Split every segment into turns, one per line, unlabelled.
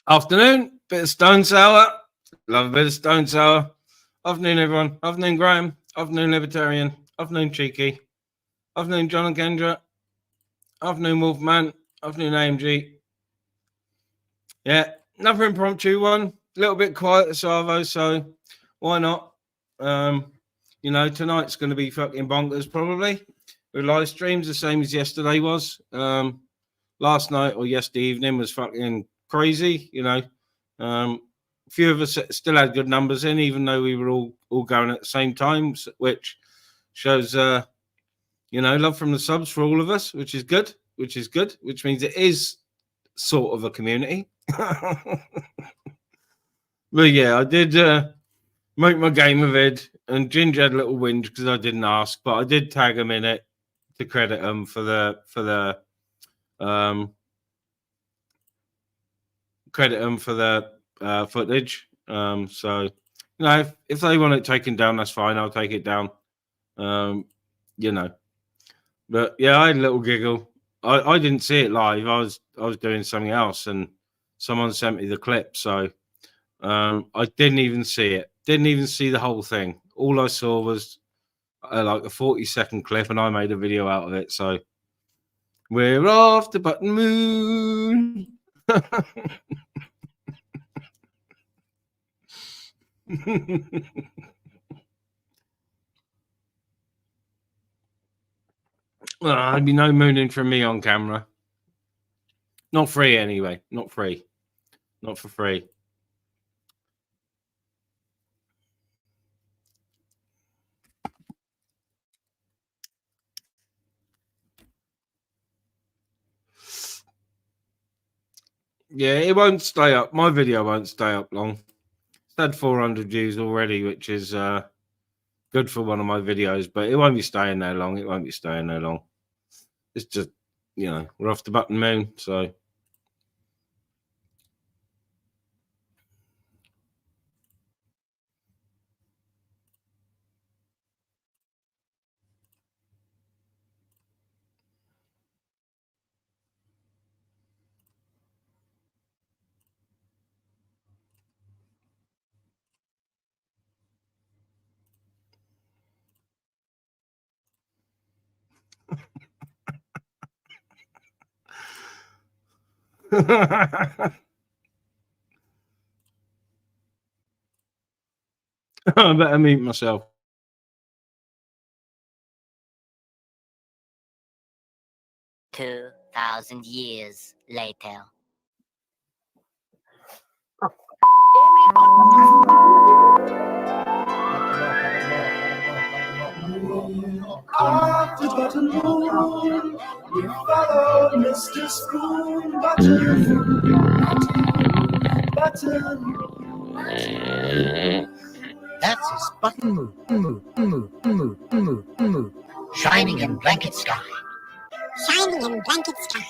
Afternoon, bit of stone sour. Love a bit of stone sour. Afternoon, everyone. Afternoon, Graham. Afternoon, Libertarian. Afternoon, Cheeky. Afternoon, John and Kendra. Afternoon, Wolfman. Afternoon, AMG. Yeah, another impromptu one. A little bit quiet at Savo, so why not? You know, tonight's going to be fucking bonkers, probably. With live streams, the same as yesterday was. Last night or yesterday evening was fucking crazy, you know. A few of us still had good numbers in, even though we were all going at the same time, which shows, you know, love from the subs for all of us, which is good, which means it is sort of a community. But yeah, I did make my game of it, and Ginger had a little whinge because I didn't ask, but I did tag him in it to credit him for the footage. So, you know, if they want it taken down, that's fine. I'll take it down. You know, but yeah, I had a little giggle. I didn't see it live. I was doing something else, and someone sent me the clip. So I didn't even see it. Didn't even see the whole thing. All I saw was like a 40-second clip, and I made a video out of it. So we're off the button moon. There'd be no mooning from me on camera. Not free, anyway. Not free. Not for free. Yeah, it won't stay up. My video won't stay up long. It's had 400 views already, which is good for one of my videos, but it won't be staying there long. It won't be staying there long. It's just, you know, we're off the button moon, so. I better mute myself.
2,000 years later.
Off the button moon, we follow Mr. Spoon. Button.
That's his button move. Shining in blanket sky.
Shining in blanket sky.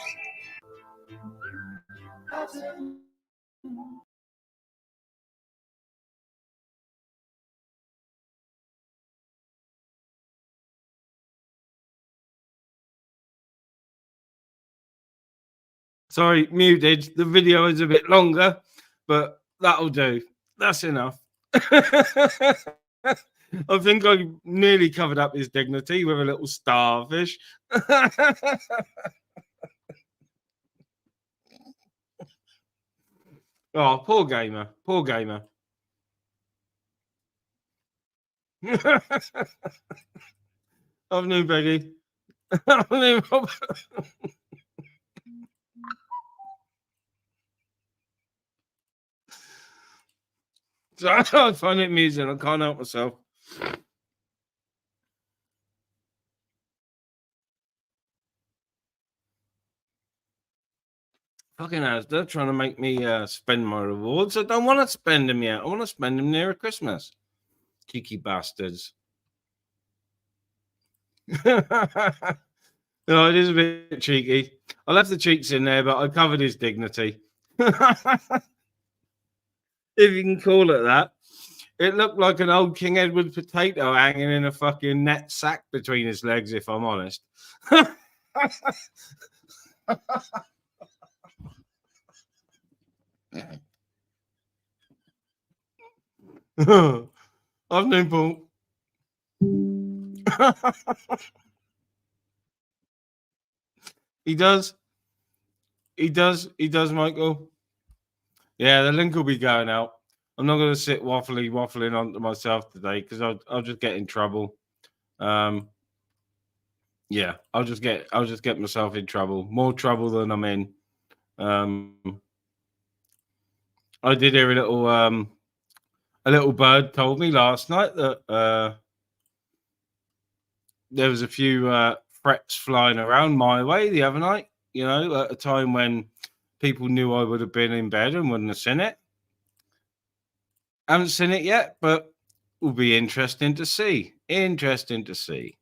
Sorry, muted. The video is a bit longer, but that'll do. That's enough. I think I nearly covered up his dignity with a little starfish. Oh, poor gamer. Poor gamer. Afternoon, Peggy. Afternoon, Rob. I find it amusing. I can't help myself. Fucking Asda trying to make me spend my rewards. I don't want to spend them yet. I want to spend them nearer Christmas. Cheeky bastards. No, it is a bit cheeky. I left the cheeks in there, but I covered his dignity. If you can call it that. It looked like an old King Edward potato hanging in a fucking net sack between his legs, if I'm honest. Afternoon, Paul. He does. He does, Michael. Yeah, the link will be going out. I'm not going to sit waffling onto myself today because I'll just get in trouble. Yeah, I'll just get myself in trouble, more trouble than I'm in. I did hear a little bird told me last night that there was a few threats flying around my way the other night. You know, at a time when people knew I would have been in bed and wouldn't have seen it. Haven't seen it yet, but will be interesting to see. Interesting to see.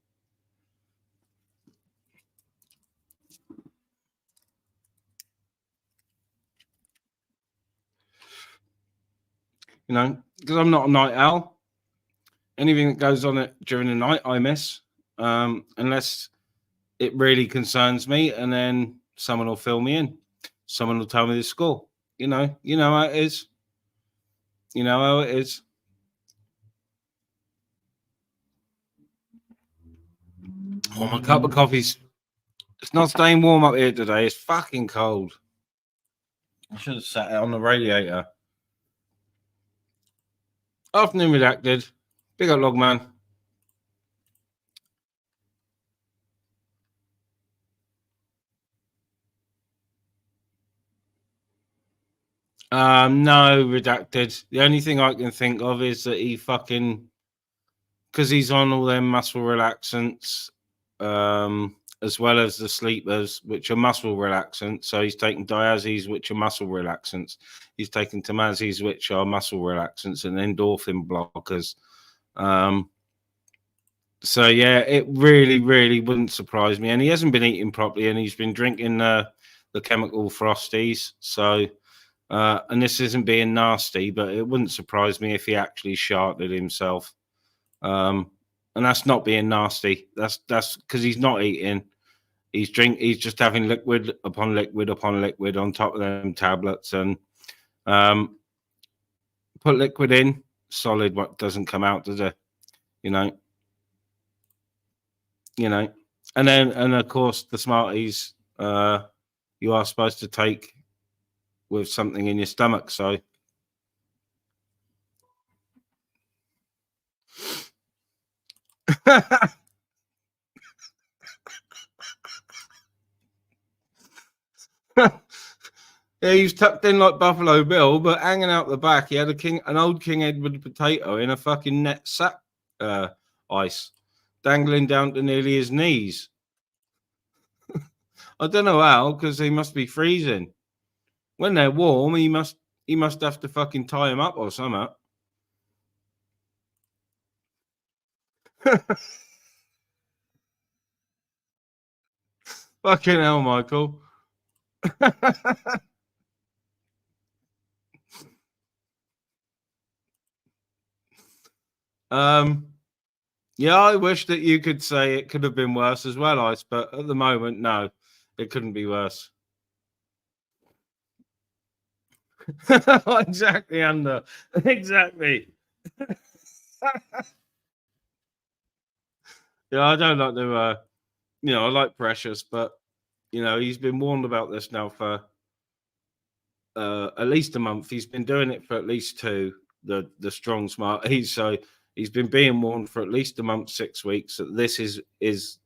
You know, because I'm not a night owl. Anything that goes on during the night, I miss, unless it really concerns me, and then someone will fill me in. Someone will tell me the score. You know how it is. You know how it is. Oh, my cup of coffee's. It's not staying warm up here today. It's fucking cold. I should have sat it on the radiator. Afternoon, redacted. Big up, Logman. No, redacted. The only thing I can think of is that he fucking, because he's on all them muscle relaxants, as well as the sleepers, which are muscle relaxants. So he's taking diazes, which are muscle relaxants. He's taking tamazes, which are muscle relaxants, and endorphin blockers. So yeah, it really, really wouldn't surprise me. And he hasn't been eating properly, and he's been drinking the chemical frosties. So. And this isn't being nasty, but it wouldn't surprise me if he actually sharted himself. And that's not being nasty. That's because he's not eating. He's just having liquid upon liquid upon liquid on top of them tablets, and put liquid in, solid. What doesn't come out, does it? You know. And of course the Smarties. You are supposed to take with something in your stomach, so. Yeah, he's tucked in like Buffalo Bill, but hanging out the back, he had an old King Edward potato in a fucking net sack ice, dangling down to nearly his knees. I don't know how, because he must be freezing. When they're warm, he must have to fucking tie him up or something. Fucking hell, Michael. Yeah, I wish that you could say it could have been worse as well, Ice, but at the moment, no, it couldn't be worse. Exactly, Under. Exactly. Yeah, I don't like to, I like Precious, but, he's been warned about this now for at least a month. He's been doing it for at least two, the strong smart. He's been being warned for at least a month, 6 weeks, that this is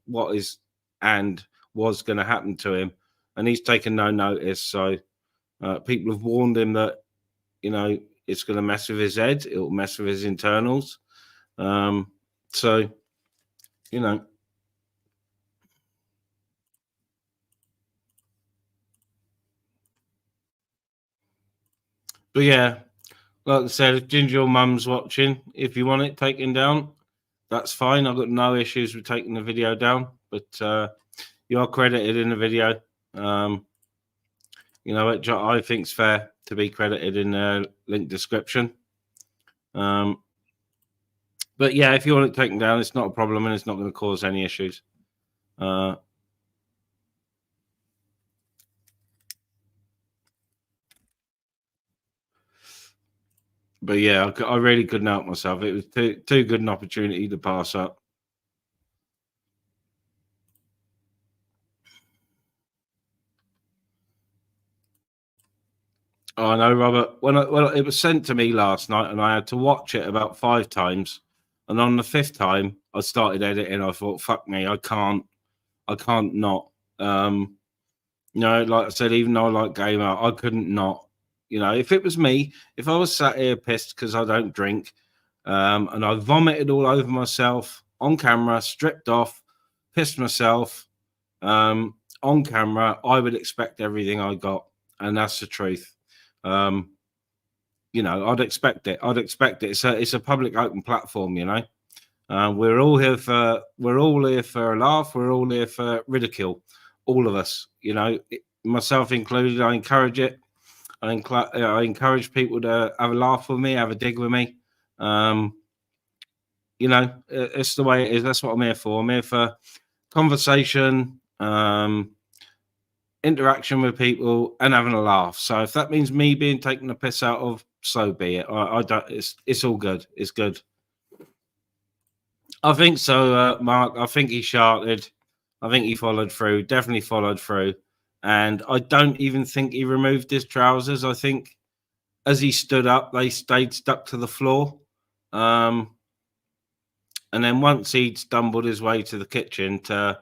what is and was going to happen to him. And he's taken no notice. So people have warned him that, it's going to mess with his head. It'll mess with his internals. So, But yeah, like I said, if Ginger your mum's watching, if you want it taken down, that's fine. I've got no issues with taking the video down, but you are credited in the video. Which I think is fair to be credited in the link description. But yeah, if you want it taken down, it's not a problem and it's not going to cause any issues. But yeah, I really couldn't help myself. It was too good an opportunity to pass up. Oh, I know, Robert. When it was sent to me last night, and I had to watch it about 5 times, and on the 5th time, I started editing. I thought, "Fuck me, I can't not." Like I said, even though I like game out, I couldn't not. If it was me, if I was sat here pissed because I don't drink, and I vomited all over myself on camera, stripped off, pissed myself on camera, I would expect everything I got, and that's the truth. I'd expect it. It's a public open platform. We're all here for a laugh. We're all here for ridicule. All of us. Myself included. I encourage it. I encourage people to have a laugh with me, have a dig with me. It's the way it is. That's what I'm here for. I'm here for conversation, interaction with people, and having a laugh. So if that means me being taken the piss out of, so be it. I don't. It's all good. It's good. I think so, Mark. I think he sharted. I think he followed through. Definitely followed through. And I don't even think he removed his trousers. I think as he stood up, they stayed stuck to the floor. And then once he'd stumbled his way to the kitchen to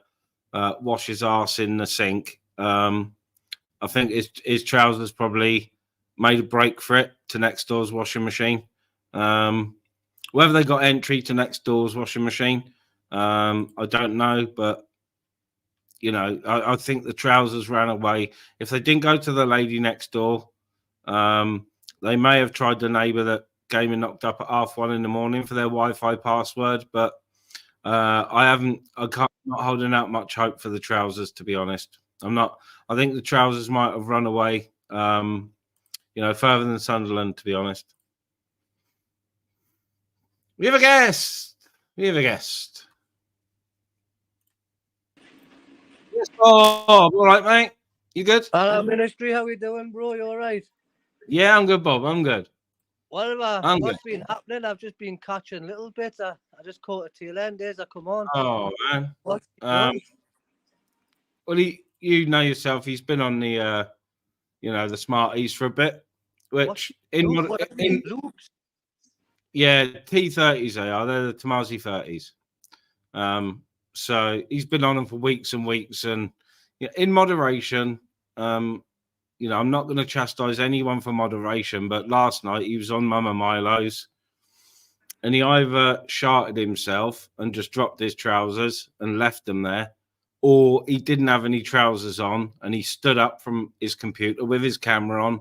wash his arse in the sink, I think his trousers probably made a break for it to next door's washing machine. Whether they got entry to next door's washing machine, I don't know. But, I think the trousers ran away. If they didn't go to the lady next door, they may have tried the neighbour that came and knocked up at 1:30 in the morning for their Wi-Fi password. But I'm not holding out much hope for the trousers, to be honest. I'm not. I think the trousers might have run away, further than Sunderland, to be honest. We have a guest. Yes, Bob. All right, mate. You good?
Hello, Ministry. How we doing, bro? You all right?
Yeah, I'm good, Bob. I'm good.
What's been happening? I've just been catching little bits. I just caught a tail end as I come on.
Oh, man.
What?
Well, you know yourself. He's been on the, the Smarties for a bit, which
Loops?
Yeah, T30s they are. They're the Tomasi 30s. So he's been on them for weeks and weeks, and in moderation. I'm not going to chastise anyone for moderation, but last night he was on Mama Milo's, and he either sharted himself and just dropped his trousers and left them there, or he didn't have any trousers on and he stood up from his computer with his camera on,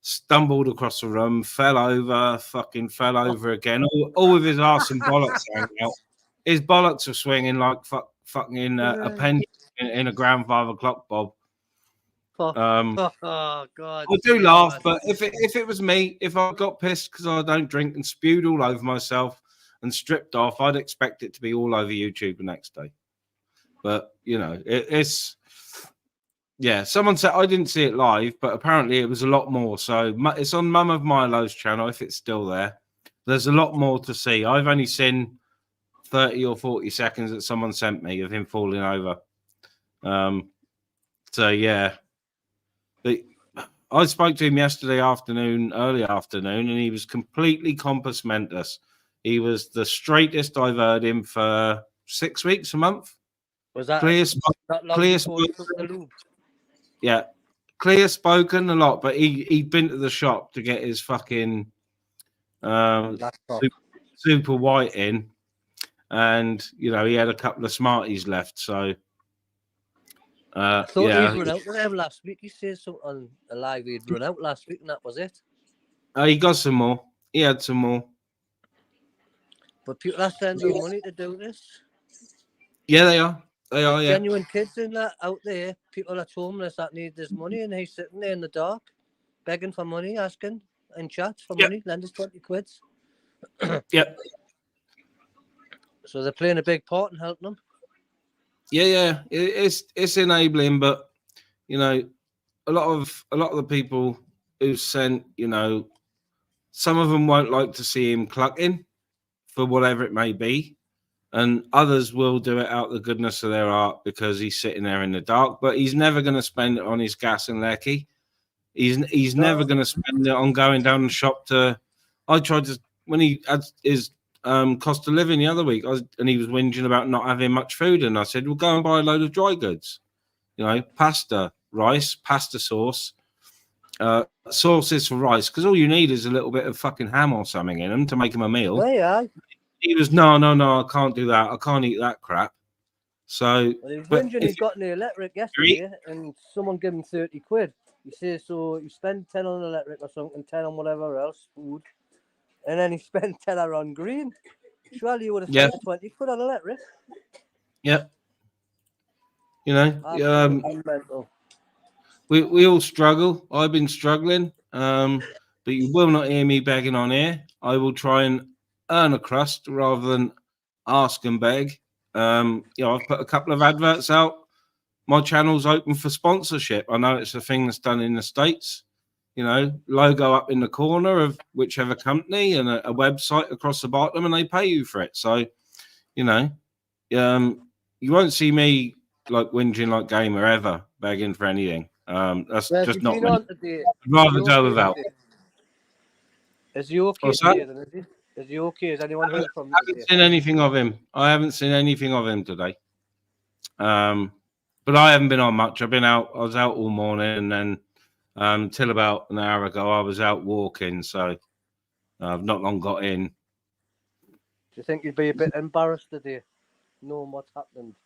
stumbled across the room, fell over again, all with his arse and bollocks hanging out. His bollocks were swinging like fucking a pen in a grandfather clock, Bob.
Oh God!
I do laugh, but if it was me, if I got pissed because I don't drink and spewed all over myself and stripped off, I'd expect it to be all over YouTube the next day. But it's someone said I didn't see it live, but apparently it was a lot more. So it's on Mum of Milo's channel if it's still there. There's a lot more to see. I've only seen 30 or 40 seconds that someone sent me of him falling over. So yeah. I spoke to him yesterday afternoon, early afternoon, and he was completely compos mentis. He was the straightest I've heard him for 6 weeks, a month.
Was that
clear
spoken?
Yeah, clear spoken a lot, but he'd been to the shop to get his fucking super white in, and he had a couple of Smarties left, so.
I thought he'd run out of them last week. He said something on a live he'd run out last week, and that was it.
He got some more. He had some more.
But people are sending money to do this.
Yeah, they are. They are, yeah.
Genuine kids in that out there. People at homeless that need this money, and he's sitting there in the dark, begging for money, asking in chat for money. Lend us 20 quids.
Yep.
So they're playing a big part in helping them.
Yeah. It's enabling, but a lot of the people who sent some of them won't like to see him clucking for whatever it may be, and others will do it out of the goodness of their heart because he's sitting there in the dark. But he's never going to spend it on his gas and lecky. He's never going to spend it on going down the shop to. I tried to when he had his cost of living the other week, and he was whinging about not having much food, and I said, "Well, go and buy a load of dry goods, pasta, rice, pasta sauce, sauces for rice, because all you need is a little bit of fucking ham or something in them to make him a meal."
Yeah.
He was no, I can't do that. I can't eat that crap. So,
Well, he was whinging he's got the electric yesterday, and someone gave him 30 quid. He says, so you spend 10 on electric or something, 10 on whatever else, food, and then he spent 10 on green. Surely you would have spent 20 quid on electric.
Yeah.
Mental.
We all struggle. I've been struggling, but you will not hear me begging on here. I will try and earn a crust rather than ask and beg. I've put a couple of adverts out. My channel's open for sponsorship. I know it's a thing that's done in the States. Logo up in the corner of whichever company and a website across the bottom, and they pay you for it. So, you won't see me like whinging like Gamer ever begging for anything. That's just not me. I'd rather go without.
Is he okay today, then, is he? Is he okay? Has anyone heard from him? I haven't
seen anything of him. I haven't seen anything of him today. But I haven't been on much. I've been out. I was out all morning, and then till about an hour ago, I was out walking. So I've not long got in.
Do you think you'd be a bit embarrassed today, knowing what's happened?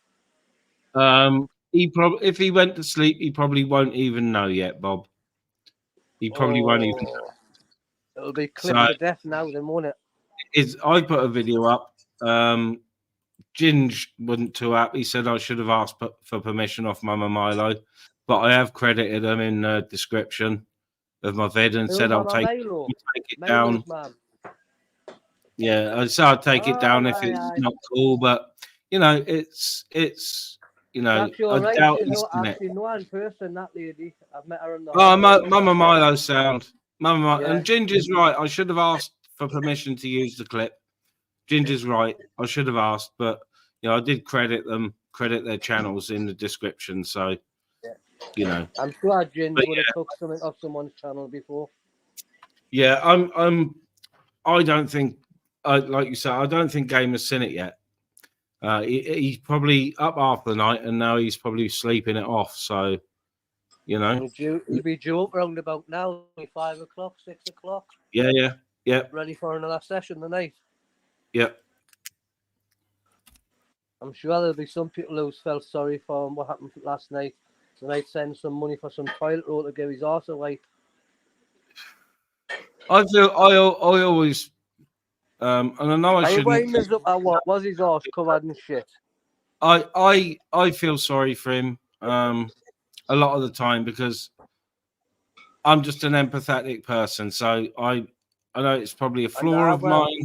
If he went to sleep, he probably won't even know yet, Bob. He probably won't even know.
It'll be clipped to death now, then, won't it?
I put a video up. Ginge wasn't too happy. He said I should have asked for permission off Mama Milo, but I have credited him in the description of my vid and said I'll take it down. Yeah, I said I'll take it down if it's not cool, but it's
That's
I
right.
doubt
I've seen no in person, that lady. I've met her in the
Mama Milo sound. And Ginger's right. I should have asked for permission to use the clip. Ginger's right. I should have asked, but I did credit their channels in the description. So,
I'm sure Ginger would have took something off someone's channel before.
Yeah, I don't think, like you said, I don't think Gamer's seen it yet. He's probably up half the night, and now he's probably sleeping it off. So,
He'll be due up round about now, 5 o'clock, 6 o'clock.
Yeah.
Ready for another session tonight.
Yeah.
I'm sure there'll be some people who felt sorry for him, what happened last night. They might send some money for some toilet roll to give his arse away.
I always, and I know I shouldn't.
Winding us up at what? Was his arse covered in shit?
I feel sorry for him a lot of the time because I'm just an empathetic person. So I know it's probably a flaw of mine,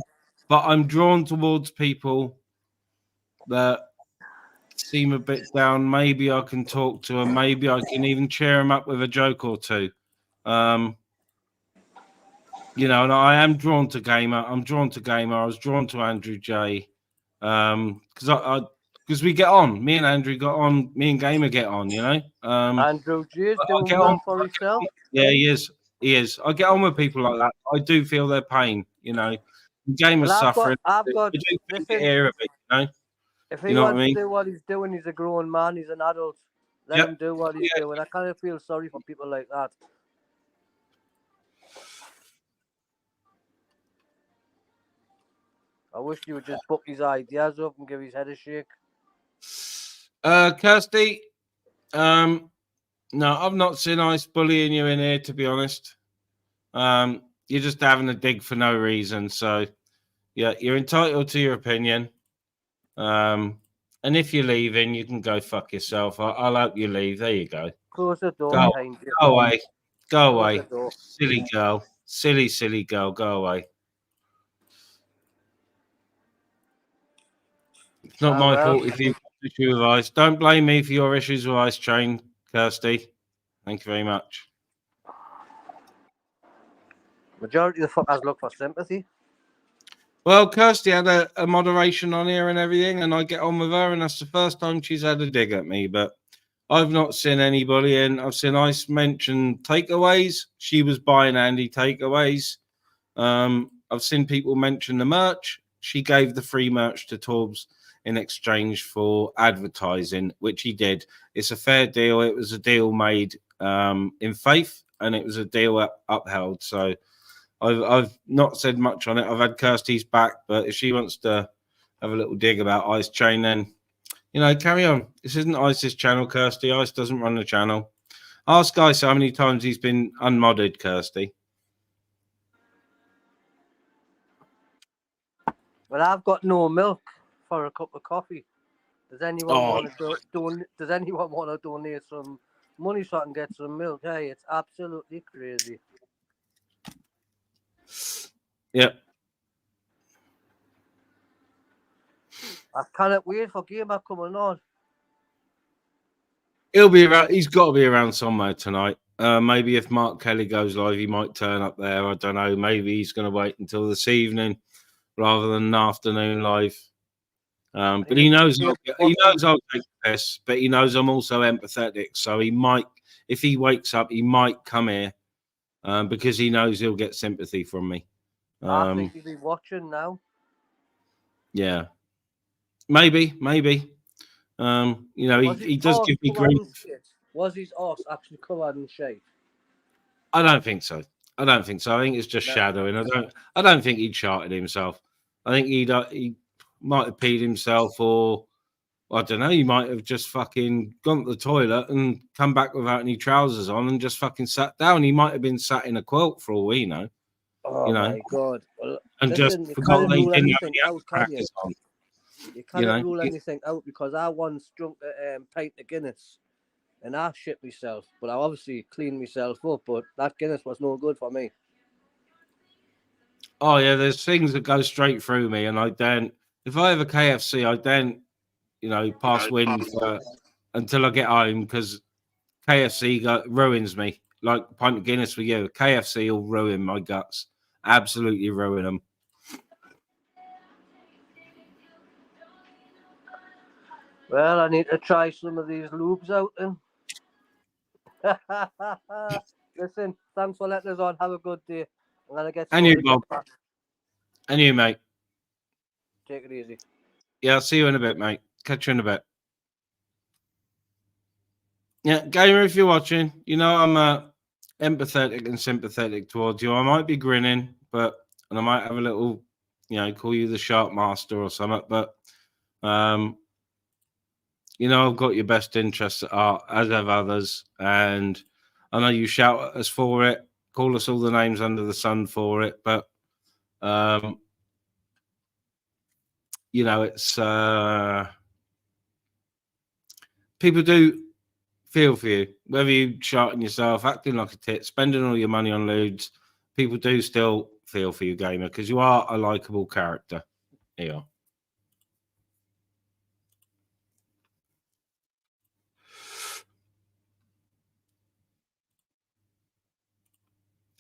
but I'm drawn towards people that seem a bit down. Maybe I can talk to them. Maybe I can even cheer them up with a joke or two. And I am drawn to Gamer. I was drawn to Andrew J. Because we get on. Me and Andrew got on. Me and Gamer get on,
Andrew J is doing well for himself.
Yeah, he is. I get on with people like that. I do feel their pain, Gamer's suffering.
I've got
to hear of it,
If he wants to do what he's doing, he's a grown man, he's an adult. Let him do what he's doing. I kind of feel sorry for people like that. I wish you would just book his ideas up and give his head a shake.
Kirsty, no, I've not seen Ice bullying you in here, to be honest. You're just having a dig for no reason. So, yeah, you're entitled to your opinion. And if you're leaving, you can go fuck yourself. I'll help you leave. There you go.
Close the door behind you.
Go away. Go away. Silly girl. Silly girl. Go away. It's not my fault if you have an issue with Ice. Don't blame me for your issues with Ice Chain, Kirsty. Thank you very much.
Majority of the fuckers look for sympathy.
Well, Kirsty had a moderation on here and everything, and I get on with her, and that's the first time she's had a dig at me. But I've not seen anybody, and I've seen Ice mention takeaways. She was buying Andy takeaways. I've seen people mention the merch. She gave the free merch to Torbs in exchange for advertising, which he did. It's a fair deal. It was a deal made in faith, and it was a deal upheld. So I've not said much on it. I've had Kirsty's back, but if she wants to have a little dig about Ice Chain, then, you know, carry on. This isn't Ice's channel, Kirsty. Ice doesn't run the channel. Ask Ice how many times he's been unmodded, Kirsty.
Well, I've got no milk for a cup of coffee. Does anyone
Oh.
want to Does anyone want to donate some money so I can get some milk? Hey, it's absolutely crazy.
Yeah.
I cannot wait for Gamer coming on.
He'll be around. He's got to be around somewhere tonight. Maybe if Mark Kelly goes live, he might turn up there. I don't know. Maybe he's going to wait until this evening rather than an afternoon live. But he knows I'll take the piss. But he knows I'm also empathetic, so he might, if he wakes up, he might come here because he knows he'll get sympathy from me.
I think he'll be watching now.
Yeah, maybe. You know, he does give me grief.
Was his arse actually covered in shade?
I don't think so. I think it's just shadowing. I don't think he'd charted himself. I think he might have peed himself, or I don't know. He might have just fucking gone to the toilet and come back without any trousers on and just fucking sat down. He might have been sat in a quilt for all we know.
Oh,
you know,
my God! Well,
and
listen,
just forgot they didn't have any
out,
crackers on.
You can't rule anything out, because I once drunk a pint of Guinness and I shit myself, but I obviously cleaned myself up. But that Guinness was no good for me.
Oh yeah, there's things that go straight through me, and I don't. If I have a KFC, I don't, you know, pass wind for until I get home, because KFC ruins me. Like a pint of Guinness for you, KFC will ruin my guts. Absolutely ruin them.
Well, I need to try some of these lubes out then. Listen, thanks for letting us on. Have a good day. I'm gonna get.
And you, Bob. And you, mate.
Take it easy.
Yeah, I'll see you in a bit, mate. Catch you in a bit. Yeah, gamer, if you're watching, you know I'm empathetic and sympathetic towards you. I might be grinning, and I might have a little, you know, call you the shark master or something. But you know, I've got your best interests at heart, as have others, and I know you shout at us for it, call us all the names under the sun for it, but you know, it's people do feel for you, whether you shouting yourself, acting like a tit, spending all your money on lewds. People do still feel for you, gamer, because you are a likable character. Here you are.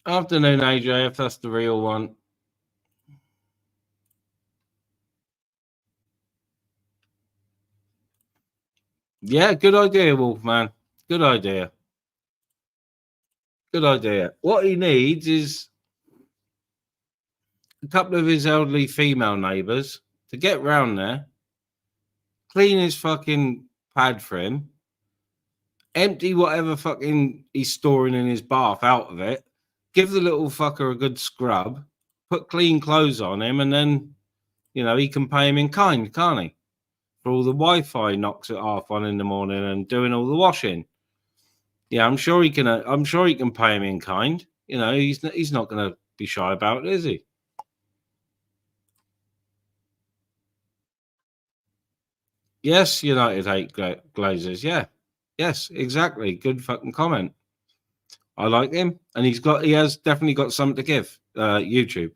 Afternoon, AJ, if that's the real one. Yeah, good idea, Wolfman. Good idea. Good idea. What he needs is a couple of his elderly female neighbours to get round there, clean his fucking pad for him, empty whatever fucking he's storing in his bath out of it, give the little fucker a good scrub, put clean clothes on him, and then, you know, he can pay him in kind, can't he? For all the Wi-Fi knocks at 1:30 in the morning and doing all the washing. Yeah, I'm sure he can. I'm sure he can pay him in kind. You know, he's not going to be shy about it, is he? Yes, United hate Glazers. Yeah, yes, exactly. Good fucking comment. I like him, and he has definitely got something to give. YouTube,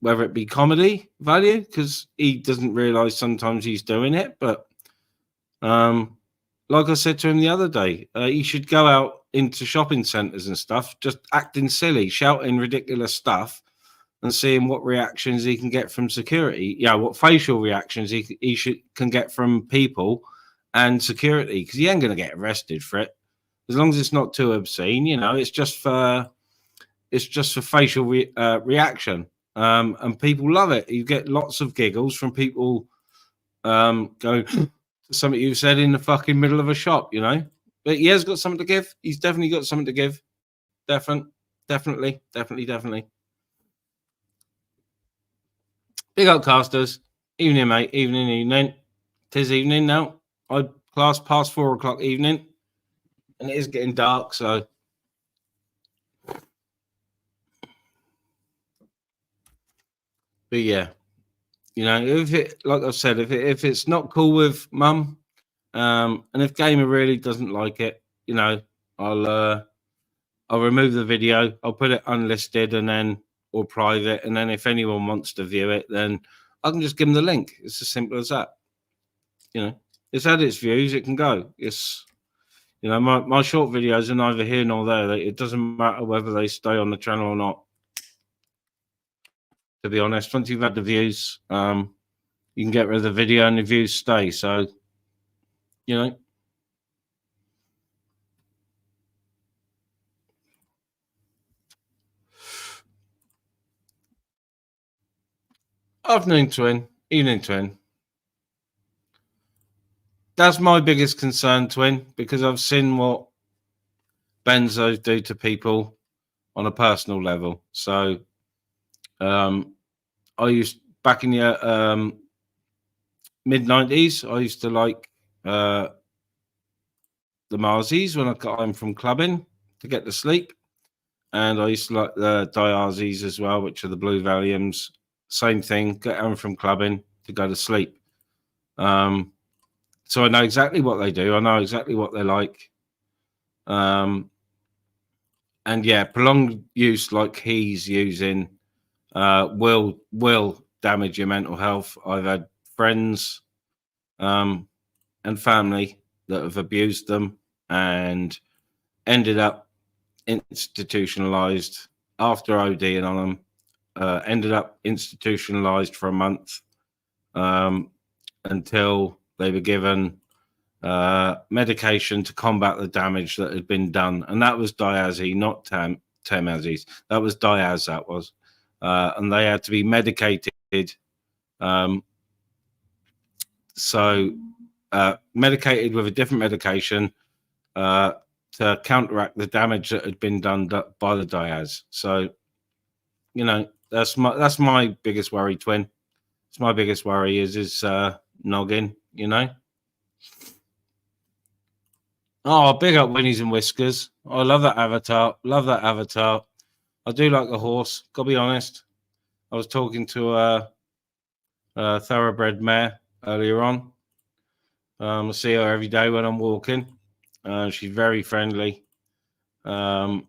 whether it be comedy value, because he doesn't realize sometimes he's doing it, but like I said to him the other day, he should go out into shopping centres and stuff, just acting silly, shouting ridiculous stuff, and seeing what reactions he can get from security. Yeah, what facial reactions he can get from people and security, because he ain't going to get arrested for it as long as it's not too obscene. You know, it's just for facial reaction, and people love it. You get lots of giggles from people going something you said in the fucking middle of a shop, you know. But he has got something to give. He's definitely got something to give. Definitely. Big up, casters. Evening, mate. Evening. 'Tis evening now. I class past 4 o'clock evening, and it is getting dark. So, but yeah, you know, if it, like I said, if it's not cool with mum, and if Gamer really doesn't like it, you know, I'll remove the video. I'll put it unlisted and then or private, and then if anyone wants to view it, then I can just give them the link. It's as simple as that. You know, it's had its views. It can go. It's, you know, my short videos are neither here nor there. It doesn't matter whether they stay on the channel or not. To be honest, once you've had the views, you can get rid of the video and the views stay. So, you know. Afternoon, twin. Evening, twin. That's my biggest concern, twin, because I've seen what benzos do to people on a personal level. So, I used back in the mid-90s. I used to like the Marzies when I got home from clubbing to get to sleep, and I used to like the Diazes as well, which are the blue Valiums. Same thing, get home from clubbing to go to sleep. So I know exactly what they do. I know exactly what they're like. And yeah, prolonged use like he's using will damage your mental health. I've had friends and family that have abused them and ended up institutionalized after ODing on them. Ended up institutionalized for a month until they were given medication to combat the damage that had been done, and that was Diazi, not Temazis. That was Diaz. That was, and they had to be medicated. Medicated with a different medication to counteract the damage that had been done by the Diaz. So, you know, that's my biggest worry, twin. It's my biggest worry is noggin, you know. Oh, big up Winnies and Whiskers. I love that avatar. I do like the horse. Gotta be honest. I was talking to a thoroughbred mare earlier on. I see her every day when I'm walking. She's very friendly. And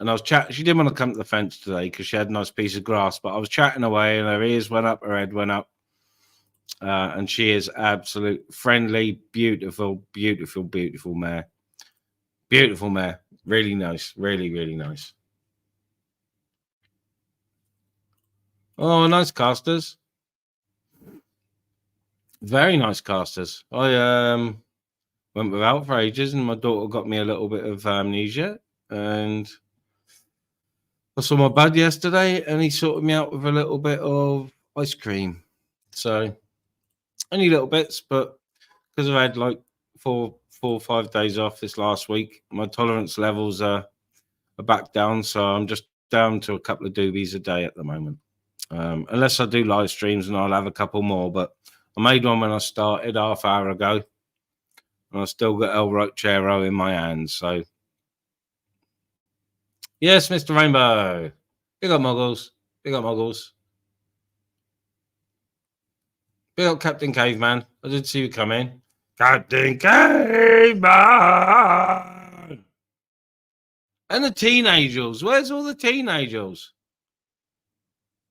I was chatting. She didn't want to come to the fence today because she had a nice piece of grass, but I was chatting away and her ears went up, her head went up. And she is absolute friendly, beautiful mare. Beautiful mare. Really nice. Really nice. Oh, nice casters. Very nice casters. I went without for ages, and my daughter got me a little bit of amnesia. And I saw my bud yesterday, and he sorted me out with a little bit of ice cream. So only little bits, but because I've had like four or 5 days off this last week, my tolerance levels are back down. So I'm just down to a couple of doobies a day at the moment. Unless I do live streams, and I'll have a couple more. But I made one when I started half hour ago, and I still got El Rochero in my hands. So yes, Mr. Rainbow. Big up Muggles. Big up Captain Caveman. I did see you come in. Captain Caveman. And the teenagers. Where's all the teenagers?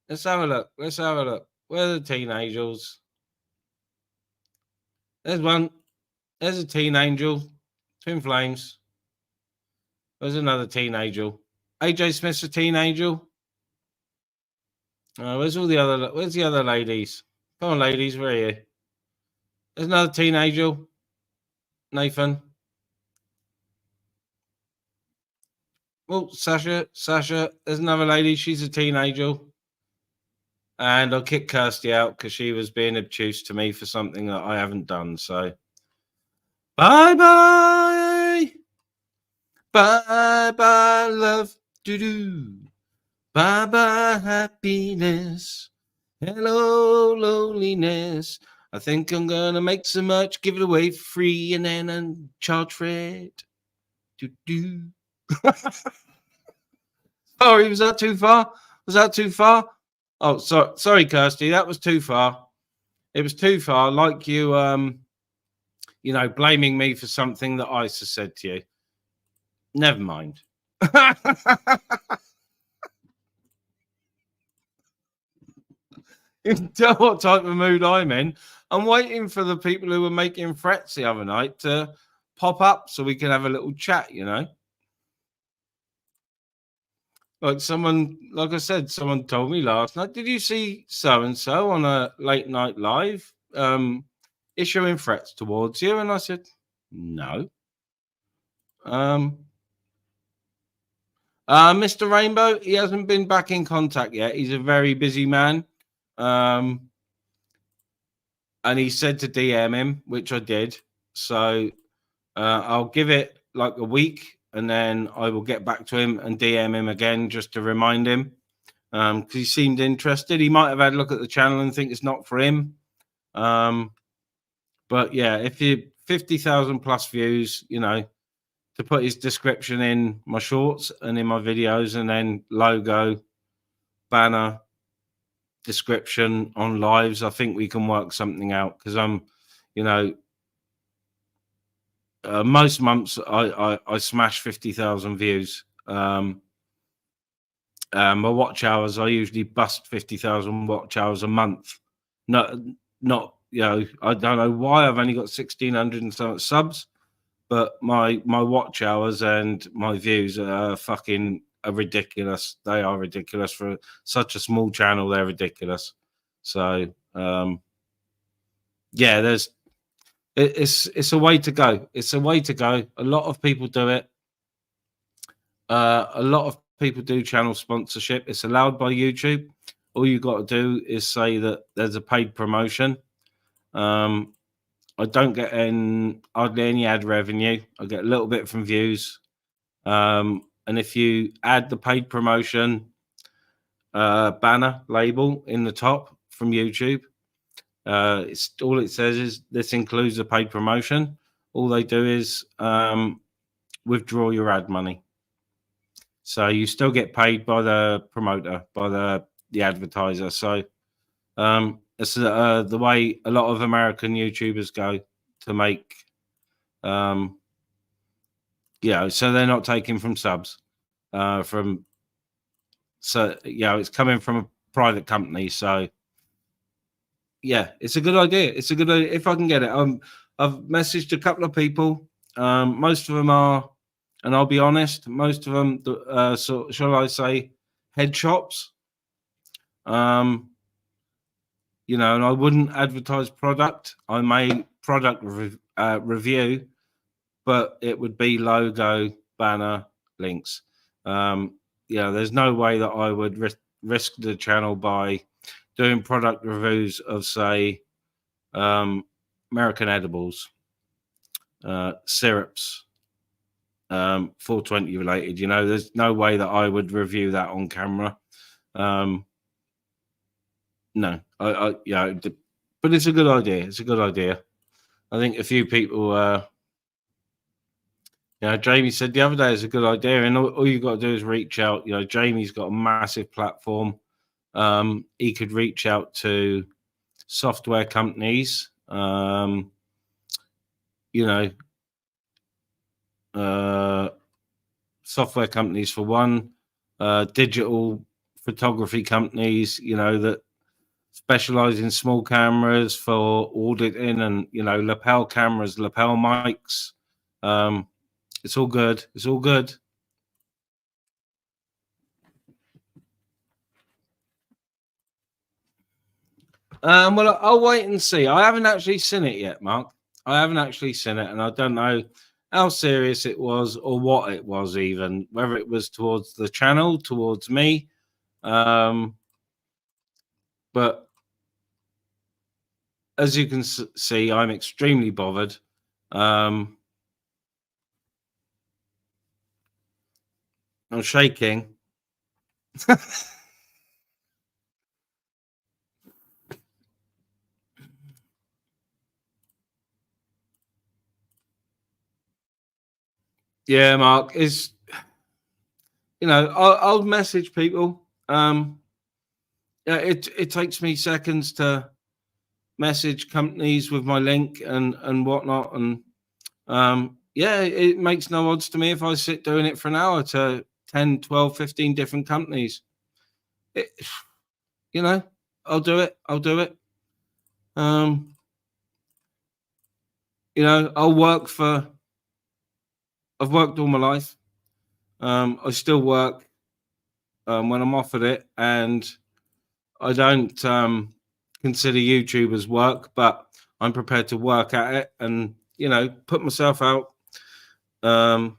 Let's have a look. Where are the teenagers? There's one. There's a teen angel. Twin flames. There's another teen angel. AJ Smith's a teen angel. Where's the other ladies? Come on, ladies, where are you? There's another teen angel. Nathan. Oh, Sasha, there's another lady. She's a teen angel. And I'll kick Kirsty out because she was being obtuse to me for something that I haven't done. So, bye-bye. Bye-bye, love. Do-do. Bye-bye, happiness. Hello, loneliness. I think I'm going to make so much, give it away for free, and then charge for it. Do-do. Sorry, was that too far? Oh, sorry, Kirsty, that was too far. It was too far. Like you, blaming me for something that Isa said to you. Never mind. You can tell what type of mood I'm in. I'm waiting for the people who were making threats the other night to pop up so we can have a little chat, Like I said, someone told me last night, did you see so-and-so on a late night live issuing threats towards you? And I said, no. Mr. Rainbow, he hasn't been back in contact yet. He's a very busy man. And he said to DM him, which I did. So I'll give it like a week and then I will get back to him and DM him again just to remind him. Because he seemed interested. He might have had a look at the channel and think it's not for him. But yeah, if you 50,000 plus views, to put his description in my shorts and in my videos and then logo, banner, description on lives, I think we can work something out because I'm, most months I smash 50,000 views. My watch hours, I usually bust 50,000 watch hours a month. Not, I don't know why I've only got 1,600 and so much subs, but my watch hours and my views are ridiculous. They are ridiculous for such a small channel. They're ridiculous. So, yeah, it's a way to go. It's a way to go. A lot of people do it. A lot of people do channel sponsorship. It's allowed by YouTube. All you got to do is say that there's a paid promotion. I don't get hardly any ad revenue. I get a little bit from views. And if you add the paid promotion banner label in the top from YouTube, it's all it says is this includes a paid promotion. All they do is withdraw your ad money. So you still get paid by the promoter, by the advertiser. So it's the way a lot of American YouTubers go to make, so they're not taking from subs, it's coming from a private company. So yeah, it's a good idea. It's a good idea if I can get it. I've messaged a couple of people. Most of them are, and I'll be honest, most of them, so shall I say, head shops. And I wouldn't advertise product. I may product review, but it would be logo, banner, links. There's no way that I would risk the channel by doing product reviews of, say, American edibles, syrups, 420 related. There's no way that I would review that on camera. No, but it's a good idea. It's a good idea. I think a few people, Jamie said the other day it's a good idea, and all you got to do is reach out. Jamie's got a massive platform. He could reach out to software companies, software companies for one, digital photography companies, that specialize in small cameras for auditing and, you know, lapel cameras, lapel mics. It's all good. It's all good. Well, I'll wait and see. I haven't actually seen it yet, Mark. I haven't actually seen it, and I don't know how serious it was or what it was, even whether it was towards the channel, towards me. But as you can see, I'm extremely bothered. I'm shaking. Yeah, Mark, is, you know, I'll message people. Yeah, it takes me seconds to message companies with my link and whatnot, and yeah, it makes no odds to me if I sit doing it for an hour to 10, 12, 15 different companies. You know, I'll do it. I'll do it. You know, I've worked all my life. I still work when I'm offered it, and I don't consider YouTube as work, but I'm prepared to work at it and, you know, put myself out to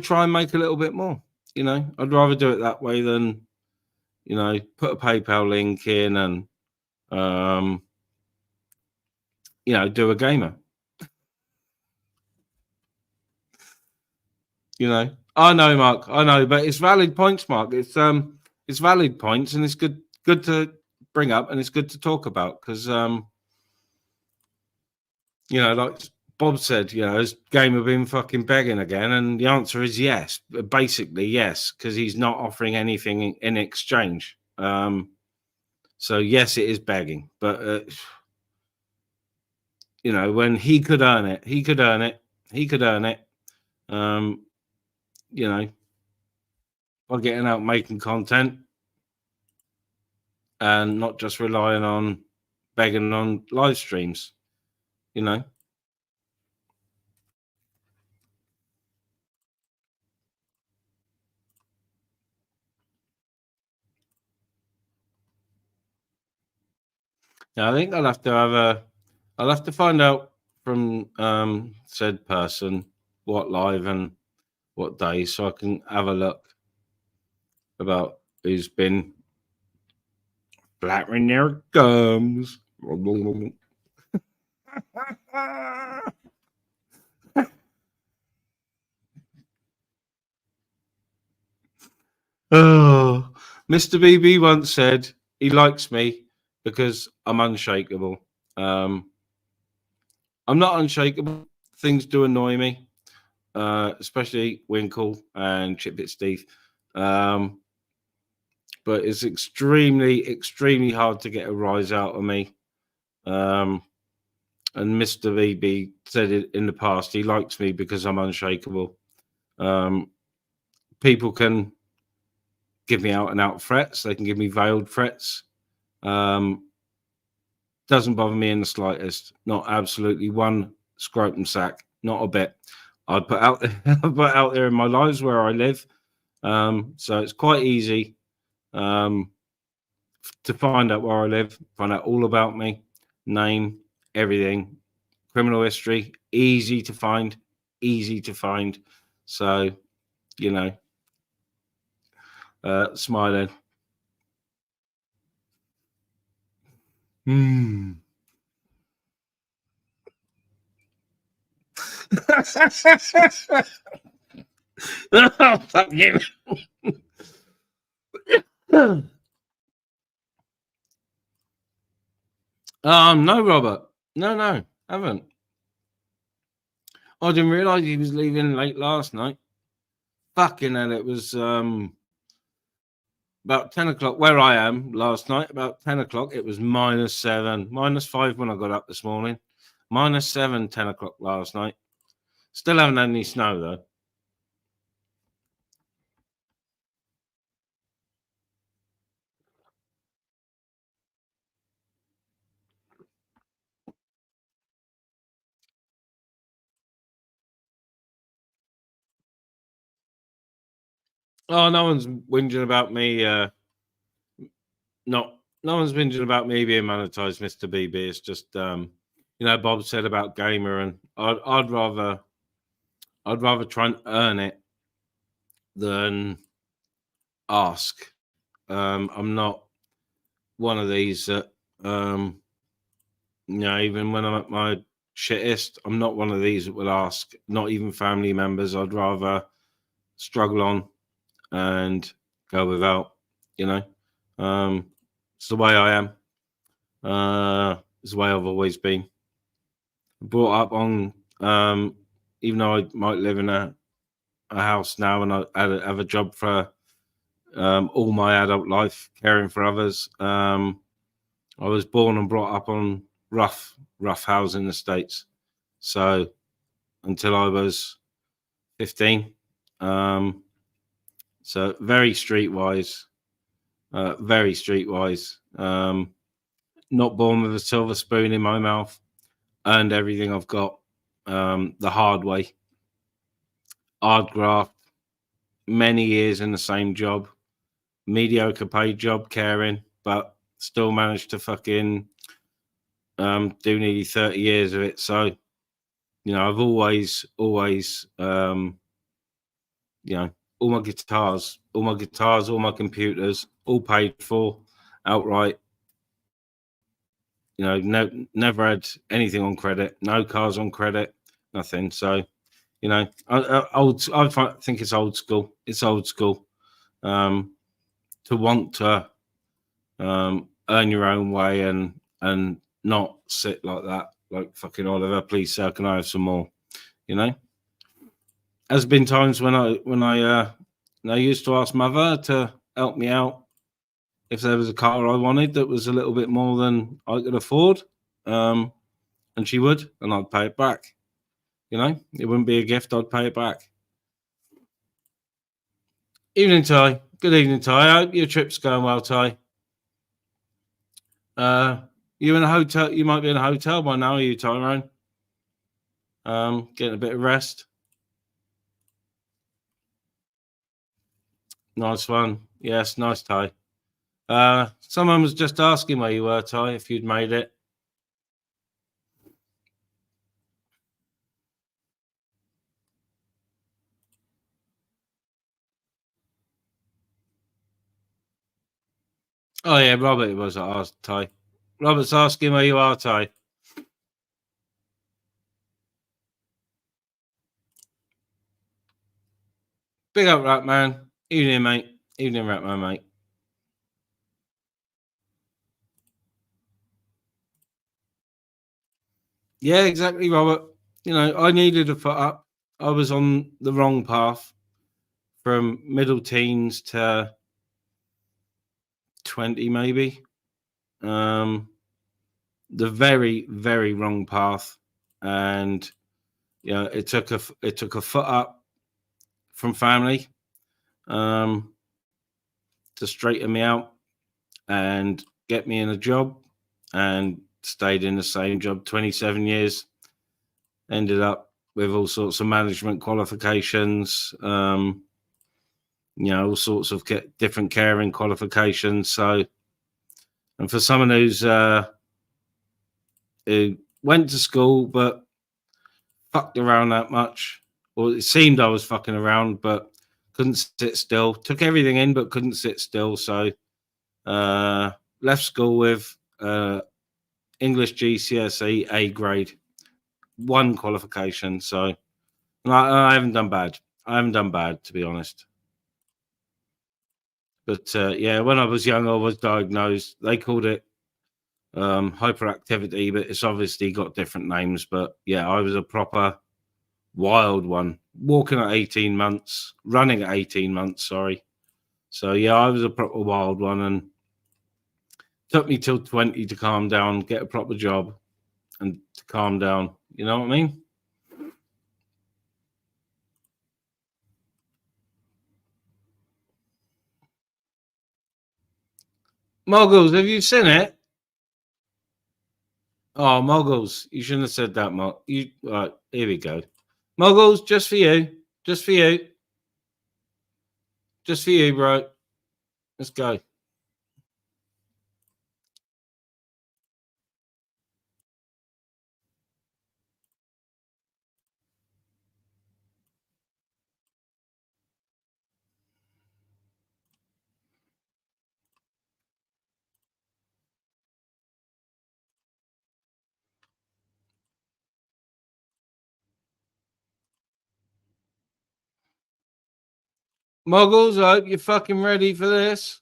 try and make a little bit more. You know, I'd rather do it that way than, you know, put a PayPal link in and, you know, do a gamer. You know, I know, Mark, I know, but it's valid points, Mark. It's valid points, and it's good to bring up, and it's good to talk about, because you know, like Bob said, you know, has Gamer been fucking begging again? And the answer is yes, basically yes, because he's not offering anything in exchange. So yes, it is begging, but you know, when he could earn it, he could earn it, he could earn it. You know, by getting out making content and not just relying on begging on live streams, you know. Yeah, I think I'll have to find out from said person what live and what day, so I can have a look about who's been flattering their gums. Oh, Mr. BB once said he likes me because I'm unshakable. I'm not unshakable. Things do annoy me, especially Winkle and Chipbit Steve. But it's extremely hard to get a rise out of me. And Mr. BB said it in the past. He likes me because I'm unshakable. People can give me out and out threats. They can give me veiled threats. Doesn't bother me in the slightest. Not absolutely one scrotum sack. Not a bit. I put out there in my lives where I live. So it's quite easy to find out where I live, find out all about me, name, everything, criminal history, easy to find. So, you know, smiling. Oh, fuck you. No, Robert. No, haven't. I didn't realise he was leaving late last night. Fucking hell, it was about 10 o'clock where I am last night. About 10 o'clock, it was -7, -5 when I got up this morning. -7, 10 o'clock last night. Still haven't had any snow though. Oh, no one's whinging about me. No one's whinging about me being monetized, Mr. BB. It's just, Bob said about gamer, and I'd rather try and earn it than ask. I'm not one of these that, even when I'm at my shittest, I'm not one of these that will ask. Not even family members. I'd rather struggle on and go without. It's the way I am. It's the way I've always been. Brought up on, even though I might live in a house now and I have a job for all my adult life, caring for others. I was born and brought up on rough housing estates. So until I was 15, so very streetwise, not born with a silver spoon in my mouth. Earned everything I've got the hard way. Hard graft, many years in the same job, mediocre paid job, caring, but still managed to fucking do nearly 30 years of it. So, I've always, all my guitars, all my computers, all paid for outright. Never had anything on credit, no cars on credit, nothing. So, I think it's old school. It's old school to want to earn your own way and not sit like that, like fucking Oliver. Please, sir, can I have some more? There's been times when I used to ask mother to help me out if there was a car I wanted that was a little bit more than I could afford, and she would, and I'd pay it back. It wouldn't be a gift, I'd pay it back. Evening, Ty. Good evening, Ty. I hope your trip's going well, Ty. You in a hotel? You might be in a hotel by now, are you, Tyrone? Getting a bit of rest. Nice one. Yes, nice, Ty. Someone was just asking where you were, Ty, if you'd made it. Oh, yeah, Robert was asked, Ty. Robert's asking where you are, Ty. Big up, Rat Man. Evening, mate. Evening, Rat Man, mate. Yeah, exactly, Robert. I needed a foot up. I was on the wrong path from middle teens to 20, maybe. The very, very wrong path, and it took a foot up from family to straighten me out and get me in a job, and stayed in the same job 27 years. Ended up with all sorts of management qualifications, all sorts of different caring qualifications. So, and for someone who went to school but fucked around that much, or it seemed I was fucking around but couldn't sit still, took everything in but couldn't sit still. So left school with English GCSE A grade, 1 qualification. So I haven't done bad. To be honest. But when I was young, I was diagnosed. They called it hyperactivity, but it's obviously got different names. But yeah, I was a proper wild one, walking at 18 months, running at 18 months, sorry. So yeah, I was a proper wild one, and took me till 20 to calm down, get a proper job, and to calm down. You know what I mean? Moguls, have you seen it? Oh, Moguls, you shouldn't have said that, Mark. Right, here we go. Moguls, just for you. Just for you, bro. Let's go. Muggles, I hope you're fucking ready for this.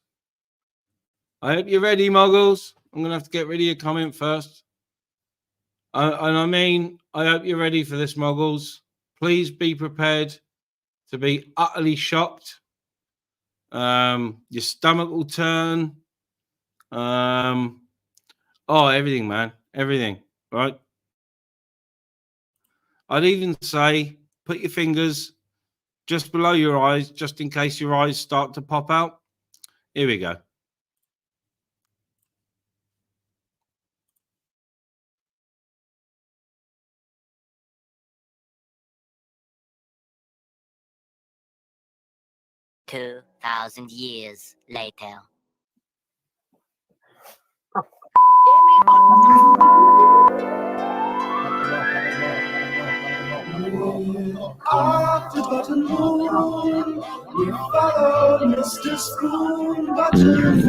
I hope you're ready, Muggles. I'm going to have to get rid of your comment first. And I mean, I hope you're ready for this, Muggles. Please be prepared to be utterly shocked. Your stomach will turn. Oh, everything, man. Everything, right? I'd even say put your fingers just below your eyes, just in case your eyes start to pop out. Here we go.
Two 2,000 years later.
Off the button moon, we follow Mr. Spoon. Button.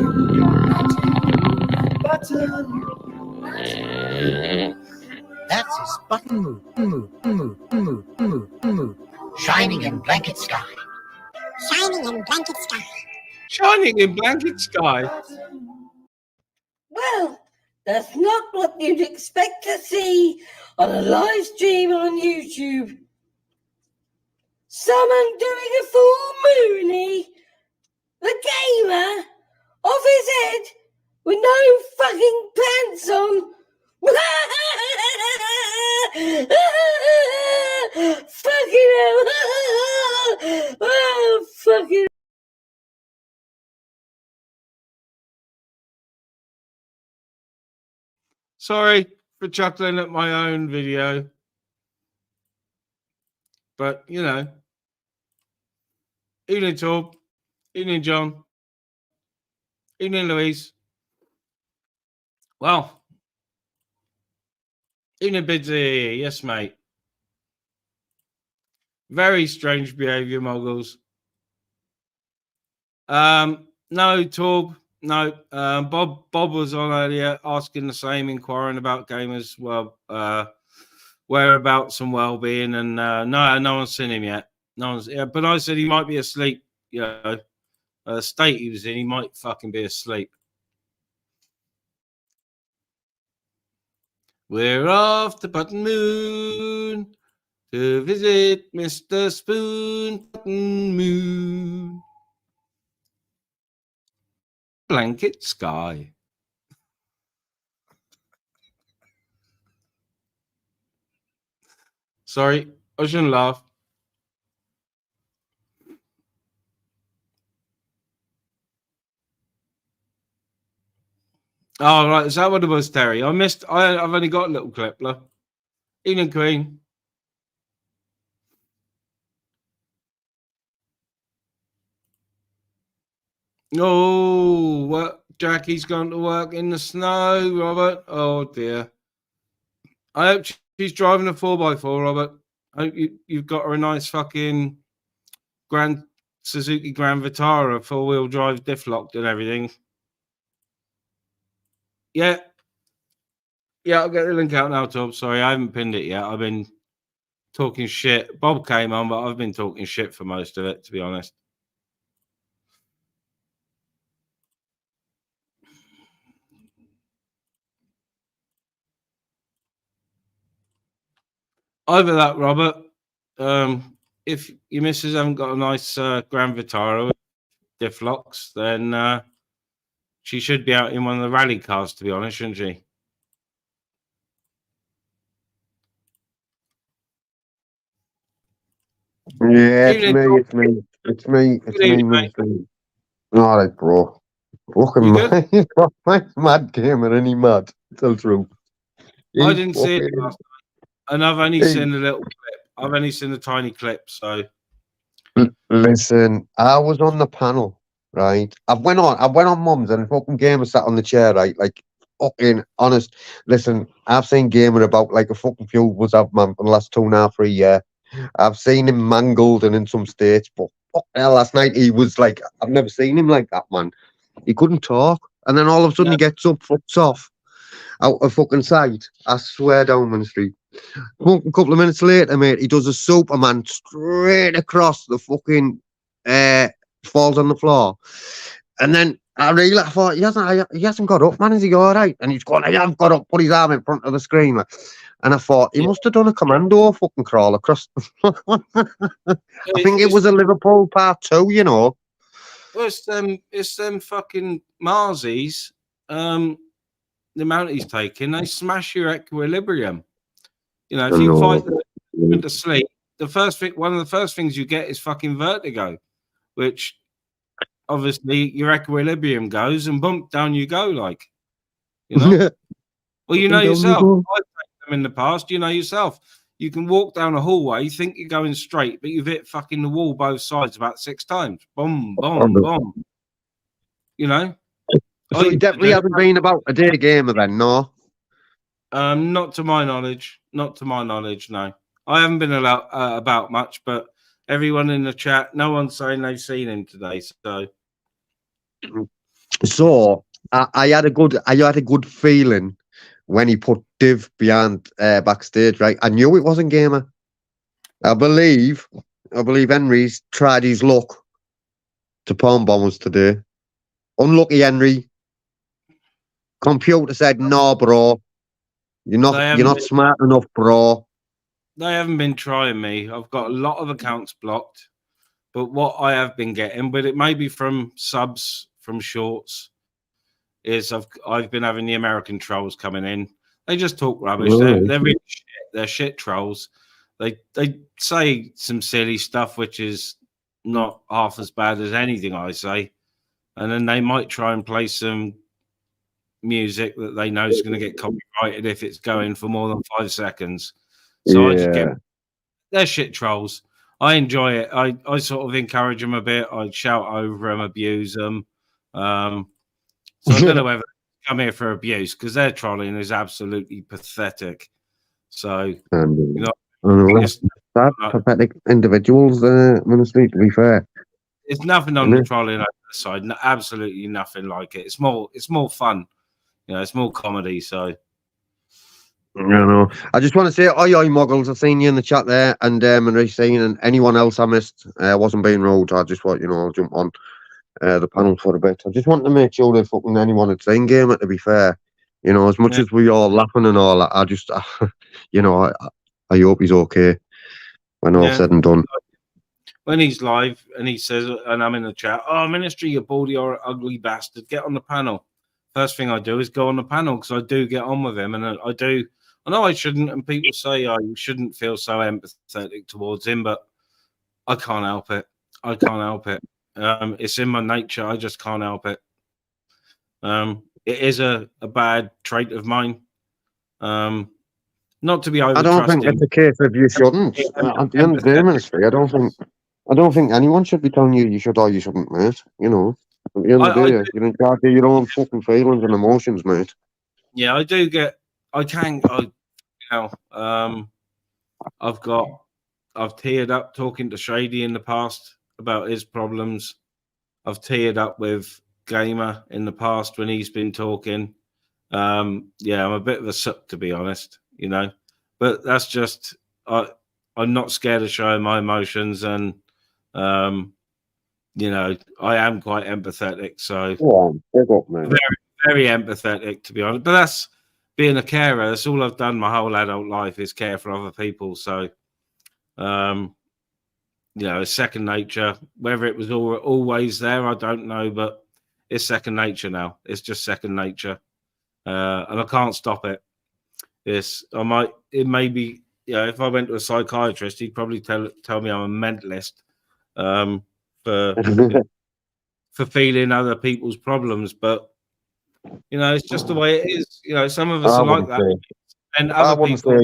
That's his button move. Shining in blanket sky.
Shining in blanket sky.
Shining in blanket sky.
Well, that's not what you'd expect to see on a live stream on YouTube. Someone doing a full moony, the gamer, off his head with no fucking pants on. Fucking hell. Oh, fucking.
Sorry for chuckling at my own video. But, you know, evening, Torb. Evening, John. Evening, Louise. Well, evening, Bidsy. Yes, mate. Very strange behavior, Muggles. No, Torb. No, Bob was on earlier asking the same, inquiring about gamers' whereabouts and well-being, and no one's seen him yet. No one's. Yeah, but I said he might be asleep. You know, state he was in, he might fucking be asleep. We're off to Button Moon to visit Mr. Spoon. Button Moon. Blanket sky. Sorry, I shouldn't laugh. Oh, right. Is that what it was, Terry? I've only got a little clip, look. Evening, Queen. Oh, what? Jackie's gone to work in the snow, Robert. Oh, dear. I hope she's driving a 4x4, Robert. I hope you've got her a nice fucking Suzuki Grand Vitara, 4-wheel drive, diff locked and everything. Yeah. Yeah, I'll get the link out now, Tom. Sorry, I haven't pinned it yet. I've been talking shit. Bob came on, but I've been talking shit for most of it, to be honest. Over that, Robert. If your missus haven't got a nice Grand Vitara with diff locks, then she should be out in one of the rally cars, to be honest, shouldn't she?
Yeah, it's me. It's me, mate. All right, bro. Fucking mad. Mad gamer, any mad. Tell the truth.
I didn't see it last night, and I've only seen a little clip. I've only seen a tiny clip, so
Listen, I was on the panel, right? I went on Mum's and fucking Gamer sat on the chair, right? Like, fucking honest. Listen, I've seen Gamer about like a fucking few was out, man, for the last 2.5, 3 years. I've seen him mangled and in some states, but fuck hell, last night he was like, I've never seen him like that, man. He couldn't talk, and then all of a sudden he gets up, fucks off, out of fucking sight. I swear down the street. A couple of minutes later, mate, he does a Superman straight across the fucking, falls on the floor, and then I thought he hasn't got up, man. Is he all right? And he's going, I haven't got up. Put his arm in front of the screen, like. And I thought he must have done a commando fucking crawl across. I think it was a Liverpool part 2, you know.
Well, it's them fucking Marsies. The amount he's taking, they smash your equilibrium. You know, if you fight with the sleep, one of the first things you get is fucking vertigo, which obviously your equilibrium goes and bump down you go, like, you know. Well, you know yourself. I've taken them in the past. You know yourself. You can walk down a hallway, you think you're going straight, but you've hit fucking the wall both sides about 6 times. Boom, boom, boom. You know.
So he definitely hasn't been about a day gamer then, no?
Not to my knowledge. Not to my knowledge, no. I haven't been about much, but everyone in the chat, no one's saying they've seen him today.
So I had a good feeling when he put Div behind backstage, right? I knew it wasn't gamer. I believe Henry's tried his luck to Palm Bombers today. Unlucky Henry. Computer said, no, bro. You're not smart enough, bro.
They haven't been trying me. I've got a lot of accounts blocked. But what I have been getting, but it may be from subs, from shorts, is I've been having the American trolls coming in. They just talk rubbish.
Really?
They're really shit. They're shit trolls. They say some silly stuff which is not half as bad as anything I say. And then they might try and play some music that they know is going to get copyrighted if it's going for more than 5 seconds. So I just they're shit trolls. I enjoy it. I sort of encourage them a bit. I shout over them, abuse them. So I don't know whether they come here for abuse because their trolling is absolutely pathetic. So you know,
pathetic individuals, honestly, to be fair.
It's nothing on the trolling over the side. No, absolutely nothing like it. It's more fun. You know, it's more comedy. So
I just want to say, oi, Muggles. I've seen you in the chat there, and Racine, and anyone else I missed. Wasn't being rude. I just want, I'll jump on the panel for a bit. I just want to make sure that fucking anyone had seen Gamer, to be fair. You know, as much as we all laughing and all that, I just, I hope he's okay when all said and done.
When he's live and he says, and I'm in the chat, oh, Ministry, you baldy or ugly bastard, get on the panel. First thing I do is go on the panel because I do get on with him, and I do. I know I shouldn't, and people say, oh, you shouldn't feel so empathetic towards him, but I can't help it. I can't help it. It's in my nature. I just can't help it. It is a bad trait of mine. Not to be over.
I don't think it's a case of you shouldn't. At the end of the Ministry, I don't think anyone should be telling you should or you shouldn't, mate. You know, at the end of the day, you're in charge of your own fucking feelings and emotions, mate.
Yeah, I do get. I've teared up talking to Shady in the past about his problems. I've teared up with Gamer in the past when he's been talking. I'm a bit of a suck, to be honest, you know, but that's just, I'm not scared of showing my emotions, and, you know, I am quite empathetic. So very, very empathetic, to be honest, but that's being a carer. That's all I've done my whole adult life is care for other people. So, you know, it's second nature. Whether it was always there, I don't know, but it's second nature now. It's just second nature, and I can't stop it. It may be, you know, if I went to a psychiatrist, he'd probably tell me I'm a mentalist for feeling other people's problems. But you know, it's just the way it is. You know, some of us are like that, and other people,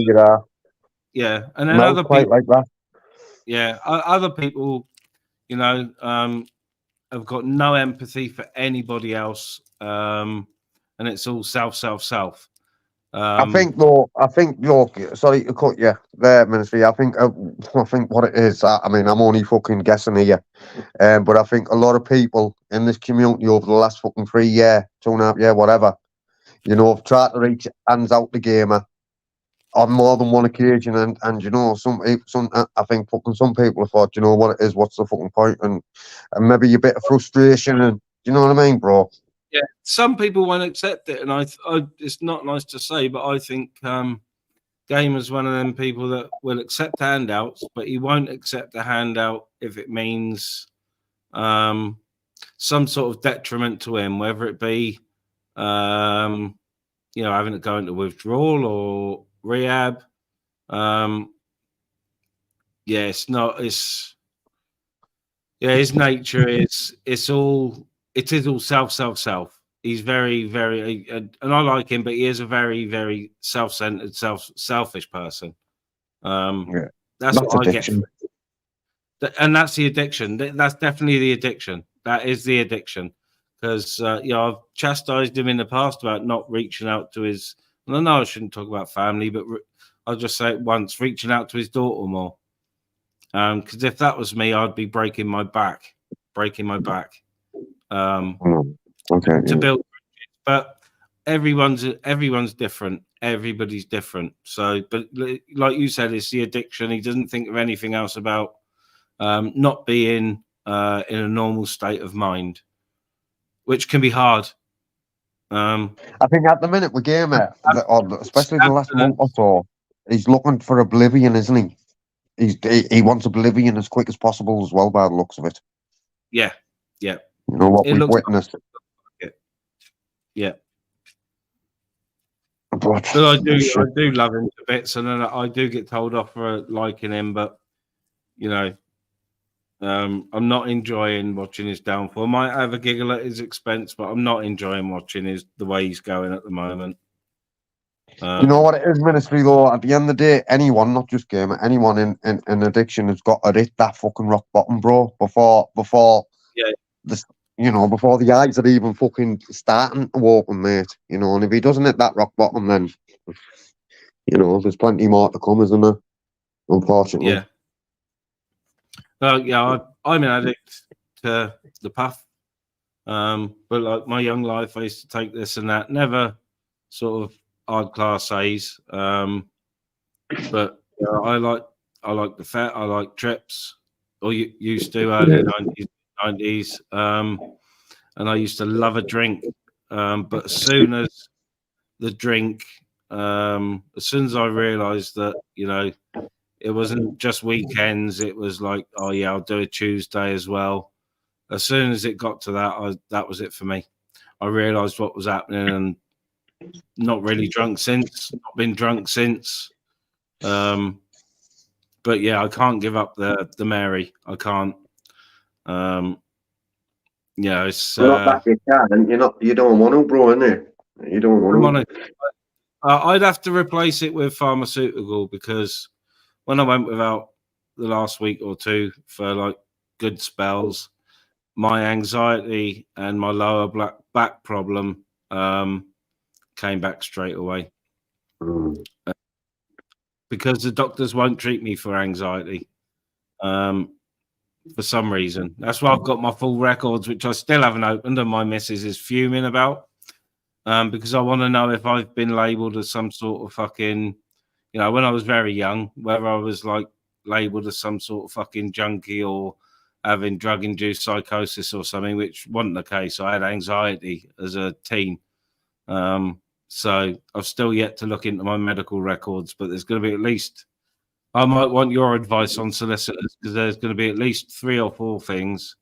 yeah, and then other people
like that.
Yeah, other people you know, have got no empathy for anybody else, and it's all self.
I think though, sorry to cut you there, Ministry. I think what it is. I mean, I'm only fucking guessing here, but I think a lot of people in this community over the last fucking 3 year, 2.5 year, whatever, you know, have tried to reach hands out the gamer on more than one occasion, and you know, I think fucking some people have thought, you know what it is, what's the fucking point, and maybe a bit of frustration, and you know what I mean, bro.
Yeah, some people won't accept it, and I it's not nice to say, but I think Gamer's one of them people that will accept handouts, but he won't accept a handout if it means some sort of detriment to him, whether it be you know, having to go into withdrawal or rehab. Yeah, it's not. It's his nature is. It is all self. He's very, very, and I like him, but he is a very, very self-centered, selfish person.
Yeah,
that's what
addiction.
I get, and that's the addiction. That's definitely the addiction. That is the addiction, because you know, I've chastised him in the past about not reaching out to his. And I know I shouldn't talk about family, but I'll just say it once: reaching out to his daughter more. Because if that was me, I'd be breaking my back.
Okay,
to build, but everyone's different. Everybody's different. So, but like you said, it's the addiction. He doesn't think of anything else about not being in a normal state of mind, which can be hard.
I think at the minute with Gamer, especially the last month or so, he's looking for oblivion, isn't he? He wants oblivion as quick as possible as well, by the looks of it.
Yeah.
You know what we've witnessed.
Yeah.
But
I do love him to bits, and then I do get told off for liking him, but you know, I'm not enjoying watching his downfall. I might have a giggle at his expense, but I'm not enjoying watching the way he's going at the moment.
You know what it is, Ministry, though? At the end of the day, anyone, not just Gamer, anyone in addiction has got to hit that fucking rock bottom, bro, before this, you know, before the eyes are even fucking starting to open, mate. You know, and if he doesn't hit that rock bottom, then, you know, there's plenty more to come, isn't there? Unfortunately.
Yeah. Yeah, I'm an addict to the puff. But like my young life, I used to take this and that. Never sort of hard class A's. But I like the fat. I like trips. Or you used to early 90s. And I used to love a drink. But as soon as the drink, as soon as I realised that, you know, it wasn't just weekends, it was like, oh yeah, I'll do a Tuesday as well. As soon as it got to that, that was it for me. I realised what was happening, and not really drunk since. Not been drunk since. But yeah, I can't give up the Mary. I can't. Yeah, it's.
You're not that you can. You don't want to, bro, innit? You don't want to.
I'd have to replace it with pharmaceutical, because when I went without the last week or two for like good spells, my anxiety and my lower back problem came back straight away. Because the doctors won't treat me for anxiety for some reason. That's why I've got my full records, which I still haven't opened, and my missus is fuming about, because I want to know if I've been labelled as some sort of fucking, you know, when I was very young, whether I was like labelled as some sort of fucking junkie or having drug-induced psychosis or something, which wasn't the case. I had anxiety as a teen. So I've still yet to look into my medical records, but there's going to be at least, I might want your advice on solicitors, because there's going to be at least 3 or 4 things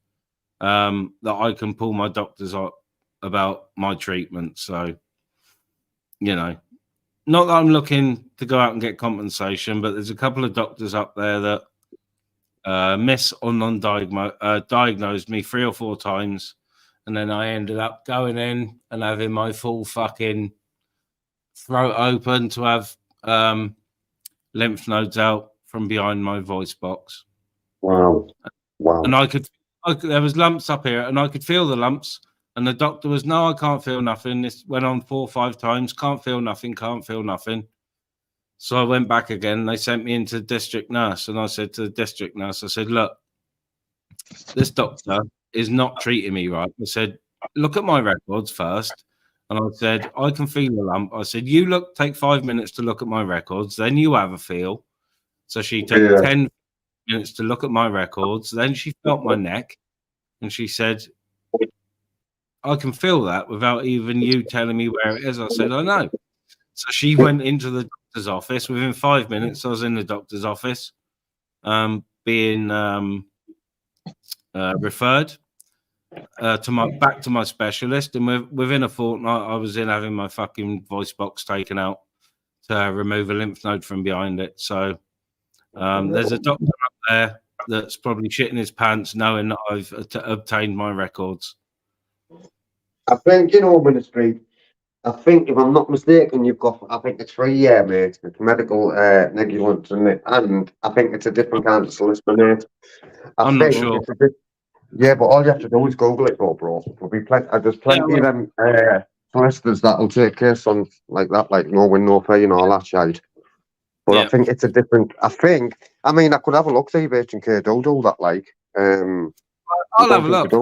that I can pull my doctors up about my treatment. So, you know, not that I'm looking to go out and get compensation, but there's a couple of doctors up there that miss or diagnosed me 3 or 4 times. And then I ended up going in and having my full fucking throat open to have lymph nodes out from behind my voice box.
Wow.
And I could there was lumps up here, and I could feel the lumps. And the doctor was, no, I can't feel nothing. This went on 4 or 5 times. Can't feel nothing. Can't feel nothing. So I went back again. They sent me into the district nurse, and I said to the district nurse, I said, look, this doctor is not treating me right. I said, look at my records first. And I said, I can feel a lump. I said, you take 5 minutes to look at my records. Then you have a feel. So she took 10 minutes to look at my records. Then she felt my neck, and she said, I can feel that without even you telling me where it is. I said, I know. So she went into the doctor's office. Within 5 minutes, I was in the doctor's office, being referred back to my specialist. And within a fortnight, I was in having my fucking voice box taken out to remove a lymph node from behind it. So there's a doctor up there that's probably shitting his pants knowing that I've obtained my records.
I think, Ministry, I think, if I'm not mistaken, you've got, I think it's 3 year, mate. It's medical negligence, and I think it's a different kind of solicitor, mate.
I'm not sure.
Yeah, but all you have to do is Google it, bro. There's plenty of them solicitors that'll take case on like that, like no win, no pay, and all that shit. But I think it's a different. I could have a look, see if H&K do that, like.
I'll have a look.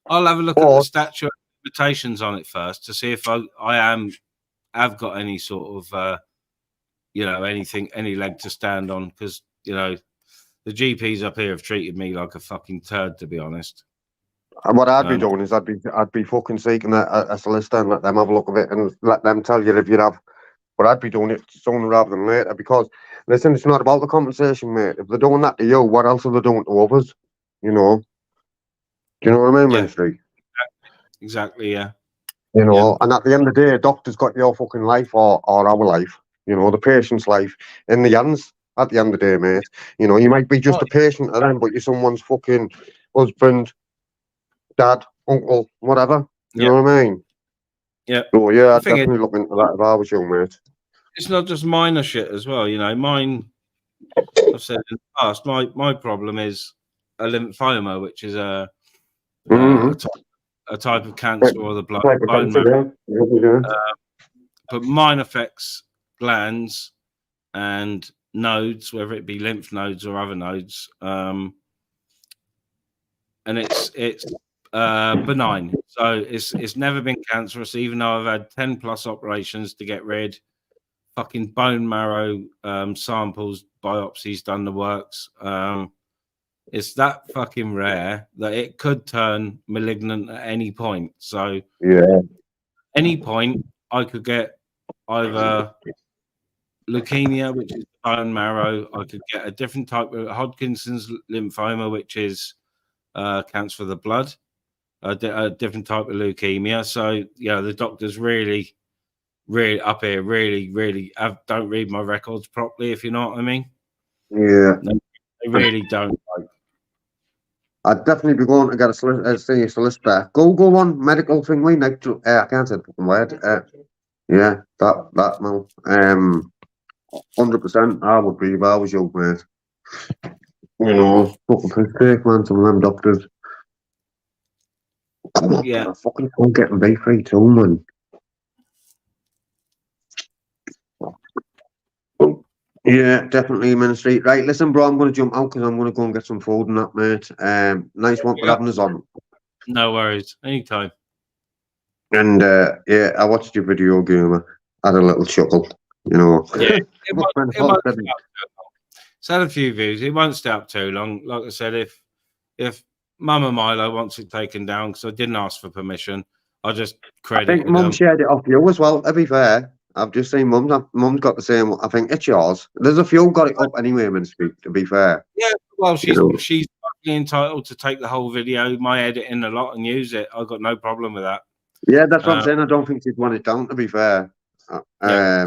I'll have a look at the statute of limitations on it first to see if I've got any sort of, any leg to stand on, because, the GPs up here have treated me like a fucking turd, to be honest.
And what I'd be doing is I'd be fucking seeking a solicitor and let them have a look at it and let them tell you if you have. But I'd be doing it sooner rather than later, because, listen, it's not about the compensation, mate. If they're doing that to you, what else are they doing to others? Do you know what I mean, Ministry?
Exactly, yeah.
And at the end of the day, a doctor's got your fucking life or our life, the patient's life in the hands at the end of the day, mate. You might be just a patient to them, but you're someone's fucking husband, dad, uncle, whatever. You know what I mean?
Yeah.
So, yeah, I'd definitely look into that if I was you, mate.
It's not just minor shit as well, mine, I've said in the past, my problem is a lymphoma, which is a type of cancer or the bone marrow. But mine affects glands and nodes, whether it be lymph nodes or other nodes, and it's benign. So it's never been cancerous, even though I've had 10 plus operations to get rid. Fucking bone marrow samples, biopsies, done the works. It's that fucking rare that it could turn malignant at any point. So, any point I could get either leukemia, which is bone marrow. I could get a different type of Hodgkin's lymphoma, which is cancer of the blood. A different type of leukemia. So, the doctors really up here really don't read my records properly, if you know what I mean.
Yeah.
They really don't.
I'd definitely be going to get a solicitor. Go on, medical thing. I can't say the fucking word. Yeah, that no. 100%. I would be if I was you, mate. Fucking piss, man. Some of them doctors. Come on, I fucking can't get them B3 too, man. Yeah, definitely, Ministry. Right, listen, bro, I'm going to jump out because I'm going to go and get some food and that, mate. Nice one for having us on.
No worries. Anytime.
And, I watched your video, Gamer. Had a little chuckle,
Yeah, it's had a few views. It won't stay up too long. Like I said, if Mama Milo wants it taken down, because I didn't ask for permission, I'll just credit.
I think Mum shared it off you as well, to be fair. I've just seen Mum's got the same. I think it's yours. There's a few got it up anyway, Ministry, to be fair.
Yeah, well, she's entitled to take the whole video, my editing a lot, and use it. I've got no problem with that.
Yeah, that's what I'm saying. I don't think she'd want it down, to be fair.
I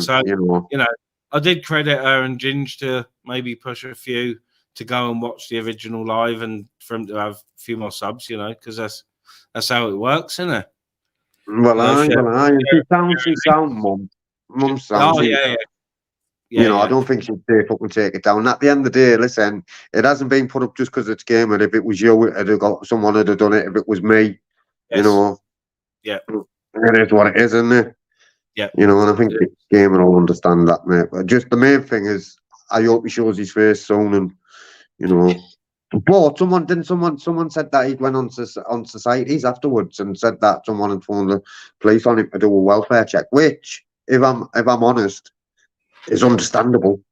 did credit her and Ginge to maybe push a few to go and watch the original live, and for him to have a few more subs, because that's how it works, isn't it?
Well, she sounds, Mum. Mum sounds.
Oh, yeah.
You know, I don't think she'd say fucking take it down. At the end of the day, listen, it hasn't been put up just because it's gamer. If it was you, it'd have got someone would have done it. If it was me, you know, it is what it is, isn't it?
Yeah.
You know, and I think the gamer will understand that, mate. But just the main thing is, I hope he shows his face soon, and you know. But someone said that he went on societies afterwards and said that someone had phoned the police on him to do a welfare check, which, if I'm honest, is understandable.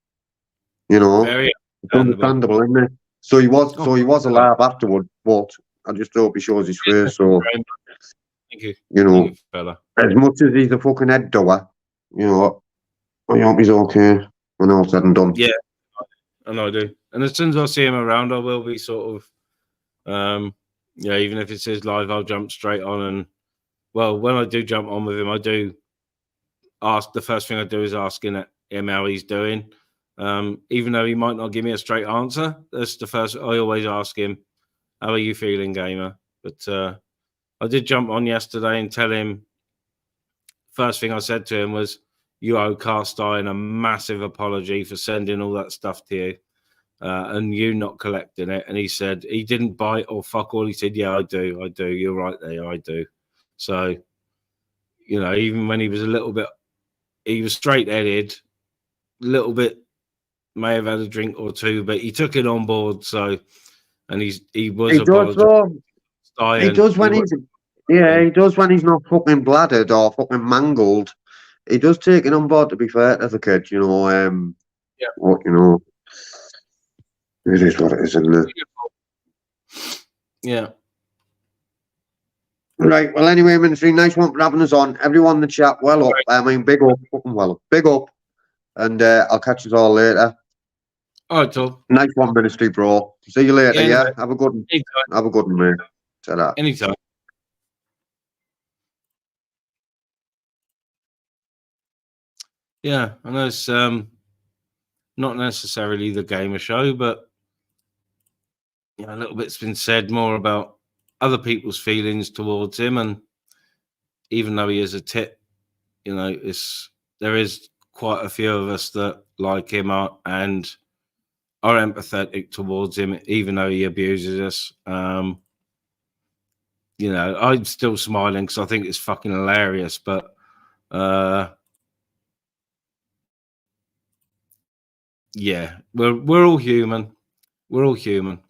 You know,
Very
it's understandable, isn't it? So he was alive afterwards, but I just hope he shows his face. So
thank you.
You know,
Thank you, fella.
As much as he's a fucking head doer, you know, I hope he's okay when all's said and done.
Yeah, and I do. And as soon as I see him around, I will be sort of, even if it says live, I'll jump straight on. And well, when I do jump on with him, I do ask. The first thing I do is asking him how he's doing. Even though he might not give me a straight answer, that's the first. I always ask him, "How are you feeling, gamer?" But I did jump on yesterday and tell him. First thing I said to him was, "You owe Cast Iron a massive apology for sending all that stuff to you, and you not collecting it." And he said he didn't bite or fuck all. He said, "Yeah, I do. You're right there. I do." So, you know, even when he was a little bit, he was straight-headed, a little bit, may have had a drink or two, but he took it on board. So, and he was apologizing.
He does when he's he does when he's not fucking bladdered or fucking mangled. He does take it on board. To be fair, as a kid, you know, what you know, it is what it is, isn't it?
Yeah.
Right. Well, anyway, Ministry, nice one for having us on. Everyone in the chat, well up. I mean, big up, fucking well up, big up, and I'll catch us all later.
All right, Tom.
Nice one, Ministry, bro. See you later.
Yeah.
Have a good one.
Anytime.
Have a good one, mate. Ta-da.
Anytime. Yeah, I know it's not necessarily the gamer show, but you know, a little bit's been said more about other people's feelings towards him, and even though he is a tit, you know, there is quite a few of us that like him and are empathetic towards him, even though he abuses us. You know, I'm still smiling because I think it's fucking hilarious, but yeah, we're all human. We're all human.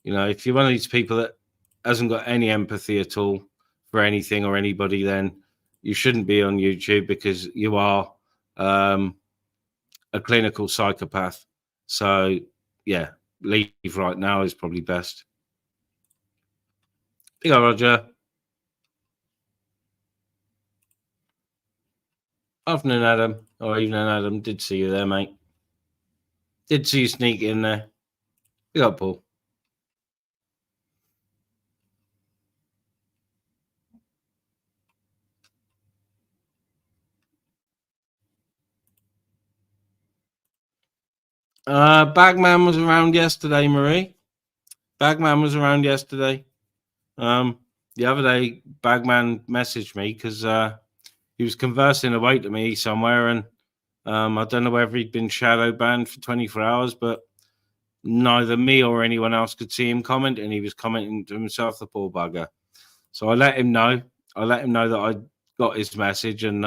You know, if you're one of these people that hasn't got any empathy at all for anything or anybody, then you shouldn't be on YouTube because you are a clinical psychopath. So, yeah, leave right now is probably best. Big up, Roger. Afternoon, Adam. Or evening, Adam. Did see you there, mate. Did see you sneak in there. Big up, Paul. Bagman was around yesterday, Marie. Bagman was around yesterday. The other day, Bagman messaged me because he was conversing away to me somewhere, and I don't know whether he'd been shadow banned for 24 hours, but neither me or anyone else could see him comment, and he was commenting to himself, the poor bugger. So I let him know. I let him know that I got his message and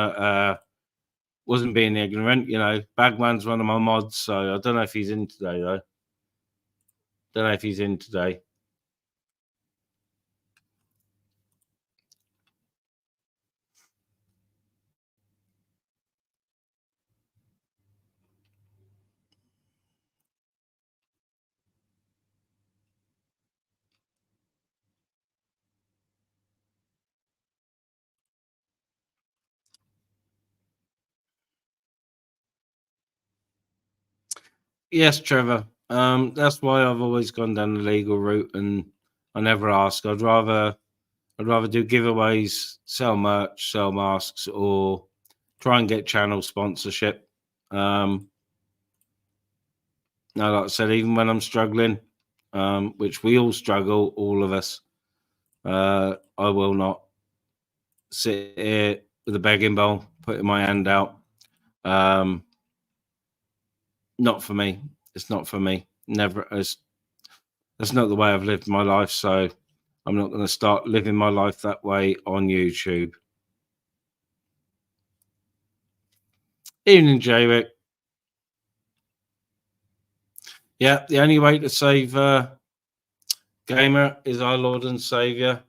wasn't being ignorant. You know, Bagman's one of my mods, so I don't know if he's in today, though. Don't know if he's in today. Yes, Trevor. That's why I've always gone down the legal route, and I never ask. I'd rather do giveaways, sell merch, sell masks, or try and get channel sponsorship. Now, like I said, even when I'm struggling, which we all struggle, all of us, I will not sit here with a begging bowl, putting my hand out. Not for me. It's not for me. Never. That's not the way I've lived my life. So I'm not going to start living my life that way on YouTube. Evening, J-Rick. Yeah, the only way to save Gamer is our Lord and Savior,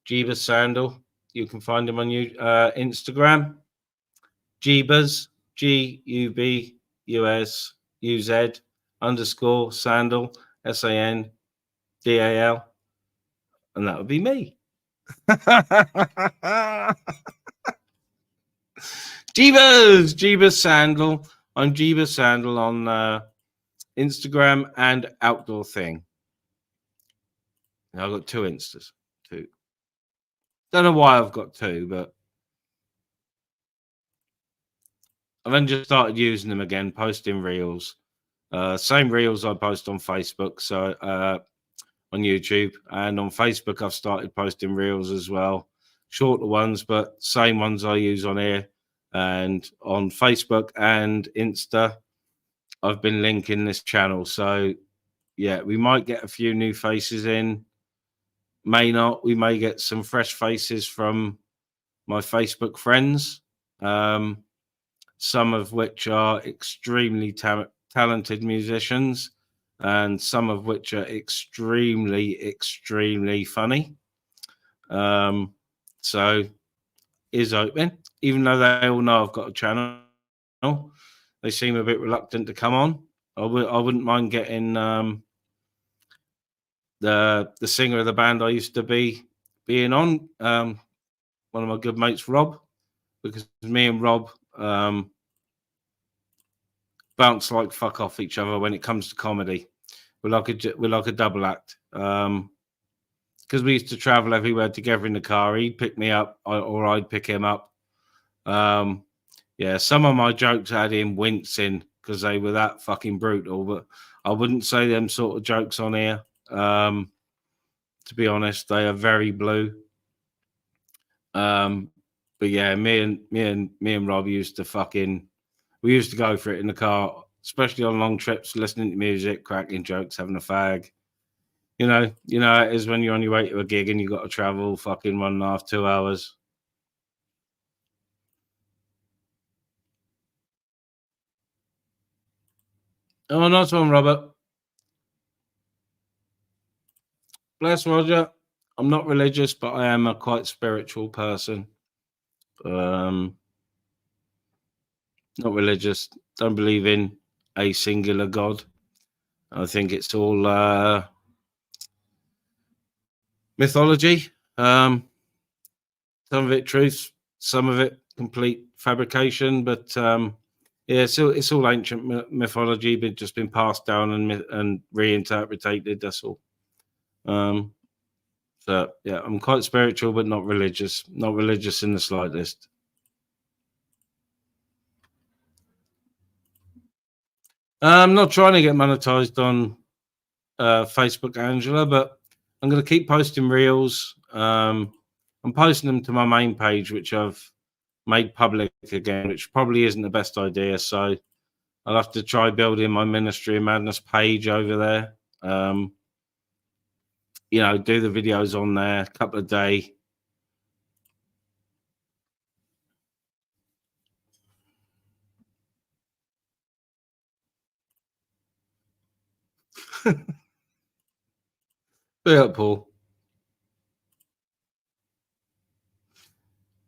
Jeebus Sandal. You can find him on Instagram. Jeebus, GUBUSUZ _ Sandal, SANDAL. And that would be me. Jeebus Sandal. I'm Jeebus Sandal on Instagram and Outdoor Thing. Now I've got 2 Instas. 2. Don't know why I've got 2, but I've only just started using them again, posting reels. Same reels I post on Facebook, so on YouTube, and on Facebook I've started posting reels as well, shorter ones, but same ones I use on here. And on Facebook and Insta, I've been linking this channel. So yeah, we might get a few new faces in, may not. We may get some fresh faces from my Facebook friends, some of which are extremely talented musicians, and some of which are extremely funny. So is open, even though they all know I've got a channel. They seem a bit reluctant to come on. I wouldn't mind getting the singer of the band I used to being on, one of my good mates, Rob, because me and Rob bounce like fuck off each other when it comes to comedy. We're like a double act. Because we used to travel everywhere together in the car. He'd pick me up, or I'd pick him up. Yeah, some of my jokes had him wincing because they were that fucking brutal. But I wouldn't say them sort of jokes on here. To be honest, they are very blue. But yeah, me and Rob used to we used to go for it in the car, especially on long trips, listening to music, cracking jokes, having a fag. You know how it is when you're on your way to a gig and you got to travel fucking 1.5, 2 hours. Oh, nice one, Robert. Bless Roger. I'm not religious, but I am a quite spiritual person. Not religious. Don't believe in a singular God. I think it's all mythology. Some of it truth, some of it complete fabrication. But yeah, it's all ancient mythology, but just been passed down and reinterpreted. That's all. So yeah, I'm quite spiritual, but not religious. Not religious in the slightest. I'm not trying to get monetized on Facebook, Angela, but I'm going to keep posting reels. I'm posting them to my main page, which I've made public again, which probably isn't the best idea. So I'll have to try building my Ministry of Madness page over there. You know, do the videos on there a couple of days. Yeah, Paul.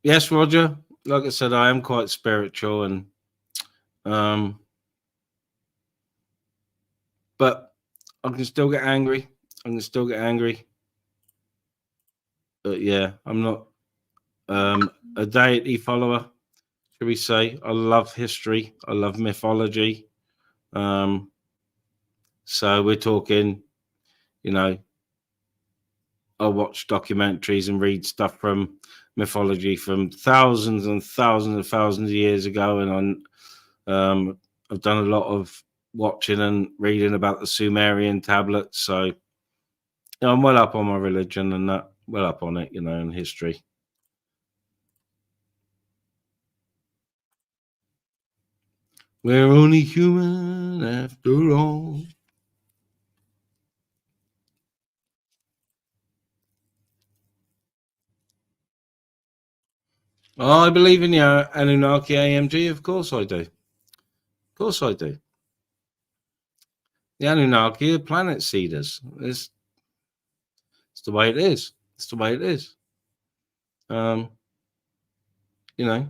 Yes, Roger. Like I said, I am quite spiritual, and but I can still get angry. But yeah, I'm not a deity follower, should we say. I love history. I love mythology. So we're talking, you know, I watch documentaries and read stuff from mythology from thousands and thousands of years ago, and I've done a lot of watching and reading about the Sumerian tablets. So you know, I'm well up on my religion and that, well up on it, you know, in history. We're only human after all. I believe in the Anunnaki AMG. Of course I do. Of course I do. The Anunnaki are planet seeders. It's the way it is. It's the way it is. You know,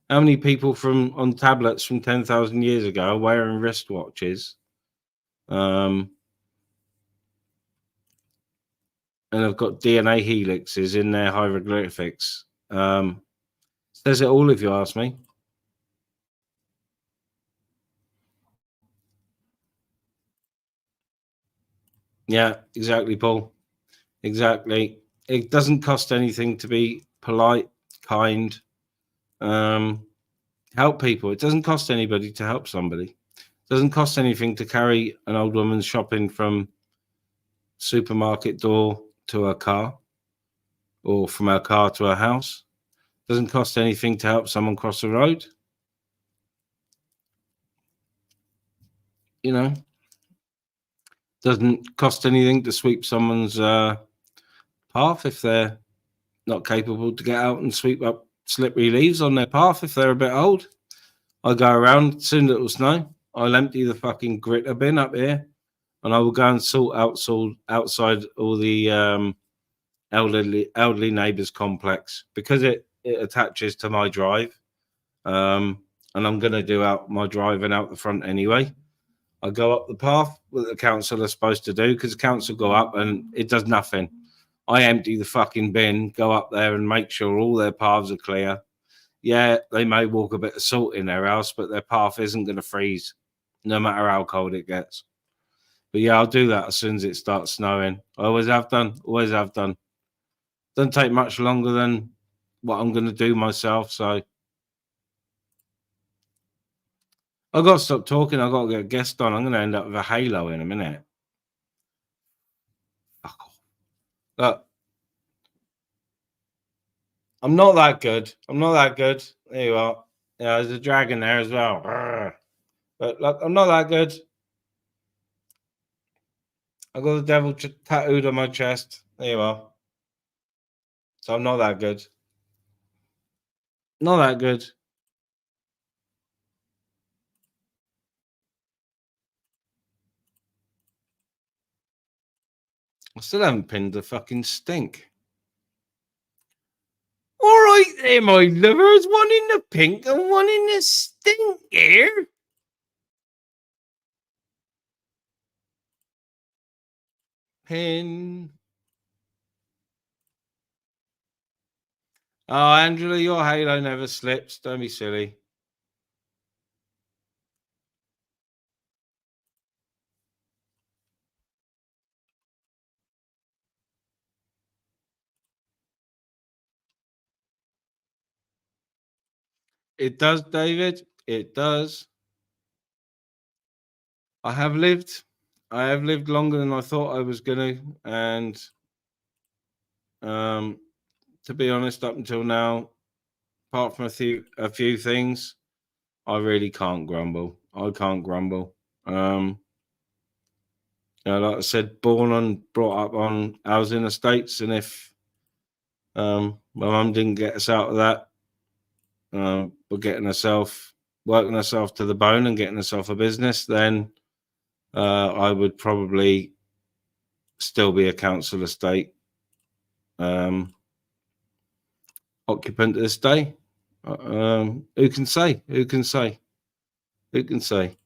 how many people on tablets from 10,000 years ago are wearing wristwatches? And have got DNA helixes in their hieroglyphics. Says it all, if you ask me. Yeah, exactly, Paul. Exactly. It doesn't cost anything to be polite, kind, help people. It doesn't cost anybody to help somebody. It doesn't cost anything to carry an old woman shopping from supermarket door to her car, or from her car to her house. It doesn't cost anything to help someone cross the road. You know, doesn't cost anything to sweep someone's path if they're not capable to get out and sweep up slippery leaves on their path if they're a bit old. I go around, soon it'll snow, I'll empty the fucking gritter bin up here, and I will go and sort outside all the elderly neighbours complex, because it attaches to my drive, and I'm going to do out my drive and out the front anyway. I go up the path that the council are supposed to do, because the council go up and it does nothing. I empty the fucking bin, go up there and make sure all their paths are clear. Yeah, they may walk a bit of salt in their house, but their path isn't going to freeze, no matter how cold it gets. But yeah, I'll do that as soon as it starts snowing. I always have done, always have done. Doesn't take much longer than what I'm going to do myself, so I've got to stop talking. I've got to get a guest on. I'm going to end up with a halo in a minute. Fuck off. Look, I'm not that good. I'm not that good. There you are. Yeah, there's a dragon there as well. But look, I'm not that good. I got the devil tattooed on my chest. There you are. So I'm not that good. Not that good. I still haven't pinned the fucking stink. All right there, my lovers. One in the pink and one in the stink here. Pin. Oh, Angela, your halo never slips. Don't be silly. It does, David. It does. I have lived longer than I thought I was going to. And to be honest, up until now, apart from a few things, I really can't grumble. I can't grumble. Like I said, brought up on housing estates, and if my mum didn't get us out of that, but working herself to the bone and getting herself a business, then I would probably still be a council estate occupant to this day. Who can say? Who can say? Who can say?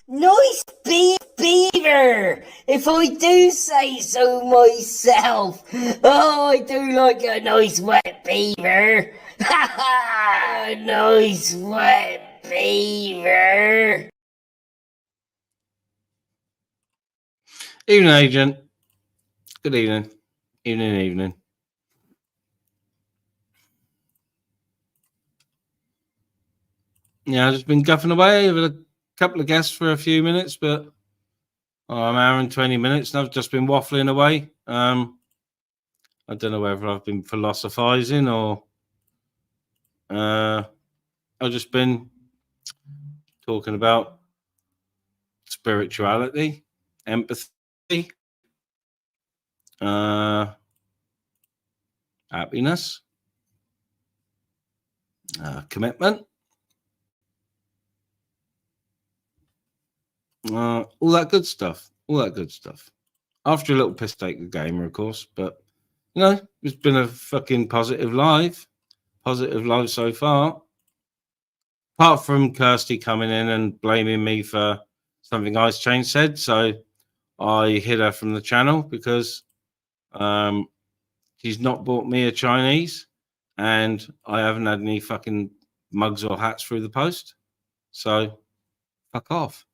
Nice beaver, if I do say so myself. Oh, I do like a nice wet beaver. Ha ha! Nice wet beaver.
Evening, Agent. Good evening. Evening. Yeah, I've just been guffing away with a couple of guests for a few minutes, but an hour and 20 minutes, and I've just been waffling away. I don't know whether I've been philosophizing or I've just been talking about spirituality, empathy, happiness, commitment, all that good stuff. After a little piss take the gamer, of course, but you know, it's been a fucking positive live so far. Apart from Kirsty coming in and blaming me for something Ice Chain said, so I hid her from the channel because she's not bought me a Chinese, and I haven't had any fucking mugs or hats through the post. So, fuck off.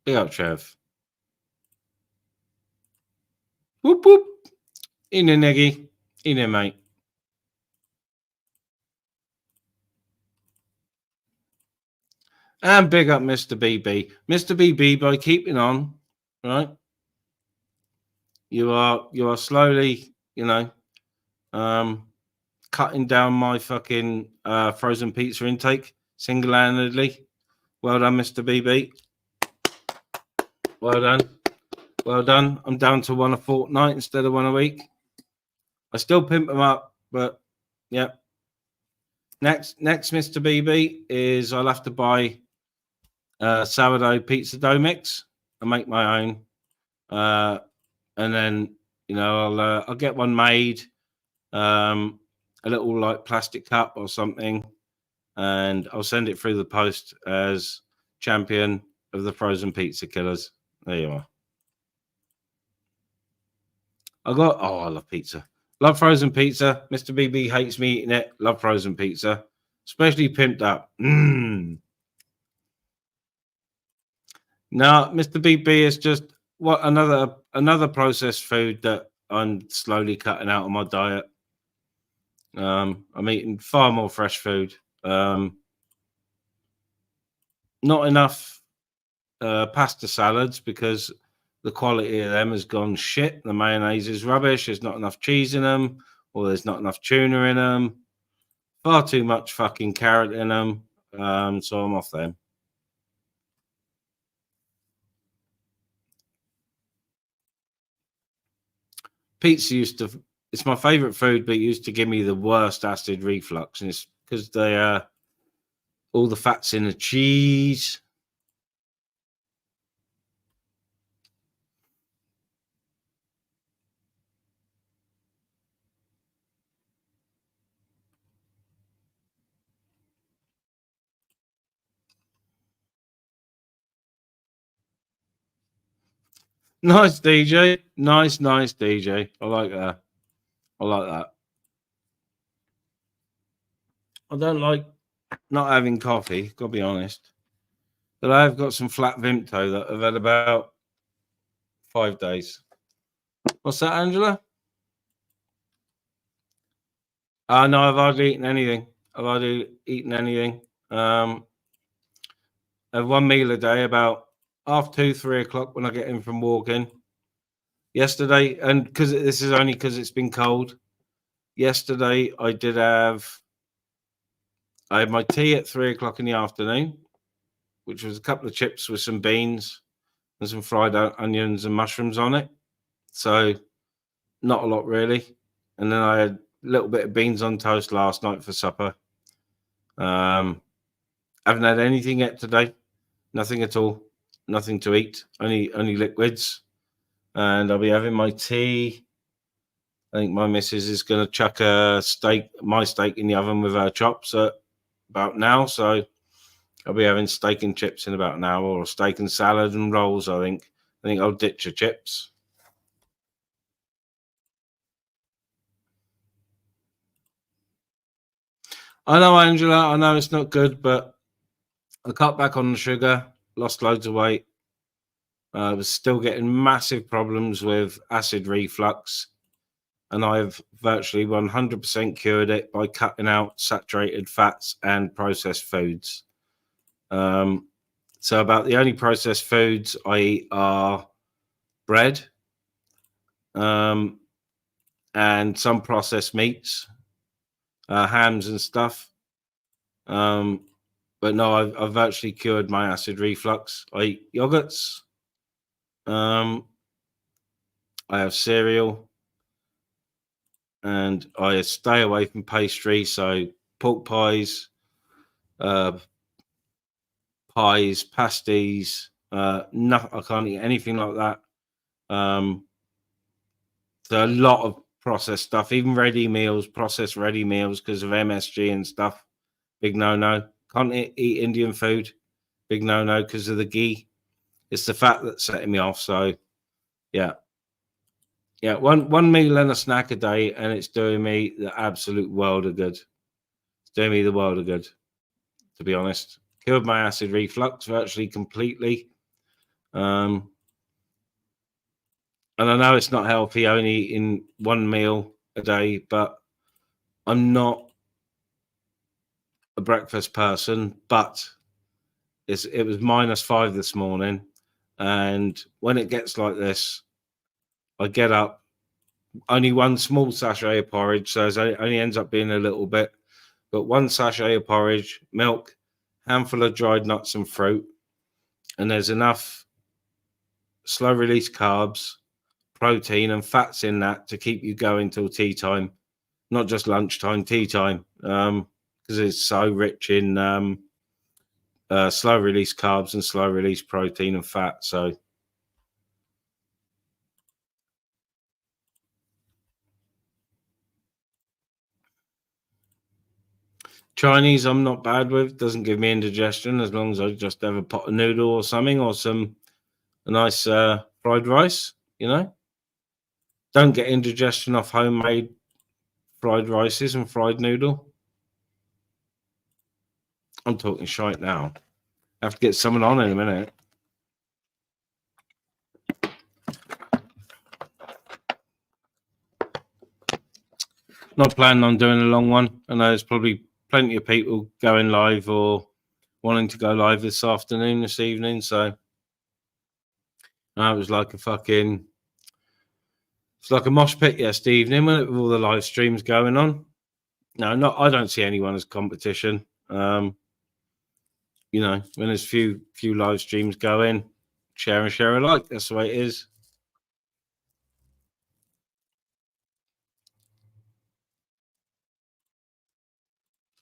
Big up, Trev. Whoop whoop. In there, Neggy. In there, mate. And big up Mr. BB. Mr. BB, by keeping on, right? You are slowly, you know, cutting down my fucking frozen pizza intake single-handedly. Well done, Mr. BB. Well done. I'm down to one a fortnight instead of one a week. I still pimp them up, but yeah. Next, Mr. BB is I'll have to buy sourdough pizza dough mix and make my own. And then, you know, I'll get one made, a little like plastic cup or something, and I'll send it through the post as champion of the frozen pizza killers. There you are. I love pizza. Love frozen pizza. Mr. BB hates me eating it. Love frozen pizza, especially pimped up. No, Mr. BB is just what another processed food that I'm slowly cutting out of my diet. I'm eating far more fresh food. Not enough pasta salads because the quality of them has gone shit. The mayonnaise is rubbish. There's not enough cheese in them, or there's not enough tuna in them. Far too much fucking carrot in them. So I'm off them. Pizza it's my favorite food, but it used to give me the worst acid reflux, and it's because they all the fats in the cheese. Nice DJ. Nice DJ. I like that. I don't like not having coffee, gotta be honest. But I've got some flat Vimto that I've had about 5 days. What's that, Angela? No, I've hardly eaten anything. I have one meal a day about 2:30, 3 o'clock when I get in from walking. Yesterday, and because this is only because it's been cold. Yesterday, I had my tea at 3 o'clock in the afternoon, which was a couple of chips with some beans and some fried onions and mushrooms on it. So not a lot really. And then I had a little bit of beans on toast last night for supper. Haven't had anything yet today. Nothing at all. Nothing to eat. Only liquids. And I'll be having my tea. I think my missus is going to chuck my steak in the oven with her chops at about now. So I'll be having steak and chips in about an hour, or steak and salad and rolls, I think. I think I'll ditch the chips. I know, Angela, I know it's not good, but I cut back on the sugar, lost loads of weight. I was still getting massive problems with acid reflux, and I've virtually 100% cured it by cutting out saturated fats and processed foods. So about the only processed foods I eat are bread, and some processed meats, hams and stuff. But no, I've virtually cured my acid reflux. I eat yogurts. I have cereal, and I stay away from pastry. So pork pies, pasties. No, I can't eat anything like that. So a lot of processed stuff, even ready meals, processed ready meals, because of MSG and stuff. Big no. Can't eat Indian food. Big no because of the ghee. It's the fat that's setting me off. So yeah, one meal and a snack a day, and it's doing me the absolute world of good. It's doing me the world of good, to be honest. Killed my acid reflux virtually completely. And I know it's not healthy only eating one meal a day, but I'm not a breakfast person. But it was -5 this morning, and when it gets like this, I get up. Only one small sachet of porridge, so it only ends up being a little bit. But one sachet of porridge, milk, handful of dried nuts and fruit, and there's enough slow release carbs, protein, and fats in that to keep you going till tea time, not just lunchtime, tea time, because it's so rich in slow release carbs and slow release protein and fat. So Chinese, I'm not bad with. Doesn't give me indigestion as long as I just have a pot of noodle or something, or a nice fried rice. Don't get indigestion off homemade fried rices and fried noodle. I'm talking shite now. I have to get someone on in a minute. Not planning on doing a long one. I know there's probably plenty of people going live or wanting to go live this afternoon, this evening. So it was like it's like a mosh pit yesterday evening with all the live streams going on. No, I don't see anyone as competition. When there's few live streams going, share and share alike. That's the way it is.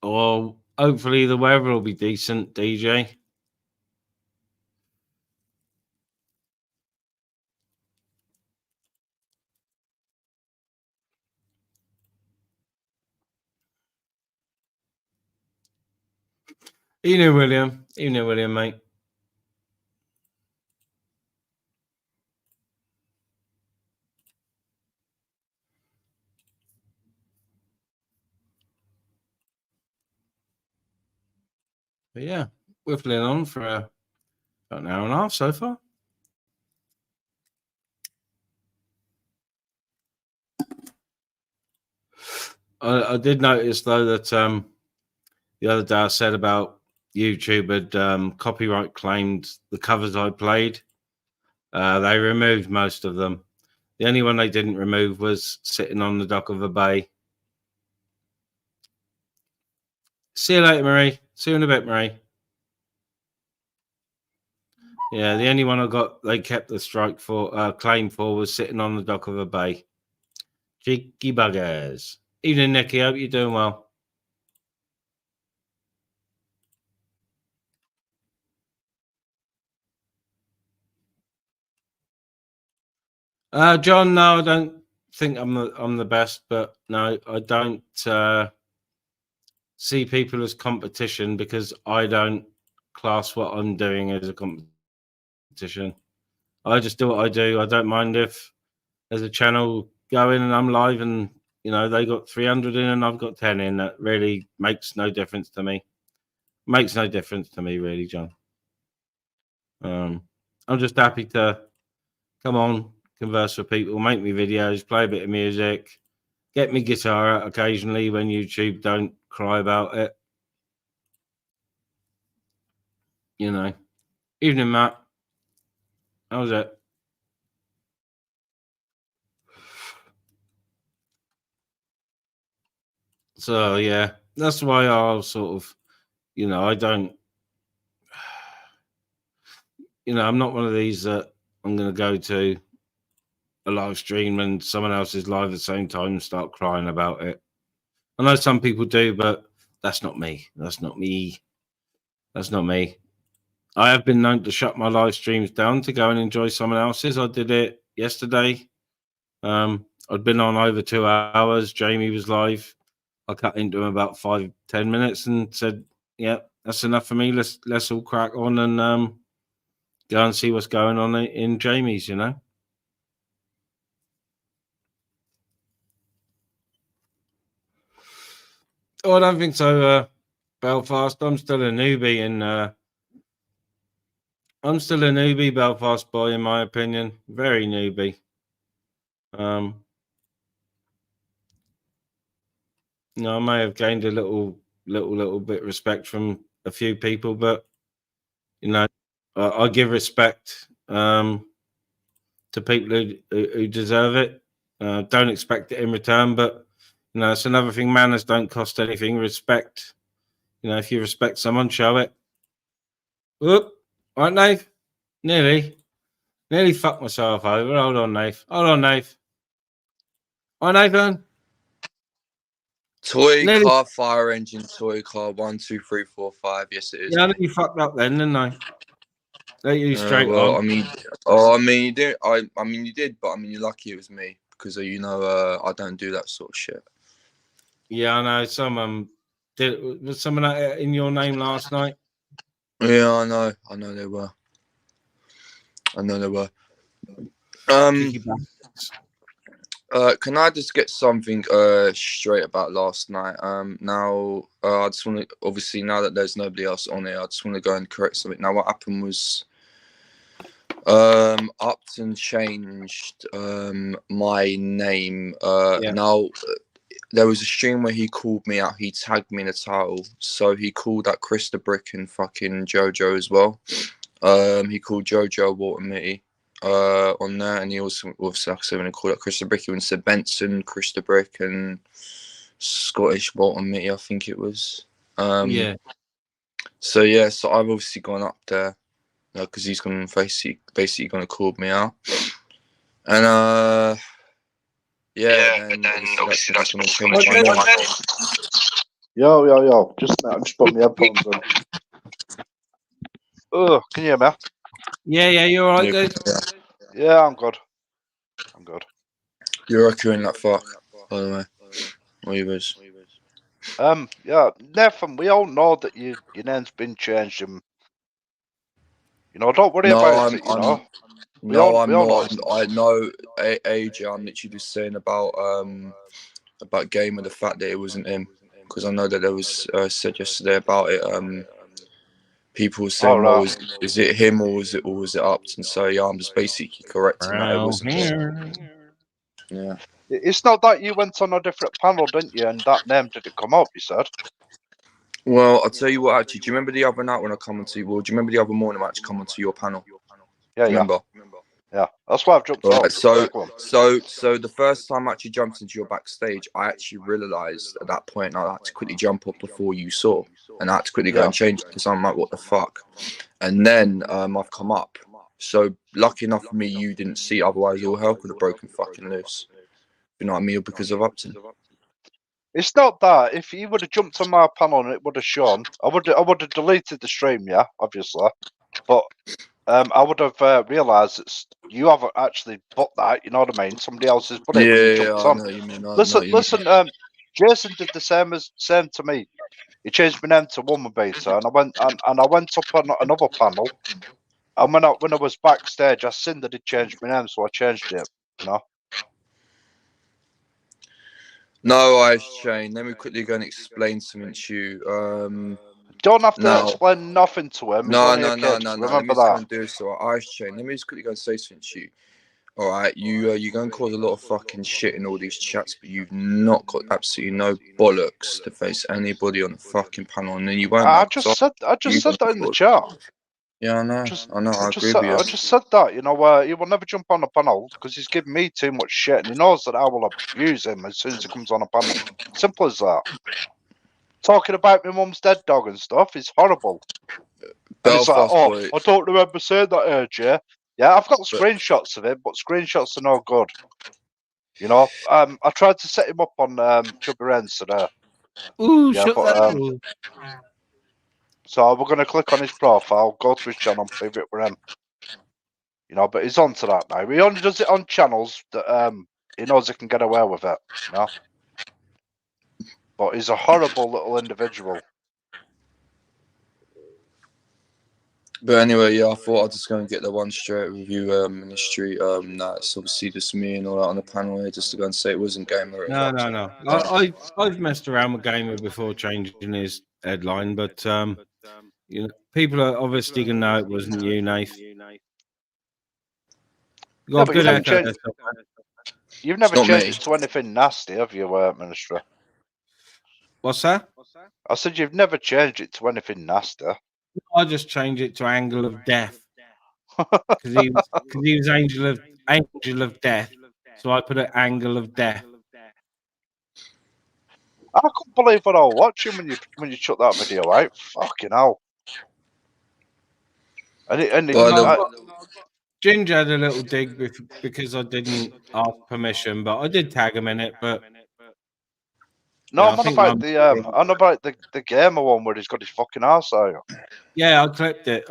Or hopefully the weather will be decent, DJ. Evening, William. Evening, William, mate. But yeah, whiffling on for about an hour and a half so far. I did notice though that the other day I said about YouTube had copyright claimed the covers I played. They removed most of them. The only one they didn't remove was Sitting on the Dock of a Bay. See you later, Marie. See you in a bit, Marie. Yeah, the only one they kept the strike for, claim for, was Sitting on the Dock of a Bay. Cheeky buggers. Evening, Nicky. Hope you're doing well. John, no, I don't think I'm the best, but no, I don't see people as competition because I don't class what I'm doing as a competition. I just do what I do. I don't mind if there's a channel going and I'm live and they got 300 in and I've got 10 in. That really makes no difference to me. Makes no difference to me, really, John. I'm just happy to come on, converse with people, make me videos, play a bit of music, get me guitar out occasionally when YouTube don't cry about it. You know. Evening, Matt. How's it? So yeah, that's why I'll sort of, I don't, I'm not one of these that I'm going to go to a live stream and someone else is live at the same time and start crying about it. I know some people do, but that's not me. That's not me. That's not me. I have been known to shut my live streams down to go and enjoy someone else's. I did it yesterday. I'd been on over 2 hours. Jamie was live. I cut into him about 5-10 minutes and said, "Yeah, that's enough for me. Let's all crack on and go and see what's going on in Jamie's." Oh, I don't think so, Belfast. I'm still a newbie Belfast boy, in my opinion. Very newbie. I may have gained a little bit respect from a few people, but I give respect to people who deserve it. Don't expect it in return, but it's another thing. Manners don't cost anything. Respect. If you respect someone, show it. Whoop! All right, Nave. Nearly fucked myself over. Hold on, Nave. All right, Nathan.
Toy car, fire engine, toy car, 1, 2, 3, 4, 5. Yes, it is.
Yeah, I know you fucked up then, didn't I? Let you straight
well,
on.
you did. You did, but you're lucky it was me because I don't do that sort of shit.
Yeah, I know. Was someone in your name last night?
Yeah, I know they were. Can I just get something straight about last night? Now I just want to, obviously, now that there's nobody else on it, I just want to go and correct something. Now, what happened was, Upton changed my name. Now there was a stream where he called me out. He tagged me in the title, so he called out Chris the Brick and fucking Jojo as well. He called Jojo Watermitty on there, and he also like I said, when he called out Chris the Brick, he said Benson, Chris the Brick, and Scottish Watermitty, I think it was.
Yeah.
So yeah, so I've obviously gone up there because he's going to basically going to call me out, and then obviously that's going to change my mind.
Yo. I just put my headphones on. Oh, can you hear me?
Yeah, you're all right, dude?
Yeah, I'm good.
You're echoing that fuck, by the way. Weavers.
Yeah, Nathan, we all know that your name's been changed, and don't worry about it.
No, I'm not. I know, AJ. I'm literally just saying about Game and the fact that it wasn't him, because I know that there was said yesterday about it. People were saying, "Well, is it him or was it Upton?" So yeah, I'm just basically correcting that it wasn't him. Yeah.
It's not that you went on a different panel, didn't you? And that name didn't come up. You said.
Well, I'll tell you what. Actually, do you remember the other night when I come onto? Well, do you remember the other morning when I actually come onto your panel?
Yeah.
Remember?
Yeah, that's why I've jumped
on. So the first time I actually jumped into your backstage, I actually realised at that point I had to quickly jump up before you saw, and I had to quickly go and change it because I'm like, what the fuck? And then I've come up. So lucky enough for me, you didn't see. Otherwise, all hell could have broken fucking loose. You know what I mean? Because of Upton.
It's not that. If you would have jumped on my panel and it would have shown, I would have deleted the stream. Yeah, obviously, but. I would have realised that you haven't actually put that. You know what I mean? Somebody else has put it.
Yeah, I know what you mean.
Listen. Jason did the same to me. He changed my name to Woman Beater, and I went up on another panel. And when I was backstage, I seen that he changed my name, so I changed it.
No, Shane. Let me quickly go and explain something to you.
Don't have to
No.
explain nothing to him. He's
No,
only
no,
a
no,
kid.
no, no. Let
Remember
me just go
that.
and do this. All right, Ice Chain. Let me just quickly go and say something to you. All right, you go and cause a lot of fucking shit in all these chats, but you've not got absolutely no bollocks to face anybody on the fucking panel, and then you won't.
I just said that in the chat.
Yeah, I know. I agree with you.
I just said that. You know, he will never jump on a panel because he's giving me too much shit, and he knows that I will abuse him as soon as he comes on a panel. Simple as that. Talking about my mum's dead dog and stuff is horrible. And it's like, oh,
boy.
I don't remember saying that, AJ. Yeah, I've got screenshots of it, but screenshots are no good. You know, I tried to set him up on Chubby Rens today.
Ooh,
Yeah,
shut
but
that.
so we're gonna click on his profile, go to his channel, see if it were him. You know, but he's on to that now. He only does it on channels that he knows he can get away with it. You know, but he's a horrible little individual.
But anyway, yeah, I thought I'd just go and get the one straight review Ministry. That's obviously just me and all that on the panel here, just to go and say it wasn't Gamer.
No. I've messed around with Gamer before changing his headline, but you know, people are obviously gonna know it wasn't you, Nath. You got good echo.
You've never changed it to anything nasty, have you, Ministry?
What's that?
I said you've never changed it to anything nasty.
I just changed it to Angle of Death because he was Angel of Death, so I put it Angle of Death.
I couldn't believe what I was watching when you shut that video out. Fucking hell!
Ginger had a little dig because I didn't ask permission, but I did tag him in it. But
no,
yeah,
I'm on about the gamer one where he's got his fucking arse out.
Yeah, I clipped it.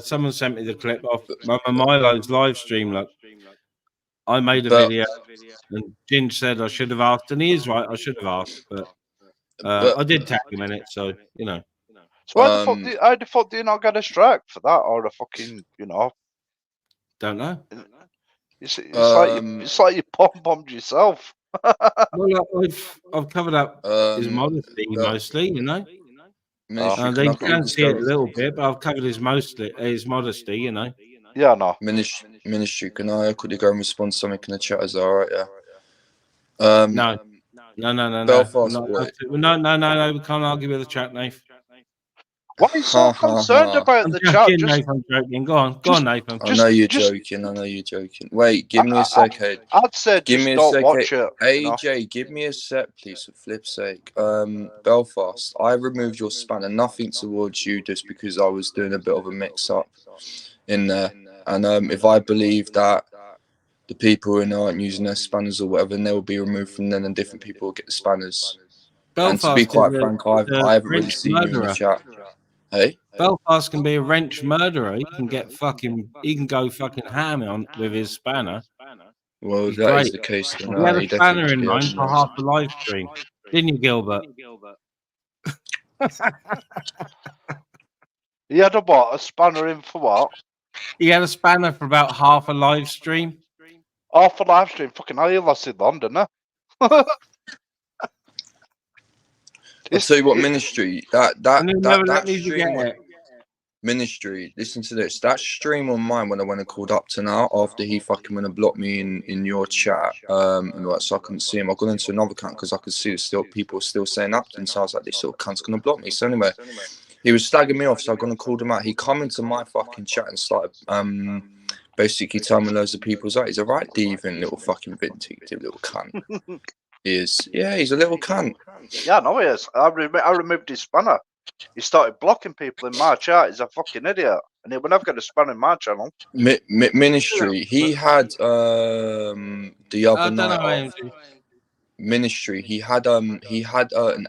Someone sent me the clip off Milo's live stream. Look, I made a video, and Ginge said I should have asked, and he is right. I should have asked, but I did tag him in it, so you know.
So how the fuck do you not get a strike for that, or a fucking, you know?
Don't know.
It's like you bombed yourself.
Well, I've covered up his modesty mostly, you know. They can see it a little bit, but I've covered his modesty, you know.
Yeah, no.
Ministry, can I quickly go and respond to something in the chat? Is that all right? Yeah.
No.
Belfast
boy. No. We can't argue with the chat, Nathan.
Why are you so concerned about the chat?
I'm joking. Go on, Nathan.
I know you're joking. Wait, give me a sec.
I'd say
give
just
me a
don't
sec.
watch it.
AJ, give me a sec, please, for flip's sake. Belfast, I removed your spanner. Nothing towards you, just because I was doing a bit of a mix-up in there. And if I believe that the people who aren't using their spanners or whatever, then they will be removed from them, and different people will get the spanners.
Belfast,
and to be quite frank, I haven't really seen you in the chat. Hey,
Belfast can be a wrench murderer. He can go fucking ham with his spanner.
Well, that is the case.
He had a spanner in mind for half the live stream, didn't you, Gilbert?
He had a spanner in for what?
He had a spanner for about half a live stream.
Half a live stream? Fucking hell, he lost in London, huh?
I'll tell you what, Ministry, that stream, Ministry, listen to this. That stream on mine when I went and called up to now after he fucking went and blocked me in your chat, and like, so I couldn't see him. I got into another account because I could see people still saying Upton, so I was like, this little cunt's gonna block me. So anyway, he was slagging me off, so I gonna call him out. He come into my fucking chat and started basically telling me loads of people's out. He's a right thieving little fucking vindictive little cunt. He is. Yeah, he's a little cunt.
Yeah, no, he is. I removed his spanner. He started blocking people in my chat. He's a fucking idiot, and he would never get a spanner in my channel.
Ministry. He had the other night. Ministry. He had an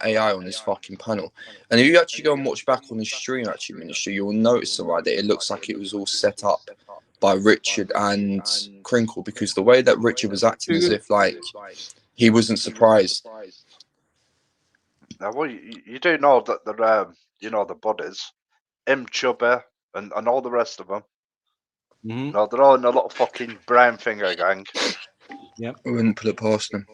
AI on his fucking panel, and if you actually go and watch back on his stream, actually, Ministry, you'll notice that it looks like it was all set up by Richard and Crinkle, because the way that Richard was acting as if like he wasn't surprised.
Now, well, you do know that the buddies, him, Chubby, and all the rest of them.
Mm-hmm.
No, they're all in a little fucking brown finger gang.
Yep.
I wouldn't put it past them.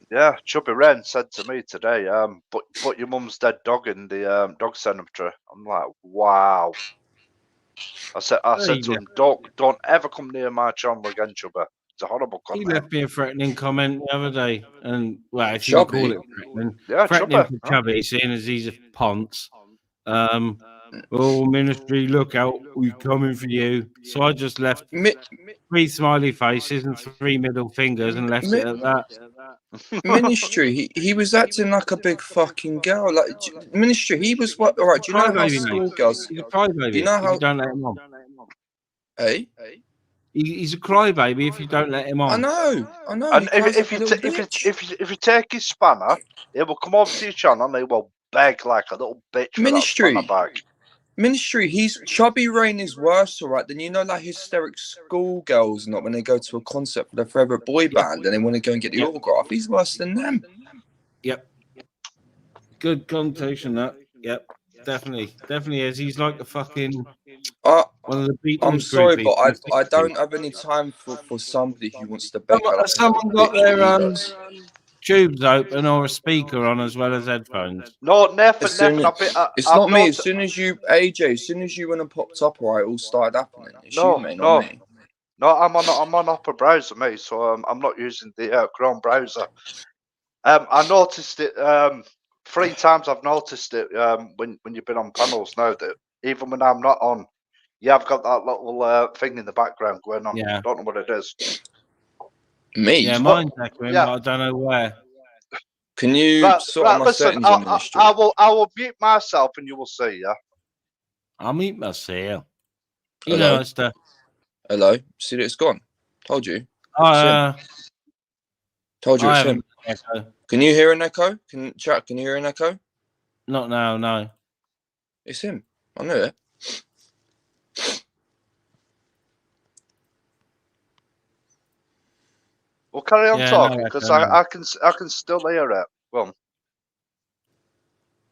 Yeah, Chubby Wren said to me today, put your mum's dead dog in the dog cemetery. I'm like, wow. I said to him, don't ever come near my channel again, Chubby. It's a horrible
He
comment.
left me a threatening comment the other day, and well, if you can call it threatening,
Yeah,
threatening
Chubby.
for Chubby, seeing as he's a ponce. Oh, ministry, look out, we're coming for you. So I just left 3 smiley faces and 3 middle fingers and left it at that.
Ministry, he was acting like a big fucking girl. Like Ministry, he was what? All right, do you know how schoolgirls?
He's a crybaby.
Do you know how?
If you don't let him on.
Hey,
he's a crybaby if you don't let him on.
I know.
And if you take his spanner, he will come over to your channel and he will beg like a little bitch for that spanner back.
Ministry, he's Chubby Rain is worse, all right, than like hysteric schoolgirls, not when they go to a concert for their favourite boy band and they want to go and get the autograph. He's worse than them.
Yep. Good connotation, that. Yep. Definitely is. He's like a fucking one of the Beatles.
I'm sorry, but I don't have any time for somebody who wants to beg.
Someone got their tubes open or a speaker on as well as headphones.
No, never.
It's not me. As soon as you went and popped up, all right, it all started happening. It's you, mate, not me.
No, I'm on Opera browser, mate. So I'm not using the Chrome browser. I noticed it 3 times. I've noticed it when you've been on panels now that even when I'm not on, I've got that little thing in the background going on.
Yeah.
Don't know what it is.
Me?
Yeah, mine's echoing, but I don't know where.
Can you sort out my settings in Ministry?
I will mute myself and you will see, yeah?
I'll mute myself.
Hello? Hello? See that it's gone? Told you. Told you it's him. Can you hear an echo? Can you hear an echo?
Not now, no.
It's him. I knew it.
We'll carry on talking because I can still hear it. Go on.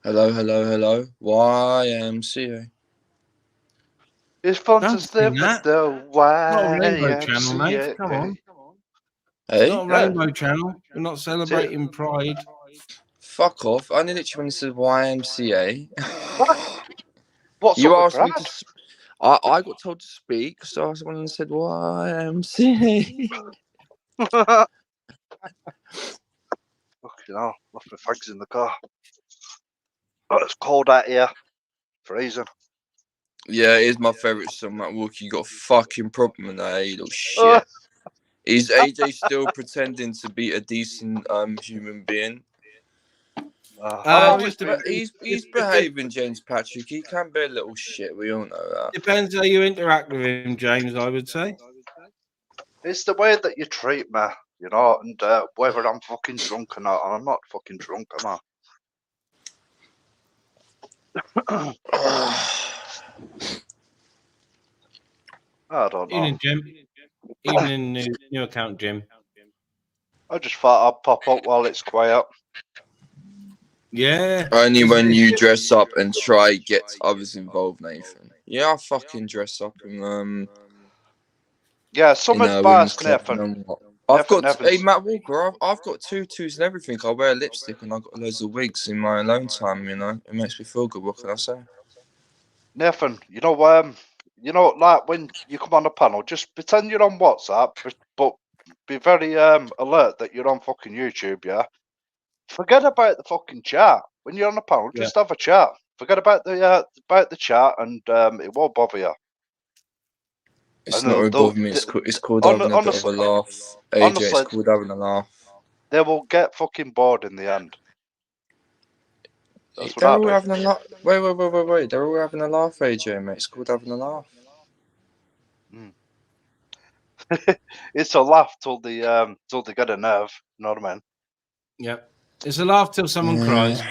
Hello. YMCA.
It's fun to slip with the
Not a Rainbow Channel, mate. Come on.
Hey?
It's not a Rainbow Channel. We're not celebrating Pride.
Fuck off. I literally when it said YMCA.
What's
you
up
asked me to I got told to speak, so I was when I said YMCA.
Fucking hell, left my fags in the car. Oh, it's cold out here. Freezing.
Yeah, it is my favourite song, Matt Walker. You got a fucking problem with that, little shit. Is AJ still pretending to be a decent human being? He's behaving, James Patrick. He can be a little shit. We all know that.
Depends how you interact with him, James, I would say.
It's the way that you treat me, you know, and whether I'm fucking drunk or not. And I'm not fucking drunk, am I? I don't know.
Evening, Jim. Evening, new account, Jim.
I just thought I'd pop up while it's quiet.
Yeah.
Only when you dress up and try get others involved, Nathan. Yeah, I fucking dress up and
yeah, summer's biased, Nathan.
I've got hey Matt Walker. I've got tutus and everything. I wear lipstick and I've got loads of wigs in my alone time. You know, it makes me feel good. What can I say?
Nathan, you know, like when you come on a panel, just pretend you're on WhatsApp, but be very alert that you're on fucking YouTube. Yeah. Forget about the fucking chat. When you're on a panel, just have a chat. Forget about the chat, and it won't bother you.
It's not really bothering me. It's called having a bit of a laugh. AJ, honestly, it's called having a laugh.
They will get fucking bored in the end.
That's They're all having a laugh. Wait. They're all having a laugh, AJ, mate. It's called having a laugh.
It's a laugh till they get a nerve. You know what I mean?
Yep. It's a laugh till someone cries.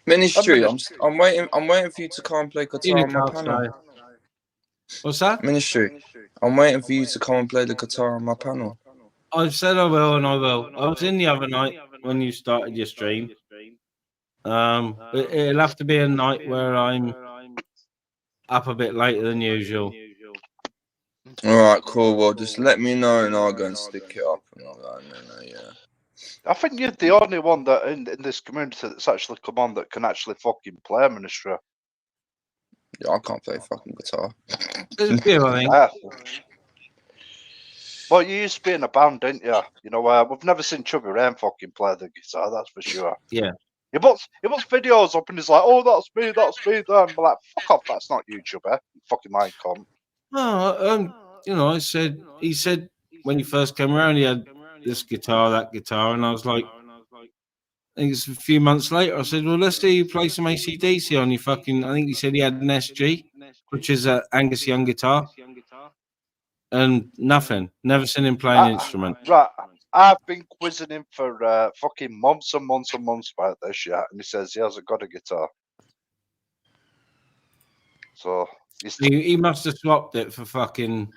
Ministry, I'm waiting for you to come and play guitar on my panel.
What's that?
Ministry, I'm waiting for you to come and play the guitar on my panel.
I've said I will, and I will. I was in the other night when you started your stream. It'll have to be a night where I'm up a bit later than usual.
All right, cool. Well, just let me know and I'll go and stick it up and all that. And then, yeah.
I think you're the only one that in this community that's actually come on that can actually fucking play Ministry.
Yeah, I can't play fucking guitar.
There's a few, I think.
Well, you used to be in a band, didn't you? You know, we've never seen Chubby Rain fucking play the guitar, that's for sure.
Yeah.
He puts videos up and he's like, oh, that's me, then. We're like, fuck off, that's not you, Chubby. You fucking lying cunt.
Oh, you know, he said when he first came around, he had this guitar, that guitar, and I was like, I think it's a few months later, I said, well, let's do you play some AC/DC on your fucking, I think he said he had an SG, which is a Angus Young guitar, and nothing. Never seen him play an instrument.
Right, I've been quizzing him for fucking months and months and months about this, yeah, and he says he hasn't got a guitar. So
he must have swapped it for fucking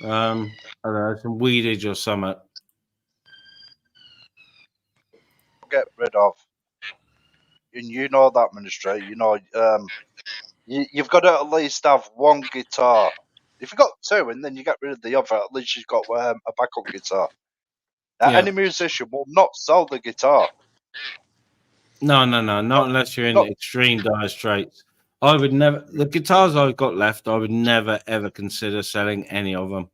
I don't know, some weedage or something.
Get rid of. And you know that, Ministry. You know, you've got to at least have one guitar. If you've got two and then you get rid of the other, at least you've got a backup guitar. Any musician will not sell the guitar.
No, not unless you're in extreme dire straits. I would never. The guitars I've got left, I would never ever consider selling any of them.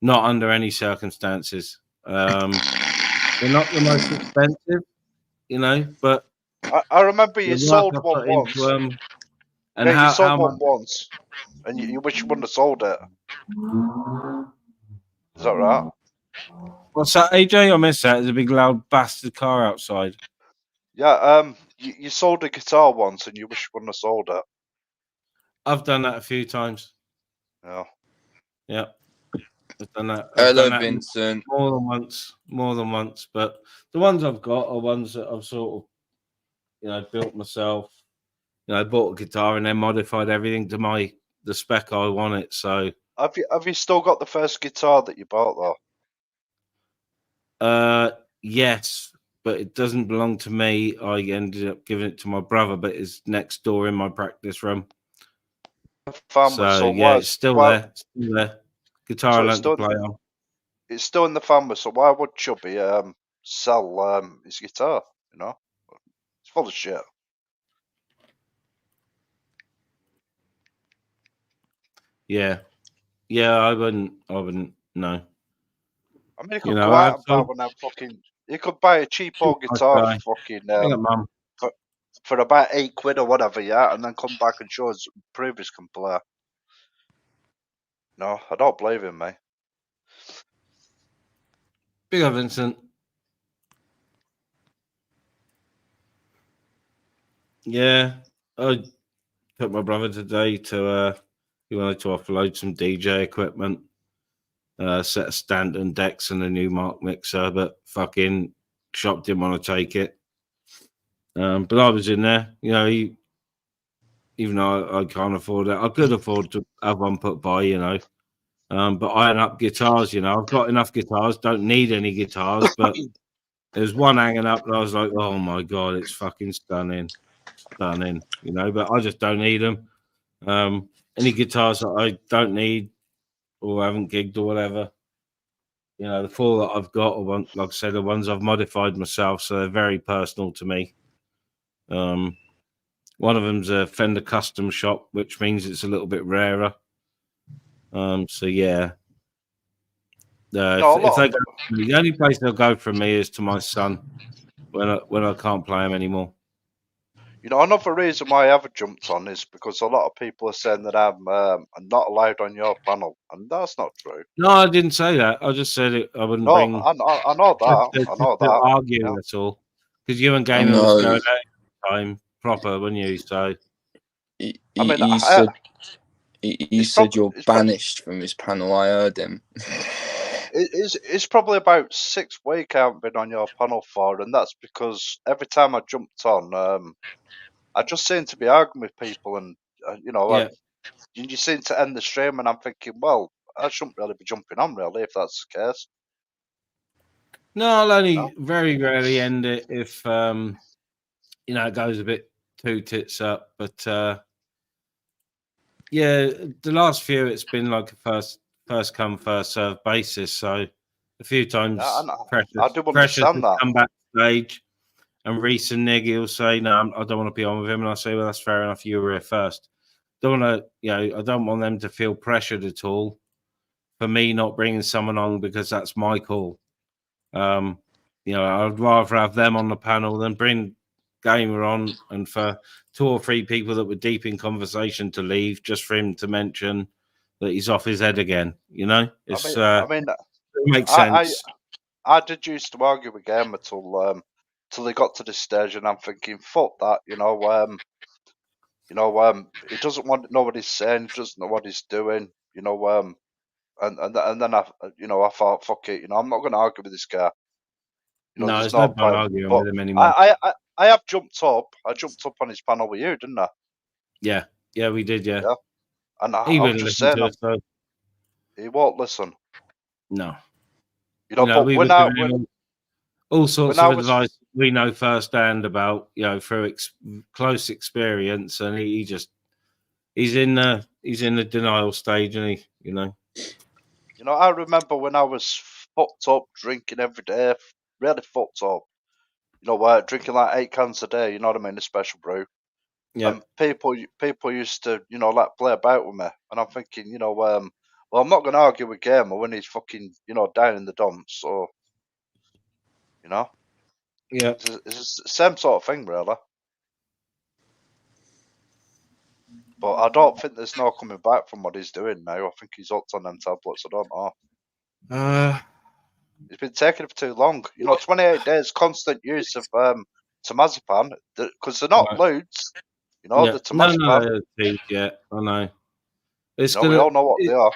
Not under any circumstances. They're not the most expensive, you know. But
I remember you sold one once,
and
you sold one once, and you wish you wouldn't have sold it. Is that right?
What's that, AJ? I missed that. There's a big loud bastard car outside.
Yeah, you sold a guitar once, and you wish you wouldn't have sold it.
I've done that a few times.
Yeah.
Yeah. I've done that.
Hello, Vincent.
More than once. But the ones I've got are ones that I've sort of, you know, built myself. You know, I bought a guitar and then modified everything to the spec I want it. So
have you still got the first guitar that you bought
though? Yes, but it doesn't belong to me. I ended up giving it to my brother, but it's next door in my practice room. So yeah, it's still there. It's still there. Guitar I learned to play on.
It's still in the family, so why would Chubby sell his guitar? You know, it's full of shit.
Yeah, I wouldn't. No.
I mean, you could go out and buy one of fucking. You could buy a cheapo guitar for fucking for about £8 or whatever, yeah, and then come back and show us prove he can play. No, I don't believe him, mate.
Big up, Vincent. Yeah, I took my brother today to. He wanted to offload some DJ equipment, set of Stanton decks and a new Mark mixer, but fucking shop didn't want to take it. But I was in there, you know. Even though I can't afford it, I could afford to have one put by, you know. But I had up guitars, you know. I've got enough guitars, don't need any guitars, but there's one hanging up and I was like, oh my God, it's fucking stunning, you know, but I just don't need them. Any guitars that I don't need or haven't gigged or whatever, you know, the four that I've got are like I said, the ones I've modified myself, so they're very personal to me. One of them's a Fender custom shop, which means it's a little bit rarer. So yeah. If they go, the only place they'll go from me is to my son when I can't play him anymore.
You know, another reason why I haven't jumped on is because a lot of people are saying that I'm not allowed on your panel, and that's not true.
No, I didn't say that. I just said it. I wouldn't bring.
I know that. I know that.
Argue, that's all. Because you and Gamer was going out time proper, weren't you? So
he said you're banished from his panel. I heard him.
It's probably about 6 weeks I haven't been on your panel for, and that's because every time I jumped on, I just seem to be arguing with people, and you know, you seem to end the stream, and I'm thinking, well, I shouldn't really be jumping on, really, if that's the case.
No, I'll only very rarely end it if you know, it goes a bit too tits up. But Yeah, the last few it's been like a first come first serve basis. So a few times
I do
Precious
understand
has
that.
come backstage, and Reese and Niggy will say, "No, I don't want to be on with him," and I say, "Well, that's fair enough. You were here first." Don't want to, I don't want them to feel pressured at all for me not bringing someone on because that's my call. I'd rather have them on the panel than bring Gamer on, and for 2 or 3 people that were deep in conversation to leave just for him to mention that he's off his head again. It's
I mean,
it makes sense.
I did used to argue with Gamer till he got to this stage, and I'm thinking, fuck that, he doesn't know what he's saying, he doesn't know what he's doing, and then I thought, fuck it, I'm not going to argue with this guy.
No,
There's
there's
no
no point
point.
arguing
But
with him anymore.
I have jumped up. I jumped up on his panel with you, didn't I?
Yeah, we did. Yeah,
and
he
I was
wouldn't
just
listen
saying,
to us though.
he won't listen.
No,
But
we were giving him all sorts of advice we know firsthand about, through close experience, and he's in the denial stage, and
I remember when I was fucked up, drinking every day, really fucked up. Drinking like 8 cans a day. You know what I mean? A special brew.
Yeah.
And people used to, play about with me, and I'm thinking, well, I'm not going to argue with Gamer when he's fucking, down in the dumps. So,
Yeah.
it's the same sort of thing, really. But I don't think there's no coming back from what he's doing now. I think he's hooked on them tablets. I don't know. He's been taking it for too long. 28 days constant use of temazepam, because they're not lewds. The temazepam.
Yeah, I know.
We all know what they are.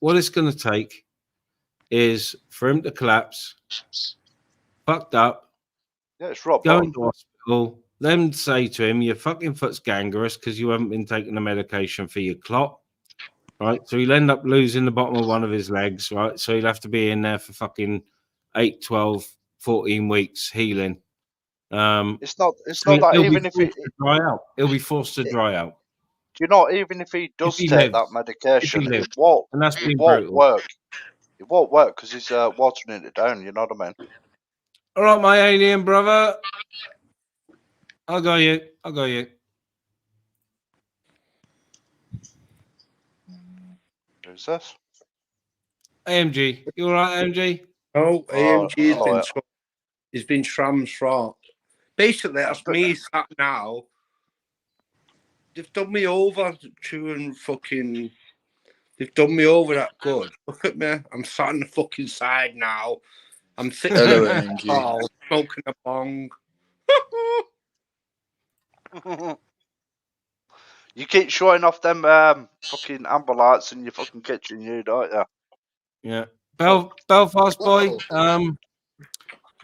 What it's going to take is for him to collapse, fucked up.
Yeah, it's rock
go
bottom.
into hospital. Them say to him, "Your fucking foot's gangrenous because you haven't been taking the medication for your clot." Right, so he'll end up losing the bottom of one of his legs, right? So he'll have to be in there for fucking 8, 12, 14 weeks healing.
It's not that even if he
dry out, he'll be forced to dry out.
Do you know, even if he does take that medication, it won't work. It won't work because he's watering it down. You know what I mean?
All right, my alien brother. I got you.
Who's this?
AMG. You all right, AMG?
Oh, AMG he's been transferred. Basically, that's me sat now. They've done me over chewing fucking. They've done me over that good. Look at me. I'm sat on the fucking side now. I'm sitting there smoking a bong.
You keep showing off them fucking amber lights in your fucking kitchen, don't you?
Yeah. Belfast boy.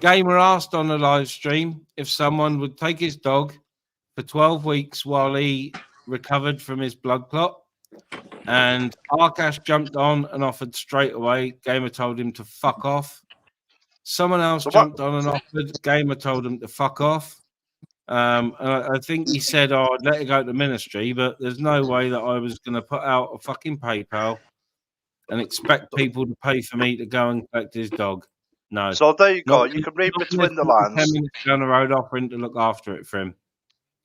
Gamer asked on the live stream if someone would take his dog for 12 weeks while he recovered from his blood clot. And Arkash jumped on and offered straight away. Gamer told him to fuck off. Someone else jumped on and offered. Gamer told him to fuck off. And I think he said, I'd let it go to ministry, but there's no way that I was going to put out a fucking PayPal and expect people to pay for me to go and collect his dog. No.
So there you go. You can read between the lines.
10 minutes down the road, offering to look after it for him.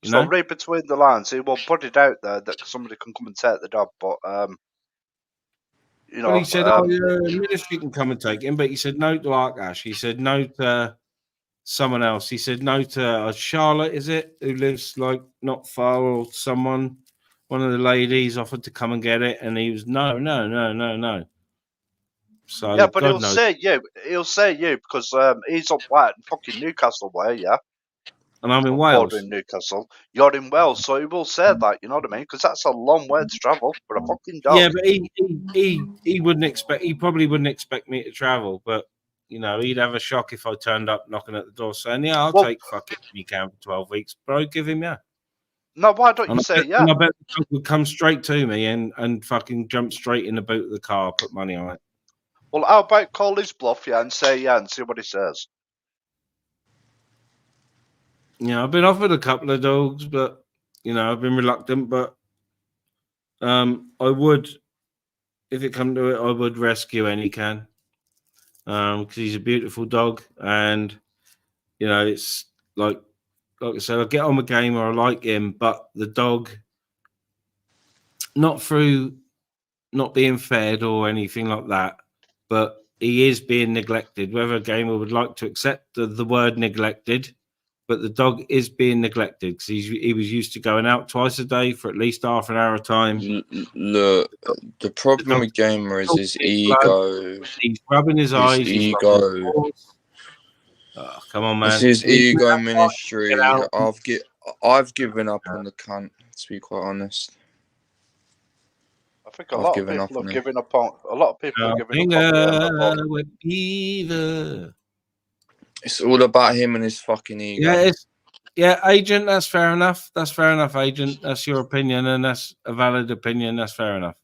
So read between the lines. He will put it out there that somebody can come and take the dog, but
Well, he said, ministry can come and take him, but he said no to Arkash. He said no to someone else. He said no to Charlotte, is it, who lives like not far, or someone, one of the ladies offered to come and get it, and he was no. So
yeah, but
God
he'll
knows.
say you because he's up like fucking Newcastle way, yeah.
And I'm in Wales.
In Newcastle, you're in Wales, so he will say that. You know what I mean? Because that's a long way to travel for a fucking dog.
Yeah, but he wouldn't expect. He probably wouldn't expect me to travel, but he'd have a shock if I turned up knocking at the door saying, "Yeah, I'll take fucking you can for 12 weeks, but I'd give him
No, why don't you say yeah?
And I bet the dog would come straight to me and fucking jump straight in the boot of the car, put money on it.
Well, how about call his bluff, and say yeah, and see what he says.
I've been offered a couple of dogs, but I've been reluctant. But I would, if it come to it, I would rescue any can. Because he's a beautiful dog, and you know, it's like I said, I get on with Gamer, I like him, but the dog, not through not being fed or anything like that, but he is being neglected. Whether Gamer would like to accept the word neglected, but the dog is being neglected because he was used to going out twice a day for at least half an hour a time.
Look, the problem with Gamer is his ego.
He's rubbing his eyes. His
ego.
Oh, come on, man!
It's his ego ministry. I've given up on the cunt. To be quite honest.
I think a lot of people have given up on. A lot of people are giving up on
with Beaver.
It's all about him and his fucking ego.
Yeah, Agent. That's fair enough. That's fair enough, Agent. That's your opinion, and that's a valid opinion. That's fair enough.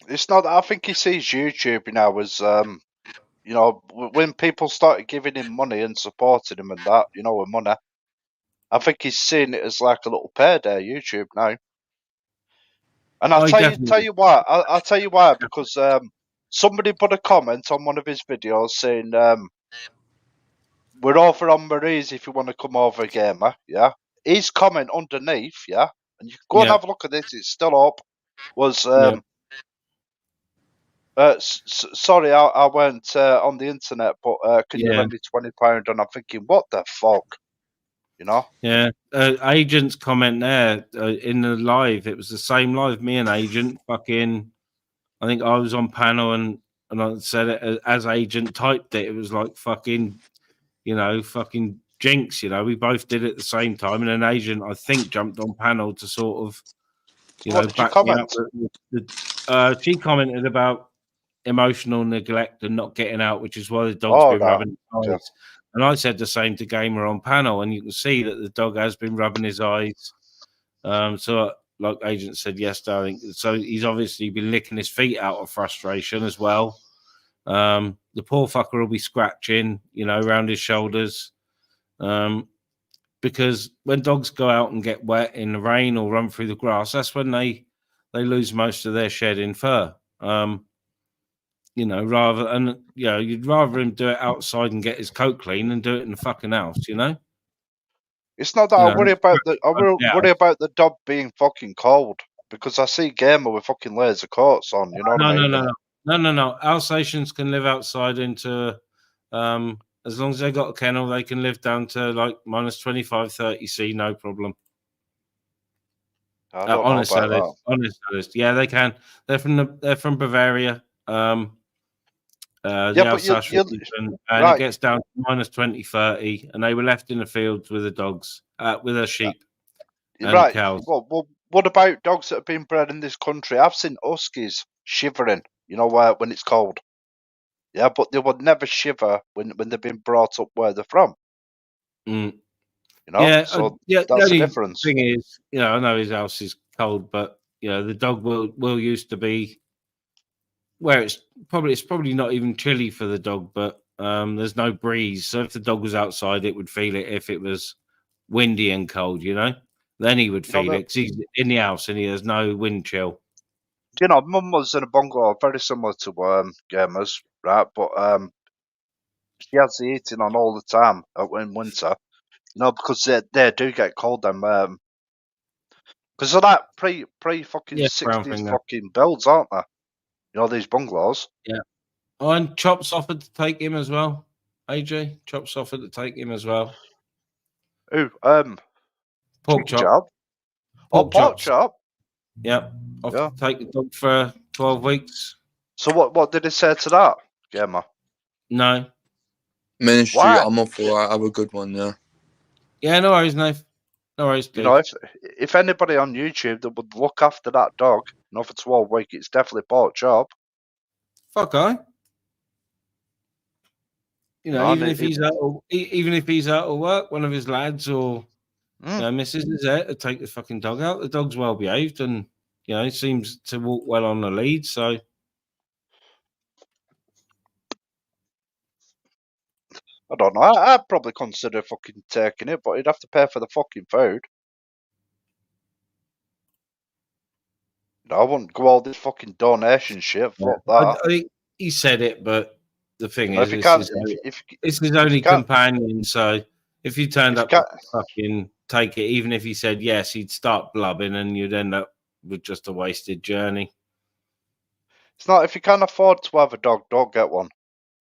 It's not. I think he sees YouTube now as you know, when people started giving him money and supporting him and that, you know, with money. I think he's seeing it as like a little payday, YouTube now. And I'll tell you why. I'll tell you why, because somebody put a comment on one of his videos saying, we're over on Marie's if you want to come over, Gamer, yeah? His comment underneath, yeah? And you can go and have a look at this, it's still up, was, sorry, I went on the internet, but can you lend me £20? And I'm thinking, what the fuck? You know?
Yeah, Agent's comment there in the live. It was the same live. Me and Agent, fucking. I think I was on panel and I said it as Agent typed it. It was like fucking, you know, fucking jinx. You know, we both did it at the same time, and an Agent, I think, jumped on panel to sort of, you know, back me up. She commented about emotional neglect and not getting out, which is why the dog's been rubbing his eyes. And I said the same to Gamer on panel, and you can see that the dog has been rubbing his eyes. So, like Agent said yesterday, I think so. He's obviously been licking his feet out of frustration as well. The poor fucker will be scratching, you know, around his shoulders. Because when dogs go out and get wet in the rain or run through the grass, that's when they lose most of their shedding fur. You know, you'd rather him do it outside and get his coat clean than do it in the fucking house, you know?
It's not that I worry about worry about the dog being fucking cold, because I see Gamer with fucking laser coats on, you know what I mean?
No. Alsatians can live outside into as long as they got a kennel, they can live down to like minus 25, 30 C, no problem. Honest, yeah, they can. They're from Bavaria. It gets down to minus 20, 30, and they were left in the fields with the dogs, with their sheep and cows.
Well, what about dogs that have been bred in this country? I've seen huskies shivering, you know, when it's cold. Yeah, but they would never shiver when they've been brought up where they're from. You know, so that's the difference.
Thing is, you know, I know his house is cold, but you know, the dog will used to be where it's probably not even chilly for the dog, but there's no breeze. So if the dog was outside, it would feel it. If it was windy and cold, you know, then he would feel it because he's in the house and there's no wind chill.
You know, Mum was in a bungalow very similar to Gamer's, right? But she has the heating on all the time in winter, you know, because they do get cold then. Because they're like pre fucking 60s fucking builds, aren't they? You know, these bungalows.
Yeah. Oh, and Chop's offered to take him as well. AJ, Chop's offered to take him as well.
Who?
Pork Chop.
Pork Chop.
Yep. Offered to take the dog for 12 weeks.
So what did he say to that, Gamer?
No.
Ministry, I'm off for that. Have a good one, yeah.
Yeah, no worries, Nate. No worries, Dave.
You know, if anybody on YouTube that would look after that dog, you know, for 12 weeks, it's definitely Pork Chop.
Fuck I. You know, even if he's out of work, one of his lads or missus is there to take the fucking dog out. The dog's well behaved and you know seems to walk well on the lead. So
I don't know. I'd probably consider fucking taking it, but he'd have to pay for the fucking food. I wouldn't go all this fucking donation shit. Fuck that.
He said it, but the thing
Well,
is,
if you can't,
it's his only companion. So if you turned
if
up
you
to fucking take it, even if he said yes, he'd start blubbing, and you'd end up with just a wasted journey.
It's not, if you can't afford to have a dog, don't get one.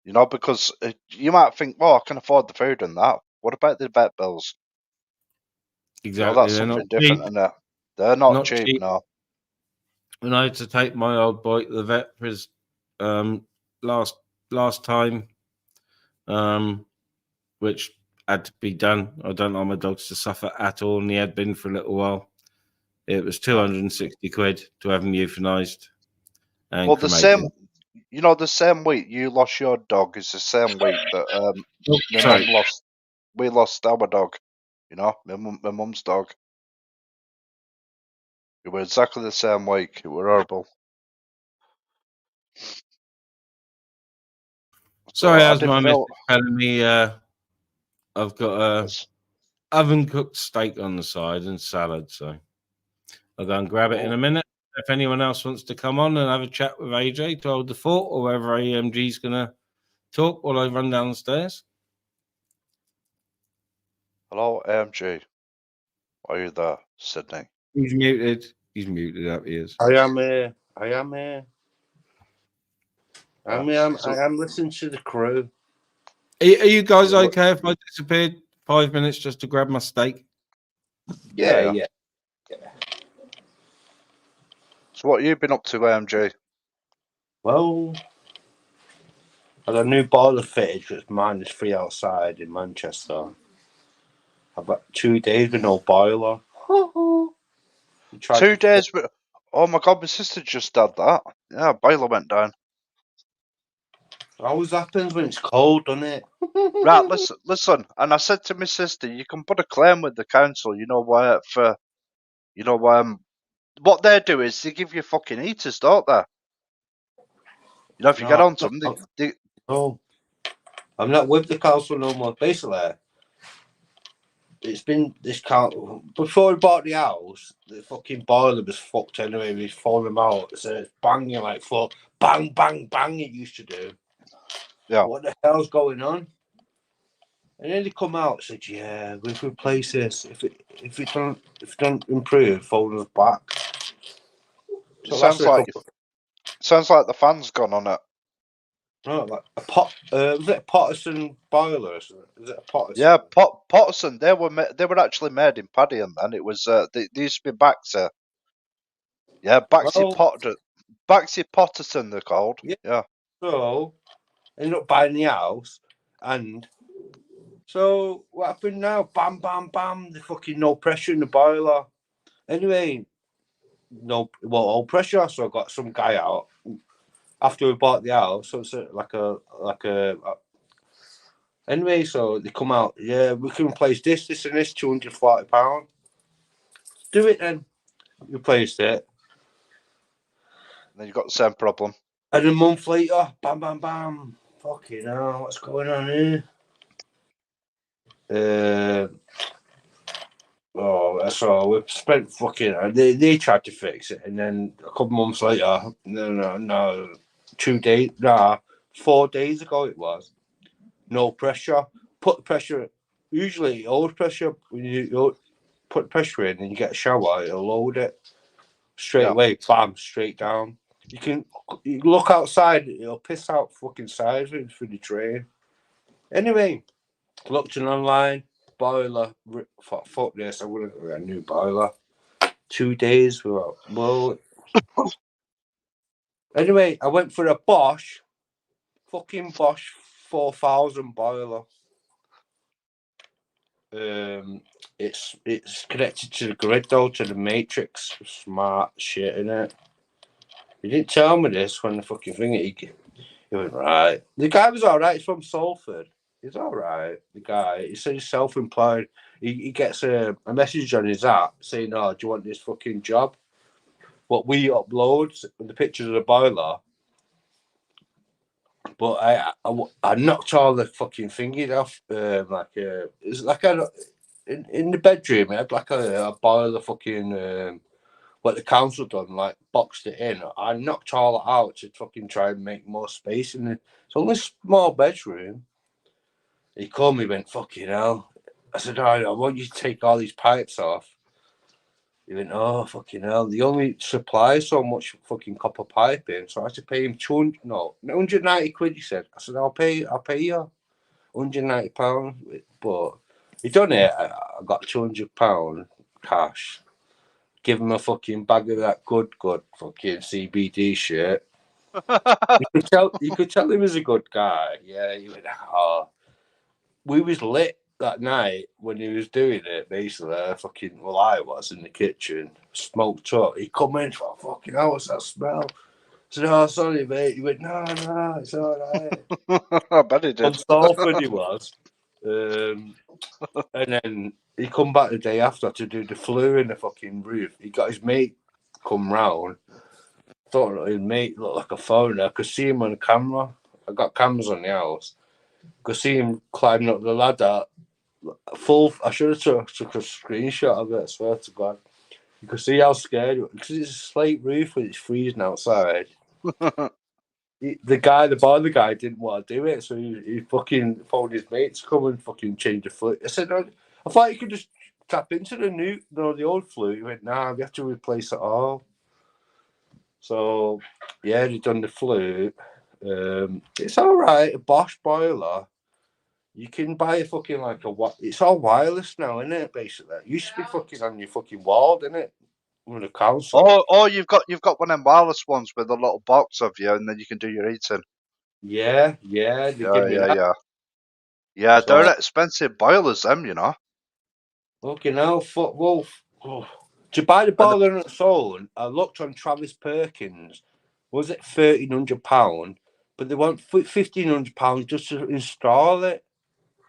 You know, because you might think, well, I can afford the food and that. What about the vet bills?
Exactly,
You know, that's something different, isn't it? They're not cheap, no.
When I had to take my old boy to the vet for his last time, which had to be done. I don't like my dogs to suffer at all, and he had been for a little while. It was 260 quid to have him euthanized. And
Well,
cremated.
the same week you lost your dog is the same week that my mum lost. We lost our dog. You know, my mum's dog. It was exactly the same week. It was horrible.
Sorry,
So
as my missus telling me I've got a oven cooked steak on the side and salad, so I'll go and grab it in a minute. If anyone else wants to come on and have a chat with AJ to hold the fort, or whether AMG's gonna talk while I run downstairs.
Hello, AMG. Are you there, Sydney?
He's muted. He's muted up. He is.
I am here. I am listening to the crew.
Are you guys okay if I disappeared 5 minutes just to grab my steak?
Yeah.
So what have you been up to, AMG?
Well, I had a new boiler fitted because -3 outside in Manchester. I've got 2 days with no boiler.
2 days with... Oh my God, my sister just had that. Yeah, boiler went down.
It always happens when it's cold, doesn't it?
Right, listen. And I said to my sister, you can put a claim with the council, you know, where for... You know, what they do is they give you fucking heaters, don't they? You know, if you get on to them,
No, I'm not with the council no more. Basically, it's been this council. Before we bought the house, the fucking boiler was fucked anyway. We found them out. So it's banging like fuck. Bang, bang, bang, it used to do.
Yeah.
What the hell's going on? And then they come out and said, yeah, we've replaced this. If it don't improve, phone us back. So
sounds like the fan's gone on it.
No, like a was it a Potterson boiler? Or something? Was it a Potterson?
Yeah, Potterson. They were actually made in Paddy, and it was they used to be Baxter. Yeah, Baxter Potterson. They're called. Yeah.
So ended up buying the house, and so what happened now? Bam, bam, bam. The fucking no pressure in the boiler. Anyway, all pressure. So I got some guy out after we bought the house. So it's like a. Anyway, so they come out. Yeah, we can replace this, and this. £240. Do it then. Replaced it.
And then you got the same problem.
And a month later, bam, bam, bam. Fucking hell, what's going on here? So we've spent fucking. They tried to fix it, and then a couple months later, no, 2 days, 4 days ago it was. No pressure. Put the pressure. Usually, old pressure. When you put pressure in and you get a shower, it'll load it straight away. Bam, straight down. You look outside, it'll piss out fucking sideways for the train. Anyway, looked online, boiler. Fuck this, I wouldn't get a new boiler. 2 days, well. Anyway, I went for a Bosch, fucking Bosch 4000 boiler. It's connected to the grid though, to the matrix. Smart shit, innit? He didn't tell me this when the fucking thing he went right. The guy was alright. He's from Salford. He's alright. The guy. He said he's self-employed. He gets a message on his app saying, "Oh, do you want this fucking job?" What we upload the pictures of the boiler. But I knocked all the fucking thingy off. It's like in the bedroom. It had like a boiler fucking. what the council done, like boxed it in. I knocked all it out to fucking try and make more space in it. It's only a small bedroom. He called me, went, fucking hell. I said, I want you to take all these pipes off. He went, oh, fucking hell. They only supply so much fucking copper piping, so I had to pay him 190 quid, he said. I said, I'll pay you £190. But he done it. I got £200 cash. Give him a fucking bag of that good fucking CBD shit. You could tell he was a good guy. Yeah, he went, oh. We was lit that night when he was doing it, basically. I was in the kitchen, smoked up. He come in, oh, fucking hell, what's that smell? I said, oh, sorry, mate. He went, no, it's all right.
I bet he did.
On Salford he was. And then he come back the day after to do the flue in the fucking roof. He got his mate come round. Thought his mate looked like a foreigner. I could see him on the camera. I got cameras on the house. Could see him climbing up the ladder. I should have took a screenshot of it, I swear to God. You could see how scared he was. Because it's a slate roof and it's freezing outside. The boiler guy didn't want to do it, so he fucking phoned his mate to come and fucking change the flue. I said, I thought you could just tap into the old flue. He went, nah, we have to replace it all. So, yeah, he done the flue. It's all right, a Bosch boiler. You can buy a fucking it's all wireless now, isn't it? Basically, it used to be fucking on your fucking wall, didn't it? With a council.
Oh, you've got one of them wireless ones with a little box of you, and then you can do your eating.
Yeah.
Yeah, they're expensive boilers, them, you know.
Fucking hell, to buy the boiler on its own, I looked on Travis Perkins. Was it £1,300? But they want £1,500 just to install it.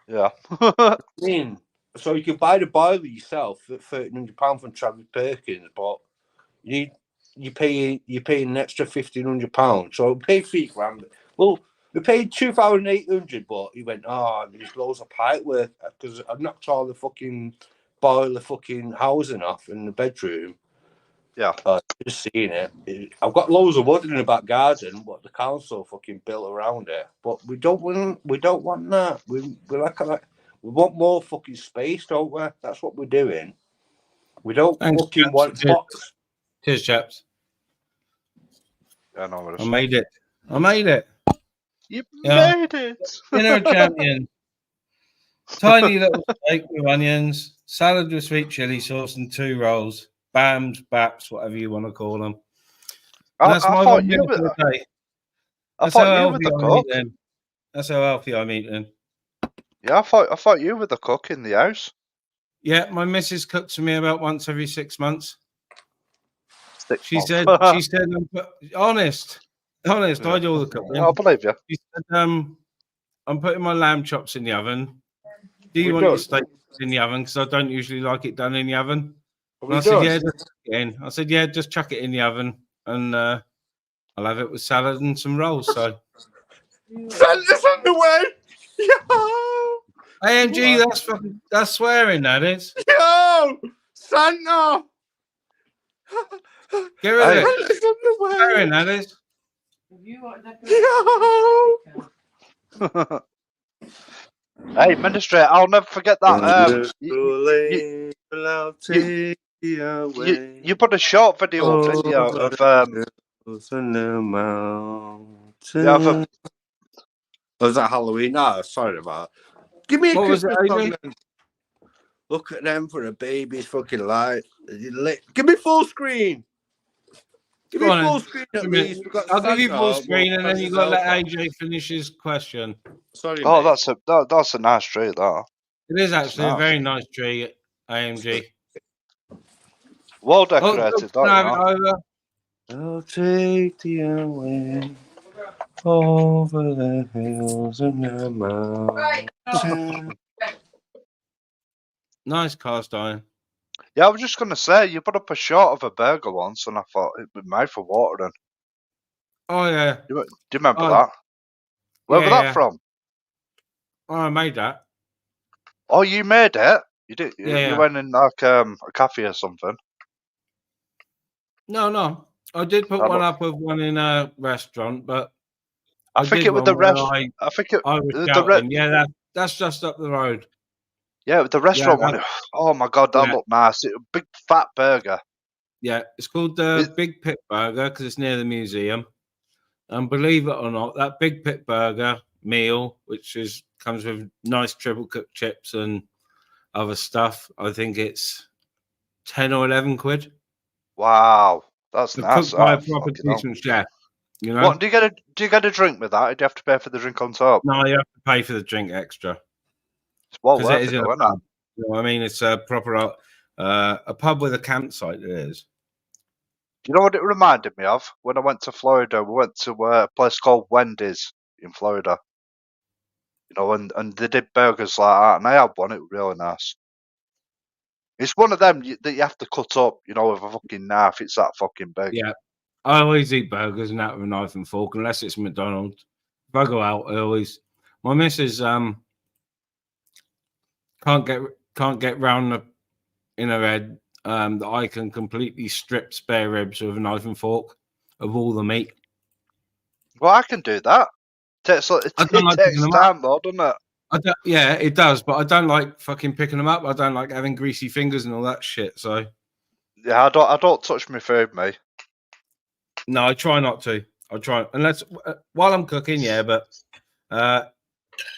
Yeah.
So you can buy the boiler yourself at £1,300 from Travis Perkins, but you pay an extra £1,500. So we paid £3,000. Well, we paid $2,800, but he went, there's loads of pipe work because I knocked all the fucking boiler fucking housing off in the bedroom.
Yeah.
Just seeing it. I've got loads of wood in the back garden, what the council fucking built around it. But we don't want that. We want more fucking space, don't we? That's what we're doing. We don't fucking want box.
Cheers, chaps.
I know.
I made it.
You made it.
Dinner champion. Tiny little steak with onions, salad with sweet chili sauce, and 2 rolls. Bams, baps, whatever you want to call them. That's my
thought you
for the day.
I thought you were the cook.
That's how healthy I'm eating.
Yeah, I thought you were the cook in the house.
Yeah, my missus cooks for me about once every 6 months. She said, honest, I do all the cooking.
I believe you.
She said, I'm putting my lamb chops in the oven. Do you want your steak in the oven? Because I don't usually like it done in the oven. And I said, yeah, just chuck it in. I said, yeah, just chuck it in the oven, and I'll have it with salad and some rolls. So,
Santa's on the way. Yo,
AMG, that's swearing. That is.
Yo, Santa.
Get rid of it. Swearing, that is.
Yo.
Hey, Ministry, I'll never forget that. You put a short video up, didn't you, of
was that Halloween? No, sorry about that. Give me a Christmas song then. Look at them for a baby's fucking life. Give me full screen. Give me full screen at least.
I'll give you full screen, and then you got to let AJ finish his question.
Sorry.
Oh, mate. that's a nice tree. That
it is actually a very nice tree. AMG.
Well decorated.
I'll take the away over the hills and the mountains.
Nice cast iron.
Yeah, I was just going to say, you put up a shot of a burger once, and I thought it was made for watering.
Oh, yeah.
Do you remember that? Where was that from?
Oh, I made that.
Oh, you made it? You did?
Yeah.
You went in like a cafe or something?
No. I did put one up of one in a restaurant, but
I think
did
it was
one
the
where
rest. I think it.
I was
The
shouting. Yeah, that's just up the road.
Yeah, the restaurant one. Oh my god, that
Yeah.
looked nice. A big fat burger.
Yeah, it's called the Big Pit Burger because it's near the museum. And believe it or not, that Big Pit Burger meal, which comes with nice triple cooked chips and other stuff, I think it's 10 or 11 quid.
Wow, that's nice.
Cooked by a proper decent chef. You know.
What do you get a drink with that? Or do you have to pay for the drink on top?
No, you have to pay for the drink extra.
It's well
Because
worth
it is
it,
in
though,
a
isn't it?
pub. You know what I mean? It's a proper a pub with a campsite. It is.
Do you know what it reminded me of? When I went to Florida, we went to a place called Wendy's in Florida. You know, and they did burgers like that, and I had one. It was really nice. It's one of them that you have to cut up, you know, with a fucking knife. It's that fucking big.
Yeah, I always eat burgers and that with a knife and fork, unless it's McDonald's. If I go out, I always. My missus can't get round in her head that I can completely strip spare ribs with a knife and fork of all the meat.
Well, I can do that. It takes time, though, doesn't it?
Yeah, it does, but I don't like fucking picking them up. I don't like having greasy fingers and all that shit. So
yeah, I don't touch my food, mate.
No, I try not to. I try unless while I'm cooking, yeah, but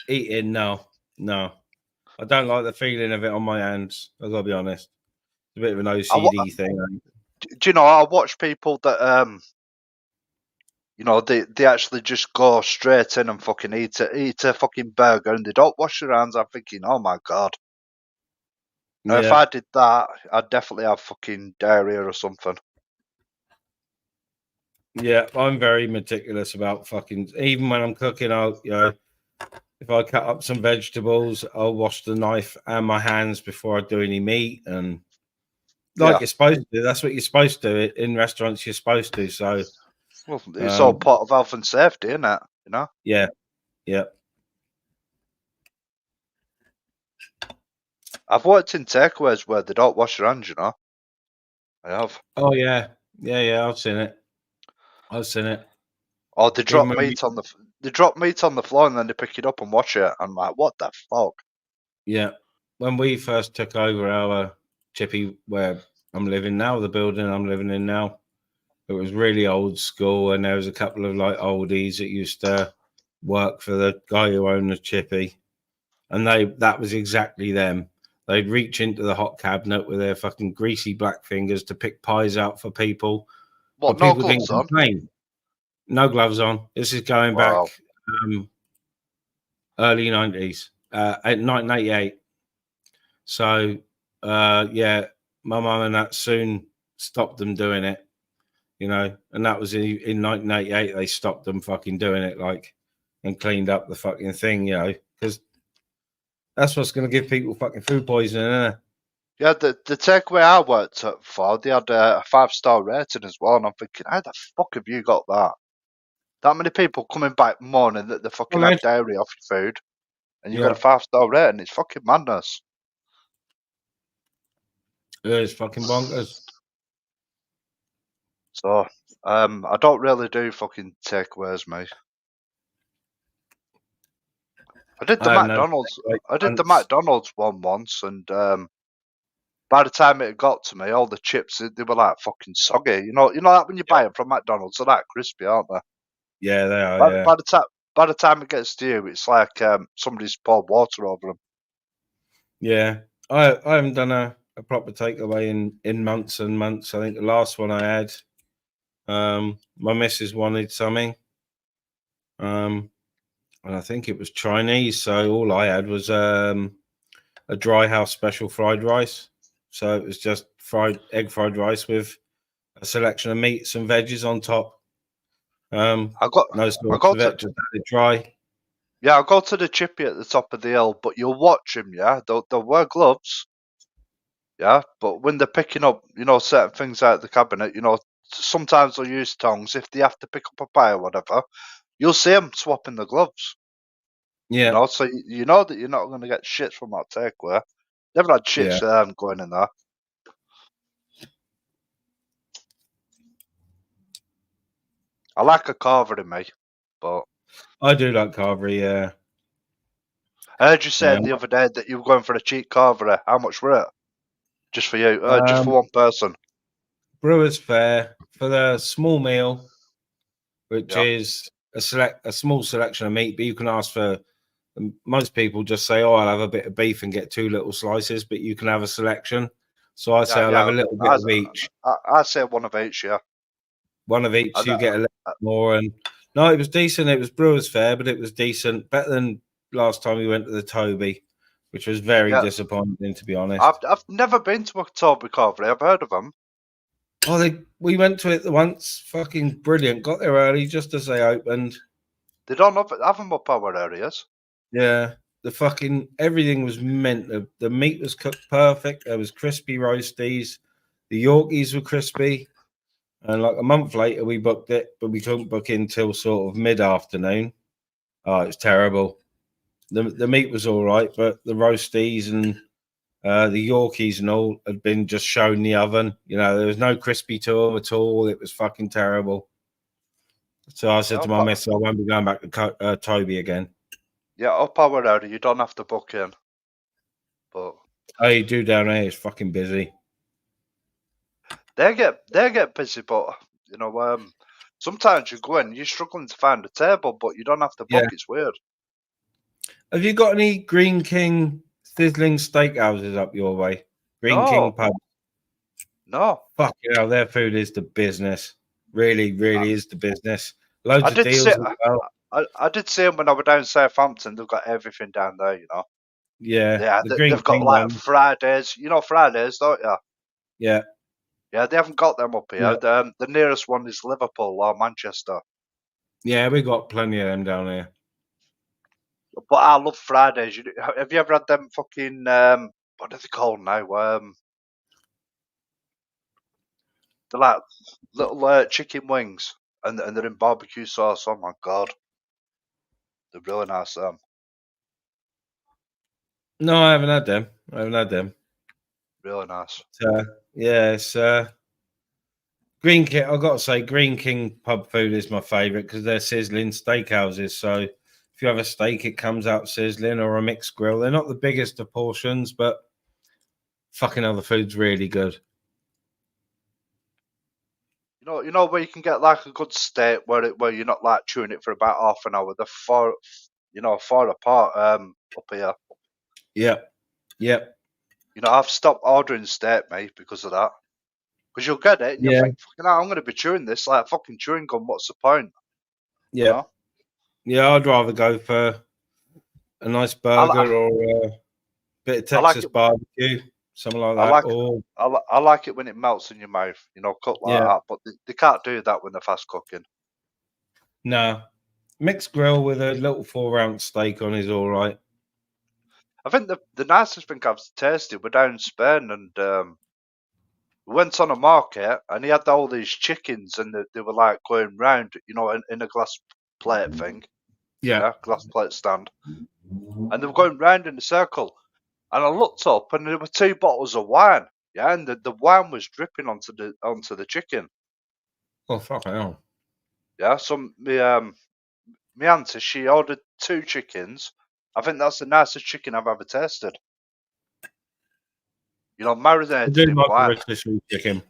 eating, no. I don't like the feeling of it on my hands. I gotta be honest. It's a bit of an OCD thing.
Do you know? I watch people that you know, they actually just go straight in and fucking eat a fucking burger and they don't wash their hands. I'm thinking, oh my god. Now, if I did that, I'd definitely have fucking diarrhea or something.
Yeah, I'm very meticulous about fucking. Even when I'm cooking, if I cut up some vegetables, I'll wash the knife and my hands before I do any meat, and you're supposed to do. That's what you're supposed to do. In restaurants, you're supposed to. So,
well, it's all part of health and safety, isn't it? You know.
Yeah.
I've worked in takeaways where they don't wash their hands. You know. I have.
Oh yeah. I've seen it.
Or they drop meat on the floor and then they pick it up and wash it. I'm like, what the fuck?
Yeah. When we first took over our chippy where I'm living now, the building I'm living in now, it was really old school, and there was a couple of like oldies that used to work for the guy who owned the chippy, and that was exactly them. They'd reach into the hot cabinet with their fucking greasy black fingers to pick pies out for people.
What, no gloves on?
No gloves on. This is going back early 90s, 1988. So, yeah, my mum and that soon stopped them doing it, you know, and that was in 1988. They stopped them fucking doing it, like, and cleaned up the fucking thing, you know, because that's what's going to give people fucking food poisoning, isn't it?
Yeah, the takeaway I worked at for, they had a 5-star rating as well, and I'm thinking, how the fuck have you got that? That many people coming back moaning that they fucking have diarrhea off your food, and you got a 5-star rating. It's fucking madness.
It is fucking bonkers.
So, I don't really do fucking takeaways, mate. I did the McDonald's. I did the McDonald's one once, and by the time it got to me, all the chips they were like fucking soggy. You know, like when you buy them from McDonald's, they're like crispy, aren't they?
Yeah, they are.
By the time it gets to you, it's like somebody's poured water over them.
Yeah, I haven't done a proper takeaway in months and months. I think the last one I had, my missus wanted something, and I think it was Chinese. So all I had was a dry house special fried rice. So it was just egg fried rice with a selection of meats and veggies on top.
I got
just added dry.
Yeah, I'll go to the chippy at the top of the hill, but you'll watch them, yeah? They'll wear gloves, yeah? But when they're picking up, you know, certain things out of the cabinet, you know, sometimes they'll use tongs. If they have to pick up a pie or whatever, you'll see them swapping the gloves.
Yeah.
You know, so you know that you're not going to get shit from that takeaway. Never had shit going in there. I like a carver in me, but
I do like carvery, yeah.
I heard you saying the other day that you were going for a cheap carver. How much were it? Just for you, just for one person.
Brewer's Fare for the small meal, which
Yeah.
is a small selection of meat, but you can ask for. Most people just say, "Oh, I'll have a bit of beef and get 2 little slices," but you can have a selection. So I say I'll have a little bit of each.
I say one of each, yeah.
One of each, you get a little bit more. And no, it was decent. It was Brewer's Fare, but it was decent, better than last time we went to the Toby, which was very disappointing, to be honest.
I've never been to a Toby carvery. I've heard of them.
Oh, we went to it once. Fucking brilliant. Got there early just as they opened.
They don't have them up our areas.
Yeah, the fucking everything was mint. The meat was cooked perfect. There was crispy roasties. The Yorkies were crispy. And like a month later, we booked it, but we couldn't book in till sort of mid-afternoon. Oh, it was terrible. The meat was all right, but the roasties and the Yorkies and all had been just shown in the oven. You know, there was no crispy to them at all. It was fucking terrible. So I said to my missus, I won't be going back to Toby again.
Yeah, up our area, you don't have to book in. But
oh, you do down there. It's fucking busy.
They get busy, but you know, sometimes you go in, you're struggling to find a table, but you don't have to book. It's weird.
Have you got any Green King sizzling steakhouses up your way? Green King pub.
No.
Fuck hell, their food is the business. Really, really is the business. Loads of deals as well.
I did see them when I was down Southampton. They've got everything down there, you know.
Yeah,
they've got like Fridays. You know Fridays, don't you?
Yeah.
Yeah, they haven't got them up here. Yeah. The nearest one is Liverpool or Manchester.
Yeah, we got plenty of them down here.
But I love Fridays. Have you ever had them fucking what are they called now? They're like little chicken wings, and they're in barbecue sauce. Oh my god, they're really nice.
No, I haven't had them.
Really nice.
Yeah, it's Green King. I've got to say, Green King pub food is my favourite because they're sizzling steakhouses. So if you have a steak, it comes out sizzling, or a mixed grill. They're not the biggest of portions, but fucking hell, the food's really good.
You know where you can get like a good steak where you're not like chewing it for about half an hour. They're far apart up here.
Yep.
You know, I've stopped ordering steak, mate, because of that. Because you'll get it and you'll think, fucking hell, I'm going to be chewing this like fucking chewing gum. What's the point?
Yeah.
You know?
Yeah, I'd rather go for a nice burger or a bit of Texas barbecue, something like that.
I like it when it melts in your mouth, you know, cut like that. But they can't do that when they're fast cooking.
No. Mixed grill with a little 4-ounce steak on is all right.
I think the nicest thing I've tasted, we're down in Spain and we went on a market and he had all these chickens and they were like going round, you know, in a glass plate thing.
Yeah,
glass plate stand. And they were going round in a circle. And I looked up and there were 2 bottles of wine. Yeah, and the wine was dripping onto the chicken.
Oh, fuck hell.
Yeah, so my auntie, she ordered 2 chickens. I think that's the nicest chicken I've ever tasted. You know, marinated in wine.
Chicken.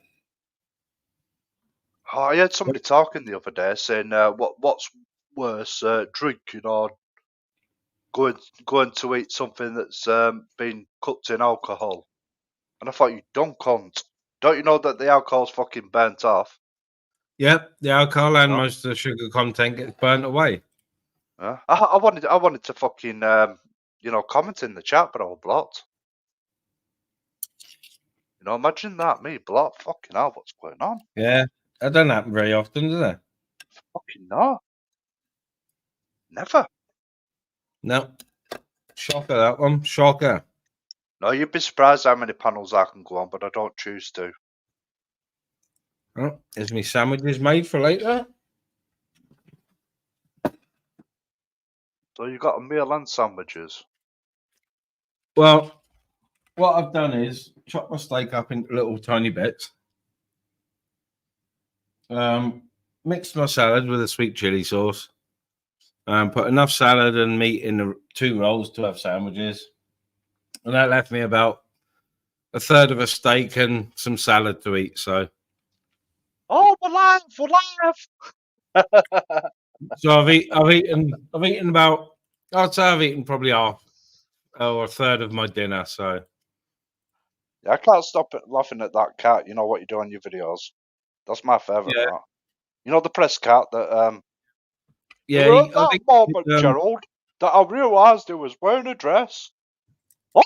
Oh, I heard somebody talking the other day saying, what's worse, drinking or going to eat something that's been cooked in alcohol? And I thought, you dumb cunt. Don't you know that the alcohol's fucking burnt off?
Yep, the alcohol and most of the sugar content gets burnt away.
I wanted to fucking comment in the chat, but I was blocked. You know, imagine that, me blocked. Fucking hell, what's going on?
Yeah, that doesn't happen very often, does it?
Fucking no. Never.
No. Shocker, that one. Shocker.
No, you'd be surprised how many panels I can go on, but I don't choose to.
Oh, is my sandwiches made for later?
So you got a meal and sandwiches?
Well, what I've done is chop my mixed my salad with a sweet chili sauce. Put enough salad and meat in the 2 rolls to have sandwiches. And that left me about a third of a steak and some salad to eat. So,
Oh, we're live.
so I've eaten about. I'd say I've eaten probably half or a third of my dinner. So,
Yeah, I can't stop laughing at that cat. You know what you do on your videos. That's my favourite.
Yeah.
That. You know the press cat that.
yeah,
It was
I
that
think
moment, Gerald, that I realised he was wearing a dress. Oh,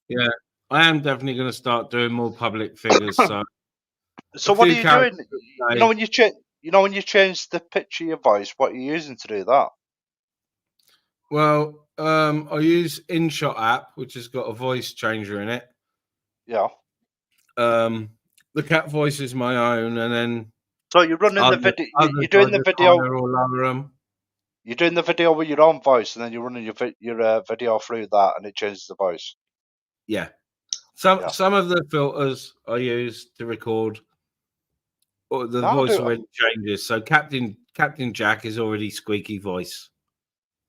yeah, I am definitely going to start doing more public figures. So,
So
a
what are
few
you doing?
characters
You
today.
know when you change. You know when you change the pitch of your voice, what are you using to do that?
Well, I use InShot app, which has got a voice changer in it.
Yeah.
The cat voice is my own, and then
So you're running the video. You're doing the video.
Or lower 'em.
You're doing the video with your own voice, and then you're running your video through that, and it changes the voice.
Yeah. Some of the filters I use to record, or the voice already changes. So Captain Jack is already squeaky voice.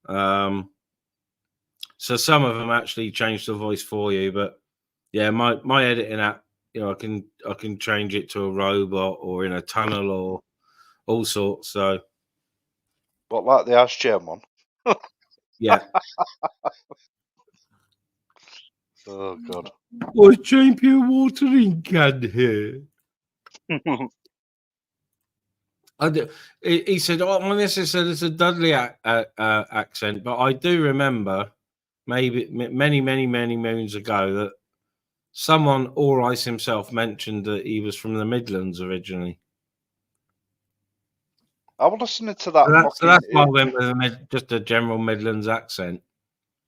So some of them actually change the voice for you, but yeah, my editing app, you know, I can change it to a robot or in a tunnel or all sorts. So,
but like the Ash Chairman.
Yeah.
Oh God.
What's champion watering can here? He said, "Oh, my missus said it's a Dudley accent," but I do remember, maybe many moons ago, that someone, or Ice himself, mentioned that he was from the Midlands originally.
I was listening to that.
So that's why I went with just a general Midlands accent.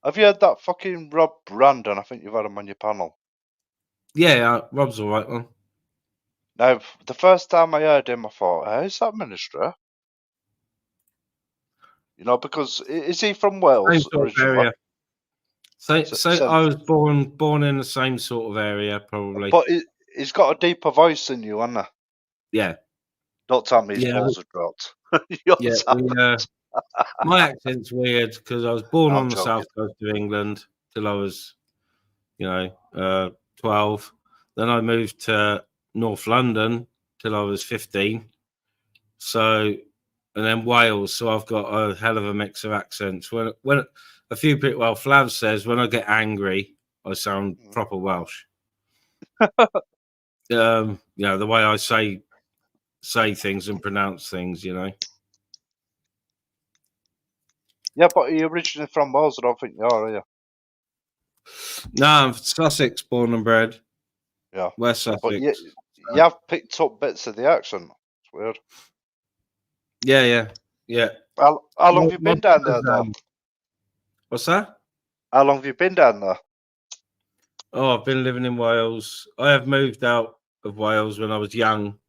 Have you heard that fucking Rob Brandon? I think you've had him on your panel.
Yeah, Rob's all right one.
Now, the first time I heard him, I thought, "Hey, is that Minister?" You know, because is he from Wales?
Same sort of area. So I was born in the same sort of area, probably.
But he's got a deeper voice than you, hasn't he?
Yeah.
Don't tell me his balls are dropped.
My accent's weird because I was born on the south coast of England till I was, 12. Then I moved to North London till I was 15. So, and then Wales. So I've got a hell of a mix of accents. When a few people, Flav says when I get angry, I sound proper Welsh. The way I say things and pronounce things,
Yeah, but you're originally from Wales. I don't think you are you?
No, I'm Sussex, born and bred.
Yeah,
West Sussex.
But you have picked up bits of the accent. It's weird.
Yeah.
How long have you been down there, though?
What's that?
How long have you been down there?
Oh, I've been living in Wales. I have moved out of Wales when I was young.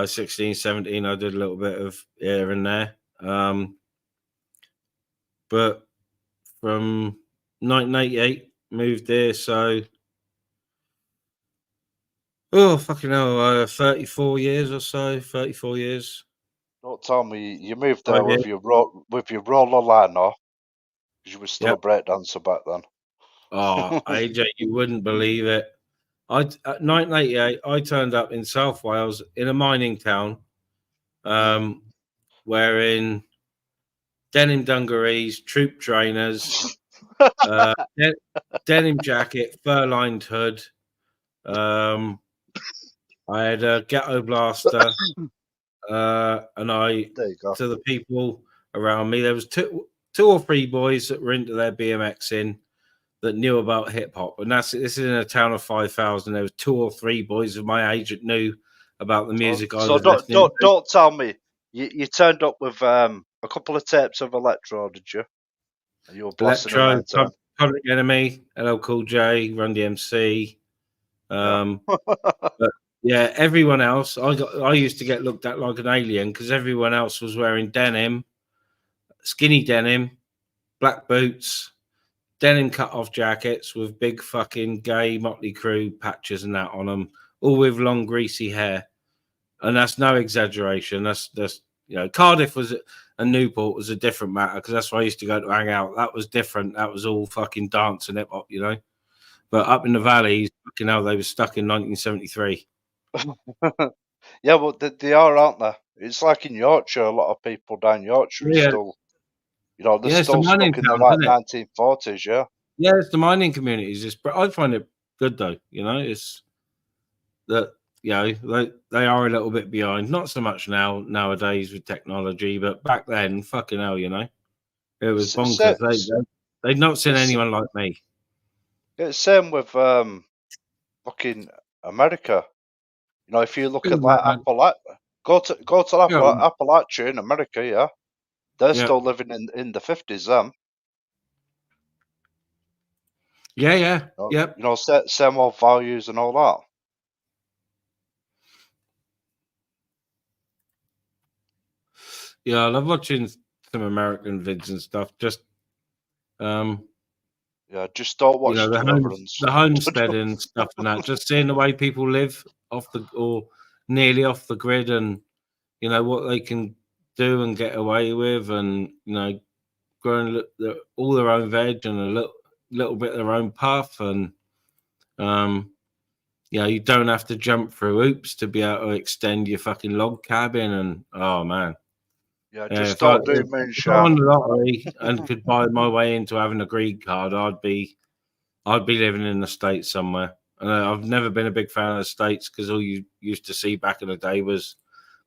16, 17, I did a little bit of here and there. But from 1988, moved there. So, fucking hell, 34 years or so, 34 years.
Don't tell me you moved there with your roller liner, because you were still a breakdancer back then.
Oh, AJ, you wouldn't believe it. At 1988, I turned up in South Wales in a mining town, wearing denim dungarees, troop trainers, denim jacket, fur-lined hood. I had a ghetto blaster, and to the people around me, there was two or three boys that were into their BMXing that knew about hip hop, and this is in a town of 5,000. There was 2 or 3 boys of my age that knew about the music I was listening to.
Don't tell me you turned up with a couple of tapes of Electro, did you? And you were blasting
Electro, Public Enemy, LL Cool J, Run DMC. But yeah, everyone else, I used to get looked at like an alien because everyone else was wearing denim, skinny denim, black boots, denim cut-off jackets with big fucking gay Motley Crue patches and that on them, all with long greasy hair. and that's no exaggeration. That's Cardiff was and Newport was a different matter because that's where I used to go to hang out. That was different. That was all fucking dance and hip hop, But up in the valleys, fucking hell, they were stuck in 1973.
Yeah, but they are, aren't they? It's like in Yorkshire. A lot of people down Yorkshire are still, they're still stuck in the like 1940s. Yeah.
Yeah, it's the mining communities. I find it good though. It's that they are a little bit behind. Not so much nowadays with technology, but back then, fucking hell, it was bonkers. They'd not seen anyone like me.
It's same with fucking America. If you look at like Appalachia, go to Appalachia in America, yeah, they're still living in the 50s.
Yeah.
Same old values and all that.
Yeah, I love watching some American vids and stuff. Just
just don't watch
the homesteading stuff and that. Just seeing the way people live or nearly off the grid, and what they can do and get away with, and growing all their own veg and a little bit of their own puff, and you don't have to jump through hoops to be able to extend your fucking log cabin. And oh man.
Yeah, just don't do moonshine. If I
won the lottery and could buy my way into having a green card, I'd be living in the States somewhere. And I've never been a big fan of the States because all you used to see back in the day was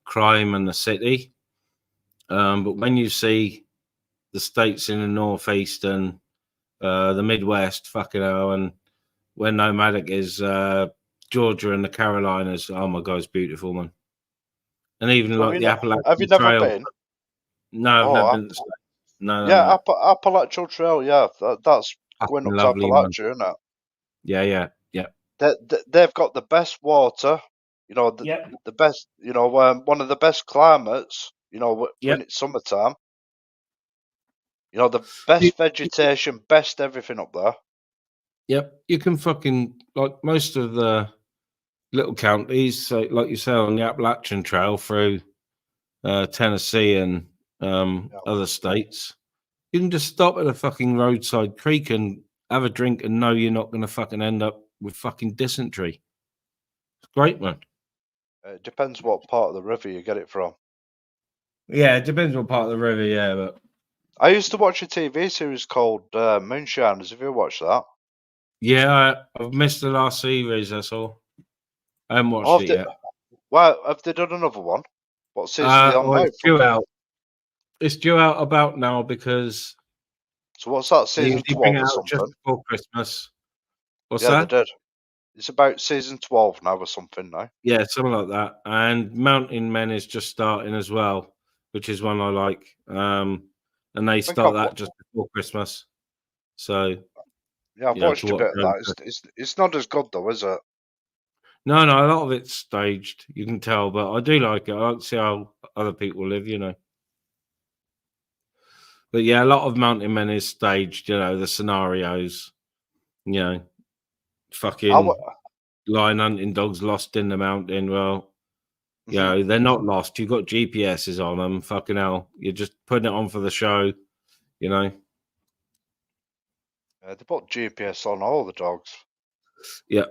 crime and the city. But when you see the States in the Northeast and the Midwest, fucking hell, and where nomadic is Georgia and the Carolinas, oh my God, it's beautiful, man. And even like the Appalachian
Have you never
Trail.
been?
No, I've never been to the States. No.
Yeah, Appalachian Trail. Yeah, that's going up to Appalachia, isn't it?
Yeah.
They've got the best water. The best. One of the best climates. When it's summertime. The best vegetation, best everything up there.
Yep, you can fucking like most of the little counties, so like you say on the Appalachian Trail through Tennessee and other states. You can just stop at a fucking roadside creek and have a drink and know you're not going to fucking end up with fucking dysentery. It's great, man.
It depends what part of the river you get it from.
Yeah, it depends what part of the river, yeah. But
I used to watch a TV series called Moonshiners. Have you watched that?
Yeah, I've missed the last series, that's all. I haven't watched it yet.
Well, have they done another one? What season are they on now?
It's due out. It's due out about now because...
So what's that, season 12 or something?
Just before Christmas. What's
that?
Yeah,
they did. It's about season 12 now or something now.
Yeah, something like that. And Mountain Men is just starting as well, which is one I like. And they start that just before Christmas. So...
Yeah, I've watched a bit of that. It's not as good though, is it?
No, a lot of it's staged. You can tell, but I do like it. I like to see how other people live, But yeah, a lot of Mountain Men is staged. The scenarios. Fucking lion hunting dogs lost in the mountain. Well, they're not lost. You've got GPSs on them. Fucking hell, you're just putting it on for the show.
They put GPS on all the dogs.
Yeah.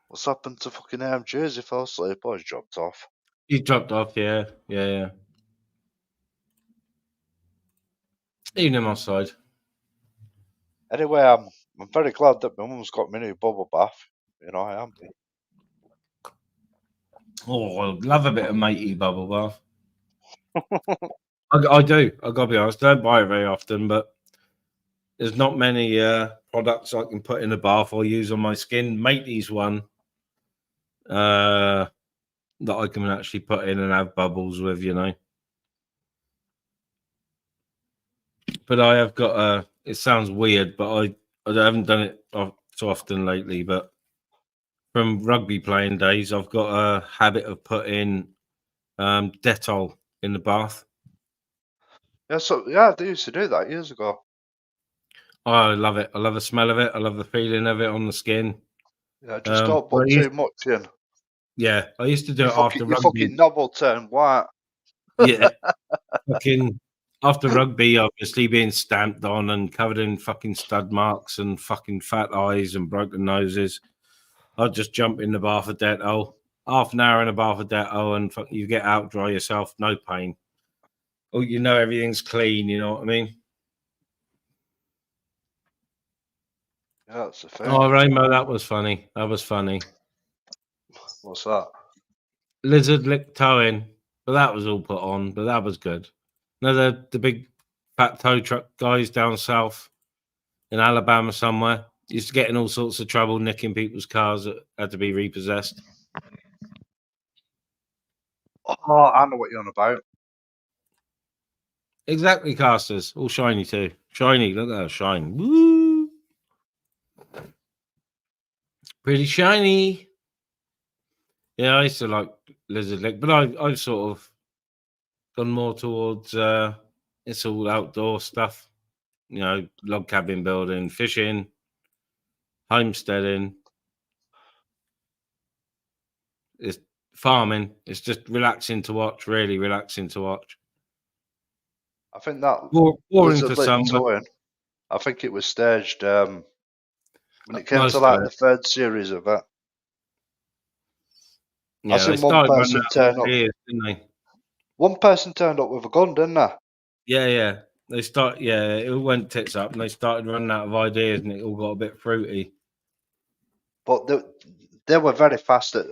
What's happened to fucking AMGs? He fell asleep or he's dropped off?
He dropped off, yeah. Evening my side.
Anyway, I'm very glad that my mum's got me new bubble bath. I am.
Oh, I love a bit of matey bubble bath. I do. I gotta be honest. I don't buy it very often, but there's not many products I can put in a bath or use on my skin. Matey's one that I can actually put in and have bubbles with, But I have got it sounds weird, but I haven't done it so often lately. But from rugby playing days, I've got a habit of putting Dettol in the bath.
Yeah, they used to do that years ago.
Oh, I love it. I love the smell of it. I love the feeling of it on the skin.
Yeah, just don't
but
put too much in.
Yeah, I used to do it after
Your
rugby.
fucking novel turn white.
Yeah, fucking after rugby, obviously being stamped on and covered in fucking stud marks and fucking fat eyes and broken noses. I'd just jump in the bath of Dettol, half an hour in a bath of Dettol, and you get out, dry yourself, no pain. Oh, you know everything's clean. You know what I mean?
Yeah, that's the thing.
Oh, Rainbow, that was funny. That was funny.
What's that?
Lizard lick toe in, but that was all put on. But that was good. No, the big fat tow truck guys down south in Alabama somewhere used to get in all sorts of trouble nicking people's cars that had to be repossessed.
Oh, I know what you're on about.
Exactly, casters. All shiny too. Shiny. Look at that shine. Woo! Pretty shiny. Yeah, I used to like lizard lick, but I've sort of gone more towards it's all outdoor stuff. You know, log cabin building, fishing, homesteading. It's farming. It's just relaxing to watch. Really relaxing to watch.
I think that
Boring to some, but
I think it was staged when it came
most
to
of
like
it.
the third series of it.
Yeah,
I
they
seen one
started running
person
out
turn
of
up.
ideas, didn't they?
One person turned up with a gun, didn't they?
Yeah. They start. Yeah, it all went tits up, and they started running out of ideas, and it all got a bit fruity.
But they were very fast at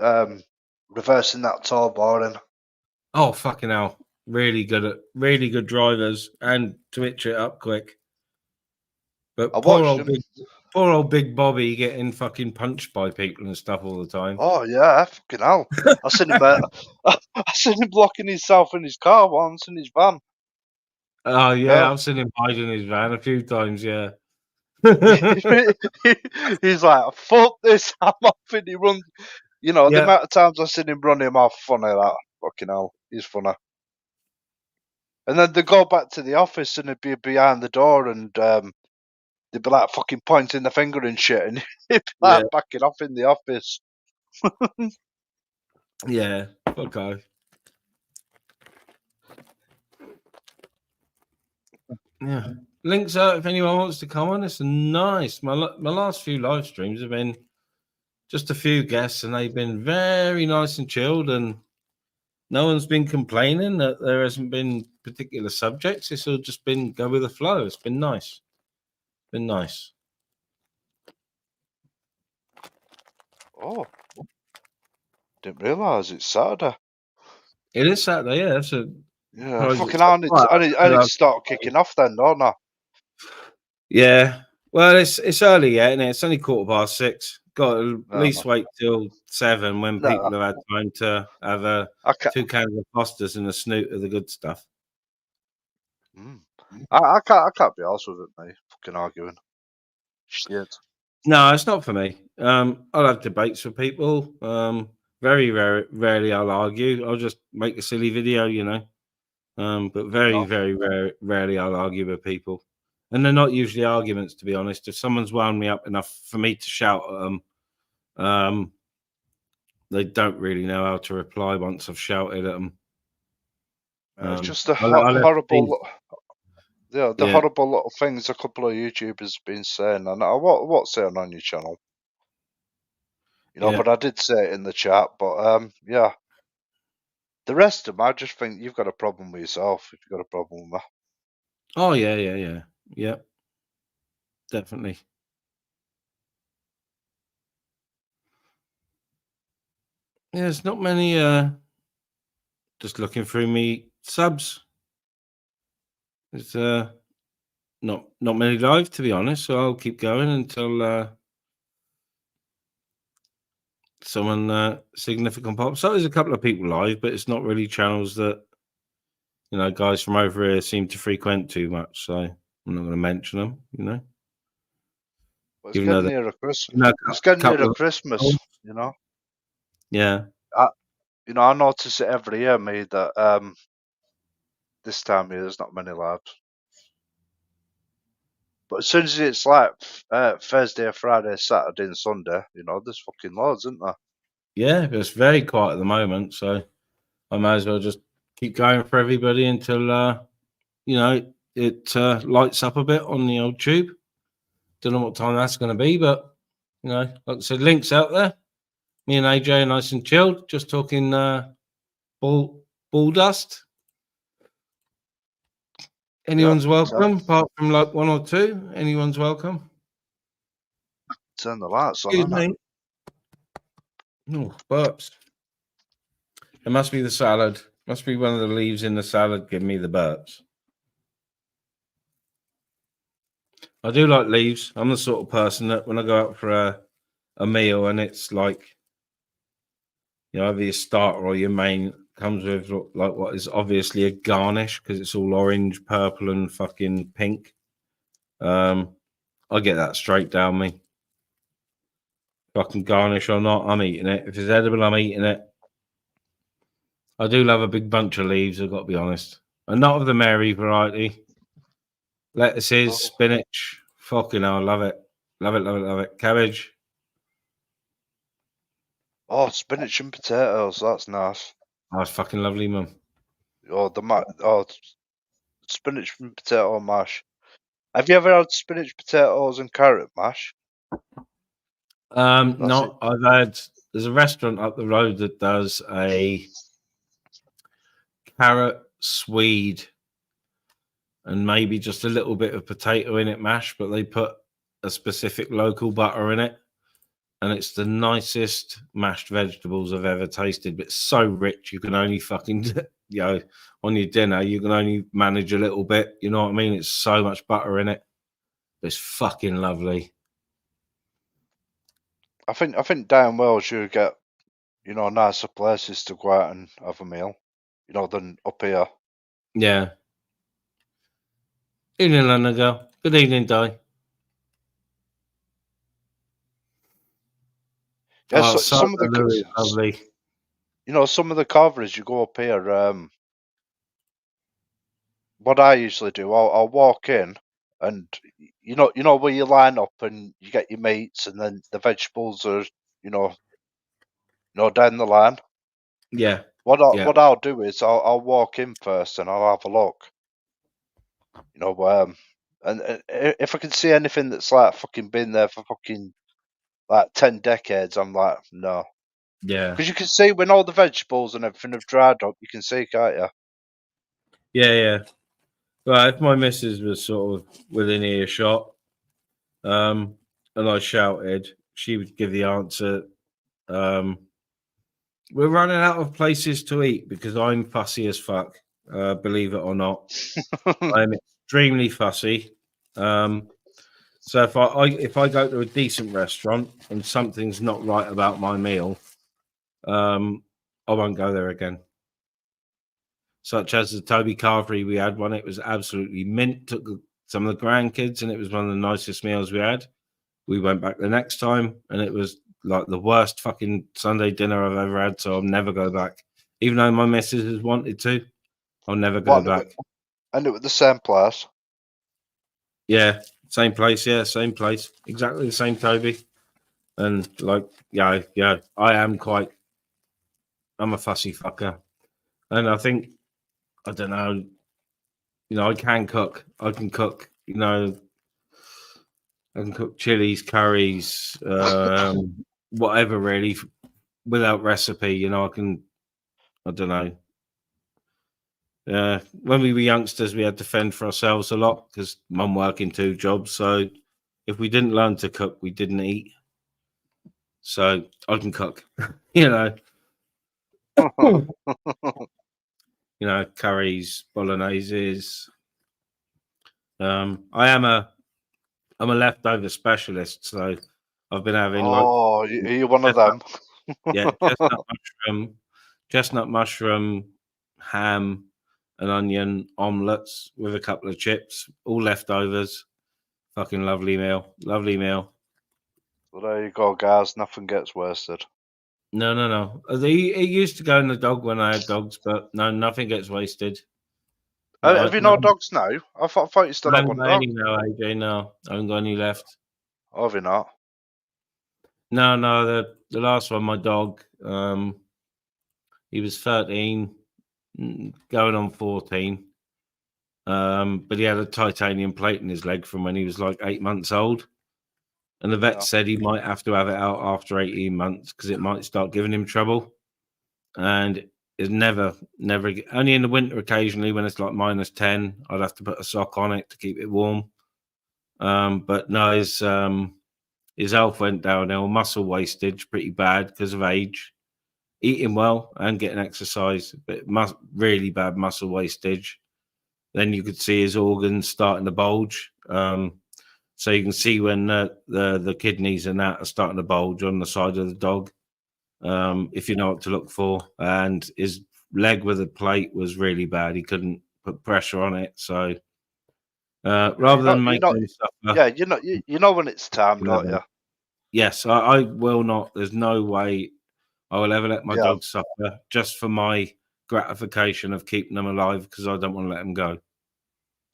reversing that tall boring.
Oh fucking hell! Really good drivers, and to itch it up quick. But
I
poor
watched
old Big Bobby getting fucking punched by people and stuff all the time.
Oh yeah, fucking hell! I seen him. I seen him blocking himself in his car once in his van.
Oh yeah,
Yeah.
I've seen him hiding his van a few times. Yeah.
He's like, fuck this, I'm off, and he runs. You know, the
Yeah.
amount of times I've seen him run him off, funny that. Fucking hell, he's funny. And then they go back to the office and they'd be behind the door and they'd be like fucking pointing the finger and shit, and he'd be like backing off in the office.
Yeah. Okay. Yeah. Links out if anyone wants to come on. It's nice. My last few live streams have been just a few guests, and they've been very nice and chilled, and no one's been complaining that there hasn't been particular subjects. It's all just been go with the flow. It's been nice. Been nice.
Oh, didn't realise it's Saturday.
It is Saturday, yeah. That's a
Yeah, fucking hell, I need to start kicking off then, don't I?
Yeah. Well, it's early yet, and it's only 6:15. Got to at least wait till 7 when people have had time to have 2 cans of Fosters and a snoot of the good stuff.
I can't be arsed with it, mate. Fucking arguing. Shit.
No, it's not for me. I'll have debates with people. Very rarely I'll argue. I'll just make a silly video, you know. But very rarely I'll argue with people. And they're not usually arguments, to be honest. If someone's wound me up enough for me to shout at them, they don't really know how to reply once I've shouted at them.
It's just the horrible little things a couple of YouTubers have been saying. And what's saying on your channel? You know, but I did say it in the chat. But yeah. The rest of them, I just think you've got a problem with yourself if you've got a problem with me.
Oh, yeah. Definitely. Yeah, there's not many, just looking through me subs. There's not many live, to be honest, so I'll keep going until someone significant pops. So there's a couple of people live, but it's not really channels that, you know, guys from over here seem to frequent too much, so I'm not going to mention them, you know.
Well, it's getting near Christmas. It's getting near Christmas, you know.
Yeah.
You know, I notice it every year, me, that this time of year there's not many lives. But as soon as it's like Thursday, Friday, Saturday, and Sunday, you know, there's fucking loads, isn't there?
Yeah, but it's very quiet at the moment, so I might as well just keep going for everybody until you know, it lights up a bit on the old tube. Don't know what time that's going to be, but you know, like I said, links out there. Me and AJ are nice and chilled, just talking ball dust. Anyone's welcome, apart from like one or two. Anyone's welcome.
Turn the lights on.
Excuse me. Oh, burps. It must be the salad. Must be one of the leaves in the salad giving me the burps. I do like leaves. I'm the sort of person that when I go out for a meal and it's like, you know, either your starter or your main comes with like what is obviously a garnish because it's all orange, purple, and fucking pink. I get that straight down me. Fucking garnish or not, I'm eating it. If it's edible, I'm eating it. I do love a big bunch of leaves, I've got to be honest. And not of the Mary variety. Lettuces, spinach. Fucking hell, I love it. Love it, love it, love it. Cabbage.
Oh, spinach and potatoes. That's nice.
Oh, it's fucking lovely, mum.
Oh, spinach and potato mash. Have you ever had spinach, potatoes, and carrot mash?
No, I've had. There's a restaurant up the road that does a carrot, swede, and maybe just a little bit of potato in it mash, but they put a specific local butter in it, and it's the nicest mashed vegetables I've ever tasted. But it's so rich, you can only fucking, you know, on your dinner, you can only manage a little bit. You know what I mean? It's so much butter in it. It's fucking lovely.
I think down Wales you get, you know, nicer places to go out and have a meal, you know, than up here.
Yeah. Evening, London girl. Good evening, Di.
Yeah,
Oh,
some of the
lovely.
You know, some of the coverage you go up here. What I usually do, I'll walk in, and you know where you line up and you get your meats, and then the vegetables are, you know, down the line.
Yeah.
What I'll do is I'll walk in first and I'll have a look. You know, and if I can see anything that's like fucking been there for fucking like 10 decades, I'm like, no.
Yeah.
Because you can see when all the vegetables and everything have dried up, you can see, can't you?
Yeah, yeah. Well, if my missus was sort of within earshot, and I shouted, she would give the answer. We're running out of places to eat because I'm fussy as fuck. Believe it or not, I'm extremely fussy. So if I go to a decent restaurant and something's not right about my meal, I won't go there again. Such as the Toby Carvery, we had one. It was absolutely mint. Took some of the grandkids, and it was one of the nicest meals we had. We went back the next time, and it was like the worst fucking Sunday dinner I've ever had. So I'll never go back, even though my missus has wanted to. I'll never go back.
And it was the same place.
Yeah, same place. Yeah, same place. Exactly the same Toby. And like, yeah, I'm a fussy fucker, and I think. I don't know. You know, I can cook. I can cook. You know, I can cook chilies, curries, whatever really, without recipe. You know, I can. I don't know. Yeah, when we were youngsters, we had to fend for ourselves a lot because mum working 2 jobs. So if we didn't learn to cook, we didn't eat. So I can cook. You know. You know, curries, bologneses. I'm a leftover specialist, so I've been having
are you one of them?
Yeah, chestnut mushroom, ham, and onion omelets with a couple of chips, all leftovers. Fucking lovely meal, lovely meal.
Well, there you go, guys. Nothing gets wasted.
No. It used to go in the dog when I had dogs, but no, nothing gets wasted.
Have you no dogs now? I thought you still
I
had
haven't
one
got
dog.
any now, AJ. No, I haven't got any left.
Oh, have you not?
No. The last one, my dog. He was 13, going on 14. But he had a titanium plate in his leg from when he was like 8 months old. And the vet said he might have to have it out after 18 months because it might start giving him trouble. And it's never, only in the winter occasionally when it's like -10, I'd have to put a sock on it to keep it warm. But no, his health went downhill, muscle wastage pretty bad because of age, eating well and getting exercise, but really bad muscle wastage. Then you could see his organs starting to bulge. So you can see when the kidneys and that are starting to bulge on the side of the dog, if you know what to look for. And his leg with the plate was really bad. He couldn't put pressure on it. So rather than making him suffer,
yeah, you know when it's time, don't you?
Yes, I will not. There's no way I will ever let my dog suffer just for my gratification of keeping them alive because I don't want to let them go.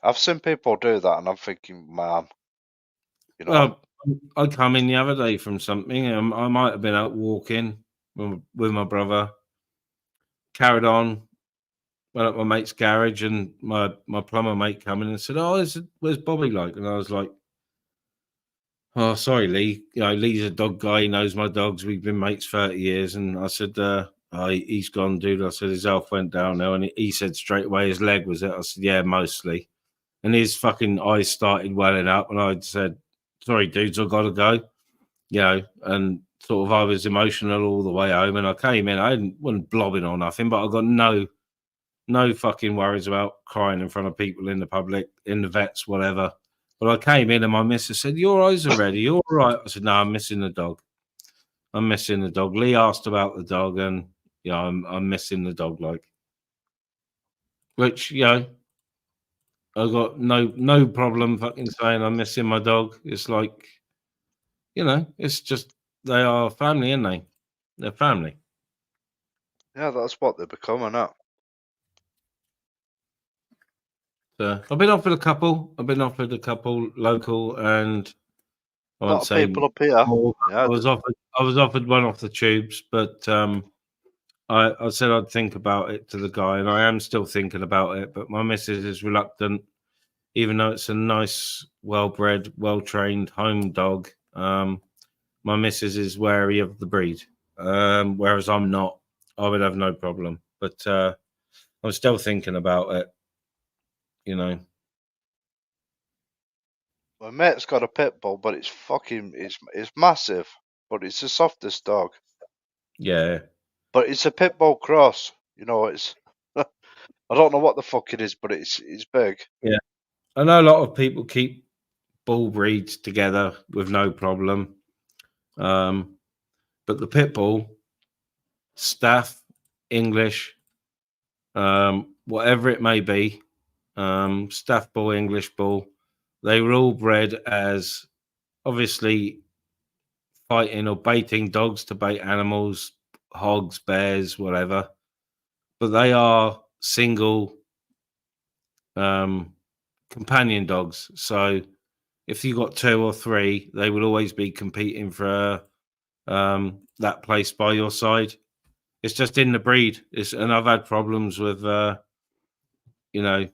I've seen people do that, and I'm thinking, man, you know.
Well, I come in the other day from something. I might have been out walking with my brother. Carried on, went up my mate's garage, and my plumber mate come in and said, "Oh, where's Bobby like?" And I was like, "Oh, sorry, Lee. You know, Lee's a dog guy. He knows my dogs. We've been mates 30 years." And I said, "Oh, he's gone, dude." I said, "His health went down now." And he said straight away, "His leg was it?" I said, "Yeah, mostly." And his fucking eyes started welling up, and I said, "Sorry, dudes, I've got to go." You know, and sort of I was emotional all the way home, and I came in. Wasn't blobbing or nothing, but I got no fucking worries about crying in front of people in the public, in the vets, whatever. But I came in and my missus said, "Your eyes are ready. You're all right." I said, "No, I'm missing the dog. I'm missing the dog." Lee asked about the dog, and I'm missing the dog. Like, which I got no problem fucking saying I'm missing my dog. It's like, it's just they are family, aren't they? They're family.
Yeah, that's what they're becoming now.
So I've been offered a couple. I've been offered a couple local, and I won't say
people up here.
more. I was offered one off the tubes, but I said I'd think about it to the guy, and I am still thinking about it. But my missus is reluctant, even though it's a nice, well-bred, well-trained home dog. My missus is wary of the breed, whereas I'm not. I would have no problem, but I'm still thinking about it.
My mate's got a pit bull, but it's massive, but it's the softest dog.
Yeah.
But it's a pit bull cross. It's I don't know what the fuck it is, but it's big.
Yeah. I know a lot of people keep bull breeds together with no problem. But the pit bull, staff, English, whatever it may be, staff bull, English bull, they were all bred as obviously fighting or baiting dogs to bait animals, hogs, bears, whatever. But they are single companion dogs. So if you got 2 or 3, they will always be competing for that place by your side. It's just in the breed. And I've had problems with, I had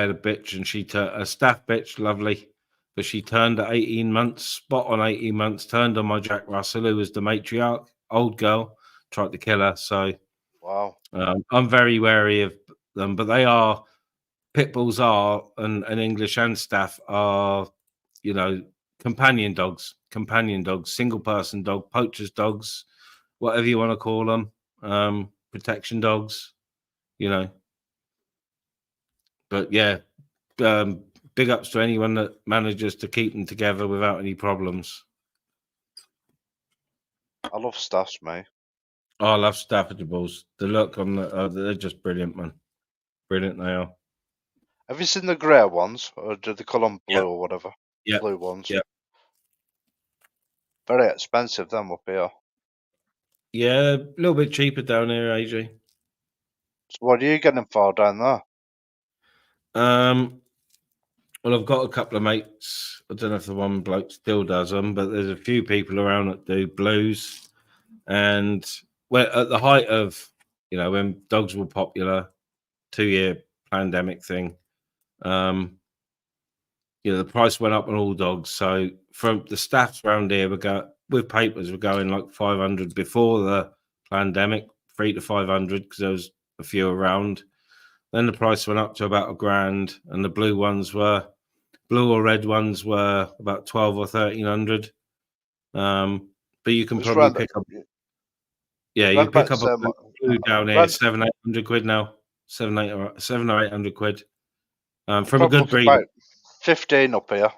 a bitch and a staff bitch, lovely, but she turned at 18 months, spot on 18 months, turned on my Jack Russell, who was the matriarch, old girl, tried to kill her. So
wow,
I'm very wary of them, but they are, pit bulls are, and English and staff are, companion dogs, single person dog, poachers dogs, whatever you want to call them, protection dogs, But yeah, big ups to anyone that manages to keep them together without any problems.
I love staffs, mate.
Oh, I love Staffordshire bulls. The look on they're just brilliant, man. Brilliant they are.
Have you seen the grey ones, or do they call them blue or whatever?
Yeah,
blue ones.
Yeah,
very expensive them up here.
yeah, a little bit cheaper down here, AJ.
So what are you getting for down there?
Well, I've got a couple of mates. I don't know if the one bloke still does them, but there's a few people around that do blues. And well, at the height of, you know, when dogs were popular, 2-year pandemic thing, you know, the price went up on all dogs. So from the staffs around here with papers were going like 500 before the pandemic, 300 to 500 because there was a few around. Then the price went up to about $1,000, and the blue or red ones were about 12 or 1300. But you can probably pick up. Yeah, you pick up a blue down here, 700-800 quid now, 7 or 800 quid. From a good breeder.
About 15 up here.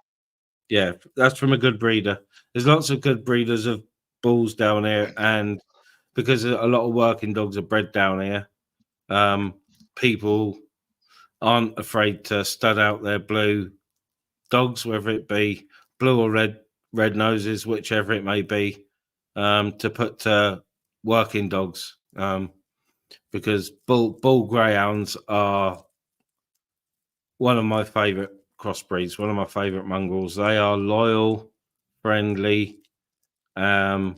Yeah, that's from a good breeder. There's lots of good breeders of bulls down here, and because a lot of working dogs are bred down here, people aren't afraid to stud out their blue dogs, whether it be blue or red noses, whichever it may be, to put to working dogs, because bull greyhounds are one of my favourite crossbreeds, one of my favourite mongrels. They are loyal, friendly, and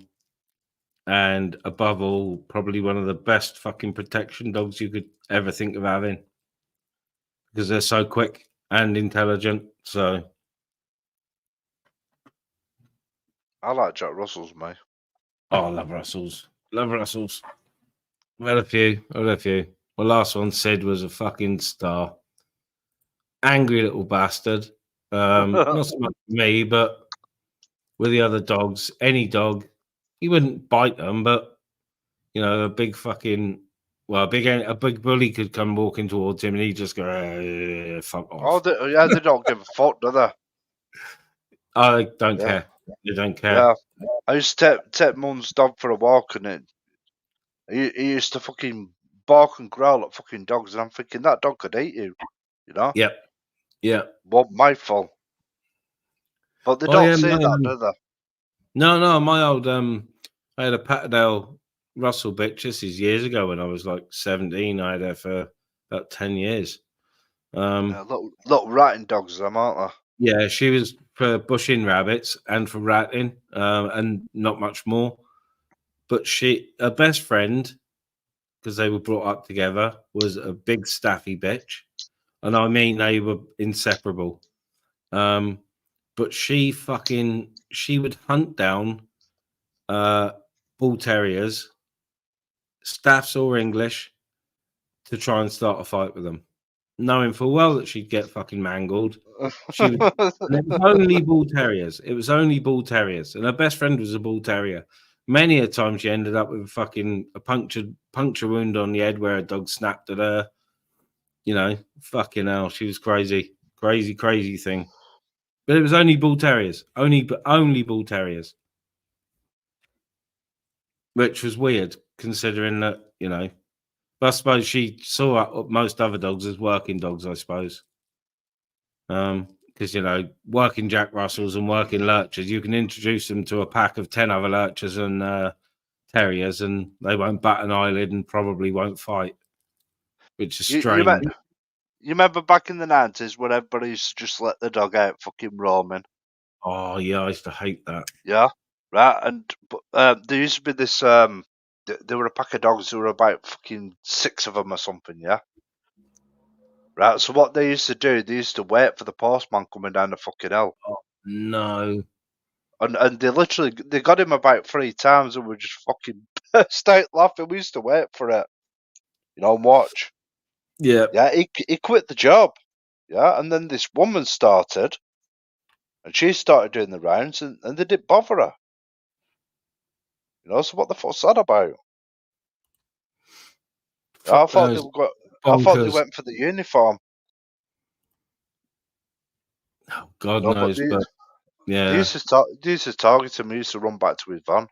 above all, probably one of the best fucking protection dogs you could ever think of having, because they're so quick and intelligent. So
I like Jack Russells, mate.
Oh, I love Russells. Love Russells. I've had a few. My last one, Sid, was a fucking star. Angry little bastard. Not so much me, but with the other dogs, any dog, he wouldn't bite them, but you know, a big bully could come walking towards him, and he'd just go, "Fuck off."
Oh, they don't give a fuck, do they?
I don't care. They don't care.
Yeah, I used to take Mum's dog for a walk, and he used to fucking bark and growl at fucking dogs, and I'm thinking that dog could eat you, you know?
Yeah.
Well, my fault. But they don't say that, do they?
No. My old I had a Patterdale Russell bitch. This is years ago when I was like 17. I had her for about 10 years.
Little ratting dogs, them, aren't they?
Yeah, she was for bushing rabbits and for ratting, and not much more. But her best friend, because they were brought up together, was a big staffy bitch, and I mean they were inseparable. But she would hunt down bull terriers, staffs or English, to try and start a fight with them, knowing full well that she'd get fucking mangled. And it was only bull terriers. And her best friend was a bull terrier. Many a time she ended up with a puncture wound on the head where a dog snapped at her. You know, fucking hell, she was crazy thing. But it was only bull terriers, only bull terriers, which was weird considering that, you know. But I suppose she saw most other dogs as working dogs, I suppose. Because, you know, working Jack Russells and working lurchers, you can introduce them to a pack of 10 other lurchers and terriers, and they won't bat an eyelid and probably won't fight, which is strange.
You remember back in the 90s when everybody used to just let the dog out fucking roaming?
Oh, yeah, I used to hate that.
Yeah, right. And there used to be this, there were a pack of dogs, there were about fucking 6 of them or something, yeah? Right, so what they used to do, they used to wait for the postman coming down the fucking hill.
Oh, no.
And they got him about 3 times and we just fucking burst out laughing. We used to wait for it, you know, and watch.
Yeah.
Yeah, he quit the job. Yeah, and then this woman started, and she started doing the rounds, and they didn't bother her. You know, so what the fuck's that about? I thought they went for the uniform.
Oh, God knows, but yeah.
They used to target him. He used to run back to his van.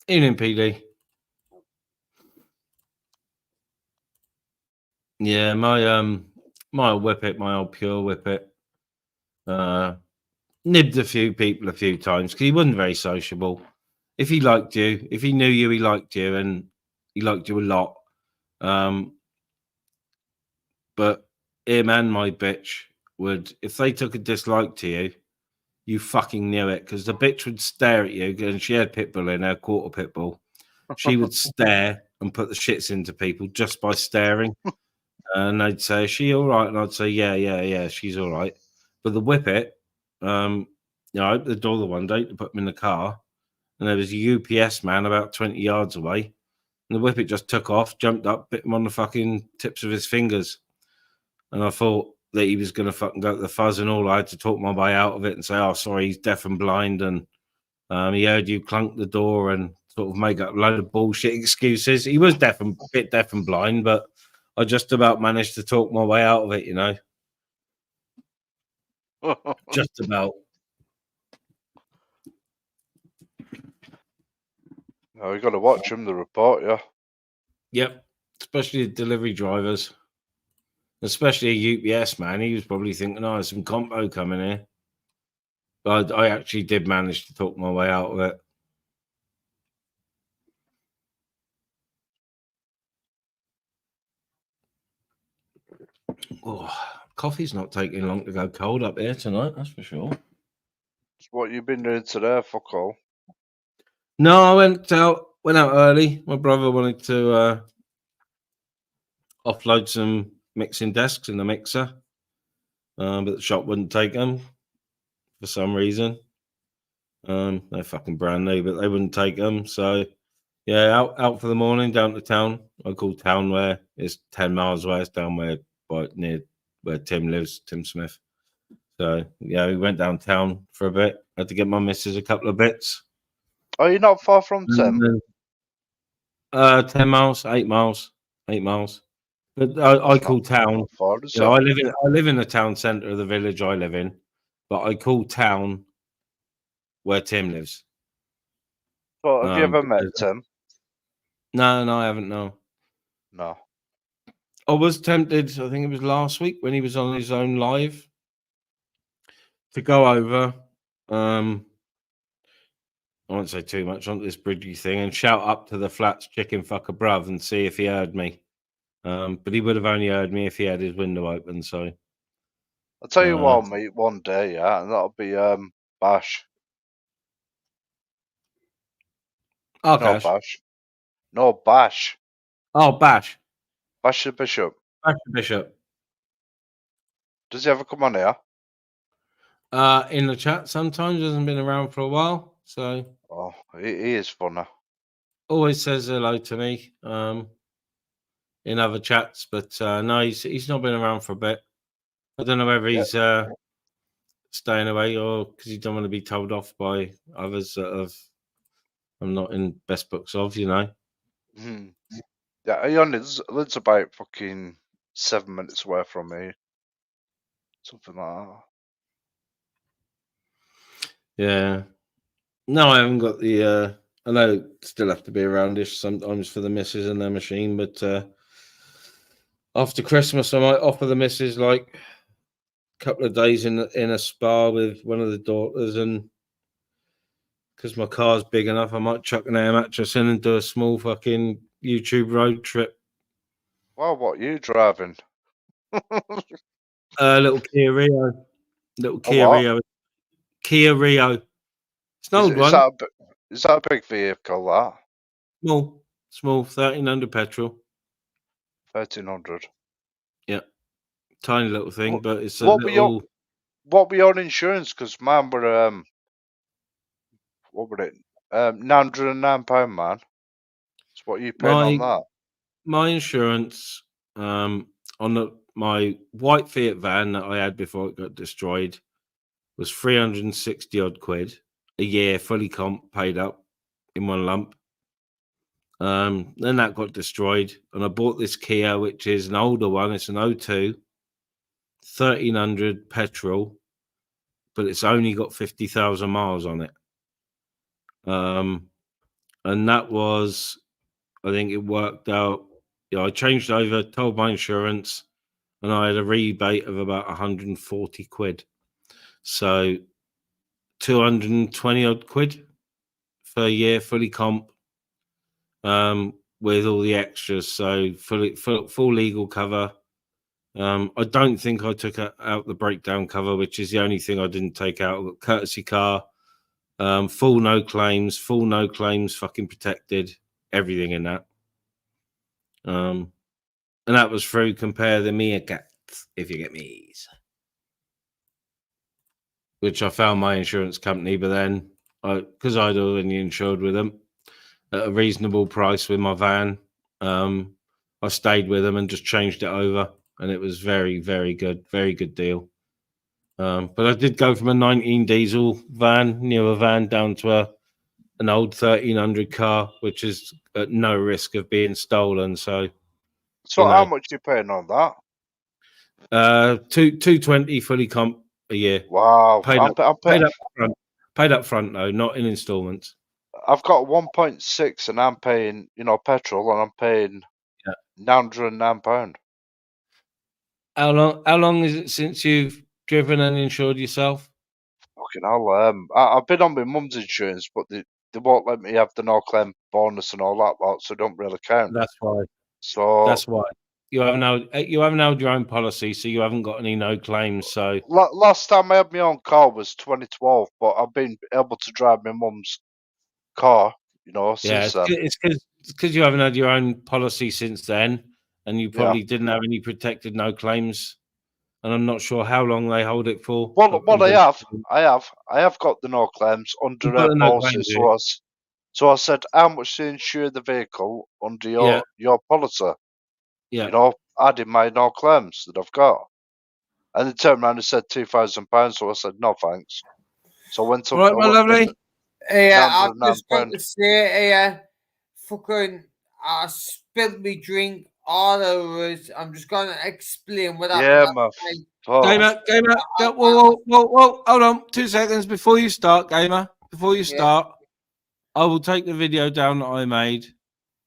In PD. Yeah, my old whippet, my old pure whippet, nibbed a few people a few times because he wasn't very sociable. If he liked you, if he knew you, he liked you, and he liked you a lot. but him and my bitch would, if they took a dislike to you, you fucking knew it, because the bitch would stare at you, and she had pitbull in her, quarter pitbull. She would stare and put the shits into people just by staring. And they'd say, "Is she all right?" And I'd say, yeah, she's all right. But the whippet, I opened the door the one day to put him in the car, and there was a UPS man about 20 yards away. And the whippet just took off, jumped up, bit him on the fucking tips of his fingers. And I thought that he was going to fucking go to the fuzz and all. I had to talk my way out of it and say, "Oh, sorry, he's deaf and blind. And he heard you clunk the door," and sort of make up a load of bullshit excuses. He was deaf and blind, but I just about managed to talk my way out of it, just about.
Oh, you got to watch them, the report, yeah.
Yep, especially the delivery drivers, especially a UPS man. He was probably thinking, "Oh, there's some combo coming here." But I actually did manage to talk my way out of it. Oh, coffee's not taking long to go cold up here tonight, that's for sure.
What you been doing today, fuck all?
No, I went out early. My brother wanted to offload some mixing desks in the mixer, but the shop wouldn't take them for some reason. They're fucking brand new, but they wouldn't take them. So, yeah, out for the morning, down to town. I call town where it's 10 miles away. It's down near where Tim lives, Tim Smith. So, yeah, we went downtown for a bit. Had to get my missus a couple of bits.
Oh, you're not far from Tim?
10 miles, 8 miles, 8 miles. But I call town. I live in the town centre of the village I live in, but I call town where Tim lives.
Well, have you ever met Tim?
No, I haven't. No. I was tempted. I think it was last week when he was on his own live to go over. I won't say too much on this Bridgie thing and shout up to the flats chicken fucker bruv and see if he heard me. But he would have only heard me if he had his window open. So
I'll tell you what, I'll meet one day, yeah, and that'll be Bash.
Oh,
no, Bash. No, Bash.
Oh, Bash.
Bash the Bishop.
Bash the Bishop.
Does he ever come on here?
In the chat sometimes. Hasn't been around for a while, so.
Oh, he is funny.
Always says hello to me in other chats, but no, he's not been around for a bit. I don't know whether he's staying away or because he don't want to be told off by others that I'm not in best books of,
Mm-hmm. Yeah, he only lives about fucking 7 minutes away from me. Something like that.
Yeah. No, I haven't got the I know still have to be aroundish sometimes for the missus and their machine, but after Christmas I might offer the missus like a couple of days in a spa with one of the daughters, and because my car's big enough, I might chuck an air mattress in and do a small fucking YouTube road trip.
Well, what are you driving?
Little Kia Rio. Kia Rio. It's an old one.
Is that a big vehicle, that?
Small, 1300 petrol.
1300.
Yeah. Tiny little thing, but it's
what were your insurance? Because mine were, what were it? £909, man. That's what you paying on that?
My insurance on my white Fiat van that I had before it got destroyed was 360 odd quid a year, fully comp, paid up in one lump. Then that got destroyed, and I bought this Kia, which is an older one. It's an 02, 1300 petrol, but it's only got 50,000 miles on it. And that was, I think it worked out. I changed over, told my insurance, and I had a rebate of about 140 quid. So 220 odd quid for a year, fully comp, with all the extras. So full legal cover, I don't think I took out the breakdown cover, which is the only thing I didn't take out. I got courtesy car, full no claims, fucking protected, everything in that. And that was through Compare the Meerkats, if you get me. Which I found my insurance company, but then because I'd already insured with them at a reasonable price with my van, I stayed with them and just changed it over, and it was very, very good deal. But I did go from a 19 diesel van, newer van, down to an old 1300 car, which is at no risk of being stolen. So
how much are you paying on that?
220 fully comp a year.
Wow,
paid up front though, not in installments.
I've got 1.6 and I'm paying, petrol, and I'm paying £909.
How long is it since you've driven and insured yourself?
Fucking hell, I've been on my mum's insurance, but they won't let me have the no claim bonus and all that lot, so it don't really count.
That's why.
So
that's why you haven't held your own policy, so you haven't got any no claims. So
last time I had my own car was 2012, but I've been able to drive my mum's car, since then.
It's because you haven't had your own policy since then, and you probably didn't have any protected no claims. And I'm not sure how long they hold it for.
Well, I have got the no claims under their policy. So I said, how much to insure the vehicle under your policy?
Yeah.
I did my no claims that I've got. And they turned around and said £2,000. So I said, no, thanks. So I went up.
Right, my lovely.
Yeah, I've just got to say, fucking, I spilled me drink all over it. I'm just going to explain what happened.
Gamer. Whoa, hold on 2 seconds before you start, Gamer. Before you start, I will take the video down that I made.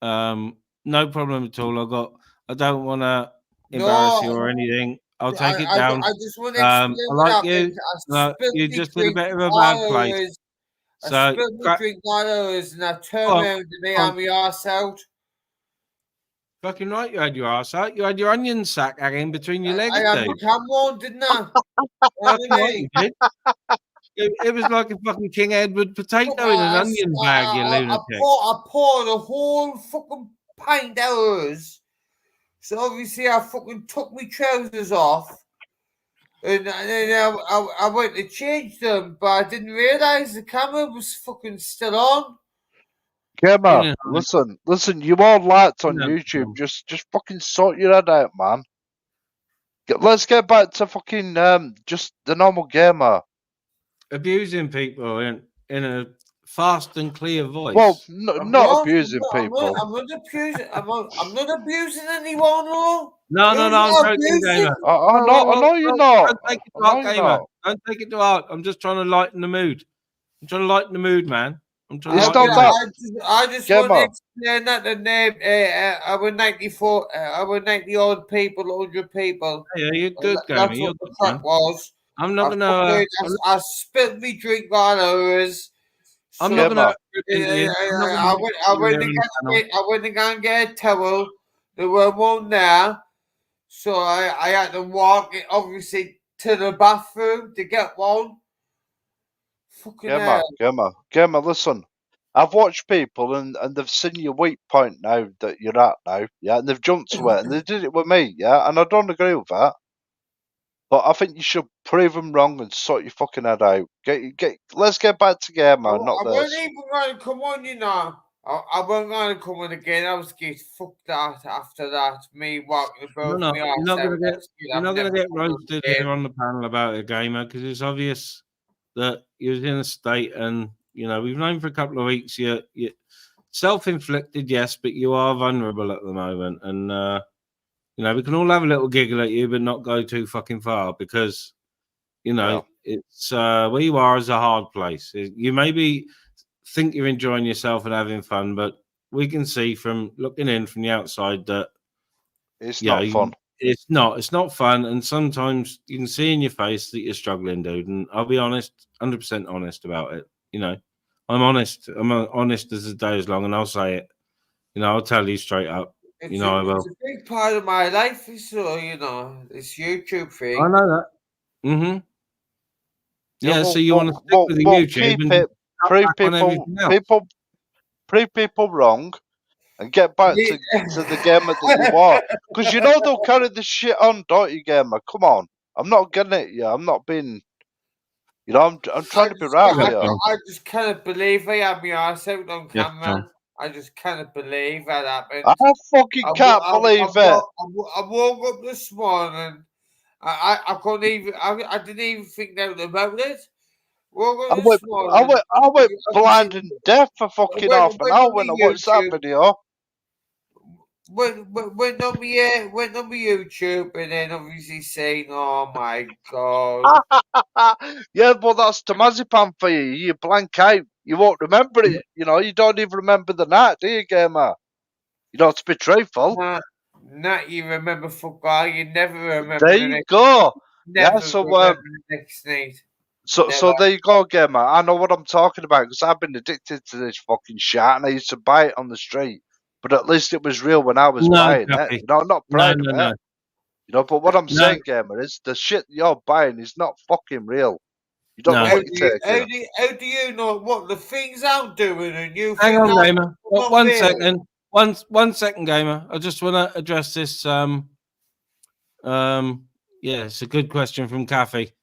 No problem at all. I don't want to embarrass you or anything. I'll take it down.
I just want to explain what happened.
You just did a bit of a bad place.
I spilled my drink all over it, and I turned around to me and my arse out.
Fucking right, you had your arse out. You had your onion sack hanging between your legs.
I had my cam on, didn't I?
You did. It was like a fucking King Edward potato in an onion bag, you lunatic.
I poured a whole fucking pint out of us. So obviously I fucking took my trousers off. And then I went to change them, but I didn't realise the camera was fucking still on.
Gamer, listen, you all liked on YouTube. Just fucking sort your head out, man. Let's get back to fucking just the normal gamer.
Abusing people in a fast and clear voice.
Well, not abusing people.
I'm not abusing anyone, or
No, I'm joking, Gamer.
I know you're not.
Don't take it to heart, Gamer. Don't take it to heart. I'm just trying to lighten the mood. I'm trying to lighten the mood, man. I'm trying to
I just want to explain that the name. I was 94. I was 90 old people, 100 people.
Yeah, you're good, Gamer.
That's what the crack was.
I'm not gonna.
I spilled me drink all over us.
I'm not gonna.
I went to go and get a towel. There were one there, so I had to walk it obviously to the bathroom to get one. Fucking
Gamer, listen. I've watched people and they've seen your weak point now that you're at now, and they've jumped to it, and they did it with me, and I don't agree with that. But I think you should prove them wrong and sort your fucking head out. Let's get back to Gamer, not this.
I wasn't even going to come on, you know. I wasn't going to come on again. I was getting fucked out after that. Me walking about.
You're not going to get roasted here on the panel about it, Gamer, because it's obvious that you're in a state, and we've known for a couple of weeks. You're self-inflicted, yes, but you are vulnerable at the moment, and we can all have a little giggle at you, but not go too fucking far, because it's where you are is a hard place. You maybe think you're enjoying yourself and having fun, but we can see from looking in from the outside that
it's not fun.
It's not fun, and sometimes you can see in your face that you're struggling, dude. And I'll be honest, 100% honest about it. I'm honest. I'm honest as the day is long, and I'll say it. I'll tell you straight up. you know I will.
It's a big part of my life, so you know, this YouTube thing.
I know that. Mm-hmm. Yeah,
well,
so you want to stick with the
well,
YouTube
keep
and
it,
cut
prove
back on everything else.
prove people wrong, and get back to the gamer that you are. Because you know they'll carry this shit on, don't you, gamer? Come on, I'm not getting it. Yeah, I'm not being. You know, I'm trying to be right here.
I just cannot believe I had my arse out on
Yes,
camera.
John.
I just cannot believe that happened.
I fucking can't believe it.
I woke up this morning. I couldn't even. I didn't even think out about it. Woke up this morning.
I went blind and deaf for fucking half an hour when I watched that video.
Went on my YouTube and then obviously saying, "Oh my god."
Yeah, but that's Tamazipan for you. You blank out. You won't remember it. You know, you don't even remember the night, do you, gamer? You know, to be truthful.
Nah, you remember fuck all. You never remember.
There you go.
Never
Yeah, so
remember the next night.
So there you go, gamer. I know what I'm talking about because I've been addicted to this fucking shit, and I used to buy it on the street. But at least it was real when I was buying it. You know, I'm not proud of it. You know, but what I'm saying, gamer, is the shit you're buying is not fucking real. You don't know what you're taking.
How do you know what the things I'm doing and you
Hang
think
on, gamer.
not
One
real?
second. One second, gamer. I just want to address this. Yeah, it's a good question from Kathy.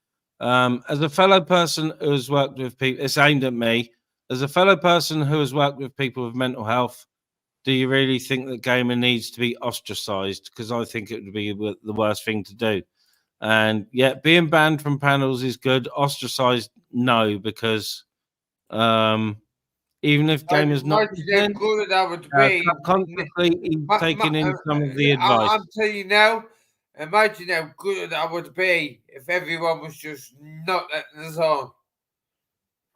As a fellow person who has worked with people, it's aimed at me. As a fellow person who has worked with people with mental health, do you really think that gamer needs to be ostracized? Because I think it would be the worst thing to do. And yeah, being banned from panels is good. Ostracized, no, because even if gamers not
good that would be.
consciously taking in some of the advice.
I'm telling you now. Imagine how good that would be if everyone was just not letting us on.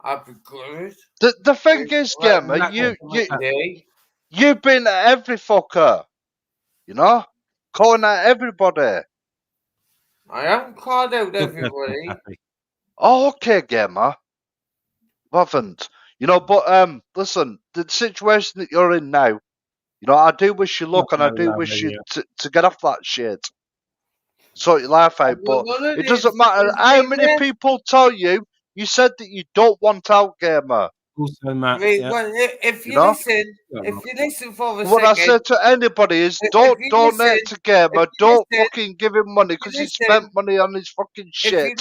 I'd be good.
The thing is, gamer, you've been at every fucker. You know, calling out everybody.
I haven't called out everybody.
Oh, okay, gamer. Haven't. You know, but listen, the situation that you're in now, you know, I do wish you luck, and I do wish you to get off that shit. Sort your life out, but it doesn't matter how many people tell you. You said that you don't want out, gamer.
Also, Matt,
Well, if you listen for a
what
second.
I said to anybody is, don't donate to gamer. Don't fucking give him money because he spent money on his fucking shit.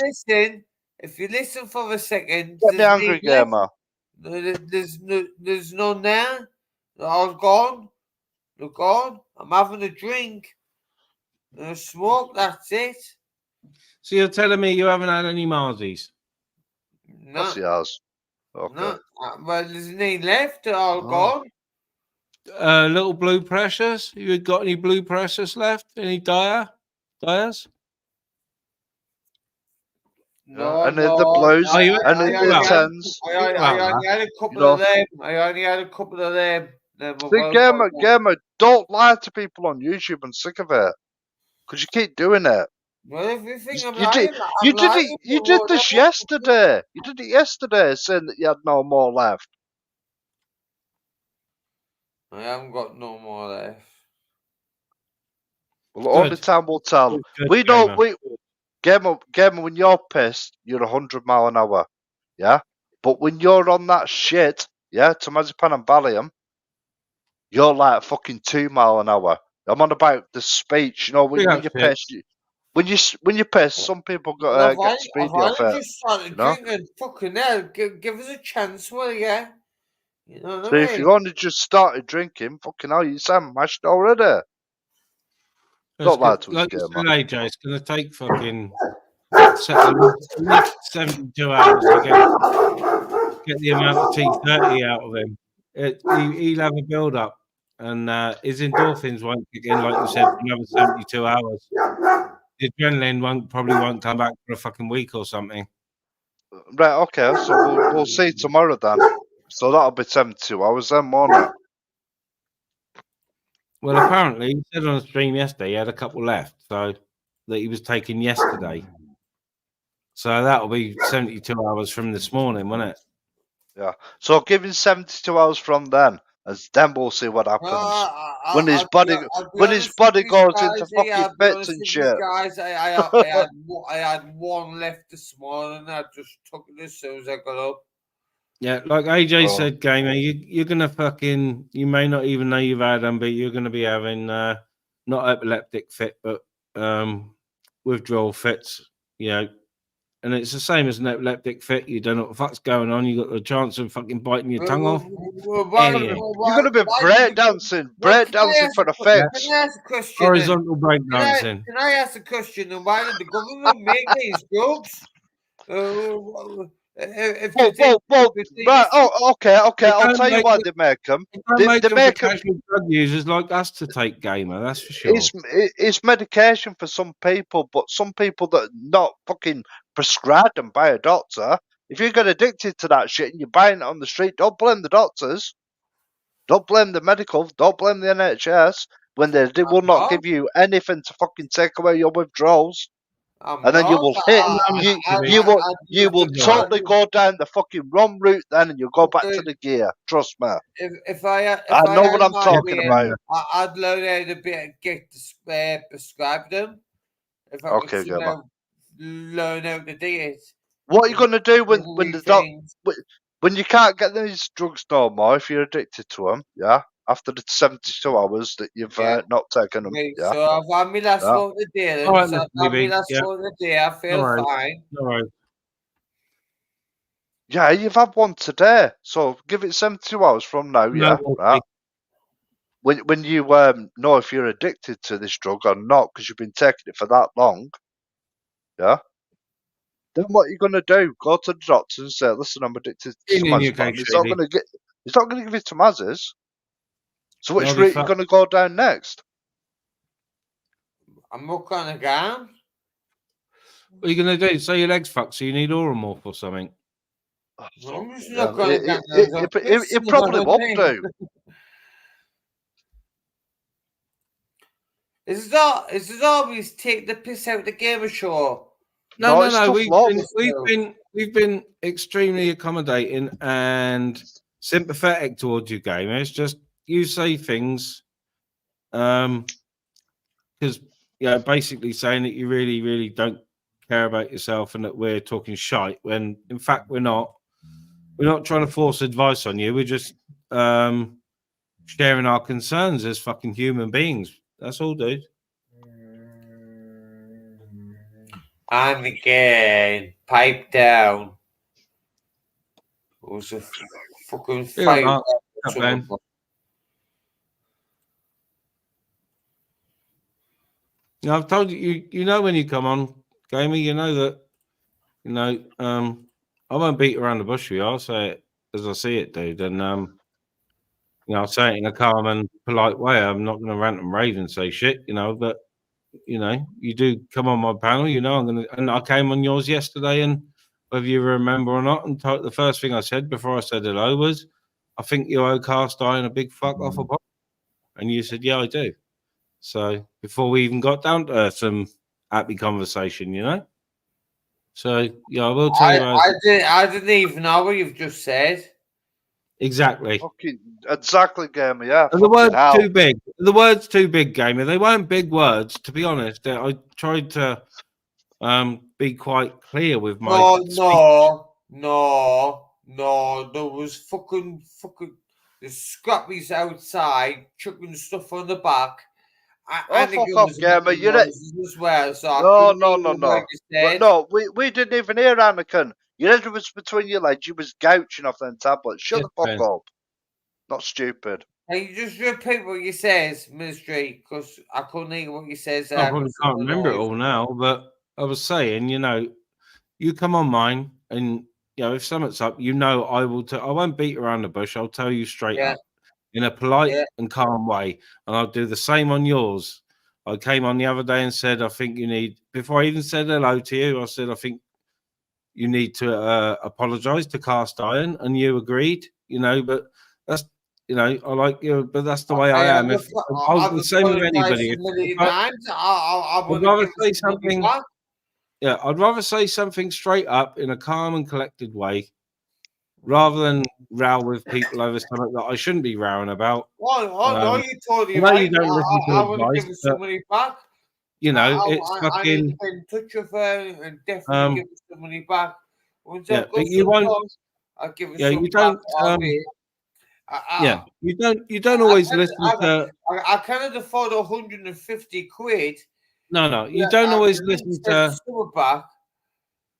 If you listen for a second,
Get me angry, gamer.
There's none there. They're all gone. They're gone. I'm having a drink. And a smoke. That's it.
So you're telling me you haven't had any Marzies?
No.
Yes, he has. Okay.
No. Well, there's none left. They're all gone.
Little blue precious. You got any blue precious left? Any dyers?
No,
and the blues, and the tens.
I only had a couple of them. I only had a couple of them.
See, gamer, don't lie to people on YouTube. I'm sick of it. Because you keep doing it.
Well, if you think
you did this yesterday. You did it yesterday, saying that you had no more left.
I haven't got no more left.
Well, only time will tell. Gamer, when you're pissed, you're 100 mile an hour. Yeah? But when you're on that shit, yeah, Tamazipan and Ballium, you're like fucking 2 mile an hour. I'm on about the speech, you know, when you're pissed. When you're pissed, some people get speedy off it.
Just started drinking. Fucking hell, give us a chance, will you? You know what
I mean? If you only just started drinking, fucking hell, you sound mashed already. Don't lie to us, gamer.
AJ, it's going to take fucking 72 hours to get the amount of T30 out of him. He'll have a build up, and his endorphins won't kick in, like you said, for another 72 hours. The adrenaline probably won't come back for a fucking week or something.
Right, okay, so we'll see tomorrow then. So that'll be 72 hours then, won't it?
Well, apparently, he said on the stream yesterday he had a couple left, so that he was taking yesterday. So that'll be 72 hours from this morning, won't it?
Yeah. So give him 72 hours from then. As then we'll see what happens. When his
I'll
body
be
when his
honest
body
with these
goes
guys,
into
yeah,
fucking
I'll be
bits
honest
and
with
shit.
these guys. I had one left this morning. I just took it as soon as I got up.
Yeah, like AJ
Oh.
said, gamer, you're gonna fucking. You may not even know you've had them, but you're gonna be having not epileptic fit, but withdrawal fits. You know, and it's the same as an epileptic fit. You don't know what the fuck's going on. You got the chance of fucking biting your tongue off.
You're gonna be breakdancing for the fix.
Can I ask a question?
Horizontal breakdancing.
Can I ask a question? And why did the government make these drugs?
Right. Oh, okay. I'll tell you why they make them.
They make them for casual drug users like us to take, gamer. That's for sure.
It's medication for some people, but some people that are not fucking prescribed them by a doctor. If you get addicted to that shit and you're buying it on the street, don't blame the doctors. Don't blame the medical. Don't blame the NHS when they will not give you anything to fucking take away your withdrawals. And then you will hit. You will totally go down the fucking wrong route then, and you'll go back to the gear. Trust me.
If I
know what I'm
had
talking
my
about.
way, I'd learn how to get to prescribe them. If I
Okay,
could
Gemma.
learn how to do it.
What are you going to do when when you can't get these drugs no more if you're addicted to them? Yeah, after the 72 hours that you've not taken them.
Right,
Yeah.
so I've had my last one of the day. Then.
All right,
So I've had
maybe.
my last
Yeah.
one of the day. I feel
No worries.
fine.
No worries.
Yeah, you've had one today, so give it 72 hours from now.
No,
Yeah,
okay.
right. When you know if you're addicted to this drug or not because you've been taking it for that long. Yeah. Then what are you going to do? Go to the doctor and say, "Listen, I'm addicted to
In your
Mazepam."
case,
He's not
Shady.
going to He's not going to give it to Mazes. So which
I'll be
route are you
fucked.
going to go down next?
I'm not going to go.
What are you going to do? Say your leg's fucked, so you need Oromorph or something.
I'm just
Yeah,
not going to
it probably won't do.
Is it always take the piss out of the gamer show?
No.
it's tough love.
We've been extremely accommodating and sympathetic towards you, gamer. It's just you say things, because basically saying that you really, really don't care about yourself and that we're talking shite. When in fact we're not. We're not trying to force advice on you. We're just sharing our concerns as fucking human beings. That's all, dude.
And again, pipe down. It was a fucking
Yeah,
fight.
Mark. Not bad. Now, I've told you, you know when you come on, gamer, you know that, I won't beat around the bush with you. I'll say it as I see it, dude. And, I'll say it in a calm and polite way. I'm not going to rant and rave and say shit, but, you do come on my panel, I'm going to, and I came on yours yesterday, and whether you remember or not, and the first thing I said before I said hello was, I think you owe Cast Iron a big fuck off a pop. And you said, yeah, I do. So before we even got down to some happy conversation, So yeah, I will tell you.
I didn't even know what you've just said.
Exactly.
Exactly, gamer. Yeah.
And the word's too big. The word's too big, gamer. They weren't big words, to be honest. I tried to be quite clear with my.
No. There was fucking the scrappies outside chucking stuff on the back.
Oh, fuck off, gamer. You're
as well. So
No, we didn't even hear Anakin. Your head was between your legs. You was gouching off them tablets. Shut the fuck up. Not stupid.
Can you just repeat what you says, Ministry? Because I couldn't hear what you says.
I probably can't remember it all now, but I was saying, you come on mine, and if something's up, I will. I won't beat around the bush. I'll tell you straight up in a polite and calm way, and I'll do the same on yours. I came on the other day and said, I think you need. Before I even said hello to you, I said I think you need to apologise to Cast Iron, and you agreed. But that's. I like you, but that's the way I am. If I was the same with anybody, I'd rather say something. Yeah, I'd rather say something straight up in a calm and collected way rather than row with people over something that I shouldn't be rowing about.
Oh, no, you're totally
I know
right.
you don't listen
I
to
want to give
advice,
her some
but
money back.
you know it's
I need to
fucking.
get in touch with her and definitely give her some money back. Once
Yeah,
I've got
but you
some
won't.
funds, I'll give her
Yeah,
some
you
back.
don't. Yeah, you don't always listen to.
I cannot afford 150 quid.
No, you
Yeah,
don't
I
always
can
listen
send
to.
some back.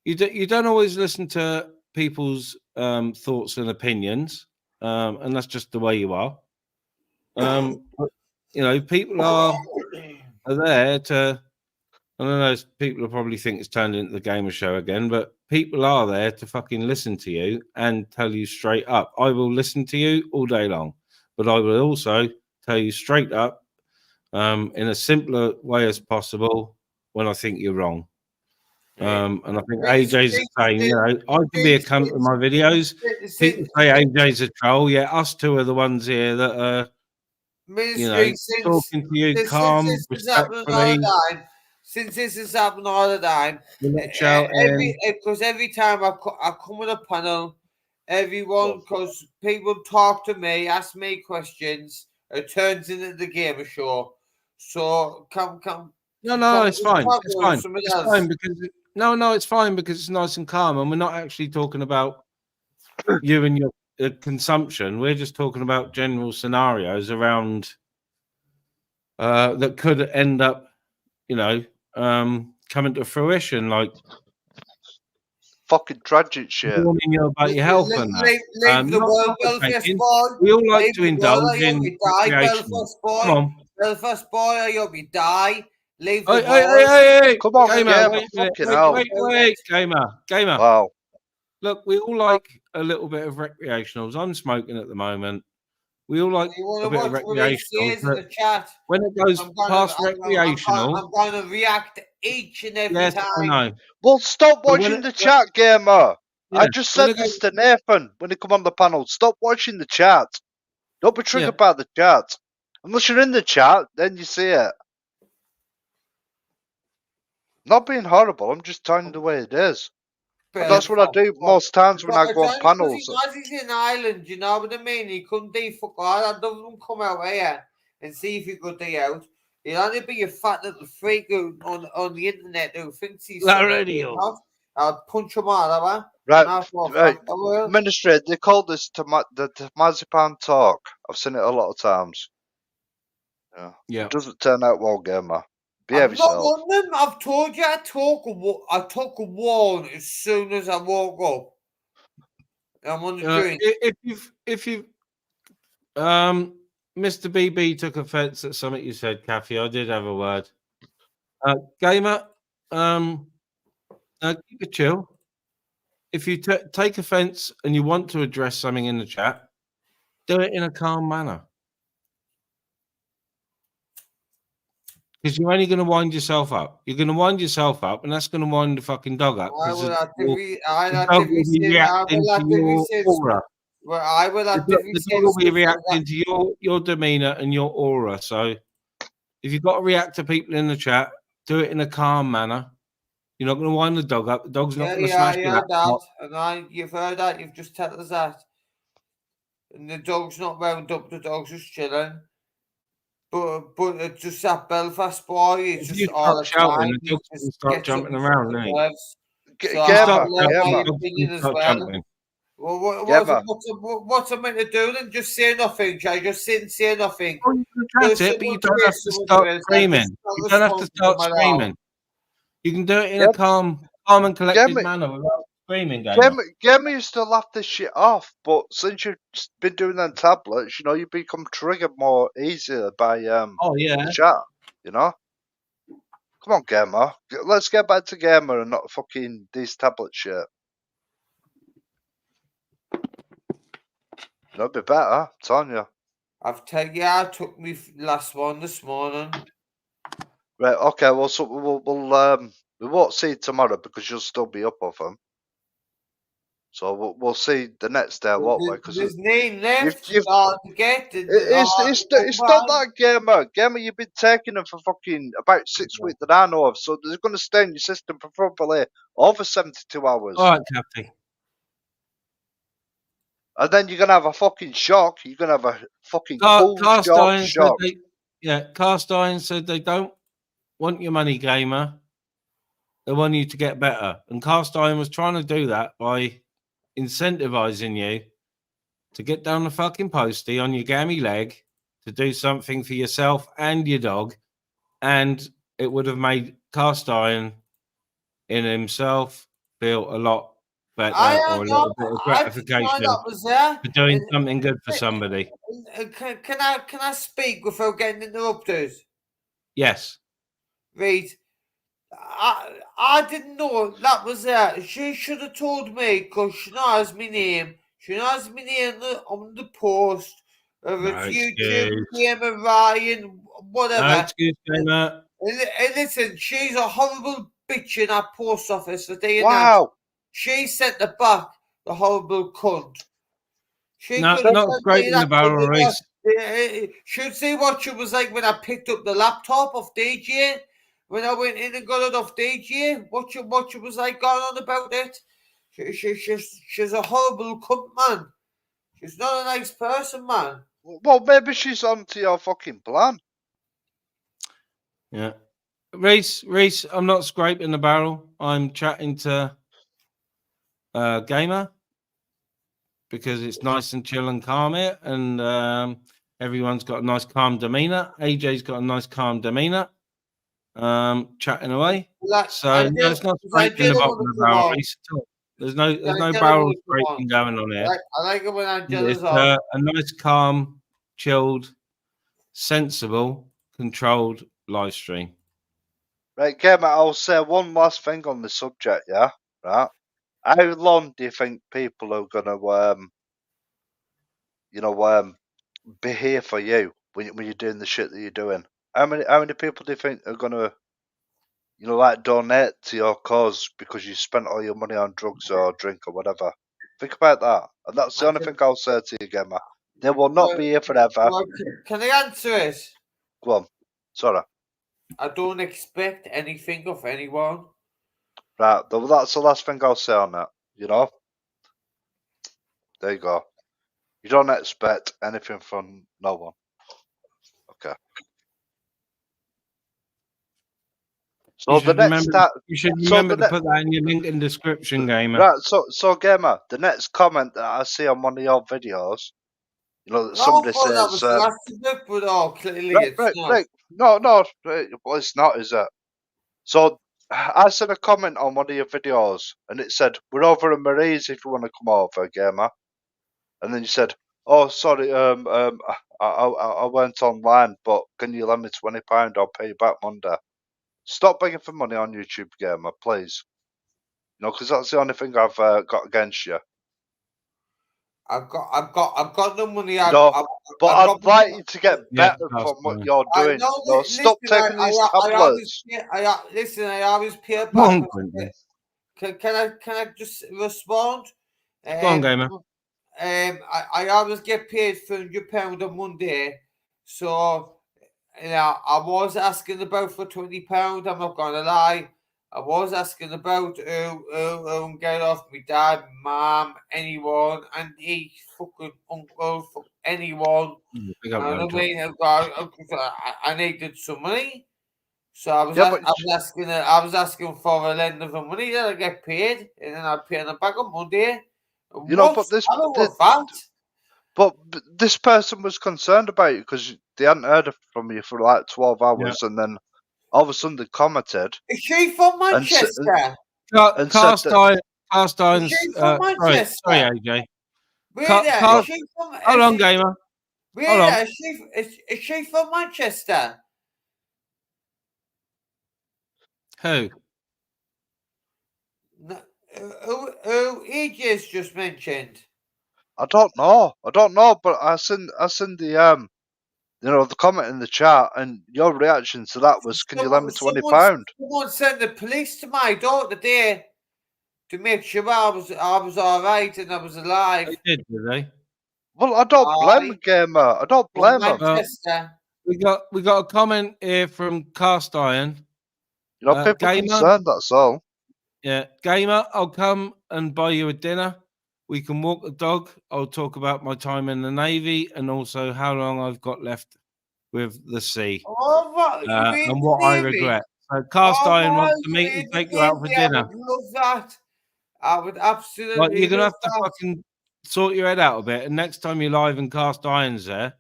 You don't always listen to people's thoughts and opinions, and that's just the way you are. But, you know, people are there to. I don't know. People will probably think it's turned into the gamer show again, but people are there to fucking listen to you and tell you straight up. I will listen to you all day long, but I will also tell you straight up, in a simpler way as possible, when I think you're wrong. And I think AJ's the same. You know, I can be a cunt with my videos. People say AJ's a troll. Yeah, us two are the ones here that are, you know, talking to you calm, respectfully.
Since this has happened all the time,
You're not shouting.
because every time I come on a panel, everyone, because people talk to me, ask me questions, it turns into the gamer show. So come.
No, it's fine. It's fine.
Somebody
It's
else.
fine because it's fine because it's nice and calm, and we're not actually talking about you and your consumption. We're just talking about general scenarios around that could end up, you know, coming to fruition, like
fucking tragic shit.
warning you about your health and that.
Leave the world, Belfast boy.
We all like
Leave
to
the
indulge
world, or
in
you'll be die,
recreation.
Belfast boy.
Come on.
Belfast boy, or you'll be die. Leave the
Hey,
world.
Come on,
Gamer,
Gamer,
wait a minute.
fucking hell.
Wait, Gamer.
Wow.
Look, we all like a little bit of recreationals. I'm smoking at the moment. We all like a bit of recreationals.
In the chat.
When it goes past recreational,
I'm going to react each and every
yes,
time.
I know.
Well, stop
But when
watching
it-
the chat, Gamer.
Yeah,
I just
when
said
it
this
goes-
to Nathan when he come on the panel. Stop watching the chat. Don't be triggered by the chat. Unless you're in the chat, then you see it. Not being horrible, I'm just telling you the way it is. And that's what I do most times when I go on panels.
He's in Ireland, you know what I mean? He couldn't do fuck all. I don't come out here and see if he could do out. He'll only be a fat little freak on the internet who thinks he's
radio.
I'll punch him all over.
Right. Ministry, they call this the Mazipan talk. I've seen it a lot of times. Yeah. It doesn't turn out well, Gamer. Behave yourself.
Not one of them. I've told you I took a one as soon as I woke up. I'm on the drink.
If you've Mr. BB took offence at something you said, Kathy. I did have a word. Gamer, keep it chill. If you take offence and you want to address something in the chat, do it in a calm manner. Because you're only going to wind yourself up. You're going to wind yourself up, and that's going to wind the fucking dog up.
I will have to
the dog will be reacting to your aura.
Well, I will have to
The dog will be reacting to your demeanour and your aura. So if you've got to react to people in the chat, do it in a calm manner. You're not going to wind the dog up. The dog's not going to smash your laptop.
And you've heard that. You've just told us that. And the dog's not wound up. The dog's just chilling. But it's just that Belfast boy. It's just all the
shouting,
time.
the dog's going to start jumping around, isn't he?
What's I meant to do then? Just say nothing, Jay. Just sit and say nothing.
Oh, you can chat it, but you don't have to start screaming. You don't have to start screaming. You can do it in a calm and collected manner without screaming.
Gamer used to laugh this shit off, but since you've been doing them tablets, you know, you become triggered more easier by the chat, you know? Come on, Gamer. Let's get back to Gamer and not fucking these tablet shit. That'd be better, I'm telling you.
I took me last one this morning.
Right, okay, well, so we won't see tomorrow because you'll still be up off them. So we'll see the next day, won't we? Because
there's name left.
It's not that, Gamer. Gamer, you've been taking them for fucking about 6 weeks that I know of, so they're going to stay in your system for probably over 72 hours.
All right, Kathy.
And then you're gonna have a fucking shock. You're gonna have a fucking cool
Cast
shock.
Iron said Cast Iron said they don't want your money, gamer. They want you to get better. And Cast Iron was trying to do that by incentivizing you to get down the fucking postie on your gammy leg to do something for yourself and your dog. And it would have made Cast Iron in himself feel a lot better or a little bit of gratification for doing something good for somebody.
Can I speak without getting interrupted?
Yes.
Right. I didn't know that was there. She should have told me because she knows my name. She knows my name on the post. Whether it's YouTube, Gamer Ryan, whatever.
No excuse, gamer.
And listen, she's a horrible bitch in our post office the day
Wow.
She sent the back, the horrible cunt. She
not scraping the barrel, Reese.
Should see what she was like when I picked up the laptop off DJ. When I went in and got it off DJ, what she was like going on about it. She's a horrible cunt, man. She's not a nice person, man.
Well, maybe she's onto your fucking plan.
Yeah. Reese, I'm not scraping the barrel. I'm chatting to Gamer because it's nice and chill and calm here, and everyone's got a nice calm demeanor. AJ's got a nice calm demeanor. Chatting away. So it's not scraping the bottom of the barrel, Reese. There's no barrel scraping going on here.
I like it when I'm
It's a nice, calm, chilled, sensible, controlled live stream.
Right, Gamer, I'll say one last thing on the subject, yeah? Right. How long do you think people are gonna be here for you when you're doing the shit that you're doing? How many people do you think are gonna donate to your cause because you spent all your money on drugs or drink or whatever? Think about that. And that's the only thing I'll say to you, Gamer. They will not be here forever.
Can I answer it?
Go on. Sorry.
I don't expect anything of anyone.
Right, that's the last thing I'll say on that, There you go. You don't expect anything from no one. Okay. So
you should remember to put that in your link in description, Gamer.
Right, so Gamer, the next comment that I see on one of your videos, that somebody says, right. No, well, it's not, is it? So I said a comment on one of your videos, and it said, "We're over in Marie's if you want to come over, Gamer." And then you said, "Oh, sorry, I went online, but can you lend me £20? I'll pay you back Monday." Stop begging for money on YouTube, Gamer, please. Because that's the only thing I've got against you.
I've got the money.
But I'd like you to get better from what you're doing. Stop taking these tablets.
Listen, I always pay back. Can I just respond?
Go on, Gamer.
I always get paid £100 on Monday, so I was asking about for £20. I'm not gonna lie. I was asking about who get off my dad, mom, anyone, auntie, fucking uncle, anyone. I mean, I needed some money, so I was asking for a lend of the money that I get paid, and then I pay them back on Monday.
But this person was concerned about you because they hadn't heard from you for like 12 hours, and then all of a sudden they commented.
Is she from Manchester?
Cast Iron's. Sorry, AJ. Hold on, Gamer. Hold on.
Is she from Manchester?
Who?
Who AJ's just mentioned?
I don't know, but I seen the the comment in the chat, and your reaction to that was, "Can you lend me £20?"
Someone sent the police to my door today to make sure I was all right and I was alive.
They did they?
Well, I don't blame the Gamer. I don't blame him.
We got a comment here from Cast Iron.
People are concerned. That's all.
Yeah, Gamer, I'll come and buy you a dinner. we can walk the dog. I'll talk about my time in the Navy and also how long I've got left with the sea
Oh, what? You mean
and what I
Navy?
regret. So Cast
Oh,
Iron
my,
wants to
you
meet and
mean the
take you out for
Navy? I
dinner.
would love that. I would
Like,
absolutely
you're gonna
love
have to
that.
fucking sort your head out a bit. And next time you're live and Cast Iron's there,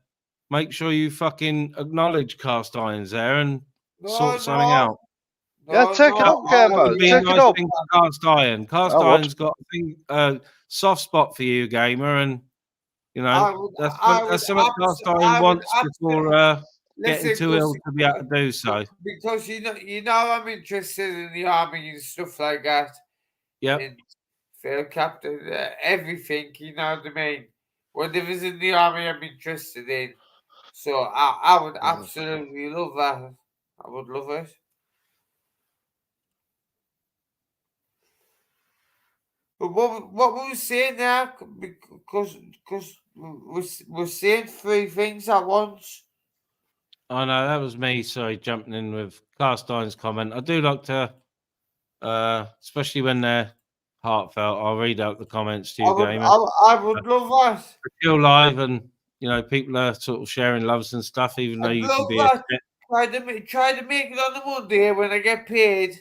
make sure you fucking acknowledge Cast Iron's there and sort something out.
Yeah, take it up,
That
Gamer.
would be a
Take it
nice
up.
thing for Cast Iron. Cast
I would.
Iron's got a soft spot for you, Gamer, and you know that's something Cast Iron wants before getting
Listen,
too ill to be able to do so.
because you know I'm interested in the army and stuff like that.
Yep.
And field captain, everything. You know what I mean? Whatever's in the army, I'm interested in. So I would absolutely love that. I would love it. But what we were saying now, because we're saying three things at once.
I know that was me. Sorry, jumping in with Cast Iron's comment. I do like to, especially when they're heartfelt. I'll read out the comments to you, Gamer.
I would love that.
If you're live and you know people are sort of sharing loves and stuff, even though you can be a shit.
Try to make it on the Monday when I get paid.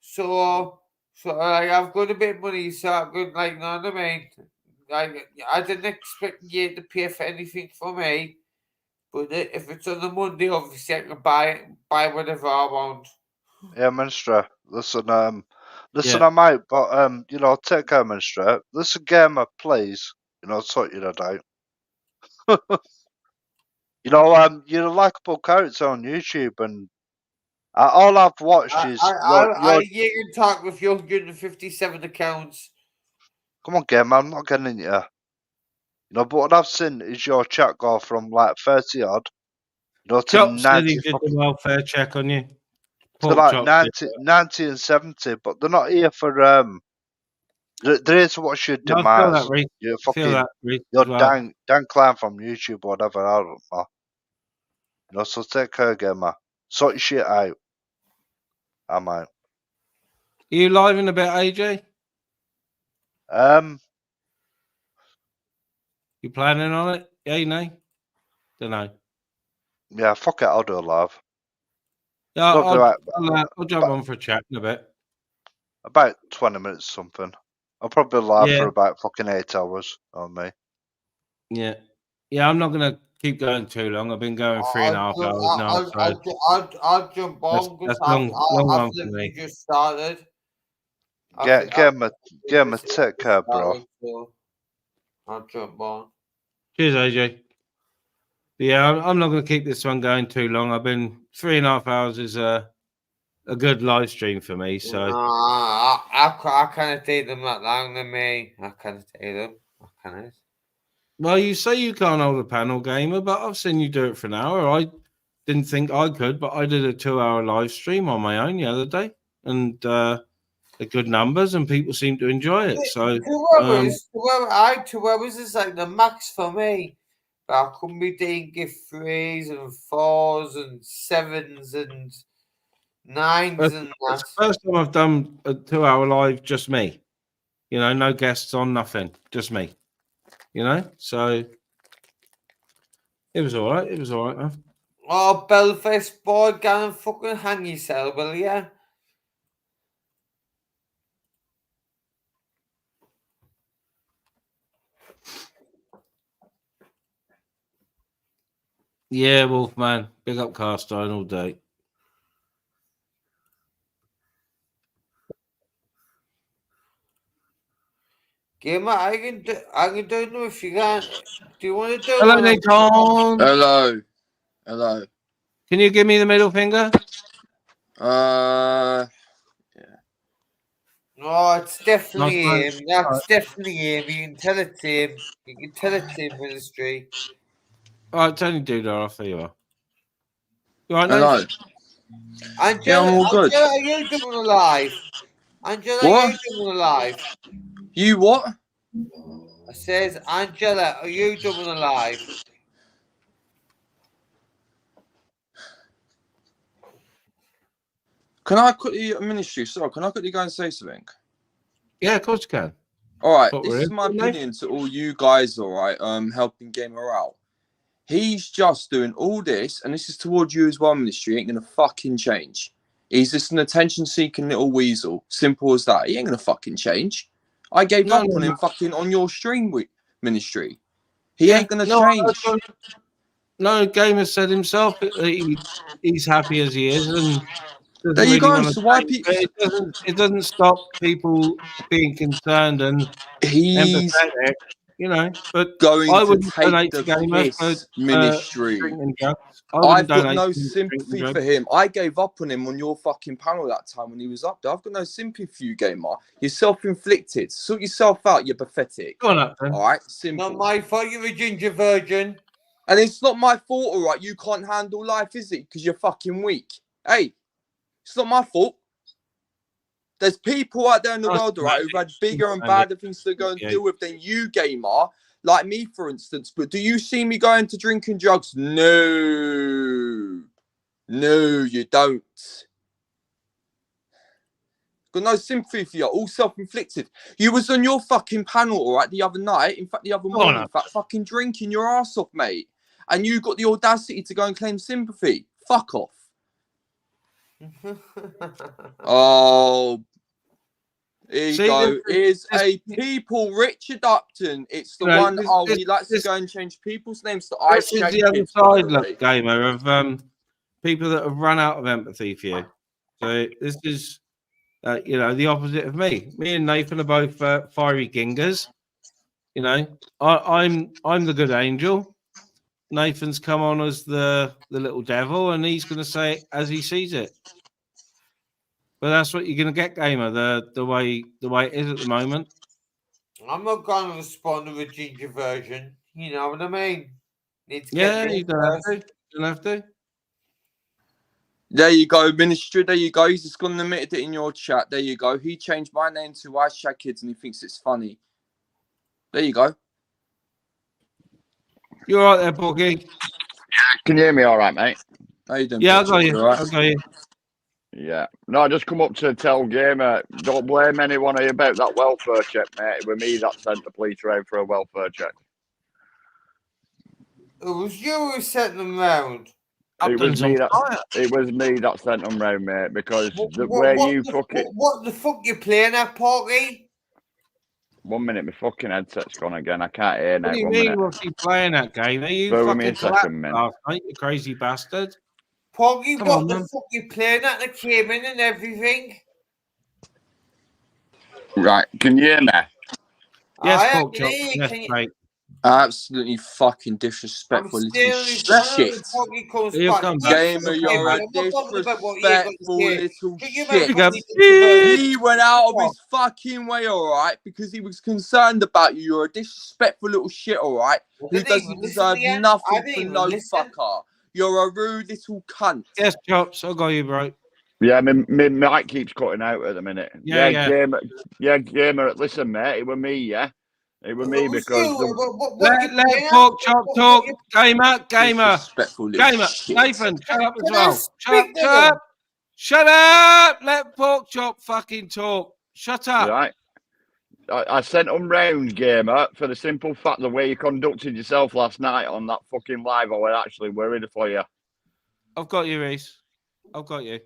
So like I've got a bit of money, so I'm good. Like, you know what I mean? Like, I didn't expect you to pay for anything for me, but if it's on the Monday, obviously I can buy whatever I want.
Yeah, Minister. Listen,
Yeah.
I might, but you know, take care, Minister. Listen, Gamer, please. You know, sort your head out. You know, you're a likable character on YouTube, and all I've watched is your.
You can talk with your 157 accounts.
Come on, Gamer, I'm not getting into you. You know, but what I've seen is your chat go from like 30 odd, you know, to
Chop said
90
he did the welfare check on you.
to
Pork
like
chop
90 and 70, but they're not here for they're here to watch your
No, I feel
demise.
that, Reece.
You're
I feel
fucking
that, Reece,
you're
as well.
Dan Clown from YouTube or whatever, I don't know. You know, so take care, Gamer. Sort your shit out. I might.
Are you live in a bit, AJ? You planning on it? Yeah, you know? Don't know.
Yeah, fuck it, I'll do a live.
Yeah,
It'll be like
I'll jump on for a chat in a bit.
about 20 minutes or something. I'll probably live
Yeah.
for about fucking 8 hours on me.
Yeah. Yeah, I'm not going to keep going too long. I've been going 3.5 hours now. So
I'll jump on because
long
I've
one for
literally
me.
just started.
Gamer, take care, bro.
So I'll jump on.
Cheers, AJ. But yeah, I'm not going to keep this one going too long. I've been 3.5 hours is a good live stream for me. So
I can't take them that long than me. I can't take them. I can't.
Well, you say you can't hold a panel, Gamer, but I've seen you do it for an hour. I didn't think I could, but I did a 2-hour live stream on my own the other day, and the good numbers, and people seem to enjoy it. So
2 hours, 2 hours is like the max for me. But I couldn't be doing gift 3s and 4s and 7s and 9s and that.
It's the first time I've done a 2-hour live, just me. You know, no guests on, nothing, just me. You know, so it was all right. It was all right, man.
Oh, Belfast boy, go and fucking hang yourself, will ya?
Yeah, Wolfman. Big up Cast Iron all day.
Gamer, I can do it if you can. Do you want to do
Hello,
it?
Nathan.
Hello.
Can you give me the middle finger?
Yeah.
Oh, it's definitely
Nice,
him. That's definitely him. You can tell it's him. You can tell it's him, Ministry.
All right, Tony Dudar, off there you are. You all right,
Hello.
Nathan?
Angela,
Yeah, I'm all good.
Angela, are you doing a live? Angela,
What?
are you doing a live?
You what?
I says, Angela, are you doing a live?
Can I quickly, Ministry, sorry, can I quickly go and say something?
Yeah, of course you can.
All right,
What
this
we're
is
in
my
for, mate.
opinion to all you guys. All right, helping Gamer out. He's just doing all this, and this is towards you as well, Ministry. Ain't gonna fucking change. He's just an attention-seeking little weasel. Simple as that. He ain't gonna fucking change. I gave up on him fucking on your stream week, Ministry. He ain't gonna change.
No, Gamer said himself that he's happy as he is, and
there you go.
So
why
it doesn't stop people being concerned and
he's
empathetic, you know. But
going
I
to
wouldn't
take
donate
the
to Gamer for
piss, Ministry.
drinking drugs. I wouldn't
I've got
donate
no
to him for drinking
sympathy
drugs.
for him. I gave up on him on your fucking panel that time when he was up there. I've got no sympathy for you, Gamer. You're self-inflicted. Sort yourself out. You're pathetic.
Go on up, then.
All right, simple.
Not my fault. You're a ginger virgin.
And it's not my fault, all right? You can't handle life, is it? Because you're fucking weak. Hey, it's not my fault. There's people out there in the world, all right, who've had bigger and badder things to go and deal with than you, Gamer. Like me, for instance. But do you see me going to drinking drugs? No. No, you don't. Got no sympathy for you. All self-inflicted. You was on your fucking panel, all right, the other night. In fact, the other morning. In fact, fucking drinking your ass off, mate. And you got the audacity to go and claim sympathy. Fuck off. Oh. Here you go. Here's a people, Richard Upton. It's the one. He likes to go and change people's names to ice.
This is the other side, look, Gamer, of people that have run out of empathy for you. So this is, you know, the opposite of me. Me and Nathan are both fiery gingers. You know, I'm the good angel. Nathan's come on as the little devil, and he's going to say it as he sees it. But that's what you're going to get, Gamer. The way it is at the moment.
I'm not going to respond to a ginger version. You know what I mean?
Yeah, you don't have to. You don't have to.
There you go, Ministry. There you go. He's just gone and admitted it in your chat. There you go. He changed my name to Ice Chat Kids, and he thinks it's funny. There you go.
You all right there, Boogie?
Yeah, can you hear me all right, mate?
How you doing?
Yeah, I got you.
Right?
I got you.
Yeah. No, I just come up to tell Gamer, don't blame anyone about that welfare check, mate. It was me that sent the police round for a welfare check.
It was you who sent them round.
It was me that sent them round, mate, because
What the fuck you playing at, Porky?
1 minute, my fucking headset's gone again. I can't hear now.
What do you
1
mean?
minute.
What's he playing at, Gamer? You
Bear with
fucking
me a second, man.
last night, you crazy bastard.
Porky,
Come
what
on,
the
man.
fuck you playing at? The came in and everything.
Right, can you hear me?
Yes,
I
Pork Chop. Yes, mate.
Absolutely fucking disrespectful little shit.
Here comes
Gamer, you're a disrespectful little shit.
He
He went out of his fucking way, alright, because he was concerned about you. You're a disrespectful little shit, alright, who doesn't deserve nothing for no fucker. You're a rude little cunt.
Yes, Chops, I got you, bro.
Yeah, my mic keeps cutting out at the minute.
Yeah.
Gamer, listen, mate, it was me, yeah? It was me because...
Let Pork Chop talk. Gamer.
Disrespectful little
Gamer.
shit.
Nathan, shut up as well. Shut up. Let Pork Chop fucking talk. Shut up.
Right. I sent them round, Gamer, for the simple fact the way you conducted yourself last night on that fucking live, I was actually worried for you.
I've got you, Reese. I've got you.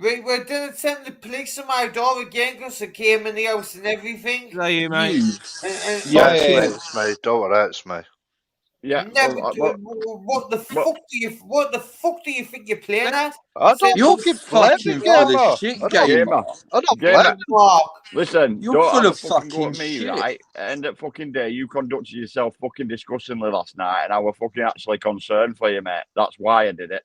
We didn't send the police to my door again because they came in the house and everything.
Is that you, mate?
It's me. Don't worry, it's me.
Yeah.
What the fuck do you think you're playing at?
You're fucking full of shit, Gamer.
Listen,
you're
don't
full of
fucking go
fucking
at me,
shit.
right? End of fucking day, you conducted yourself fucking disgustingly last night, and I was fucking actually concerned for you, mate. That's why I did it.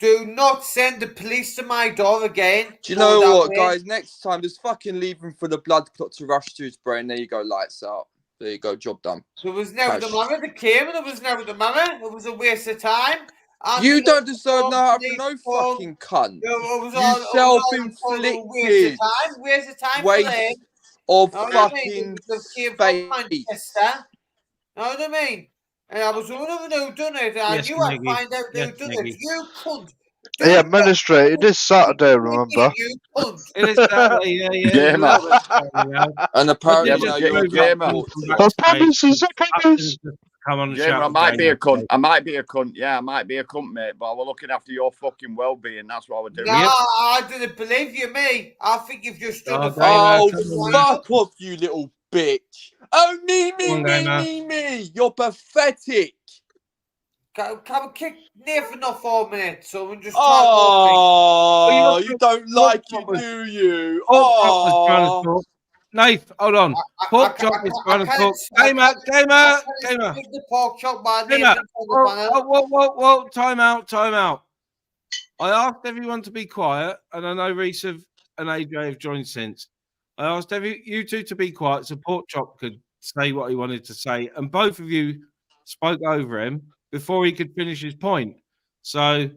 Do not send the police to my door again.
Do you know what, guys? Next time, just fucking leave him for the blood clot to rush to his brain. There you go, lights out. There you go, job done.
There was never the manner that came, and there was never the manner. It was a waste of time.
You don't deserve no fucking cunt. You self-inflicted
waste of time
waste of fucking space.
Know what I mean? And I was the one who done it, and
Yes,
you had to
Maggie.
find out who
Yes,
done
Maggie.
it. You cunt.
Yeah, Ministry. It is Saturday, remember?
You cunt.
It is Saturday, yeah. It's a
Gamer.
little bit Saturday now.
And apparently
Yeah,
Did
but
now
just
you're
move
Gamer.
up
Gamer.
from
The
backstage.
promise is a promise.
Come on and
Gamer,
shout
I
at
might be a cunt.
Gamer.
I might be a cunt. Yeah, I might be a cunt, mate. But we're looking after your fucking well-being. That's what we're doing.
No, I didn't believe you, me. I think you've just done
Oh,
the
Gamer,
Oh,
come on,
fuck off, you little bitch. Oh, me,
Come on, Gamer.
me. You're pathetic.
Can we kick Nathan off 4 minutes so we just try
Oh, you don't like it,
was-
do you?
Pork Chop was trying to
Oh,
talk. Nath, hold on. Pork Chop is trying to talk. Gamer.
the pork chop by
Gamer.
Nathan on the panel.
Whoa. Time out. I asked everyone to be quiet, and I know Reese and AJ have joined since. I asked you two to be quiet so Pork Chop could say what he wanted to say, and both of you spoke over him before he could finish his point. So,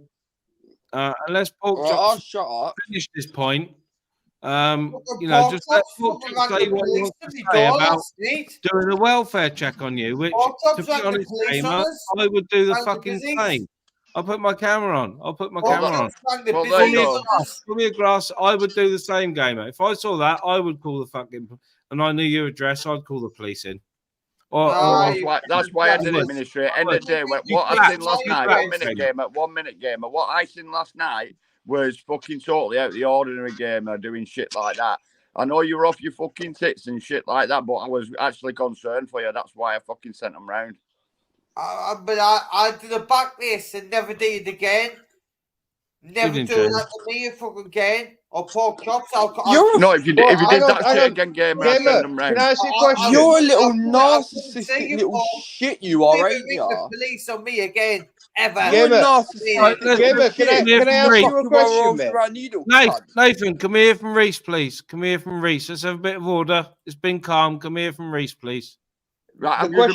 unless Pork Chop
shut up.
finished his point, just let Pork Chop say what he wants to say about doing a welfare check on you, which, to be honest, Gamer, I would do the fucking same. I'll put my camera on.
Well, there you go.
Give me a glass. I would do the same, Gamer. If I saw that, I would call the fucking, and I knew your address, I'd call the police in.
That's why I did it, Ministry. End of the day, what I seen last night, 1 minute gamer. What I seen last night was fucking totally out of the ordinary gamer doing shit like that. I know you're off your fucking tits and shit like that, but I was actually concerned for you. That's why I fucking sent them round.
But I did a back this and never did it again. Never do that to me fucking again. Or pork chops.
No, if you did that shit again, gamer, I'd send them round.
Can I ask you a question?
You're a little narcissistic little shit, you are, ain't you?
The police on me again, ever.
You're a narcissist.
Gamer,
can I ask you a
question,
mate? Nathan, come here from Reese, please. Come here from Reese. Let's have a bit of order. It's been calm. Come here from Reese, please.
Right, I'm going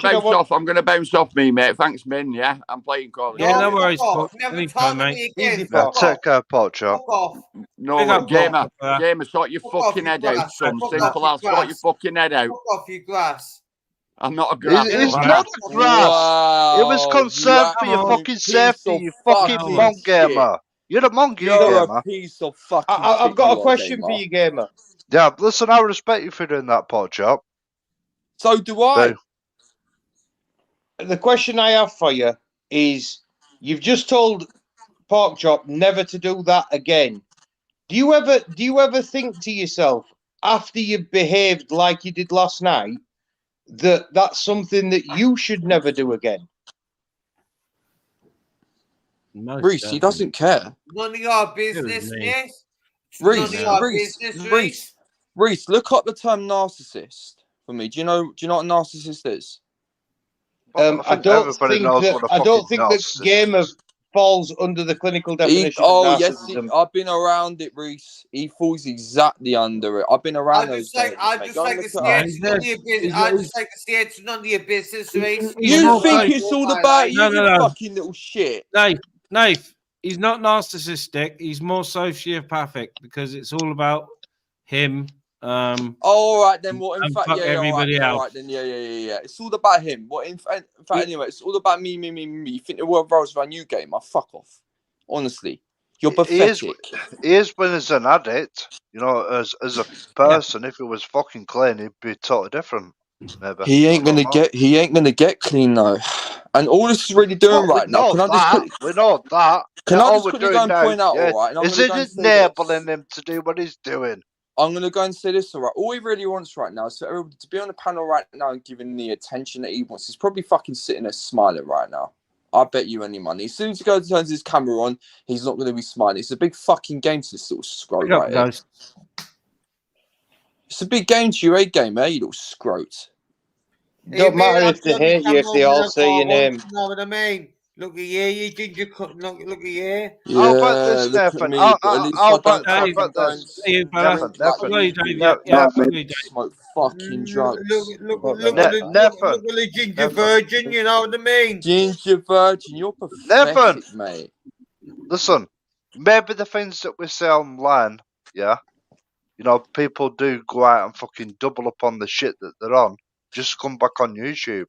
to bounce off me, mate. Thanks, Min. Yeah, I'm playing Call.
Yeah, no worries. Anytime, mate.
Take care, Pork Chop.
No, gamer, sort your fucking head out, son. Simple as sort your fucking head out.
Fuck off, you grass.
I'm not a grass.
It's not a grass.
Wow,
it was concerned for your fucking safety, you fucking monk gamer. You're a monkey gamer.
A piece of fucking
I've got a question for you, gamer.
Yeah, listen, I respect you for doing that, Pork Chop.
So do I.
The question I have for you is, you've just told Pork Chop never to do that again. Do you ever think to yourself, after you behaved like you did last night, that that's something that you should never do again?
Reese, he doesn't care.
None of your business, yes?
Reese, look up the term narcissist for me. Do you know what a narcissist is?
I don't think that gamer falls under the clinical definition of narcissism.
Yes, I've been around it, Reese. He falls exactly under it. I've been around those.
I just like to say it's none of your business. I just like to say it's none of your business, Reese.
You think it's all about you, you fucking little shit.
Nath, he's not narcissistic. He's more sociopathic because it's all about him.
All right then. What in fact?
Everybody else.
All right then. Yeah. It's all about him. What in fact? Anyway, it's all about me. You think the world revolves around you, gamer? Fuck off. Honestly, you're pathetic.
He is when he's an addict. You know, as a person, if it was fucking clean, he'd be totally different. Maybe.
He ain't gonna get clean though. And all this is really doing right now.
We know that.
Can I just quickly go and point out? All right.
Is it enabling him to do what he's doing?
I'm going to go and say this, all right. All he really wants right now is for everybody to be on the panel right now and giving the attention that he wants. He's probably fucking sitting there smiling right now. I bet you any money. As soon as he turns his camera on, he's not going to be smiling. It's a big fucking game to this little scrote right here. It's a big game to you, gamer, you little scrote.
Don't matter if they hate you, if they all say your name. You know what I mean? Look at you ginger cut. Look at you.
Yeah,
I'll bet this, Nathan. I'll bet this.
Smoke fucking drugs.
Look at the ginger virgin, you know what I mean?
Ginger virgin, you're pathetic, mate.
Listen, maybe the things that we say online, yeah, you know, people do go out and fucking double up on the shit that they're on. Just come back on YouTube.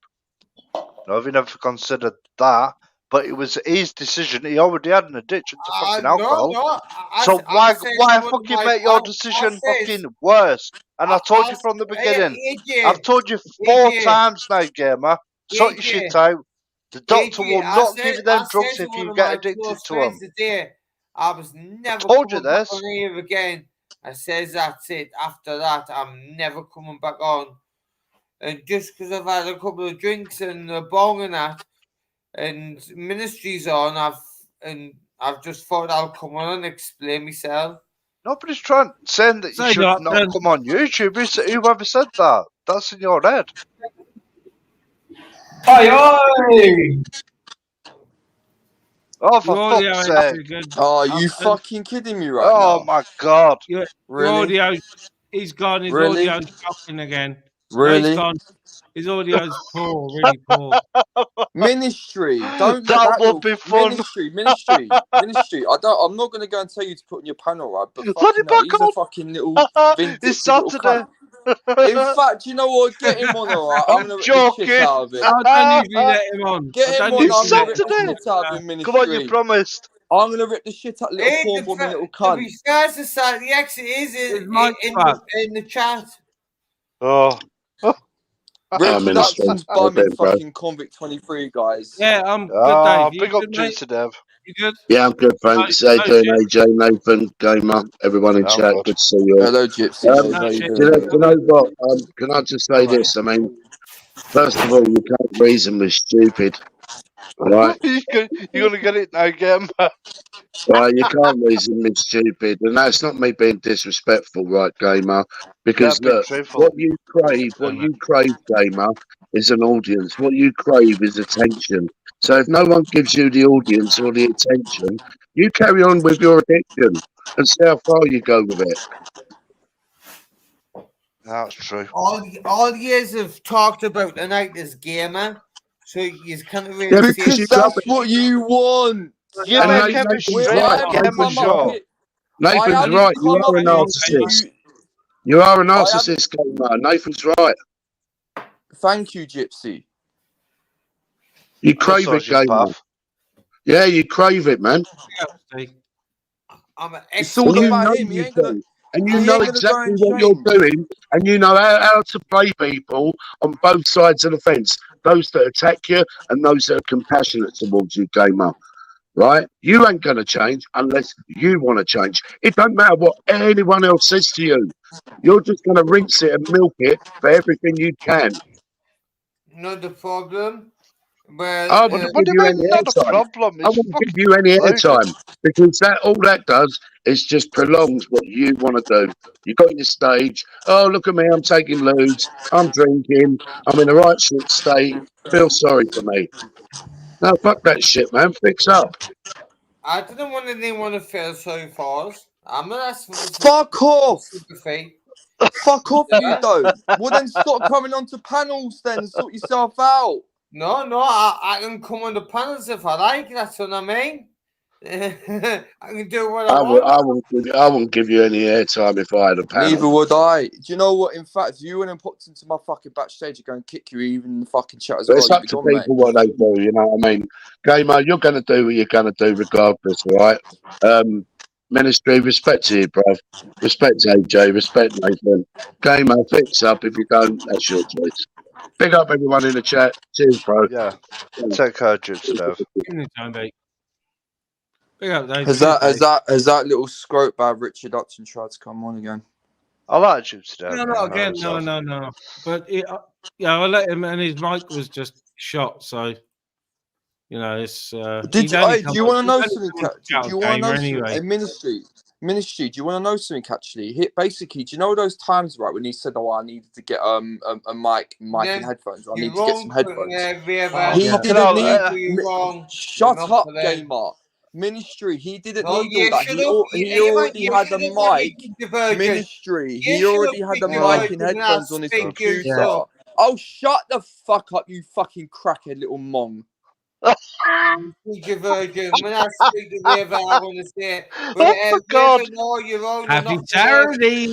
You know, have you never considered that? but it was his decision. He already had an addiction to fucking
No,
alcohol.
no.
So
I said
why
to one of
fucking
my
make your
pals,
decision fucking worse? And I told you from the beginning. I've told you 4 times now, gamer. Sort your shit out. The doctor will not give you them drugs if you get addicted to them.
Today, I was never
told you
coming back
this.
on here again. I says that's it. After that, I'm never coming back on. And just because I've had a couple of drinks and a bong and that, and ministry's on, I've just thought I'll come on and explain myself.
Nobody's saying that you
Say
should
that,
not
then.
come on YouTube. Whoever said that? That's in your head.
Oi, oi!
Oh, for
Your
fuck's
audio
sake.
is good.
Oh, are you fucking kidding me right
Oh,
now?
my God.
Your
Really?
audio, he's gone. His
Really?
audio's shocking again.
Really?
No, he's gone. His audio's poor, really poor.
Ministry, don't let
That
that
would be fun.
Ministry. I'm not gonna go and tell you to put on your panel, right? But
Let
fucking
him
hell,
back
he's a
on.
fucking little
It's
vindictive little
Saturday.
cunt. In fact, you know what? Get him on, alright? I'm gonna rip the shit
joking.
out of him.
I don't usually let him on.
Get him on,
It's
I'm gonna rip the
Saturday.
shit out of him, Ministry.
Come on, you promised.
I'm gonna rip the shit out of little poor woman, little
To
cunt.
be fair to say, the exit is in the chat.
Oh.
Rich
Ministry.
Dutton's bumming
Okay, bro.
fucking Convict 23, guys.
Yeah, I'm good,
Ah,
Dave. You
big up
good, mate?
Jinx Dev.
You good?
Yeah, I'm good, thanks. How you doing, AJ, Nathan, Gamer, everyone in
I'm
chat?
good.
Good to see you all.
Hello, Gypsy.
No shit.
Do you know what? Can I just say this? I mean, first of all, you can't reason with stupid, right?
You're gonna get it now, Gem.
Right, you can't reason with stupid, and that's not me being disrespectful, right, Gamer? Because
being
look,
truthful.
what you crave, Gamer, is an audience. What you crave is attention. So if no one gives you the audience or the attention, you carry on with your addiction and see how far you go with it.
That's true.
All years have talked about tonight is gamer, so you can't really
Yeah,
say
Because that's what you want.
You
And
make
Nathan's
chemistry
right.
at Gamer Show.
Nathan's right. You are a narcissist. You are a narcissist, Gamer. Nathan's right.
Thank you, Gypsy.
You crave it, Gamer. Yeah, you crave it, man.
I'm an
It's all
And you
about
know
him. He
you
ain't gonna.
do. And you
He
know
ain't gonna go
exactly
and
what you're
change.
doing, and you know how to play people on both sides of the fence. Those that attack you and those that are compassionate towards you, Gamer. Right? You ain't gonna change unless you want to change. It don't matter what anyone else says to you. You're just gonna rinse it and milk it for everything you can.
not the problem. Well,
I wouldn't give you any
not a
airtime.
problem.
I
It's
wouldn't give
fucking
you any
loaded.
airtime because that all that does is just prolongs what you want to do. You got your stage. Oh, look at me! I'm taking lewds. I'm drinking. I'm in the right shit state. Feel sorry for me. No, fuck that shit, man. Fix up.
I didn't want anyone to feel sorry for us. I'm not asking for
Fuck off.
sympathy.
Fuck off, you don't. Well, then stop coming onto panels. Then sort yourself out.
No, I can come on the panels if I like. That's what I mean. I can do what I want.
I wouldn't give you any airtime if I had a panel.
Neither would I. Do you know what? In fact, if you went and popped into my fucking backstage, you're going to kick you even in the fucking chat as
But
well.
it's up
You'd be
to
gone,
people
mate.
what they do, you know what I mean? Gamer, you're going to do what you're going to do regardless, all right? Ministry, respect to you, bruv. Respect AJ, respect Nathan. Gamer, fix up. If you don't, that's your choice. Big up everyone in the chat. Cheers, bro.
Yeah. Take care, Gypsy Dev.
Anytime, mate. Big up, Dave.
Has that little scrote bad Richard Upton tried to come on again?
I like Gypsy Dev.
No, not again. No. But yeah, I let him, and his mic was just shot. So you know, it's.
Do you want to know something? Do you want to know something?
Anyway.
Hey, Ministry, do you want to know something? Actually, basically, do you know those times right when he said, "Oh, I needed to get a mic and headphones. I need to get some headphones." He didn't need. Shut up, Gamer. Ministry, he didn't need all that. He already had a mic. Ministry, he already had a mic and headphones on his computer. Oh, shut the fuck up, you fucking crackhead little mong.
Virgin. When I speak to whoever I want to say it. But
God.
Happy Sarudee.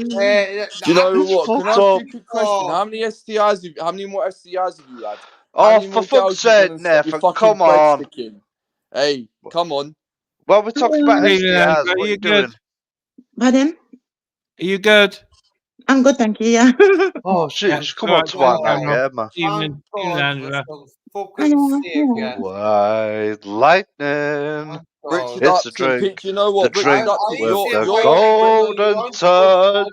Do you know what? Can I ask you a quick question? How many more STIs have you had?
Oh, for fuck's sake, Nathan, come on.
Hey, come on.
Well, we're talking about
Good evening,
STIs.
Angela.
What
You
you
good?
doing?
Pardon?
Are you good?
I'm good, thank you. Yeah.
Oh, shit.
Yeah,
Just come
all
on
right,
to
turn
our
the
night
camera off.
game, man.
Evening, evening, Angela.
I know. Yeah.
White lightning.
Richard
It's a
Upton,
drink.
you know
The
what?
drink
Richard Upton,
with the
you're
golden touch.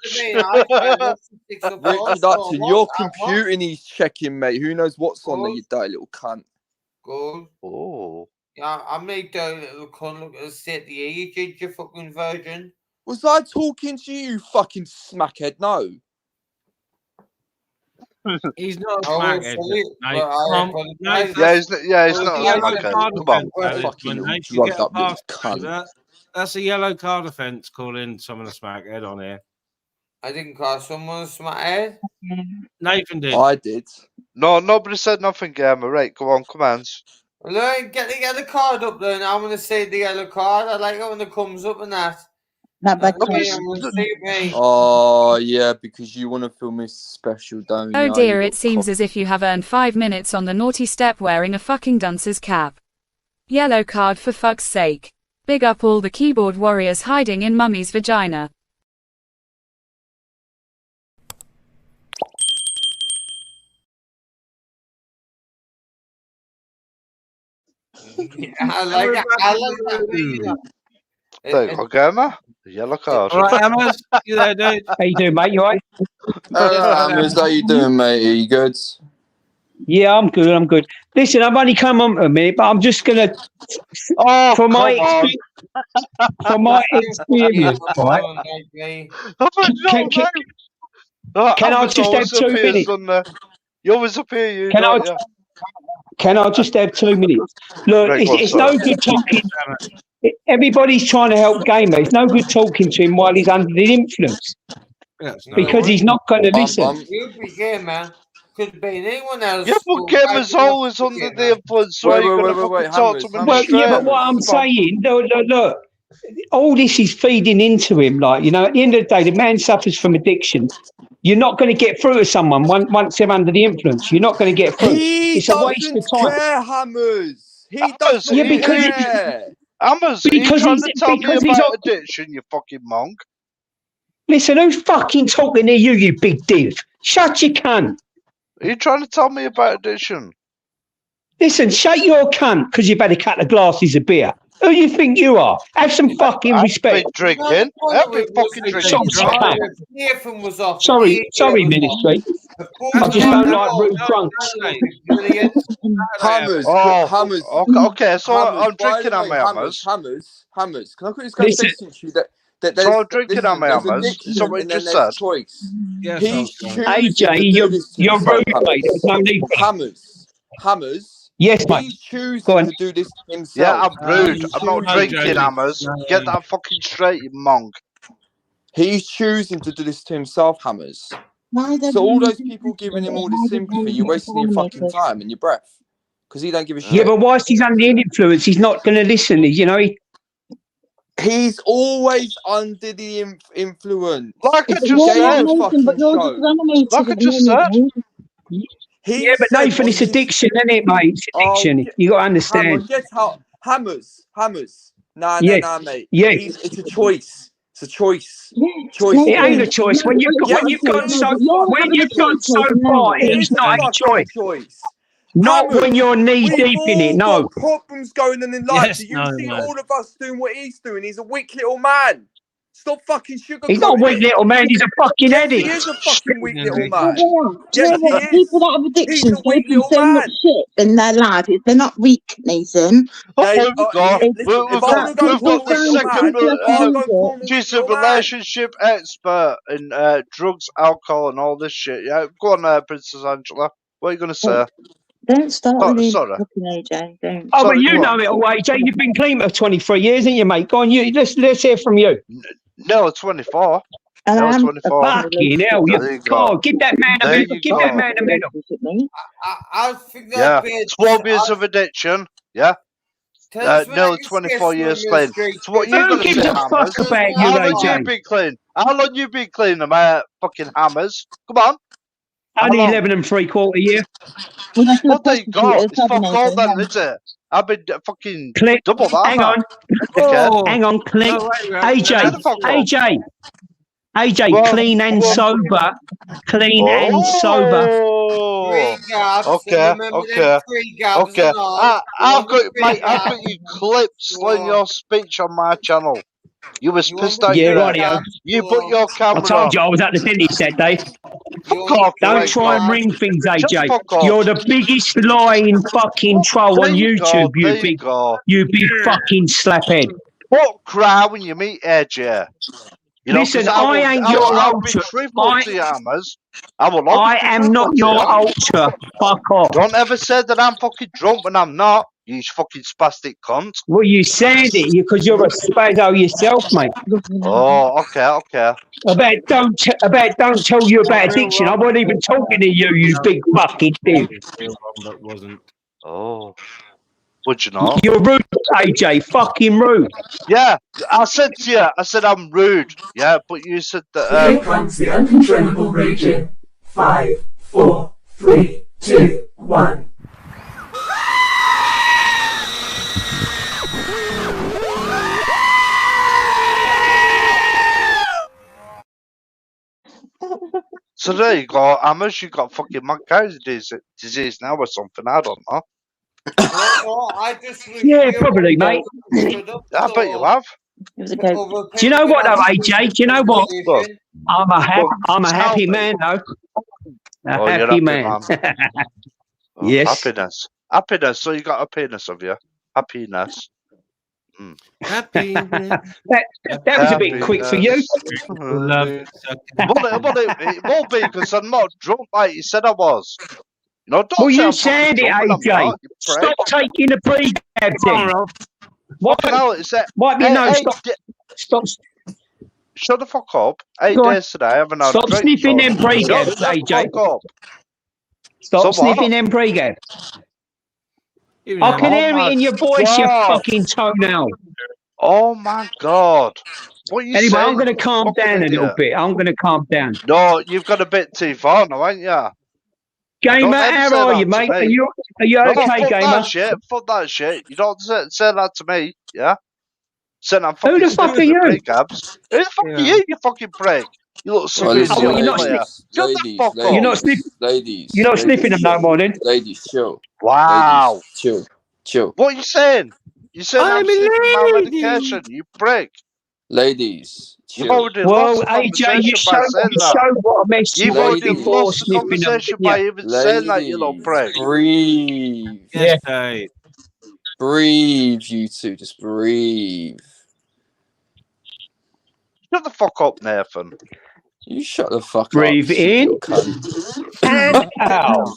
Richard Upton, your computing he's checking, mate. Who knows what's on there, you dirty little cunt.
Good.
Oh.
Yeah, I made a little cunt look at the state of the age, did you fucking virgin?
Was I talking to you, fucking smackhead? No.
He's not a
I will
smackhead.
salute,
Mate.
but I
Come on,
apologise.
Nate,
Yeah, he's
that's
not
a
a
yellow
smackhead.
card
Come on.
offence, that is,
Fucking
man,
little
Nate. You
drugged
get a
up little
pass
cunt.
for that. That's a yellow card offence calling someone a smackhead on here.
I didn't call someone a smackhead.
Nathan did.
I did.
No, nobody said nothing, Gamer. Right, come on, commands.
Well, then get the yellow card up then. I'm going to say the yellow card. I like it when it comes up and that.
Not bad.
I'm going to say me.
Oh, yeah, because you want to feel Mr. Special, don't you?
Oh
You
dear,
got
it seems as if you have earned 5 minutes on the naughty step wearing a fucking dunce's cap. Yellow card for fuck's sake. Big up all the keyboard warriors hiding in mummy's vagina.
I like that. I like that.
There you go, Gamer. The yellow card.
All right, Hammers. You there, dude?
How you doing, mate? You alright?
Hello, Hammers. How you doing, mate? Are you good?
Yeah, I'm good. I'm good. Listen, I've only come on a minute, but I'm just gonna.
Oh,
from my
come on.
from my experience, right? Can I just have 2 minutes?
You always appear, you
Can
don't
I?
you?
Can I just have 2 minutes? Look,
Right,
it's,
go on,
it's
sorry.
no good talking. Everybody's trying to help Gamer. It's no good talking to him while he's under the influence because he's not going to listen.
You begin, man. Could have been anyone else.
Yeah, but Gamer's always under the influence, so
Wait,
you're
wait,
going to
wait, wait,
fucking talk to him in
Well, yeah, but
straight.
what I'm saying, look, all this is feeding into him. Like, you know, at the end of the day, the man suffers from addiction. You're not going to get through to someone once they're under the influence. You're not going to get through.
He
It's a waste of
doesn't
time.
care, Hammers. He
Hammers,
doesn't
Yeah, because
care.
Hammers, are you
because
trying
he's
to tell me
because he's
about
on.
addiction, you fucking monk?
Listen, who's fucking talking to you, you big div? Shut your cunt.
Are you trying to tell me about addiction?
Listen, shut your cunt because you've had a couple of glasses of beer. Who do you think you are? Have some fucking respect.
Drinking. I've been fucking drinking.
Nathan was off.
Sorry, ministry. I just don't like rude drunks.
Hammers,
Oh,
Hammers.
Okay, so
Hammers,
I'm drinking on my Hammers.
Hammers. Can I quickly go
Listen.
say to you that
So I'm drinking on my Hammers. Is that what you just said?
Choice.
Yes,
He's choosing
AJ,
to do
you're
this to
rude,
himself,
mate. There's no need for that.
Hammers.
Yes, mate.
He's choosing to do this to himself.
Yeah, I'm rude.
He's
I'm not
choosing-
drinking Hammers. Get that fucking straight, you monk.
He's choosing to do this to himself, Hammers. So all those people giving him all this sympathy, you're wasting your fucking time and your breath. Because he don't give a shit.
Yeah, but whilst he's under the influence, he's not going to listen. You know,
He's always under the influence.
Like I
It's
just
a
said.
game fucking show.
Like I just said.
yeah, but Nathan, it's addiction, isn't it, mate? It's addiction. You got to understand.
Hammers. Nah,
Yes.
mate.
Yes.
It's a choice. It's a choice.
It ain't a choice. When you've gone so far, it's not a choice. Not
Hammers,
when you're knee
we've
deep in it.
all
No.
got problems going on in life.
Yes,
Do you
no,
see
man.
all of us doing what he's doing? He's a weak little man. Stop fucking sugarcoating.
He's not a weak little man. He's a fucking
Yes,
addict.
he is a fucking weak little man.
Yes, people that have addictions go through so much shit in their life. They're not weak, Nathan.
We've got the second she's a relationship expert in drugs, alcohol, and all this shit. Yeah, go on, Princess Angela. What are you going to say?
Don't start with these
sorry.
fucking AJ. Don't.
Oh, but you know it all, AJ. You've been clean for 23 years, haven't you, mate? Go on, let's hear from you.
No, 24.
And
No,
I am
24.
Fucking hell.
There you go.
God, give that man a
There
minute.
you
Give
go.
that man a minute.
I think
Yeah,
that'd be
12 years of addiction. Yeah. Nearly 24 years clean. So what you
Who
gonna
gives
say,
a
Hammers?
fuck about you,
How long
AJ?
you been clean? How long you been clean, fucking Hammers? Come on.
Only
How long?
11 3/4 year.
What do you got? It's fuck all then, is it? I've been fucking double that.
Hang on.
Oh,
Hang on, clean.
no, wait,
AJ,
Shut the fuck up.
AJ,
Well,
clean and sober. Clean and sober.
Oh,
3 gabs.
okay,
And remember
okay,
them 3 gabs
okay.
and all.
I've got,
3
mate, I've
gabs.
got you clips on your speech on my channel. You was pissed out.
Yeah,
You
rightio.
You put your
I
camera
told
on.
you I was at the dentist that day.
Fuck off, you
Don't
ain't
try and
got.
ring things,
Shut the
AJ.
fuck up.
You're the biggest lying fucking troll
There
on
you
YouTube,
go, there you go.
you big fucking slaphead.
What cry when you meet AJ? You know,
Listen,
'cause
I ain't your
I'll be
ultra.
truthful to you, Hammers. I will always
I
be
am
truthful
not
to
your
you.
ultra. Fuck off.
Don't ever say that I'm fucking drunk when I'm not, you fucking spastic cunt.
Well, you said it because you're a spazzo yourself, mate.
Oh, okay.
Don't tell you about addiction. I wasn't even talking to you, you big fucking dick.
But wasn't.
Oh, would you not?
You're rude, AJ. Fucking rude.
Yeah, I said to you, I said I'm rude. Yeah, but you said that.
Here comes the uncontrollable raging. 5, 4, 3, 2, 1.
So there you go, Hammers. You got fucking mad cow's disease now or something. I don't know.
I just
Yeah, probably, mate.
I bet you have.
Do you know what, though, AJ? Do you know what? I'm a happy man, though.
Oh, you're
Happy
happy,
man.
Oh,
Yes.
Happiness. So you got a penis, have you? Happiness.
Happiness.
That was a bit quick for you.
It won't be because I'm not drunk like you said I was. You know, don't
Well,
say
you
I'm
said it,
fucking drunk when I'm
AJ.
not, you prick.
Stop taking the pre-gab then.
Fucking hell, it's that.
Wipe your nose. Stop.
Shut the fuck up. 8
Go on.
days today, I haven't had a
Stop
drink.
sniffing them pre-gabs,
Shut the
AJ.
fuck up.
Stop
So what?
sniffing them pre-gabs. I can hear it in your voice, you fucking toenail.
Oh my god. What are you
Anyway,
saying?
I'm going to calm
Fucking
down a little
idiot.
bit. I'm going to calm down.
No, you've got a bit too far now, ain't you?
Gamer, how are you, mate? Are you
No,
okay,
fuck
Gamer?
that shit. Fuck that shit. You don't say that to me, yeah? Saying I'm fucking
Who the fuck are you?
Pre-cabs. Who the fuck are you, you fucking prick? You little
Well,
civilian
listen,
you're not
player. Shut the
ladies,
fuck
ladies,
up.
You're not sniffing them no more, then?
Ladies, chill.
Wow.
Ladies, chill.
What are you saying? You said I'm sniffing my medication, you prick.
Ladies,
You've
chill.
already lost the
AJ,
conversation
you
by
showed
saying that.
what a mess you
You've
was
already
before
lost the
sniffing them.
conversation by even saying that, you little prick.
Breathe.
Yes, Dave.
Breathe, you two. Just breathe.
Shut the fuck up, Nathan.
You shut the fuck
Breathe
up.
in
You cunt.
and out.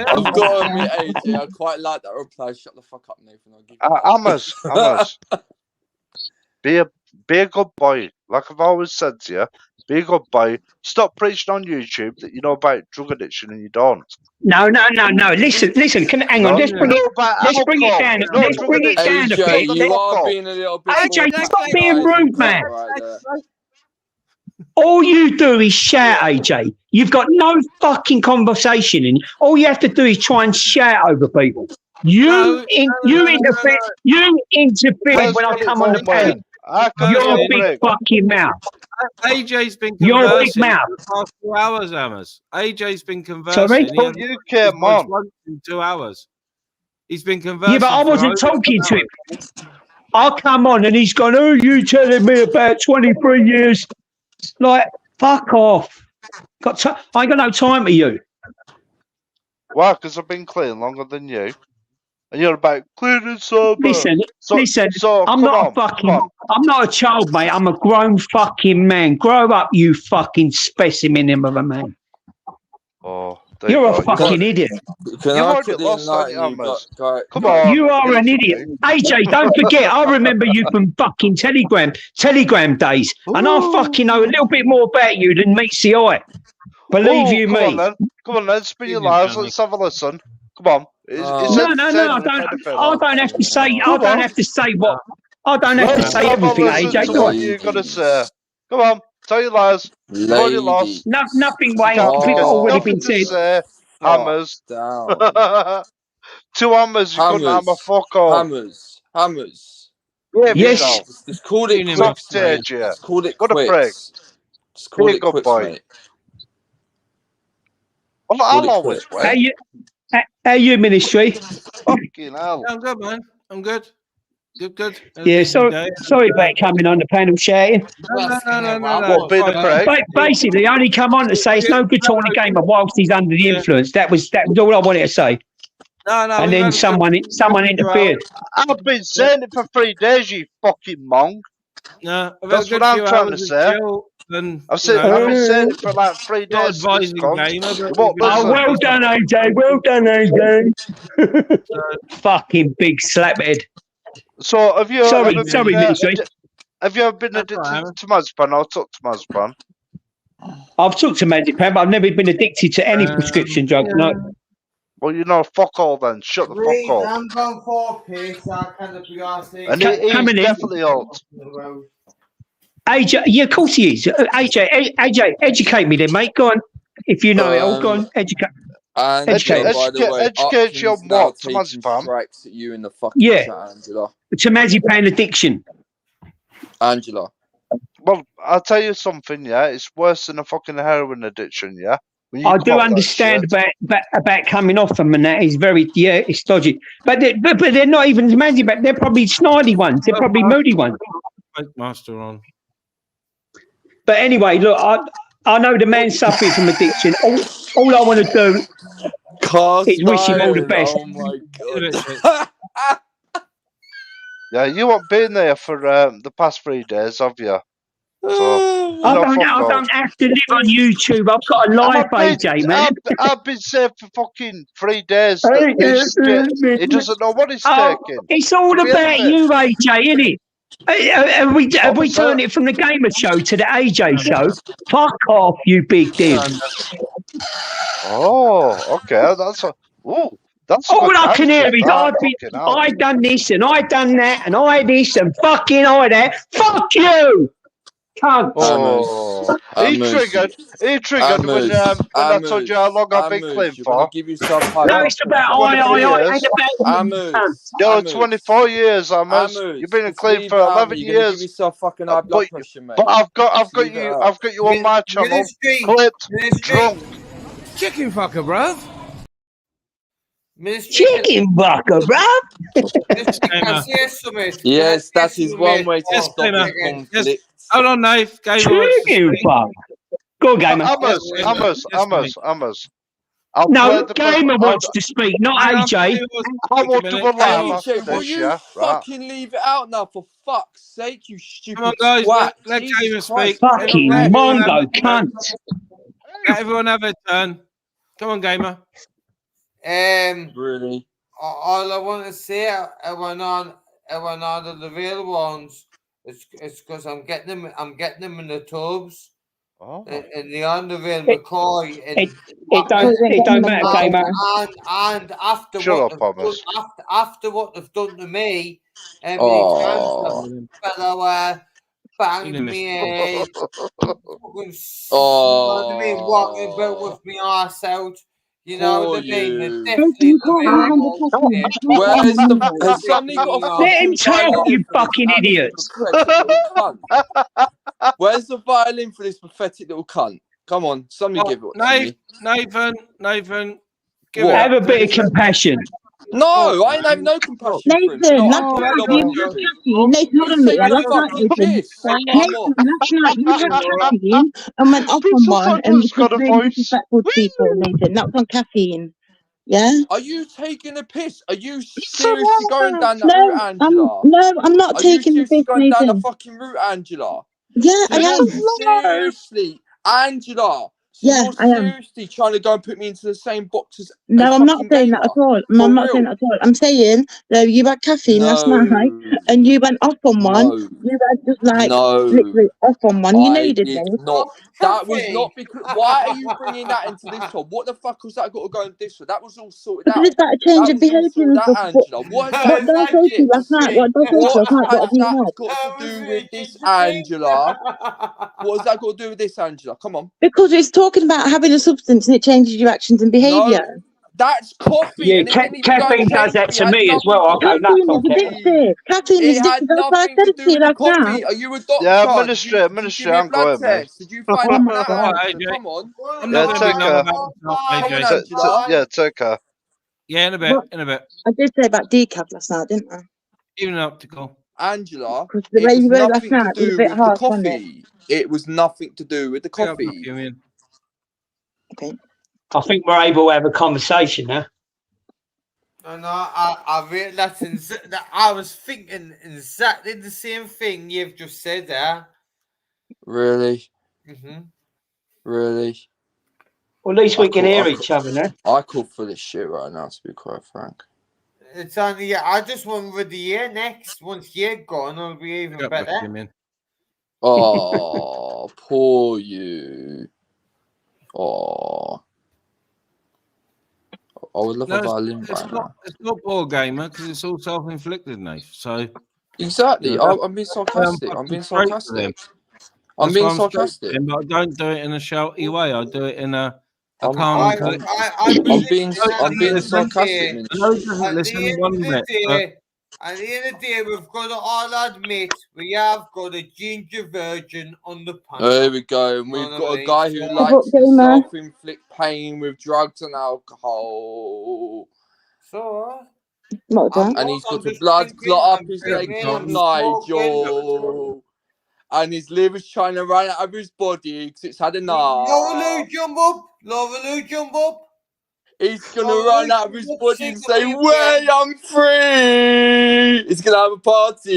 I've got to admit, AJ, I quite like that reply. Shut the fuck up, Nathan. I'll give you
Hammers. Be a good boy. Like I've always said to you, be a good boy. Stop preaching on YouTube that you know about drug addiction and you don't.
No. Listen. Hang on. Let's bring it down. Let's bring it down a bit.
AJ, you are being a little bit.
AJ,
more
stop being rude, man.
right there.
All you do is shout, AJ. You've got no fucking conversation in. All you have to do is try and shout over people. You interfere when I come on the panel. Your big fucking mouth.
AJ's been
Your
conversing
big mouth.
for the past 2 hours, Hammers. AJ's been conversing.
Sorry?
He hasn't
You came
voiced
on.
once in 2 hours. He's been conversing.
Yeah, but I
for
wasn't
over
talking
2
to him. I come on and he's gone, oh, you telling me about 23 years? Like, fuck off. I ain't got no time for you.
Why? Because I've been clean longer than you. And you're about clean and sober.
Listen,
So
I'm not a child, mate. I'm a grown fucking man. Grow up, you fucking specimen of a man.
Oh,
you're a fucking idiot.
Can
You've
I
already
put
lost
in like
on
you?
Hammers.
Guy,
Come on.
You are an idiot. AJ, don't forget, I remember you from fucking Telegram days. And I fucking know a little bit more about you than meets the eye. Believe you me.
Come on then, spin your lives. Let's have a listen. Come on.
No, I don't have to say. I don't have to say what. I don't have to say everything, AJ.
What you gotta say? Come on. Tell your lies. You've already
Lady.
lost.
No, nothing,
You
Wayne.
can't think
It's
there's
already
nothing
been
to
said.
say. Hammers.
Down.
2 hammers. You couldn't hammer fuck all.
Hammers.
Behave
Yes.
yourself.
Just call it
Stop
quits,
stage
mate.
here.
Just call it
What a prick.
quits. Just call
Be a
it
good
quits,
boy.
mate.
Well,
Call
I'll
it
always
quits.
How
win.
you, how you, Ministry?
Fucking hell.
I'm good, man. I'm good. Good.
Yeah, sorry about coming on the panel shouting.
No.
What, being a prick?
Basically, I only come on to say it's no good talking a gamer whilst he's under the influence. That was all I wanted to say.
No.
And then someone interfered.
I've been saying it for 3 days, you fucking monk.
No, I've had a
That's
good
what I'm
few
trying to
hours of
say.
chill and,
I've been saying it for like 3
not
days. To this
advising
cunt.
gamer, but
You won't listen.
Well done, AJ. Well done, AJ. Fucking big slaphead.
So have you
Sorry,
ever been,
Ministry.
have you ever been addicted to Mazepam? I took to Mazepam.
I've took to Mazepam, but I've never been addicted to any prescription drug. No.
Well, you know, fuck all then. Shut the fuck up.
I'm going for a piss. I can't be asked.
And he's
Coming in.
definitely old.
AJ, yeah, of course he is. AJ, educate me then, mate. Go on. If you know it all, go on. Educate.
Angela, by the way,
educate you on
Atkins now
what? To
taking
Mazepam?
strikes at you in the fucking
Yeah.
chat, Angela.
To Mazepam addiction.
Angela.
Well, I'll tell you something, yeah. It's worse than a fucking heroin addiction, yeah. When you
I do
clock that
understand
shit.
about coming off them, and that is very, it's dodgy. But they're not even Mazepam. They're probably snidey ones. They're probably moody ones.
Master on.
But anyway, look, I know the man's suffering from addiction. All I want to do is wish him all the best.
Oh my god.
Yeah, you haven't been there for the past 3 days, have you? So
I don't have to live on YouTube. I've got a life, AJ, man.
I've been saying for fucking 3 days that he doesn't know what he's taking.
It's all about you, AJ, isn't it? Have we turned it from the gamer show to the AJ show? Fuck off, you big div.
Oh, okay. That's a. Ooh, that's.
All I can hear is I done this and I done that and I this and fucking I that. Fuck you! Cunt.
Oh, he triggered when I told you how long I've been clean for.
Give yourself
No, it's about I. Ain't about
Yo, 24 years, Amos. You've been clean for 11 years.
Give yourself fucking high blood pressure, mate.
But I've got you on my channel, clipped, drunk.
Chicken fucker, bruv.
Chicken fucker, bruv.
Yes, that is one way to stop the conflict.
Hold on, Nave.
Chicken fucker. Go on, gamer.
Amos.
No, gamer wants to speak, not AJ.
I want to allow
AJ, will you fucking leave it out now, for fuck's sake, you stupid
Come on, guys.
twat.
Let gamer speak.
Fucking mongo cunt.
Let everyone have a turn. Come on, gamer.
Really?
All I want to say, I went on the available ones. It's because I'm getting them in the tubs.
Oh.
In the Undervale McCoy.
It don't matter, gamer.
And after
Shut
what
up,
they've done, after what they've done to me, fellow banged me, walking about with me arse out. You know what I mean?
Has somebody got a
Let him talk, you fucking idiots.
Where's the violin for this pathetic little cunt? Come on, somebody give it to me.
Nathan,
have a bit of compassion.
No, I ain't having no compassion for him.
Nathan, last night you had caffeine. Nathan, hold on a minute. Last night you had caffeine and went off on one and was really disrespectful to people, Nathan. That was on caffeine. Yeah?
Are you taking a piss? Are you seriously going down that route, Angela?
No, I'm not taking the piss,
going down the
Nathan.
fucking route, Angela?
Yeah, I am.
Seriously, Angela.
So
Yeah,
you're
I am.
seriously trying to go and put me into the same box as
No, I'm not
fucking
saying
gamer?
that at all.
For
I'm not saying
real?
that at all. I'm saying that you had caffeine last night
No.
and you went off on one.
No.
You had just like
No.
literally off on one. You know you
I
did,
did
mate.
not. That was not because. Why are you bringing that into this one? What the fuck was that got to go in this one? That was all sorted
Because
out.
it's about a change
That
of
was all
behaviour
sorted
and
out,
stuff.
Angela. What has
What
that
did I
got?
say to you last night? What did I say to you
What
last night? What
has
have you
that
had?
got to do with this, Angela? What has that got to do with this, Angela? Come on.
Because it's talking about having a substance and it changes your actions and
No,
behaviour.
that's coffee,
Yeah,
and it didn't even go and
caffeine does
change
that
me. It
to
had
me as
nothing
well.
to
I'll
do
go
with
nuts
Caffeine
on
is
caffeine.
addictive. Caffeine is
It had
addictive. That's why I
nothing
said
to
it to
do
you
with the
last
coffee.
night.
Are you a
Yeah,
doctor? Did you
Ministry,
give me a
I'm
blood
going, mate.
test? Did you find
Oh
something
my
out,
God.
Angela? Come on.
I'm
Yeah,
not going to be
take
long
her.
about this,
Come on,
AJ.
Angela.
Yeah, take her.
Yeah, in a bit.
What?
In a bit.
I did say about decaf last night, didn't I?
Even an optical.
Angela,
Because the
it
way
was
you were last
nothing to
night was a
do
bit
with the
harsh, wasn't it?
coffee. It was nothing to do with the
Yeah, I'll
coffee.
book you in.
Okay.
I think we're able to have a conversation now.
And I realised that I was thinking exactly the same thing you've just said there.
Really?
Mm-hmm.
Really?
Well, at least we can hear each other now.
I call for this shit right now, to be quite frank.
It's only I just want with the year next. Once year gone, it'll be even
Yeah,
better.
book him in.
Oh, poor you. Oh. I would love a violin right now.
It's not poor gamer because it's all self-inflicted, Nate. So
Exactly.
you know,
I'm being sarcastic. I'm being sarcastic. I'm
That's
being
why I'm straight with
sarcastic.
him, but I don't do it in a shouty way. I do it in a
I'm
calm and collected.
I'm
being sarcastic, Minch.
I know he doesn't listen one bit.
At the end of the day, we've got to all admit we have got a ginger virgin on the panel.
There we go. And we've got a guy who
What
likes to
gamer?
self-inflict pain with drugs and alcohol.
So,
What was that?
And he's got a blood clot up his leg from Nigel. And his liver's trying to run out of his body because it's had enough.
Loverloo, jump up! Loverloo, jump up!
He's going to run out of his body and say, "Way, I'm free!" He's going to have a party.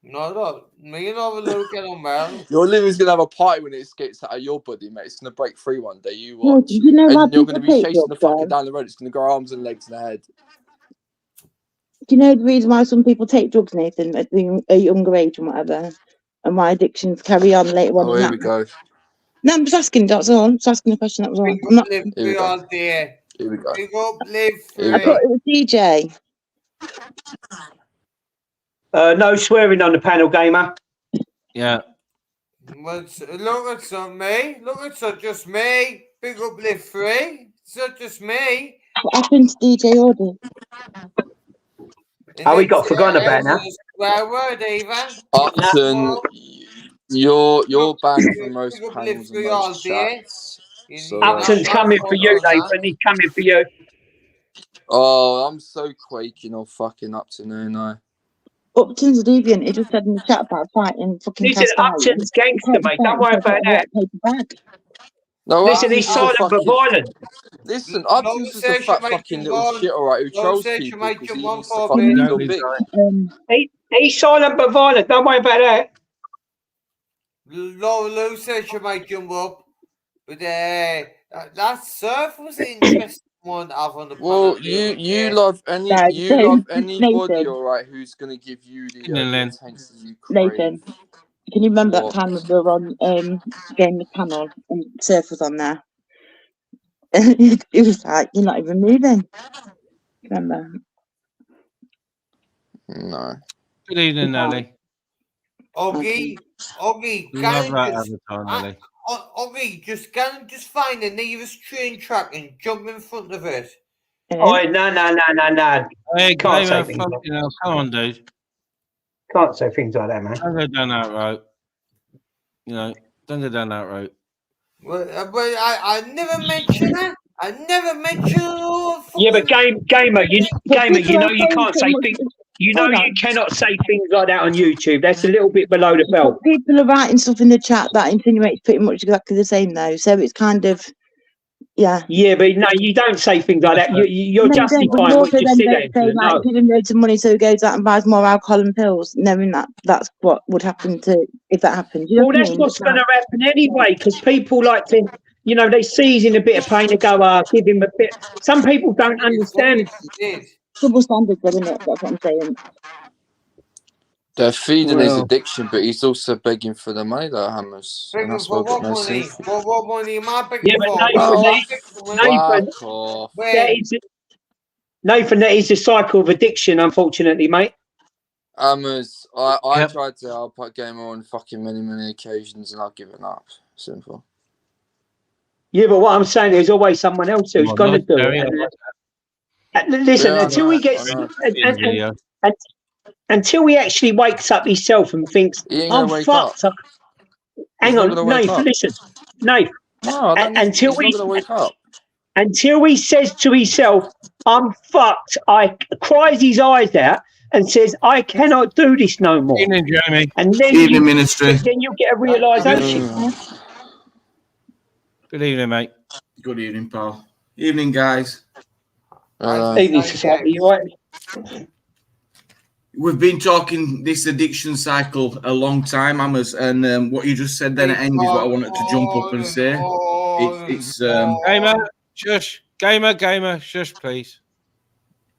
No, me and Loverloo get on well.
Your liver's going to have a party when it escapes out of your body, mate. It's going to break free one day. You
No,
watch.
do you know why
And you're going to
people
be
take
chasing the
drugs,
fucker
though?
down the road. It's going to grow arms and legs and a head.
Do you know the reason why some people take drugs, Nathan, at a younger age and whatever, and why addictions carry on later on?
Oh, here we go.
No, I'm just asking. That's all. I'm just asking a question. That was all.
Big
I'm not.
up, live
Here we
free
go.
all day.
Here we go.
Big up, live
Here we
I
free.
thought it was DJ.
No swearing on the panel, gamer.
Yeah.
Well, look, it's not me. Look, it's not just me. Big up, live free. It's not just me.
What happened to DJ Audie?
Oh, we got forgotten about now.
Swear word, even.
Upton, you're banned from most
Big up, live
panels and
free all
most
day.
chats. So,
Upton's coming for you, Nathan. He's coming for you.
oh, I'm so quaking on fucking Upton, ain't I?
Upton's a deviant. He just said in the chat about fighting fucking
Listen,
cast iron.
Upton's gangster, mate. Don't worry about that.
Paper bag.
No,
Listen, he's
Upton's a
silent but
fucking...
violent.
Listen, Upton's just a fat fucking little shit, alright, who trolls people because he needs to fucking feel big.
He's silent but violent. Don't worry about that.
Lou said she might jump up, but that surf was an interesting one to have on the
Well,
panel.
you love anybody, alright, who's gonna give you the attention you crave.
Nathan, can you remember that time we were on Game the Panel and Surf was on there? It was like, you're not even moving. Remember?
No.
Good evening, Nelly.
Oggy,
Love that avatar, Nelly.
Oggy, just find the nearest train track and jump in front of it.
Oh, no.
Hey,
Can't say
gamer,
things
fuck,
like
you know, come on, dude.
Can't say things like that, man.
Don't go down that road. You know, don't go down that road.
Well, I never mentioned that. I never mentioned.
Yeah, but gamer, you know you can't say things. You know you cannot say things like that on YouTube. That's a little bit below the belt.
People are writing stuff in the chat that insinuates pretty much exactly the same, though. So it's kind of Yeah.
Yeah, but no, you don't say things like that. You're
No, you don't. But
justifying
you
what
also
you
then
said,
don't say
Angela.
like
No.
give him loads of money so he goes out and buys more alcohol and pills, knowing that that's what would happen to if that happened. You know
Well,
what I
that's
mean?
what's going to happen anyway, because people like to, you know, they see he's in a bit of pain and go, give him a bit. Some people don't understand.
Double standards, isn't it? That's what I'm saying.
They're feeding his
Well,
addiction, but he's also begging for the money, though, Hammers. And
Begging
that's
for
what I've got
what
no
money?
sympathy.
What money am I begging
yeah, but
for?
Nathan,
When am I begging for money?
Fuck off.
When?
Nathan, that is a cycle of addiction, unfortunately, mate.
Hammers, I
Yep.
tried to help out Gamer on fucking many occasions, and I've given up. Simple.
Yeah, but what I'm saying, there's always someone else who's going to do it. And listen,
Yeah, I
until
know,
he gets,
I know.
until he actually wakes up himself and thinks,
He ain't
I'm
gonna wake up.
fucked.
He's
Hang
not
on,
gonna wake
Nath,
up.
listen. Nath,
No, I don't think he's not gonna wake up.
Until he says to himself, I'm fucked, cries his eyes out and says, I cannot do this no more.
Evening, Jamie.
And then
Evening, Ministry.
Then you get a realisation.
Good evening, mate.
Good evening, pal. Evening, guys.
Evening, society. You right?
We've been talking this addiction cycle a long time, Hammers, and what you just said then at end is what I wanted to jump up and say. It's
Gamer, shush. Gamer, shush, please.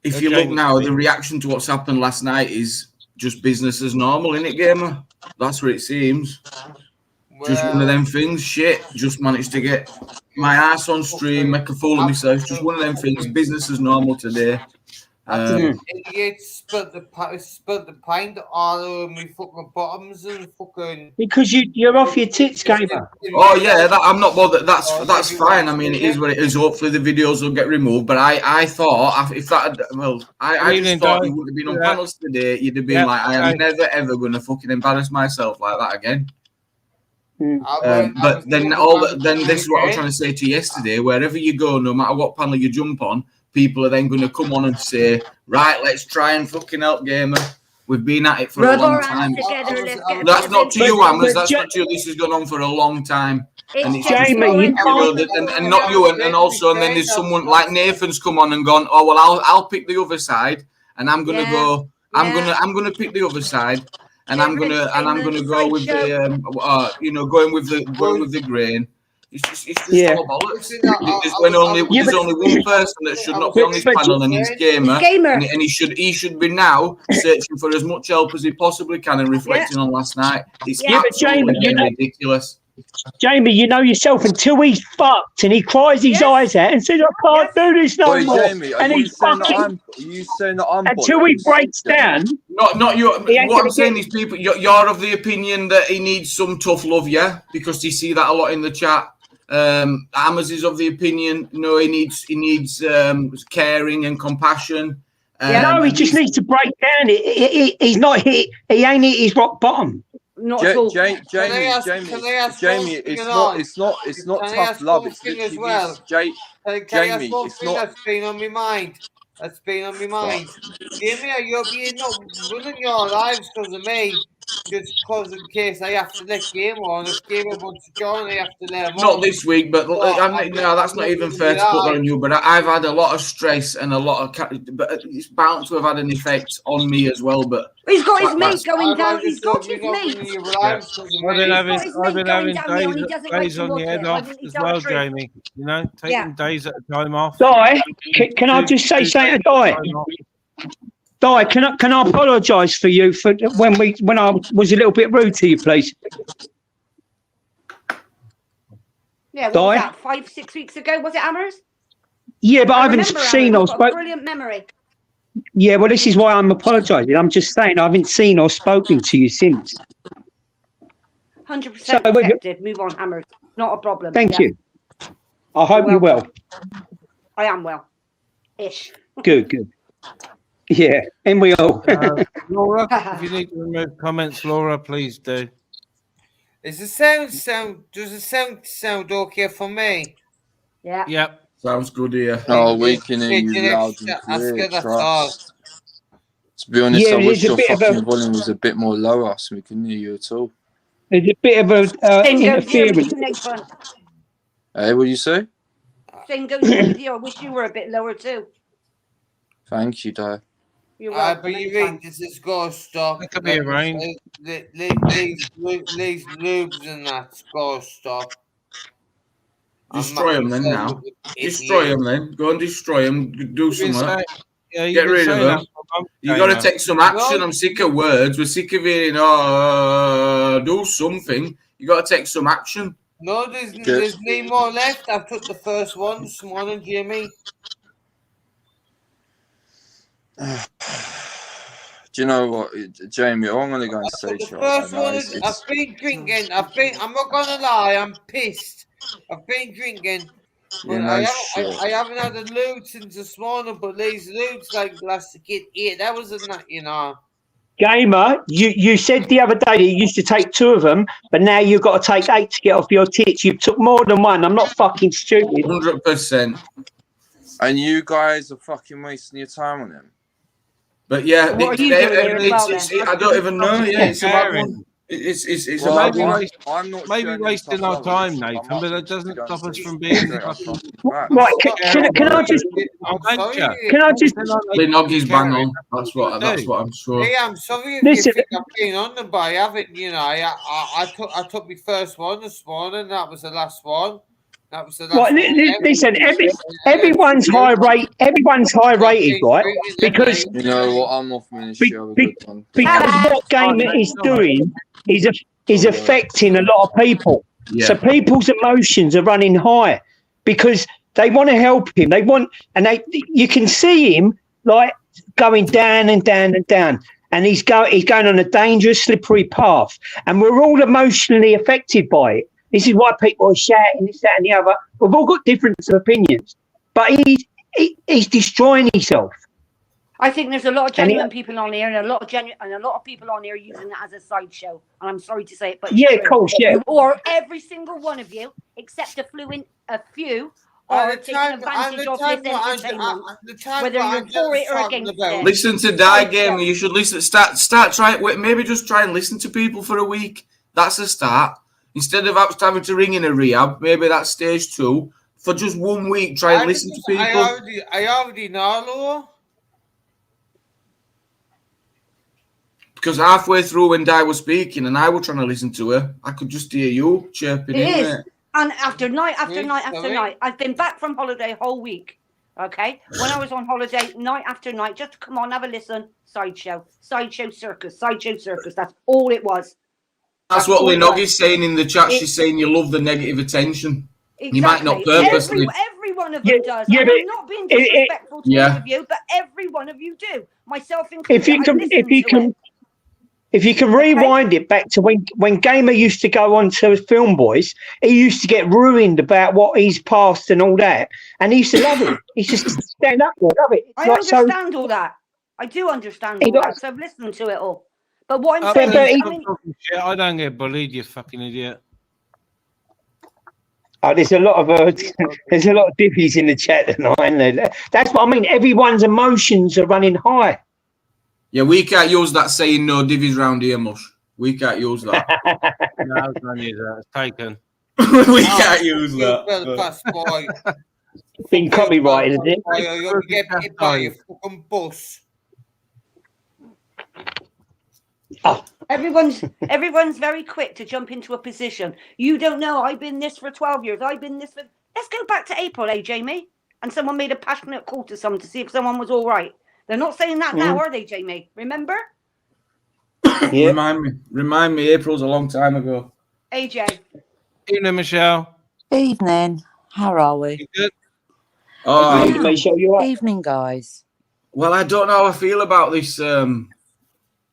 if you look now, the reaction to what's happened last night is just business as normal, innit, Gamer? That's what it seems. Just one of them things. Shit, just managed to get my ass on stream, make a fool of myself. Just one of them things. Business as normal today.
Idiots split the pint all me fucking bottoms and fucking.
Because you're off your tits, Gamer.
Oh yeah, I'm not bothered. That's fine. I mean, it is what it is. Hopefully the videos will get removed. But I thought if that I just thought you would have been on panels today. You'd have been like, I am never ever gonna fucking embarrass myself like that again. But then this is what I was trying to say to you yesterday. Wherever you go, no matter what panel you jump on, people are then going to come on and say, right, let's try and fucking help Gamer. We've been at it for a long time. That's not to you, Hammers. That's not to you. This has gone on for a long time. And it's just, and not you, and also, and then there's someone like Nathan's come on and gone, oh well, I'll pick the other side, and I'm gonna go, I'm gonna pick the other side, and I'm gonna go with the going with the grain. It's just all bollocks. There's only one person that should not be on this panel, and he's Gamer. And he should be now searching for as much help as he possibly can and reflecting on last night. It's absolutely ridiculous.
Jamie, you know yourself, until he's fucked and he cries his eyes out and says, I can't do this no more.
Jamie,
and he's fucking.
You saying that I'm
until he breaks down.
Not you. What I'm saying is, people, you're of the opinion that he needs some tough love, yeah? Because you see that a lot in the chat. Hammers is of the opinion, no, he needs caring and compassion.
No, he just needs to break down. He's not hit. He ain't hit his rock bottom.
Not at all. Jamie, it's not tough love. It's literally
as well.
Jamie,
it's not. That's been on my mind. Jamie, you're not running your lives because of me. Just because in case I have to let Gamer on, if Gamer wants to join, I have to let him on.
Not this week, but that's not even fair to put on you. But I've had a lot of stress and a lot of, but it's bound to have had an effect on me as well. But
he's got his mate going down. He's got his mate.
I've been having days on the head off as well, Jamie. You know, taking days at a time off.
Di, can I just say something to Di? Di, can I apologise for you for when I was a little bit rude to you, please?
Yeah, what was that? 5-6 weeks ago, was it, Hammers?
Yeah, but I haven't seen or spoken.
Brilliant memory.
Yeah, well, this is why I'm apologising. I'm just saying I haven't seen or spoken to you since.
100% accepted. Move on, Hammers. Not a problem.
Thank you. I hope you're well.
I am well. Ish.
Good. Yeah, and we all.
Laura, if you need to remove comments, Laura, please do.
Does the sound okay for me?
Yeah.
Yep.
Sounds good here.
Oh, we can hear you loud and clear. To be honest, I wish your fucking volume was a bit more lower so we can hear you at all.
There's a bit of a interference.
Hey, what do you say?
Same goes with you. I wish you were a bit lower too.
Thank you, Dad.
You're
But
welcome.
you read, this has got to stop.
That could be arranged.
These lubes and that's got to stop.
Destroy them then now. Destroy them then. Go and destroy them. Do something. Get rid of them. You got to take some action. I'm sick of words. We're sick of hearing, do something. You got to take some action.
No, there's no more left. I took the first one this morning, Jimmy.
Do you know what, Jamie? I'm going to go and say
The first one is, I've been drinking. I'm not going to lie, I'm pissed. I've been drinking. But I haven't had a loot since this morning, but these loots like last kid 8 hours and that, you know.
Gamer, you said the other day that you used to take 2 of them, but now you've got to take 8 to get off your tits. You took more than 1. I'm not fucking stupid.
100%.
And you guys are fucking wasting your time on him.
But yeah,
What are you doing here as well,
I don't even know. Yeah, it's a bad one. It's a bad one.
Maybe wasting our time, Nathan, but that doesn't stop us from being fucking.
Right, can I just?
Noggy's bang on. That's what I'm sure.
Yeah, I'm sorry if
Listen.
you think I've been on them, but I haven't. You know, I took my first one this morning. That was the last one. That was the last
Right,
one.
listen, everyone's high rate. Everyone's high rated, right? Because
You know what? I'm off ministry. Have a good one.
because what Gamer is doing is affecting a lot of people.
Yeah.
So people's emotions are running high because they want to help him. They want, and you can see him like going down and down and down, and he's going on a dangerous, slippery path, and we're all emotionally affected by it. This is why people are shouting this, that, and the other. We've all got different opinions, but he's destroying himself.
I think there's a lot of genuine people on here, and a lot of people on here using it as a sideshow. And I'm sorry to say it, but it's
Yeah,
true.
of course, yeah.
Or every single one of you, except a few, are
the
taking
time-
advantage
the
of
time
this
what
entertainment,
the time
whether
what
you're
I'm
for it or
talking
against
about.
it.
Listen to Die Gamer. You should listen. Start trying. Maybe just try and listen to people for a week. That's a start. Instead of having to ring in a rehab, maybe that's stage 2. For just 1 week, try and listen to people.
I already know, Laura.
Because halfway through when Di was speaking and I was trying to listen to her, I could just hear you chirping
It
in
is.
there.
And after night after
Yes,
night after
sorry.
night, I've been back from holiday whole week. Okay, when I was on holiday, night after night, just to come on, have a listen. Sideshow circus. That's all it was.
That's what
all it
Linog
was.
is saying in the chat.
It-
She's saying you love the negative attention.
Exactly.
You might not purposely.
Every one of them does.
yeah,
And
but
I'm not being disrespectful to
Yeah.
any of you, but every one of you do. Myself included.
If you can, if you can rewind it back to when Gamer used to go on to Film Boys, he used to get ruined about what he's past and all that, and he used to love it. He used to stand up for it, love it.
I understand all that. I do understand all that. So I've listened to it all. But what I'm saying is, I mean,
Shit, I don't get bullied, you fucking idiot.
Oh, there's a lot of divvies in the chat tonight, isn't there? That's what I mean. Everyone's emotions are running high.
Yeah, we can't use that saying no divvies round here, mush. We can't use that.
No, I don't use that. It's taken.
We can't use that.
Belfast boy.
Been copyrighted, isn't it?
Boy, you get hit by your fucking bus.
Everyone's very quick to jump into a position. You don't know. I've been this for 12 years. I've been this for. Let's go back to April, Jamie? And someone made a passionate call to someone to see if someone was all right. They're not saying that now, are they, Jamie? Remember?
Yeah.
Remind me. April's a long time ago.
AJ.
Evening, Michelle.
Evening. How are we?
You good?
Oh,
Evening, guys.
Well, I don't know how I feel about this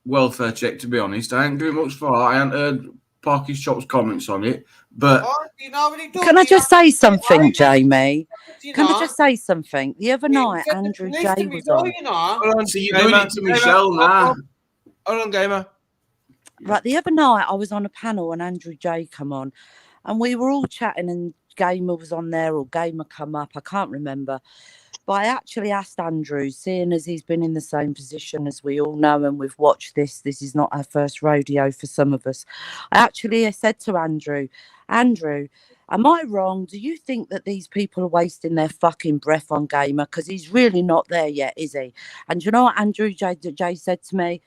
welfare check, to be honest. I ain't doing much for it. I ain't heard Parky's Chops comments on it. But
Can I just say something, Jamie? Can I just say something? The other night, Andrew J was on.
Hold on,
so you're doing it to Michelle now.
Hold on, Gamer.
Right, the other night I was on a panel and Andrew J come on, and we were all chatting, and Gamer was on there, or Gamer come up, I can't remember. But I actually asked Andrew, seeing as he's been in the same position as we all know, and we've watched this is not our first rodeo for some of us. I said to Andrew, Andrew, am I wrong? Do you think that these people are wasting their fucking breath on Gamer? Because he's really not there yet, is he? And you know what Andrew J said to me?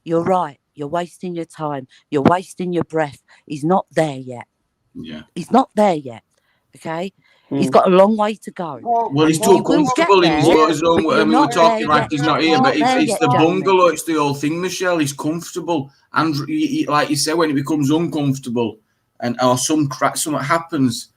You're right. You're wasting your time. You're wasting your breath. He's not there yet.
Yeah.
He's not there yet. Okay? He's got a long way to go.
Well, he's too comfortable in his own. I mean, we're talking like he's not here, but it's the bungalow. It's the whole thing, Michelle. He's comfortable, and like you say, when it becomes uncomfortable, or something happens,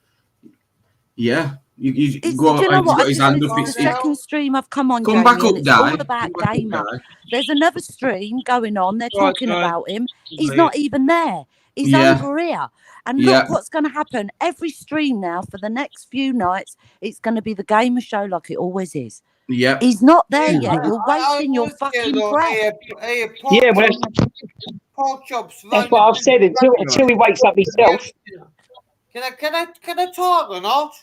yeah, you go.
Do you know what?
His hand up.
It's the second stream I've come on.
Come back up,
it's
Di.
all about Gamer. There's another stream going on. They're talking about him. He's not even there. He's over here. And look what's going to happen. Every stream now for the next few nights, it's going to be the Gamer show like it always is.
Yeah.
He's not there yet. You're wasting your fucking breath.
Yeah, well, that's what I've said. Until he wakes up himself.
Can I talk or not?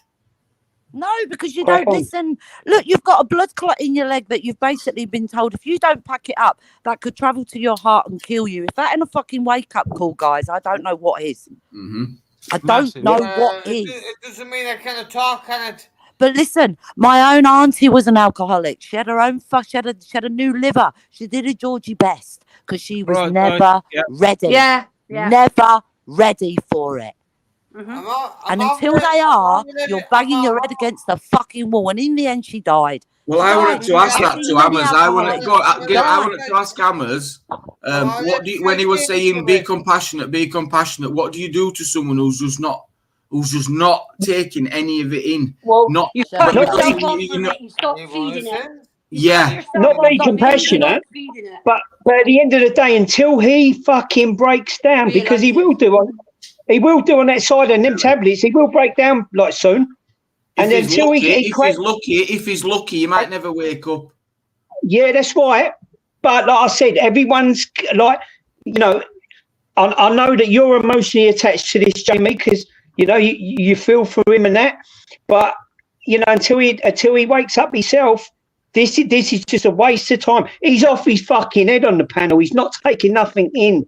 No, because you don't listen. Look, you've got a blood clot in your leg that you've basically been told if you don't pack it up, that could travel to your heart and kill you. If that ain't a fucking wake-up call, guys, I don't know what is. I don't know what is.
It doesn't mean I cannot talk, can it?
But listen, my own auntie was an alcoholic. She had her own she had a new liver. She did a Georgie best because she was never ready. Never ready for it. And until they are, you're banging your head against the fucking wall. And in the end, she died.
Well, I wanted to ask that to Hammers. I wanted to ask Hammers. What do you, when he was saying be compassionate, what do you do to someone who's just not taking any of it in?
Well,
you
stop feeding it.
Yeah,
not be compassionate, but at the end of the day, until he fucking breaks down, because he will do on that side and them tablets, he will break down like soon. And
if he's lucky, he might never wake up.
Yeah, that's right. But like I said, everyone's like, I know that you're emotionally attached to this, Jamie, because you feel for him and that. But until he wakes up himself, this is just a waste of time. He's off his fucking head on the panel. He's not taking nothing in.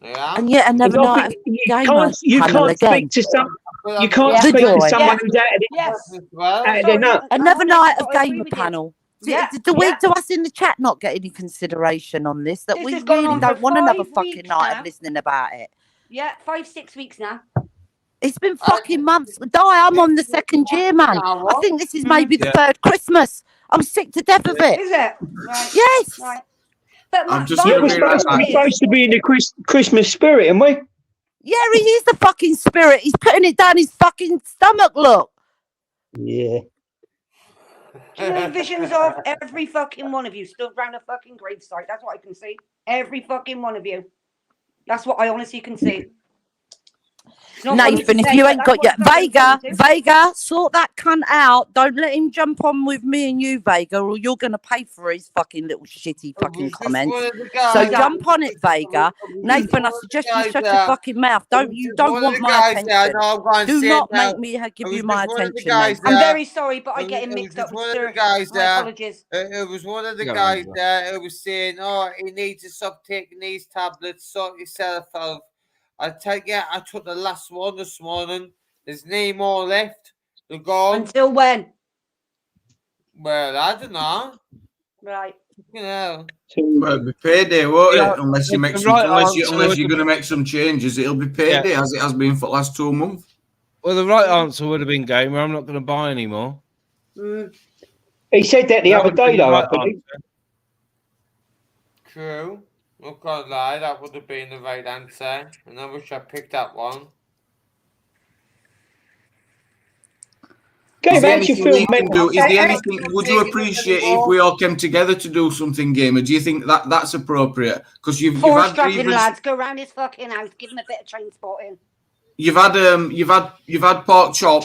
And yet another night
you can't speak to someone who's out of their nut.
Another night of Gamer panel. Do us in the chat not get any consideration on this? That we really don't want another fucking night of listening about it.
Yeah, 5-6 weeks now.
It's been fucking months. I'm on the second year, man. I think this is maybe the third Christmas. I'm sick to death of it.
Is it? Right.
Yes.
Right. But
We're supposed to be in the Christmas spirit, aren't we?
Yeah, he is the fucking spirit. He's putting it down his fucking stomach, look.
Yeah.
Do you know visions of every fucking one of you stood round a fucking gravesite? That's what I can see. Every fucking one of you. That's what I honestly can see.
Nathan, if you ain't got your Vega, sort that cunt out. Don't let him jump on with me and you, Vega, or you're gonna pay for his fucking little shitty fucking comments. So jump on it, Vega. Nathan, I suggest you shut your fucking mouth. Don't want my attention. Do not make me give you my attention.
I'm very sorry, but I get him mixed up with the guys there. Apologies.
It was one of the guys there who was saying, "Oh, he needs to stop taking these tablets. Sort yourself out." I took the last one this morning. There's no more left. They're gone.
Until when?
Well, I don't know.
Right.
Well,
it'll be payday, won't it? Unless you make unless you're going to make some changes, it'll be payday as it has been for the last 2 months.
Well, the right answer would have been Gamer. I'm not going to buy anymore.
He said that the other day, though. I believe.
True. Not gonna lie, that would have been the right answer, and I wish I picked that one.
Is there anything would you appreciate if we all came together to do something, Gamer? Do you think that's appropriate? Because you've had
strapping lads go round his fucking house, give him a bit of transporting.
You've had Pork Chop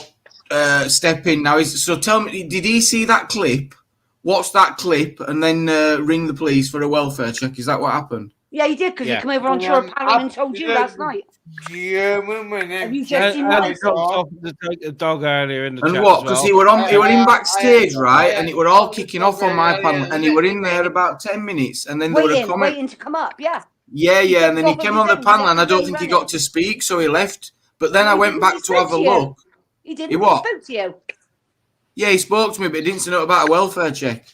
step in now. So tell me, did he see that clip? Watch that clip and then ring the police for a welfare check. Is that what happened?
Yeah, he did, because he came over onto your panel and told you last night.
Have
you just seen
to take the dog earlier in the chat.
And what? Because he were in backstage, right? And it were all kicking off on my panel, and he were in there about 10 minutes, and then there were a comment.
Waiting to come up, yeah.
Yeah, and then he
Top of
came
his
on the
own,
panel, and I
left his
don't
own
think he
running.
got to speak, so he left. But then I
He
went
didn't,
back
he
to have a
spoke to you.
look.
He didn't.
He
He
what?
spoke to you.
Yeah, he spoke to me, but he didn't say nothing about a welfare check.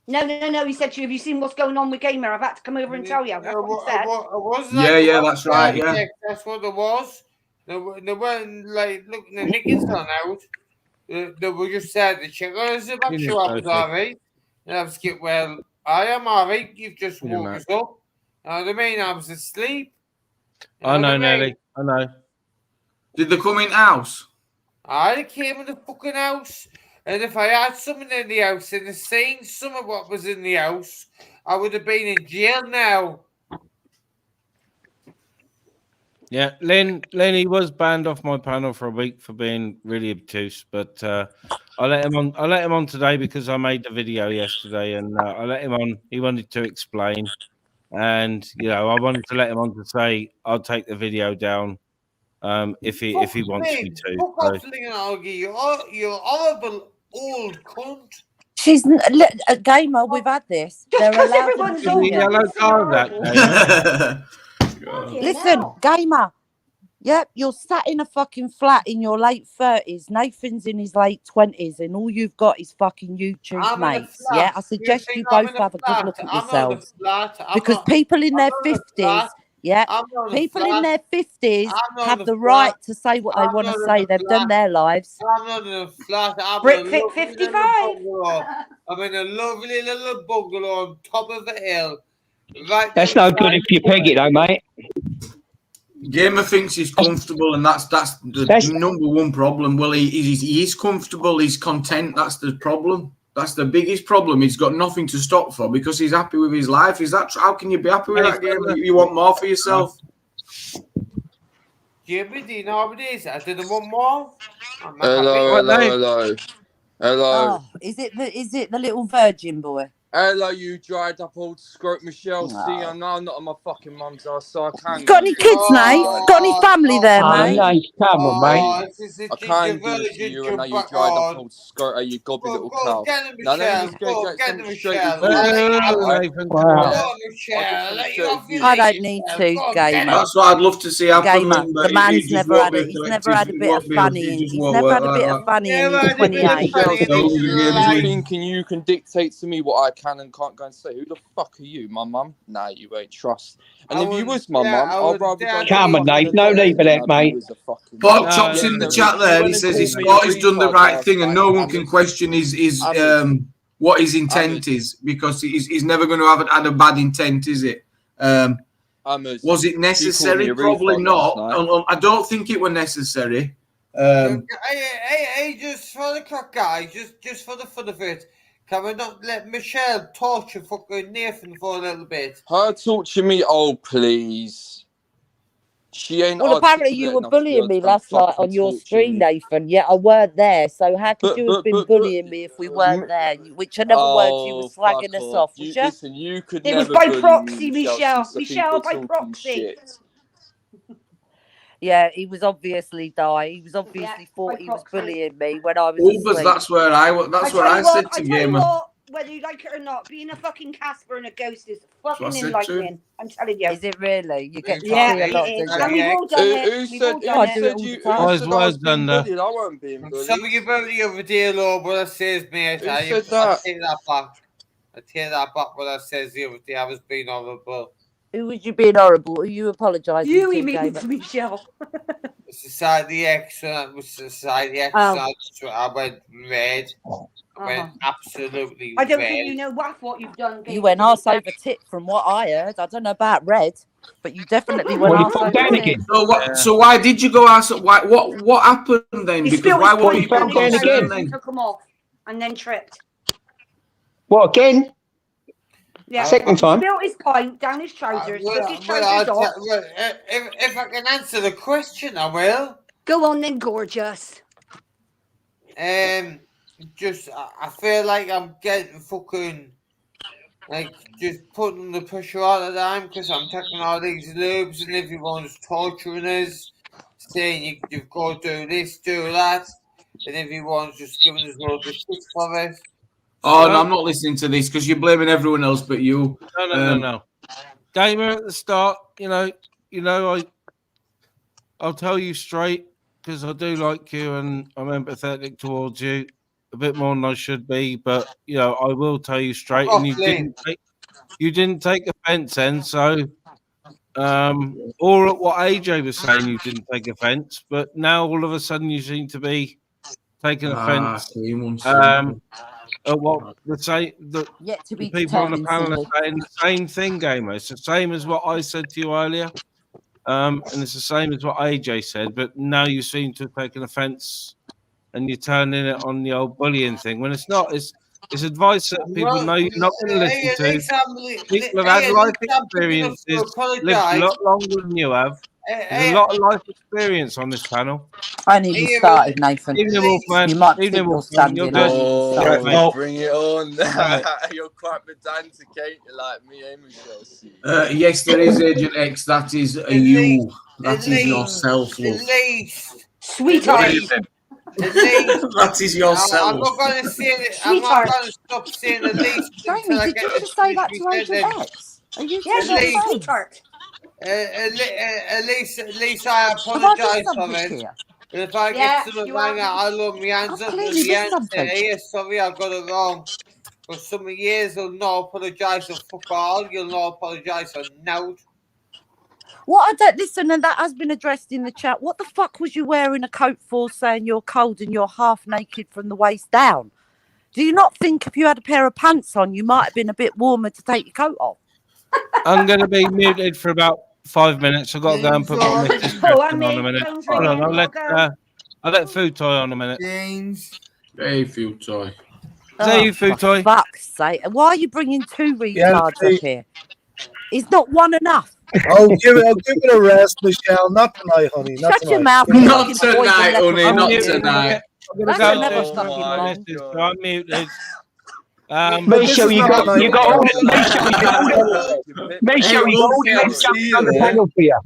No. He said to you, "Have you seen what's going on with Gamer? I've had to come over and tell you." That's what he said.
Yeah, that's right. Yeah.
That's what it was. They weren't like looking at Nicholson out. They were just saying the checkers about
You
you
didn't
I was
know,
all right. And I was like, well, I am all right. You've just
You didn't
woke
know.
us up. You know what I mean? I was asleep. You
I
know
know,
what I mean?
Nelly. I know.
Did they come in house?
I came in the fucking house, and if I had something in the house and had seen some of what was in the house, I would have been in jail now.
Yeah, Len, he was banned off my panel for a week for being really obtuse, but I let him on. I let him on today because I made the video yesterday, and I let him on. He wanted to explain, and I wanted to let him on to say I'll take the video down if he wants me to.
Fuck
So.
off, Lingenauge. You're horrible old cunt.
She's a gamer. We've had this.
Just
They're
because
allowed
everyone's
an
old
opinion.
Yellow card that
Listen, gamer. Yep, you're sat in a fucking flat in your late 30s. Nathan's in his late 20s, and all you've got is fucking YouTube
I'm in a
mates.
flat.
Yeah, I
You
suggest
think
you
I'm
both
in a
have a good
flat?
look at
I'm not in a
yourselves.
flat.
Because people in their
I'm not in a
50s,
flat.
yeah,
I'm not in a
people in
flat.
their 50s
I'm not
have
in a
the
flat.
right to say what they
I'm
want to
not in
say.
a
They've done
flat.
their lives.
I'm not in a flat. I'm
Brick
in a
Fit
lovely
55.
little bungalow. I'm in a lovely little bungalow on top of the hill. Right.
That's no good if you peg it, though, mate.
Gamer thinks he's comfortable, and that's the number one problem. Well, he is comfortable. He's content. That's the problem. That's the biggest problem. He's got nothing to stop for because he's happy with his life. Is that how can you be happy with that game? You want more for yourself.
Jimmy, do you know what it is? I didn't want more. I'm not
Hello.
Oh, is it the little virgin boy?
Hello, you dried up old scrote Michelle. See, I'm now not on my fucking mum's house, so I can't.
Got any kids, Nate? Got any family there, mate?
Come on, mate.
I can't do it to you, and now you dried up old skirt, you gobby little cow.
Get him,
Now let me
Michelle.
just
Go
get
get
something
him,
straight
Michelle.
with you.
Go on, Michelle. Let you off your
I
leash,
don't need
Michelle.
to,
Go on, get
gamer.
him.
That's what I'd love to see happen.
Gamer.
But
The man's
just
never
won't
had
be
it. He's never
collective.
had a
It
bit of
won't be-
funny.
it just
He's
won't
never
work
had a
like
bit
that.
of funny in
Never
his
had a bit of
28.
funny in his life.
You thinking you can dictate to me what I can and can't go and say? Who the fuck are you, my mum? Nah, you ain't trust. And if you was my mum, I'd rather go.
Come on, Nate. No need for that, mate.
Pork chops in the chat there. He says his Scotty's done the right thing, and no one can question his what his intent is because he's never going to have had a bad intent, is it? Was it necessary? Probably not. I don't think it was necessary.
Hey, just for the crack, guys, just for the fun of it, can we not let Michelle torture fucking Nathan for a little bit?
Her torture me? Oh, please. She ain't.
Well, apparently you were bullying me last night on your stream, Nathan. Yet I weren't there. So how could you have been bullying me if we weren't there? Whichever words you were slagging us off, was you?
Listen, you could
It
never
was by
bully
proxy,
me,
Michelle.
since the
Michelle,
people
by
talking
proxy.
shit.
Yeah, he was obviously He was obviously thought he was bullying me when I was
Ulbers,
asleep.
that's where I said to Gamer.
Whether you like it or not, being a fucking Casper and a ghost is
what I
fucking
said to him.
enlightening. I'm telling you.
Is it really? You get to
Yeah,
see a lot,
it is.
don't
And
you?
we've all done it. We've all done
I
it.
do it all the time.
Who said I was being bullied? I wasn't being bullied.
Something about the other day, Lord, what I says, mate.
Who
I
said that?
take that back. I take that back. What I says the other day, I was being horrible.
Who was you being horrible? Who you apologising
You
to,
mean
Gamer?
to Michelle.
Society X, Society X,
Oh.
I went red. I went absolutely
I don't
red.
think you know what you've done.
You went arse over tit from what I heard. I don't know about red, but you definitely went
Well, you
arse
put
over
down
tit.
again.
So what? So why did you go ask? What happened then?
He
Because
spilled
why
his
were
pint
people
down his
down
concerned
again?
trousers and
then?
took them off and then tripped.
What, again?
Yeah.
Second time?
Spilled his pint down his trousers, took his trousers off.
If I can answer the question, I will.
Go on then, gorgeous.
Just I feel like I'm getting fucking like just putting the pressure all the time because I'm taking all these lubes and everyone's torturing us, saying you've got to do this, do that, and everyone's just giving us all the shit for it.
Oh no, I'm not listening to this because you're blaming everyone else but you.
No. Gamer at the start, I'll tell you straight because I do like you and I'm empathetic towards you a bit more than I should be. But I will tell you straight, and you didn't take offence then. So, or at what AJ was saying, you didn't take offence. But now all of a sudden you seem to be taking offence. At what the
Yet to be
people on the
determined,
panel are
Cindy.
saying the same thing, Gamer. It's the same as what I said to you earlier. And it's the same as what AJ said, but now you seem to have taken offence and you're turning it on the old bullying thing when it's not. It's advice that people know you're not going to listen to. People have had life experiences, lived a lot longer than you have. There's a lot of life experience on this panel.
I ain't even started, Nathan.
Evening, Wolfman.
You might
Evening,
think you're
Wolfman.
standing.
You're
I ain't even started.
Oh, bring it on. You're quite pedantic, ain't you, like me, eh, Michelle?
Yes, there is Agent X. That is a you. That is yourself, love.
Sweetheart.
That is yourself.
I'm not going to say it. I'm not going to stop saying at least.
Jamie, did you just say that to Agent X? Are you
Yes, sweetheart.
At least I apologise for it. But if I get something wrong, I'll look my hands up at the end and say, hey, sorry, I got it wrong. For some years, I'll not apologise for fuck all. You'll not apologise for no.
What I don't listen, and that has been addressed in the chat. What the fuck was you wearing a coat for, saying you're cold and you're half naked from the waist down? Do you not think if you had a pair of pants on, you might have been a bit warmer to take your coat off?
I'm going to be muted for about 5 minutes. I've got to go and put my missus on a minute. Hold on, I'll let Food Toy on a minute.
Hey, Food Toy.
Hey, Food Toy.
For fuck's sake. Why are you bringing two retards up here? Is not one enough?
I'll give it a rest, Michelle. Not tonight, honey. Not
Shut
tonight.
your mouth.
Not
tonight, honey. Not tonight.
That's never fucking wrong.
I'm muted.
Michelle, you got all the exceptions on the panel for you.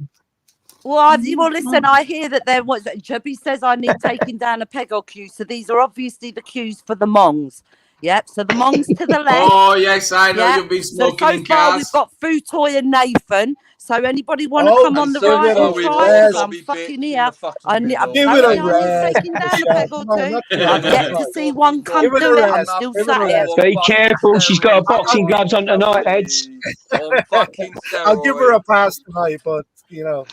Well, listen, I hear that there was. Chubby says I need taking down a peg or cue. So these are obviously the cues for the mongs. Yep. So the mongs to the left.
Oh yes, I know you'll be smoking in
far
cars.
we've got Food Toy and Nathan. So anybody want to come on the right and try? I'm fucking here. I'm taking down a peg or two. I've yet to see one come do it. I'm still sat here.
Be careful. She's got her boxing gloves on tonight, Eds.
I'll give her a pass tonight, but
You're all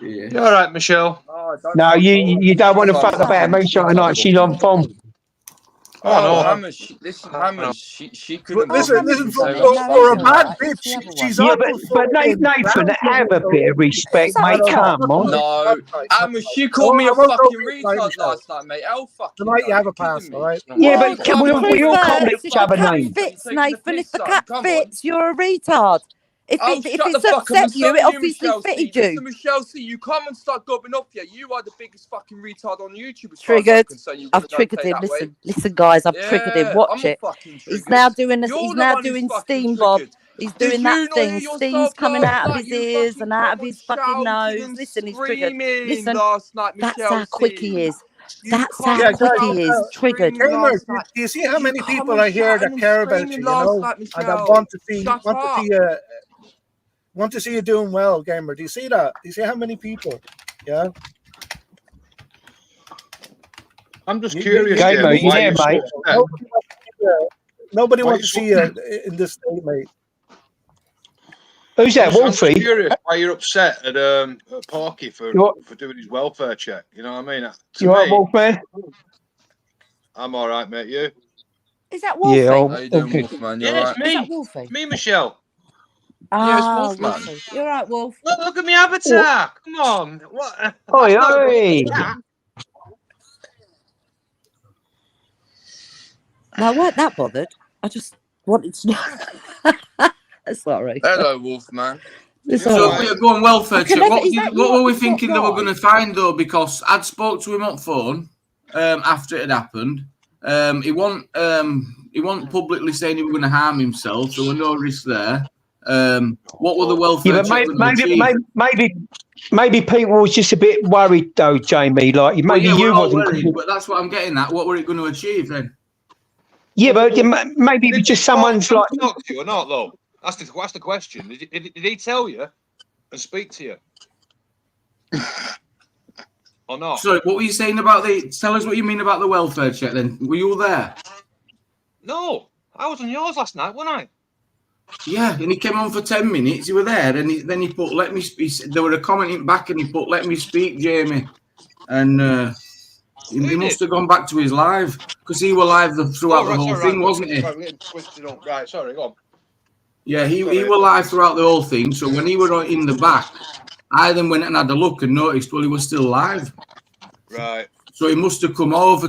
right, Michelle.
No, you don't want to fuck about Michelle tonight. She's on form.
Oh, no.
Hammer, she couldn't.
Listen, for a bad bitch, she's
yeah, but Nathan, have a bit of respect, mate. Come on.
No, Hammer, she called me a fucking retard last night, mate. How fucking.
Tonight you have a pass, all right?
Yeah, but we all call each other names.
Fits, Nathan. If the cat fits, you're a retard. If it's
fuck up
upset
and
you, it
some of
obviously
Michelle
fitted
C.
you.
Mr. Michelle C, you come and start gobbing up here. You are the biggest fucking retard on YouTube.
Triggered. I've triggered him. Listen, guys. I've triggered him. Watch it. He's now doing this. He's now doing Steam Bob. He's doing that thing. Steam's coming out of his ears and out of his fucking nose. Listen, he's triggered. Listen, that's how quick he is. That's how quick he is. Triggered.
Gamer, do you see how many people are here that care about you, and that want to see you doing well, Gamer? Do you see that? Do you see how many people? Yeah.
I'm just curious.
Gamer, yeah, mate.
Nobody wants to see you in this state, mate.
Who's that, Wolfie?
I'm curious why you're upset at Parky for doing his welfare check. You know what I mean?
You all right, Wolfman?
I'm all right, mate. You?
Is that Wolfie?
Yeah,
How you doing,
okay.
Wolfman?
Yeah, it's me.
Is that Wolfie?
Me, Michelle.
Ah,
Wolfman.
Wolfie. You're right, Wolf.
Look at me avatar. Come on. What?
Oi, oi.
No, I weren't that bothered. I just wanted to know. Sorry.
Hello, Wolfman.
So we are going welfare check. What were we thinking they were going to find though? Because I'd spoke to him on phone after it had happened. He wasn't publicly saying he was going to harm himself. There were no risks there. What were the welfare check?
Maybe people was just a bit worried though, Jamie. Like maybe you wasn't.
Worried, but that's what I'm getting at. What were it going to achieve then?
Yeah, but maybe just someone's like.
Talk to you or not though? That's the question. Did he tell you and speak to you? Or not?
Sorry, what were you saying about the? Tell us what you mean about the welfare check. Then were you all there?
No, I was on yours last night, wasn't I?
Yeah, and he came on for 10 minutes. You were there, and then he put, "Let me speak." There were a commenting back, and he put, "Let me speak, Jamie," and he must have gone back to his live because he were live throughout the whole thing, wasn't he?
Right, sorry, go on.
Yeah, he were live throughout the whole thing. So when he were in the back, I then went and had a look and noticed, well, he was still live.
Right.
So he must have come over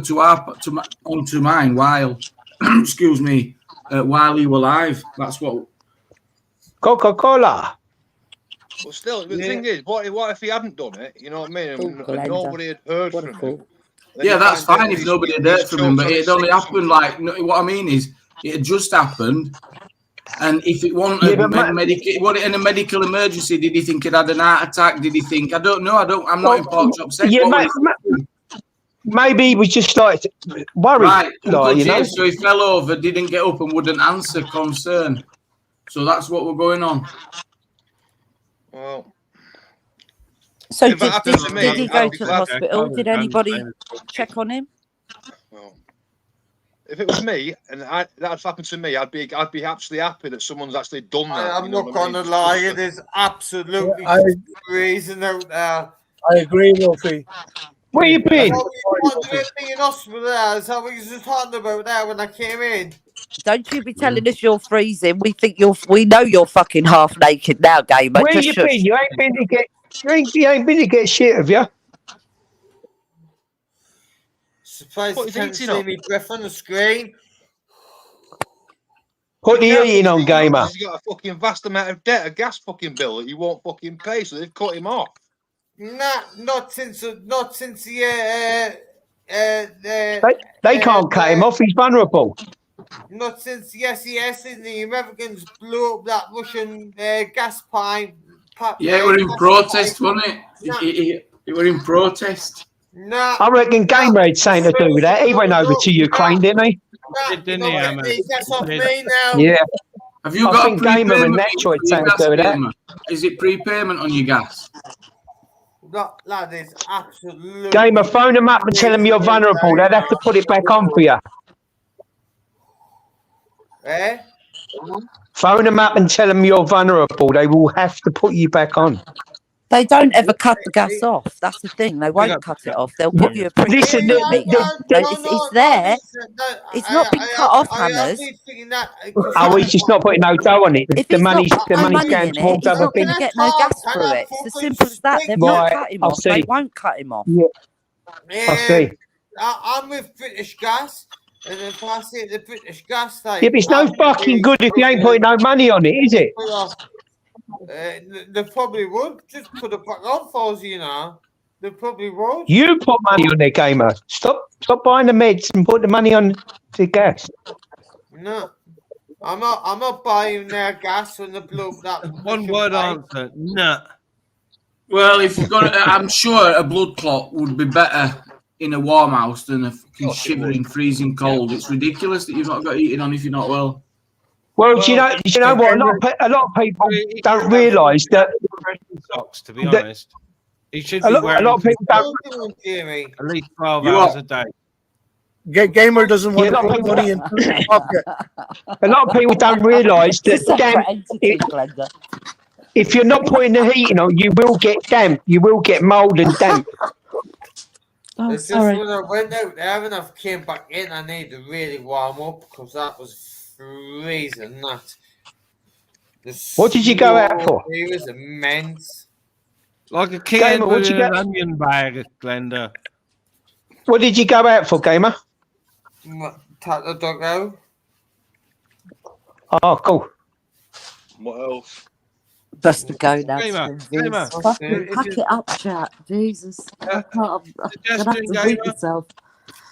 onto mine while, excuse me, while he were live. That's what.
Coca-Cola.
But still, the thing is, what if he hadn't done it? You know what I mean? And nobody had heard from him.
Yeah, that's fine if nobody had heard from him, but it only happened like, what I mean is, it had just happened. And if it wasn't a medical emergency, did he think he'd had an heart attack? Did he think? I don't know. I'm not in pork chop sex.
Yeah, maybe he was just like worried.
Right,
like, you know?
So he fell over, didn't get up, and wouldn't answer concern. So that's what we're going on.
Well,
so did he go to the hospital? Did anybody check on him?
If it was me and that's happened to me, I'd be absolutely happy that someone's actually done that.
I'm not gonna lie, it is absolutely freezing out there.
I agree, Wolfie.
Where you been?
In hospital there, is that what you were talking about there when I came in?
Don't you be telling us you're freezing. We know you're fucking half naked now, gamer.
Where you been? You ain't been to get shit, have you?
Surprised you can't see me breath on the screen.
What are you eating on, gamer?
He's got a fucking vast amount of debt, a gas fucking bill that you won't fucking pay, so they've cut him off.
Nah, not since the
They can't cut him off. He's vulnerable.
Not since the SES and the Americans blew up that Russian gas pipe.
Yeah, it were in protest, wasn't it? It were in protest.
Nah.
I reckon Gamer had something to do with that. He went over to Ukraine, didn't he?
Didn't he,
That's off me now.
Yeah.
Have you got a
Gamer and
prepayment
Nacho had
on your
something to do with that.
gas? Is it prepayment on your gas?
That is absolutely.
Gamer, phone them up and tell them you're vulnerable. They'd have to put it back on for you.
Eh?
Phone them up and tell them you're vulnerable. They will have to put you back on.
They don't ever cut the gas off. That's the thing. They won't cut it off. They'll give you a print.
Listen,
it's there. It's not been cut off, Hammers.
Oh, he's just not putting no dough on it. The money's
money
going
in it,
towards
he's
other
not going to
things.
get no gas through it. It's as simple as that. They've not cut him off. They won't cut him off.
Yeah. I see.
I'm with British Gas, and if I see the British Gas thing,
Yeah, but it's no fucking good if you ain't putting no money on it, is it?
They probably would just put it back on for us, you know. They probably would.
You put money on their, Gamer. Stop buying the meds and put the money on the gas.
No, I'm not buying their gas when they blew up that.
One word answer. No.
Well, if you've got, I'm sure a blood clot would be better in a warm house than a fucking shivering, freezing cold. It's ridiculous that you've not got heating on if you're not well.
Well, do you know what? A lot of people don't realise that.
Socks, to be honest. He should be wearing
a lot of people don't.
At least 12 hours a day.
Gamer doesn't want to put money in his pocket.
A lot of people don't realise that if you're not putting the heating on, you will get damp. You will get mould and damp.
It's just when I went out there and I came back in, I needed to really warm up because that was freezing.
What did you go out for?
It was immense.
Like a kid with an onion bag, Glenda.
What did you go out for, Gamer?
Take the dog out.
Oh, cool.
What else?
Just to go now.
Gamer.
Fucking pack it up, chat. Jesus. I can't. I'm gonna have to beat myself.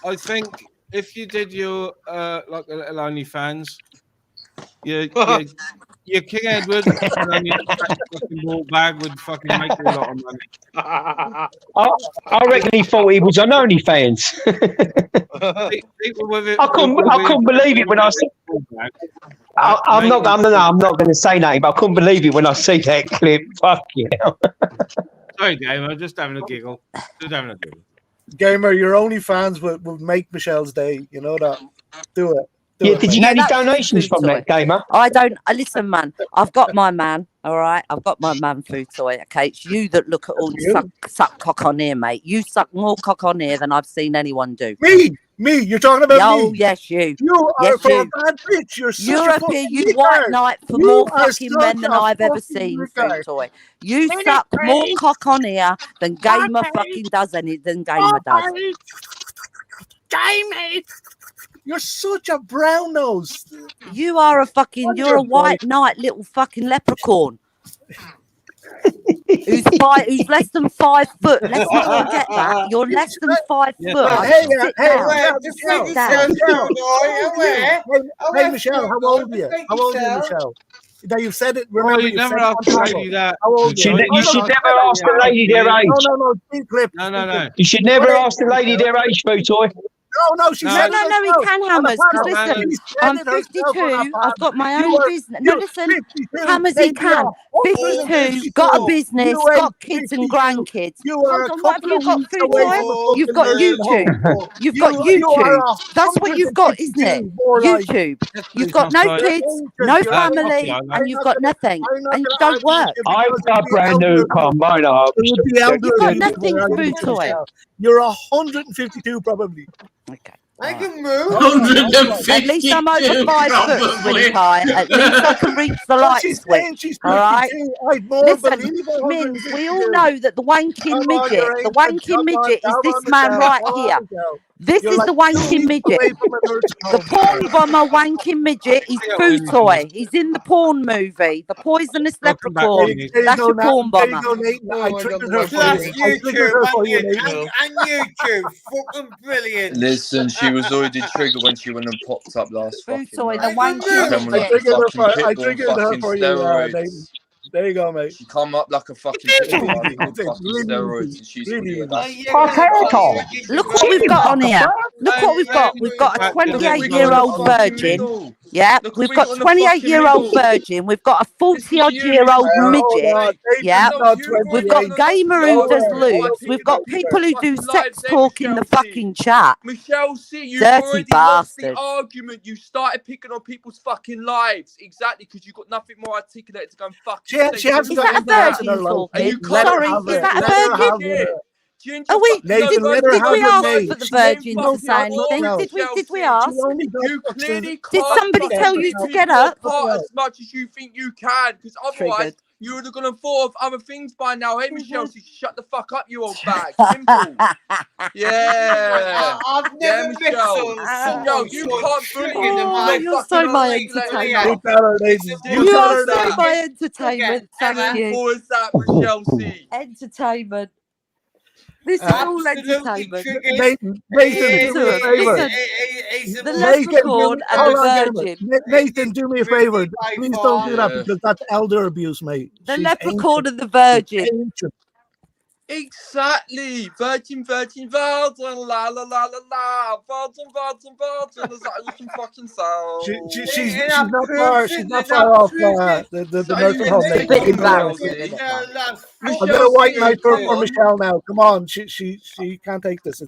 I think if you did your like a little OnlyFans, your King Edward and then your fucking ball bag would fucking make you a lot of money.
I reckon he thought he was on OnlyFans.
People with it,
I couldn't believe it when I said. I'm not going to say nothing, but I couldn't believe it when I see that clip. Fuck yeah.
Sorry, Gamer, just having a giggle. Just having a giggle.
Gamer, your OnlyFans would make Michelle's day. You know that. Do it. Do
Yeah,
it,
did you
mate.
get any donations from that, Gamer?
I don't. Listen, man. I've got my man. All right. I've got my man food toy. Okay. It's you that look at all the suck cock on here, mate. You suck more cock on here than I've seen anyone do.
Me. You're talking about
Oh,
me.
yes, you.
You are
Yes,
for
you.
a bad bitch. You're such
You're
a
up
fucking
here, you white
retard.
knight, for
You
more
are
fucking men
such
than
a
I've ever
fucking
seen,
retard.
food toy. You suck more cock on here than Gamer fucking does than Gamer does.
Gamer. You're such a brown nose.
You are a fucking, you're a white knight, little fucking leprechaun. who's less than 5 foot. Let's not forget that. You're less than 5 foot. Sit down. Sit down.
Hey, Michelle, how old are you? How old are you, Michelle? Now you've said it. Remember,
you never asked the lady that.
How old
You should never ask the lady their age.
No. Speed clip.
No.
You should never ask the lady their age, food toy.
No, she said it
No, he
herself.
can, Hammers. Because listen, I'm 52. I've got my own business. No, listen, Hammers, he can. 52, got a business, got kids and grandkids. Hold on, what have you got, food toy? You've got YouTube. You've got YouTube. That's what you've got, isn't it? YouTube. You've got no kids, no family, and you've got nothing. And you don't work.
I've got a brand new combine up.
You've
got nothing, food toy.
You're 152 probably.
Okay.
I can move.
152.
At least I'm over 5 foot, sweetheart. At least I can reach the light switch. All right. Listen, Mins, we all know that the wanking midget is this man right here. This is the wanking midget. The porn bomber wanking midget is food toy. He's in the porn movie, The Poisonous Leprechaun. That's your porn bomber.
Plus YouTube and YouTube. Fucking brilliant.
Listen, she was already triggered when she went and popped up last
Food
fucking
toy, the
night.
wanking
I
triggered her for you,
steroids.
There you go, mate.
She come up like a fucking pitbull on fucking steroids, and she's
Look what we've got on here. Look what we've got. We've got a 28-year-old virgin. Yeah, we've got 28-year-old virgin. We've got a 40-odd-year-old midget. Yeah, we've got gamer who does loops. We've got people who do sex talk in the fucking chat.
Michelle C, you've
Dirty
already lost the
bastard.
argument. You started picking on people's fucking lives. Exactly, because you've got nothing more articulate to go and fucking say.
She hasn't got
Is that a virgin talking? Sorry, is that a virgin? Oh wait, did we ask for the virgin to say anything? Did we ask?
You clearly
Did somebody tell you to get up?
As much as you think you can, because otherwise you would have gone and thought of other things by now. Hey, Michelle, so shut the fuck up, you old bag. Simple. Yeah.
I've never
Michelle. Michelle, you can't bully them.
Oh, you're so my entertainment. You are so my entertainment. Thank you.
What is that, Michelle C?
Entertainment. This is all entertainment.
Nathan, do me a favor.
The leprechaun and the virgin.
Nathan, do me a favor. Please don't do that because that's elder abuse, mate.
The leprechaun and the virgin.
Exactly. Virgin, la la la la la. Virgin. There's that awesome fucking sound.
She's not far. She's not far off the nursing home.
It's a bit embarrassing.
I'm gonna white knight for Michelle now. Come on, she can't take this.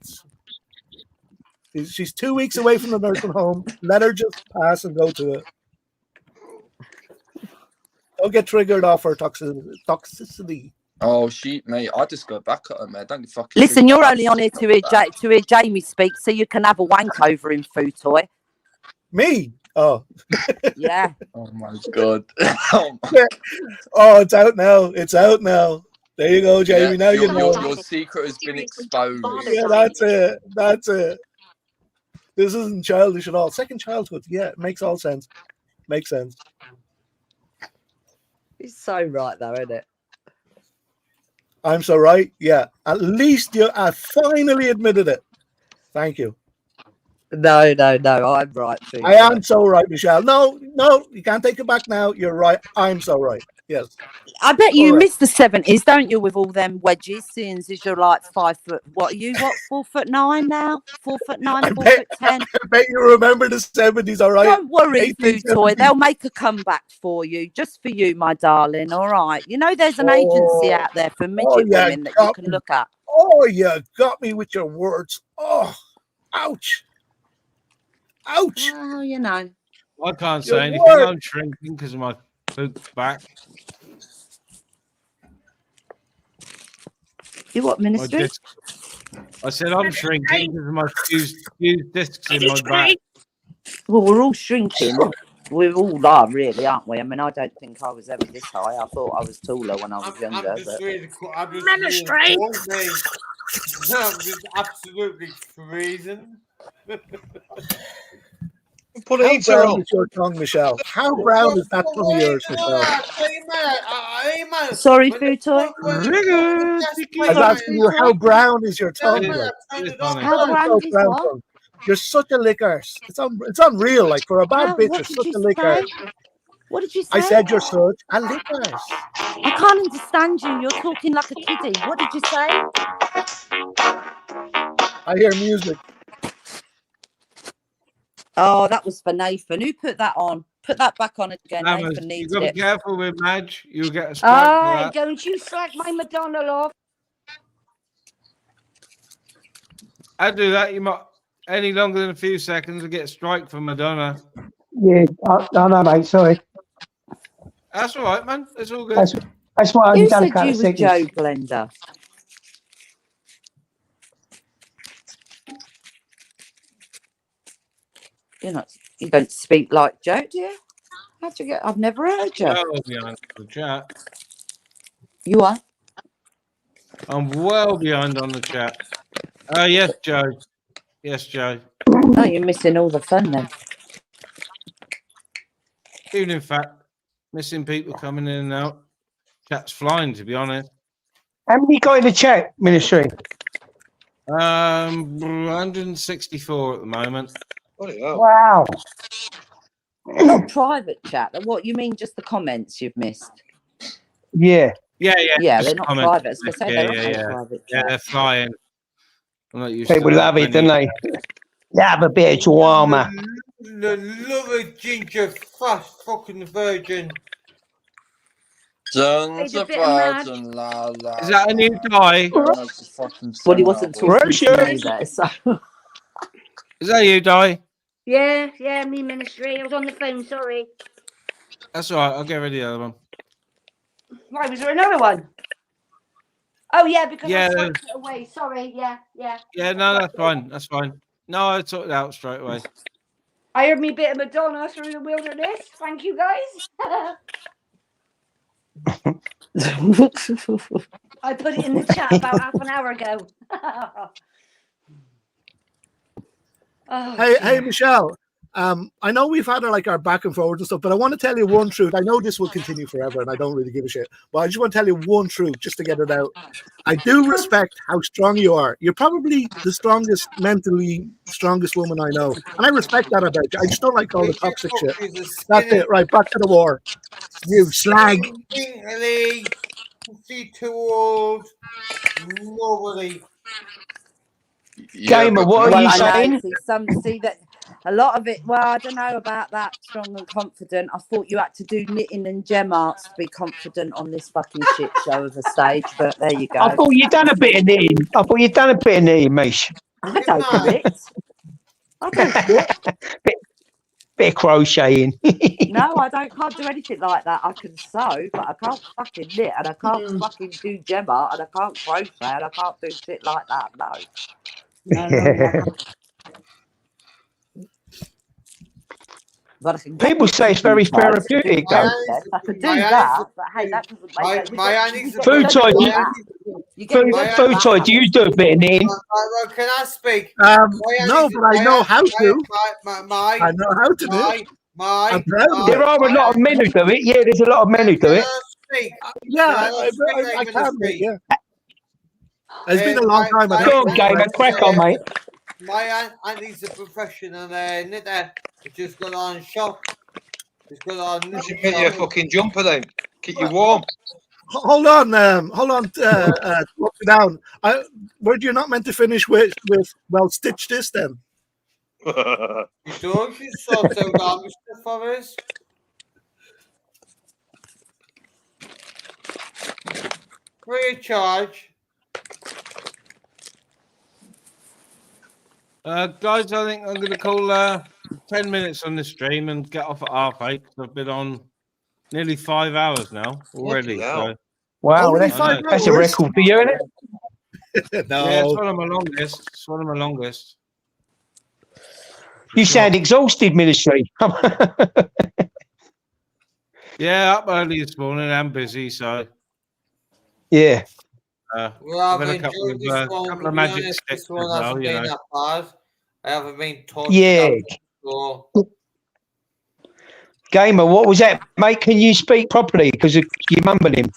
She's 2 weeks away from the nursing home. Let her just pass and go to it. Don't get triggered off her toxicity.
Oh, mate, I just go back at her, man. Don't fucking.
Listen, you're only on here to hear Jamie speak, so you can have a wank over him, food toy.
Me? Oh.
Yeah.
Oh my god.
Oh, it's out now. It's out now. There you go, Jamie.
Yeah,
now you know.
Your secret has been exposed.
Yeah, that's it. That's it. This isn't childish at all. Second childhood. Yeah, it makes all sense. Makes sense.
He's so right, though, isn't it?
I'm so right. Yeah. At least you finally admitted it. Thank you.
No, I'm right.
I am so right, Michelle. No, you can't take it back now. You're right. I'm so right. Yes.
I bet you
Correct.
missed the 70s, don't you, with all them wedges, seeing as you're like 5 foot. What are you? What, 4'9" now? 4'9", 4'10"?
I bet you remember the 70s, all right?
Don't worry, Food Toy.
1870s.
They'll make a comeback for you, just for you, my darling. All right. You know, there's an agency out there for midget
yeah,
women that you can look at.
Oh, you got me with your words. Oh, ouch. Ouch.
Well, you know.
I can't
Your
say anything.
word.
I'm shrinking because of my poop's back.
You what,
My
Ministry?
discs. I said I'm shrinking because of my fused discs in my back.
Well, we're all shrinking. We all are, really, aren't we? I mean, I don't think I was ever this high. I thought I was taller when I was younger.
I'm just
Ministry.
I'm just absolutely freezing.
Put a heater on. Is your tongue, Michelle? How brown is that tongue of yours, Michelle?
Sorry, Food Toy.
I was asking you, how brown is your tongue?
How brown is what?
Tongue. You're such a licker. It's unreal. Like, for a bad bitch, you're such a licker.
What did you say?
I said you're such a licker.
I can't understand you. You're talking like a kiddie. What did you say?
I hear music.
Oh, that was for Nathan. Who put that on? Put that back on again. Nathan needs
You've got to
it.
be careful with Madge. You'll get a strike for that.
Don't you slack my Madonna off.
I do that. You might any longer than a few seconds to get a strike from Madonna.
Yeah, I know, mate. Sorry.
That's all right, man. It's all good.
That's what I've
Who
done.
said you was Joe Blender? You don't speak like Joe, do you? How'd you get? I've never heard you.
Well behind the chat.
You are?
I'm well behind on the chat. Oh, yes, Joe. Yes, Joe.
Oh, you're missing all the fun then.
Even in fact, missing people coming in and out. Chat's flying, to be honest.
How many got in the chat, Ministry?
164 at the moment.
Wow.
Not private chat. What you mean? Just the comments you've missed?
Yeah.
Yeah.
Yeah,
just
they're not
comments.
private. I was going to say they're not private
Yeah,
chat.
they're flying. I'm not used
People
to
love it, don't they? They have a bit of drama.
The love of ginger fast fucking virgin.
Sons
a
of
bit mad.
virgin, la la.
Is that a new die?
Well, he wasn't talking to me there, so.
Is that you, Di?
Yeah, me Ministry. I was on the phone, sorry.
That's all right. I'll get rid of the other one.
Why, was there another one? Oh, yeah, because
Yeah,
I swiped it away. Sorry, yeah.
Yeah, no, that's fine. That's fine. No, I took it out straight away.
I heard me bit of Madonna through the wilderness. Thank you, guys. I put it in the chat about half an hour ago.
Hey, Michelle. I know we've had our back and forward and stuff, but I want to tell you one truth. I know this will continue forever, and I don't really give a shit. But I just want to tell you one truth, just to get it out. I do respect how strong you are. You're probably the mentally strongest woman I know, and I respect that about you. I just don't like all the toxic shit. That's it. Right, back to the war. You slag.
She too old. Nobody.
Gamer, what are you saying?
See that a lot of it. Well, I don't know about that. Strong and confident. I thought you had to do knitting and gem arts to be confident on this fucking shit show of a stage. But there you go.
I thought you'd done a bit of knitting. Mish.
I don't do it. I don't do it.
Bit of crocheting.
No, I can't do anything like that. I can sew, but I can't fucking knit, and I can't fucking do gem art, and I can't crochet, and I can't do shit like that. No. But I can
People say it's very therapeutic, though.
I could do that, but hey, that doesn't make
Food toy, do you do a bit of knitting?
Can I speak?
No, but I know how to. I know how to do it. I'm proud of it.
There are a lot of men who do it. Yeah, there's a lot of men who do it.
Yeah, I can. Yeah. It's been a long time.
Go on, Gamer, crack on, mate.
my auntie's a professional knitter. It's just got on shop. It's got on.
You should get you a fucking jumper then. Keep you warm.
Hold on, slow down. Were you not meant to finish with well, stitch this then?
You don't. You sort out all the stuff for us. Free of charge.
Guys, I think I'm going to call 10 minutes on the stream and get off at 8:30 because I've been on nearly 5 hours now already. So.
Wow, that's a record for you, isn't it?
No.
Yeah, it's one of my longest. It's one of my longest.
You sound exhausted, Ministry.
Yeah, up early this morning. I'm busy, so.
Yeah.
Well,
I've
I've
had a couple
enjoyed this one.
couple
To
of
be
magic
honest,
sticks
this one
as well,
hasn't
you
been
know.
that bad. I haven't been taught.
Yeah.
So.
Gamer, what was that, mate? Can you speak properly? Because you're mumbling.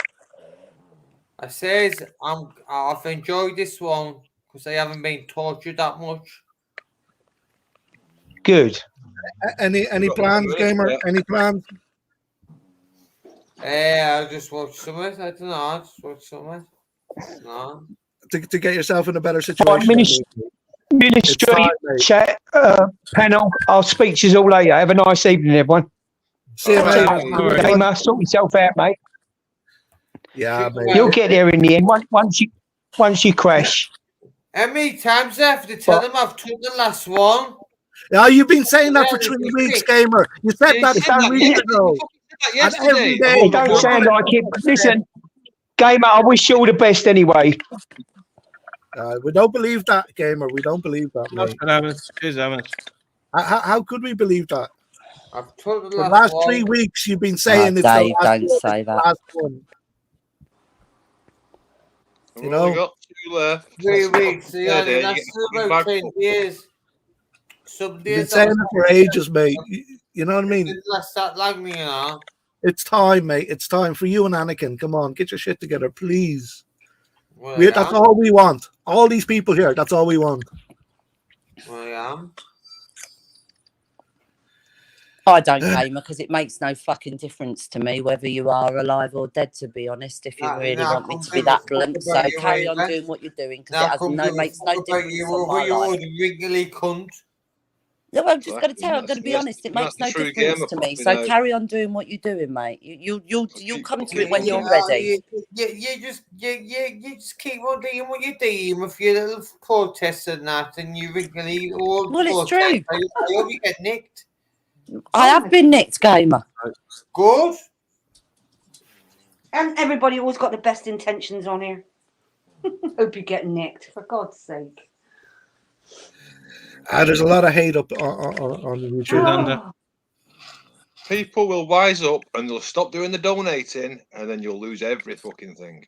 I says I've enjoyed this one because I haven't been tortured that much.
Good. Any plans, Gamer? Any plans?
I just watched some of it. I don't know. I just watched some of it. No.
To get yourself in a better situation.
Ministry chat panel. I'll speak to you all later. Have a nice evening, everyone.
See you, mate.
Gamer, sort yourself out, mate.
Yeah, mate.
You'll get there in the end. Once you crash.
How many times I have to tell them I've took the last one?
Yeah, you've been saying that for 3 weeks, Gamer. You said that 3 weeks ago. And every day.
It don't sound like it. But listen, Gamer, I wish you all the best anyway.
We don't believe that, Gamer. We don't believe that, mate. How could we believe that?
I've told the
For the last 3 weeks, you've been saying it's
Dave,
the last
don't
one,
say
it's the
that.
last one. You know?
We got 2 left.
3 weeks.
Yeah,
Yeah,
there,
that's
you get
about
back
10 years. Some
You've been
days
saying it for ages, mate. You know what I mean?
It lasts that long, you know.
It's time, mate. It's time for you and Anakin. Come on, get your shit together, please.
Well,
That's all we want. All these people here, that's all we want.
Well, yeah.
I don't, Gamer, because it makes no fucking difference to me whether you are alive or dead, to be honest, if you really want me to be that blunt. So carry on doing what you're doing, because it makes no difference on my life.
Wriggly cunt.
No, I'm just going to tell you, I'm going to be honest, it makes no difference to me. So carry on doing what you're doing, mate. You'll come to it when you're ready.
You just keep on doing what you're doing with your little protests and that, and you wriggly all.
Well, it's true.
I hope you get nicked.
I have been nicked, Gamer.
Good.
And everybody always got the best intentions on here. Hope you get nicked, for God's sake.
There's a lot of hate up on the YouTube.
People will wise up and they'll stop doing the donating, and then you'll lose every fucking thing.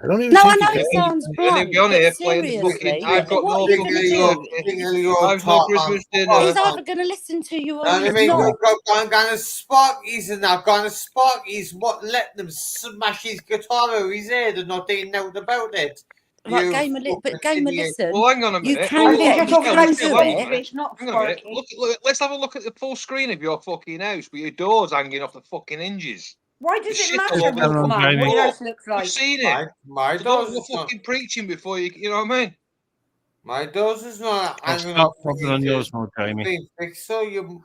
I don't even.
No, I know it sounds blunt,
And on
but
here playing the
seriously,
fucking, I've got
what
no
are you gonna
fucking
do?
I've no Christmas dinner.
He's either going to listen to you or
I
he's
mean,
not.
I'm gonna Sparky's and I'm gonna Sparky's. What let them smash his guitar over his head and not doing nothing about it.
Right, Gamer, listen.
Well, hang on a minute.
You can get close to it.
It's not
Hang on a minute. Look, let's have a look at the full screen of your fucking house with your doors hanging off the fucking hinges.
Why does
Shit
it
all
matter
over the
what
fucking
your
wall.
house looks like?
You've seen it.
My
So
doors
don't
is
go
not.
fucking preaching before you know what I mean?
My doors is not.
Stop popping on yours more, Jamie.
So you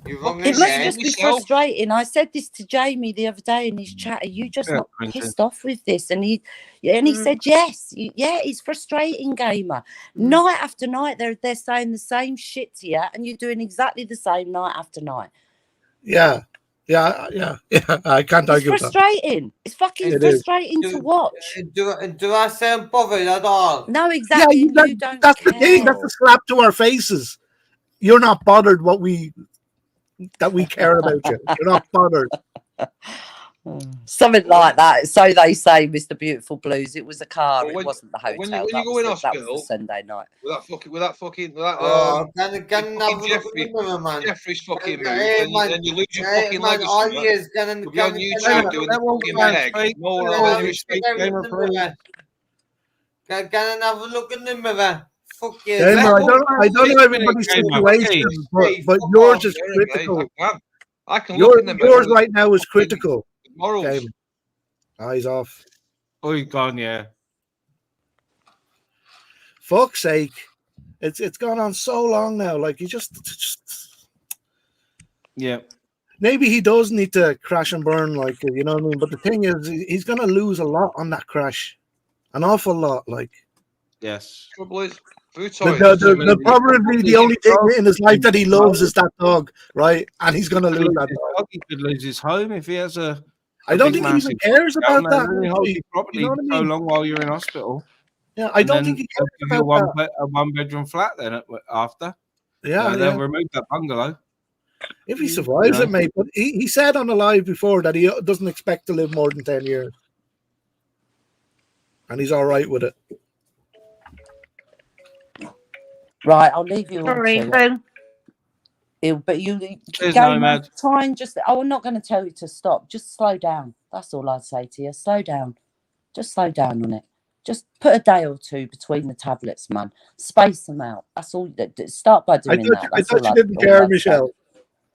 It must just be frustrating. I said this to Jamie the other day in his chat. Are you just not pissed off with this? And he said yes. It's frustrating, Gamer. Night after night, they're saying the same shit to you, and you're doing exactly the same night after night.
Yeah. I can't argue with that.
It's frustrating. It's fucking frustrating to watch.
Do I sound bothered at all?
No, exactly.
Yeah,
you don't
that's
care.
the thing. That's a slap to our faces. You're not bothered that we care about you. You're not bothered.
Something like that. So they say, Mr. Beautiful Blues. It was a car.
Well,
it wasn't the hotel.
When you go in hospital,
that was the Sunday night.
with that fucking Jeffrey's fucking move, and you lose your fucking legacy. You'll be on YouTube doing the fucking leg. No one will respect
Go and have a look in the mirror. fuck you.
Gamer, I don't know everybody's situation, but yours is critical.
I can look in the mirror.
Yours right now is critical.
Morals.
Gamer. Eyes off.
Oh, you're gone, yeah.
Fuck's sake. It's gone on so long now. Like, he just
yeah.
Maybe he does need to crash and burn, like, you know what I mean? But the thing is, he's going to lose a lot on that crash. An awful lot, like.
Yes.
Trouble is,
probably the only thing in his life that he loves is that dog, right? And he's going to lose that dog.
He could lose his home if he has a.
I don't think he even cares about that.
Property so long while you're in hospital.
Yeah, I don't think he cares about that.
A one-bedroom flat then after.
Yeah,
they'll remove that bungalow.
If he survives it, mate. But he said on the live before that he doesn't expect to live more than 10 years. And he's all right with it.
Right, I'll leave you.
Sorry,
but you
Nomad.
try and just. I'm not going to tell you to stop. Just slow down. That's all I'd say to you. Slow down. Just slow down on it. Just put a day or two between the tablets, man. Space them out. That's all. Start by doing that.
I thought you didn't care, Michelle.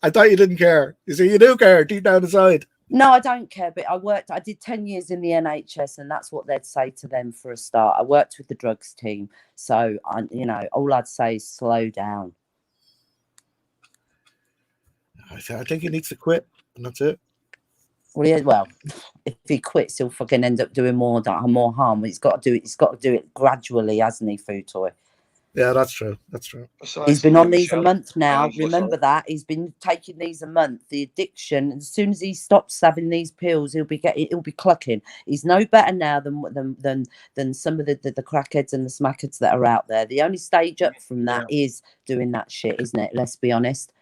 I thought you didn't care. You see, you do care deep down inside.
No, I don't care. But I did 10 years in the NHS, and that's what they'd say to them for a start. I worked with the drugs team, so all I'd say is slow down.
I think he needs to quit, and that's it.
Well, if he quits, he'll fucking end up doing more harm. He's got to do it gradually, hasn't he, Food Toy?
Yeah, that's true. That's true.
He's been on these a month now. Remember that. He's been taking these a month. The addiction, as soon as he stops having these pills, he'll be clucking. He's no better now than some of the crackheads and the smackheads that are out there. The only stage up from that is doing that shit, isn't it? Let's be honest.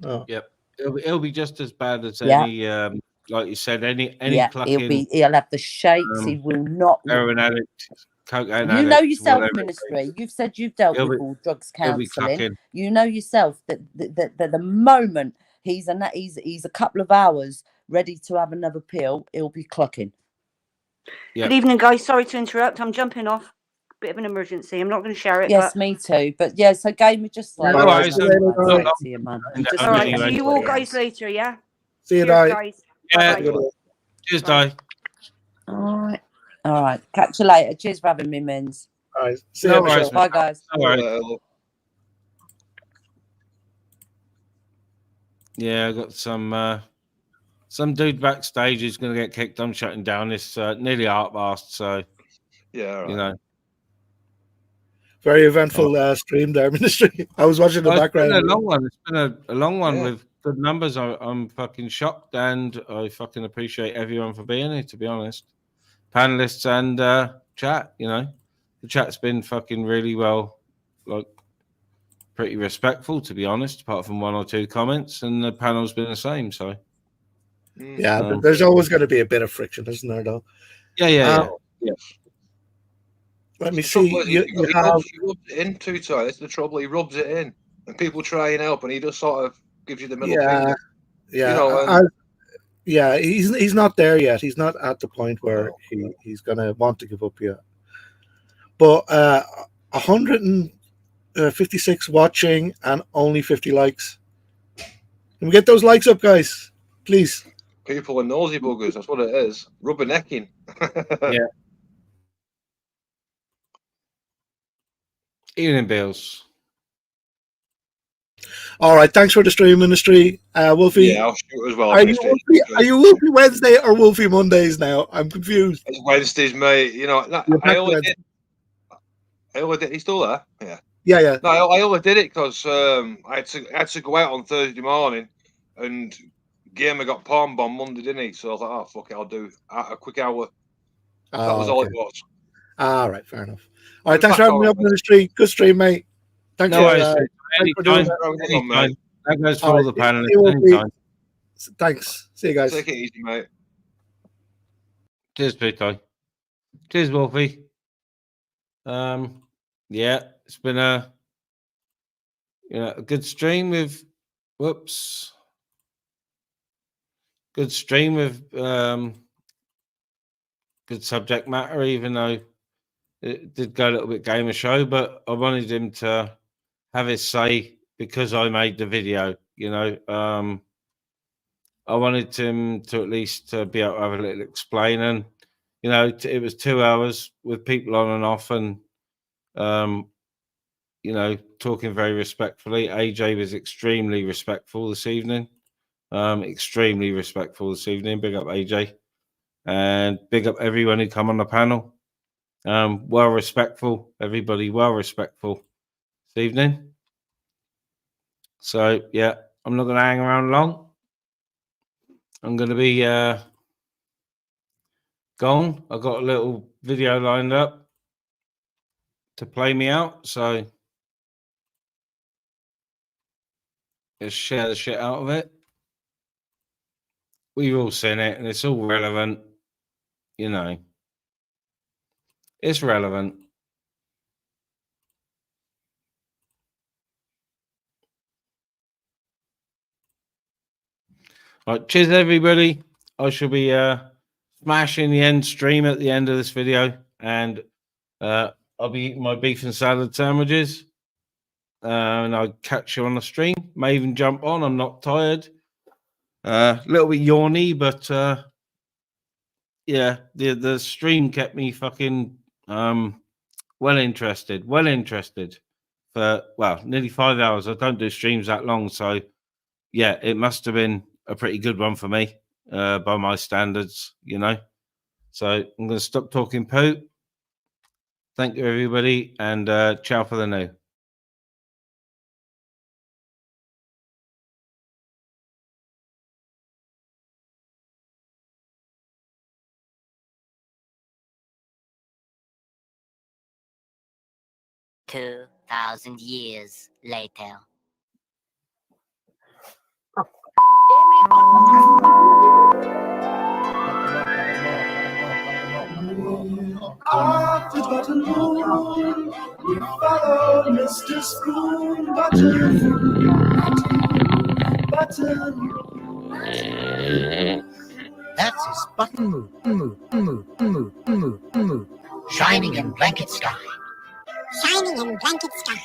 Oh.
Yep. It'll be just as bad as any like you said, any clucking,
he'll have the shakes, he will not
heroin addict, cocaine
you know
addict,
yourself,
whatever.
Ministry. You've said you've dealt
He'll
with
be-
all drugs
he'll be
counselling.
clucking.
You know yourself that the moment he's a couple of hours ready to have another pill, he'll be clucking.
Good evening, guys. Sorry to interrupt. I'm jumping off. Bit of an emergency. I'm not going to share it.
Yes,
but...
me too. But yeah, so Game just like
No worries.
to you, man. You just
All right. See you all guys later. Yeah.
See you,
Cheers,
Di.
guys.
Yeah.
Bye-bye.
Cheers, Di.
All right. Catch you later. Cheers for having me, Mins.
All right. See
No
you,
worries,
Michelle.
Bye, guys.
No worries. Yeah, I got some dude backstage who's going to get kicked. I'm shutting down this nearly half-assed, so
yeah,
you know.
Very eventful stream there, Ministry. I was watching the background.
It's been a long one. It's been a long one with good numbers. I'm fucking shocked, and I fucking appreciate everyone for being here, to be honest. Panelists and chat, you know. The chat's been fucking really well, like, pretty respectful, to be honest, apart from one or two comments, and the panel's been the same, so.
Yeah, but there's always going to be a bit of friction, isn't there, though?
Yeah.
Let me see.
He rubs it in too tight. That's the trouble. He rubs it in, and people try and help, and he just sort of gives you the middle finger.
Yeah, yeah. He's not there yet. He's not at the point where he's gonna want to give up yet. But 156 watching and only 50 likes. Can we get those likes up, guys? Please.
People are nosy buggers. That's what it is. Rubbernecking.
Yeah. Evening, Bills.
All right, thanks for the stream, Ministry. Wolfie.
Yeah, I'll shoot as well.
Are you Wolfie Wednesday or Wolfie Mondays now? I'm confused.
It's Wednesdays, mate. You know, I only did. He's still there. Yeah.
Yeah.
No, I only did it because I had to go out on Thursday morning, and Gamer got palm bomb Monday, didn't he? So I was like, oh fuck it, I'll do a quick hour. That was all it was.
All right, fair enough. All right, thanks for having me up, Ministry. Good stream, mate. Thanks for doing
Anytime. That goes for all the panelists. Anytime.
Thanks. See you guys.
Take it easy, mate.
Cheers, Pluto. Cheers, Wolfie. Yeah, it's been a good stream with good stream with good subject matter, even though it did go a little bit gamer show, but I wanted him to have his say because I made the video. You know, I wanted him to at least be able to have a little explaining. You know, it was 2 hours with people on and off, and you know, talking very respectfully. AJ was extremely respectful this evening. Extremely respectful this evening. Big up AJ, and big up everyone who come on the panel. Well respectful, everybody. Well respectful this evening. So yeah, I'm not going to hang around long. I'm going to be gone. I've got a little video lined up to play me out, so let's share the shit out of it. We've all seen it, and it's all relevant. You know, it's relevant. Right, cheers everybody. I shall be smashing the end stream at the end of this video, and I'll be eating my beef and salad sandwiches, and I'll catch you on the stream. May even jump on. I'm not tired. A little bit yawny, but yeah, the stream kept me fucking well interested for nearly 5 hours. I don't do streams that long, so yeah, it must have been a pretty good one for me by my standards, you know. So I'm going to stop talking poo. Thank you, everybody, and ciao for the new.
$2,000 years later.
After Arteernoon, we followed Mr. Spoon, button.
That's his button move. Shining in blanket sky.
Shining in blanket sky.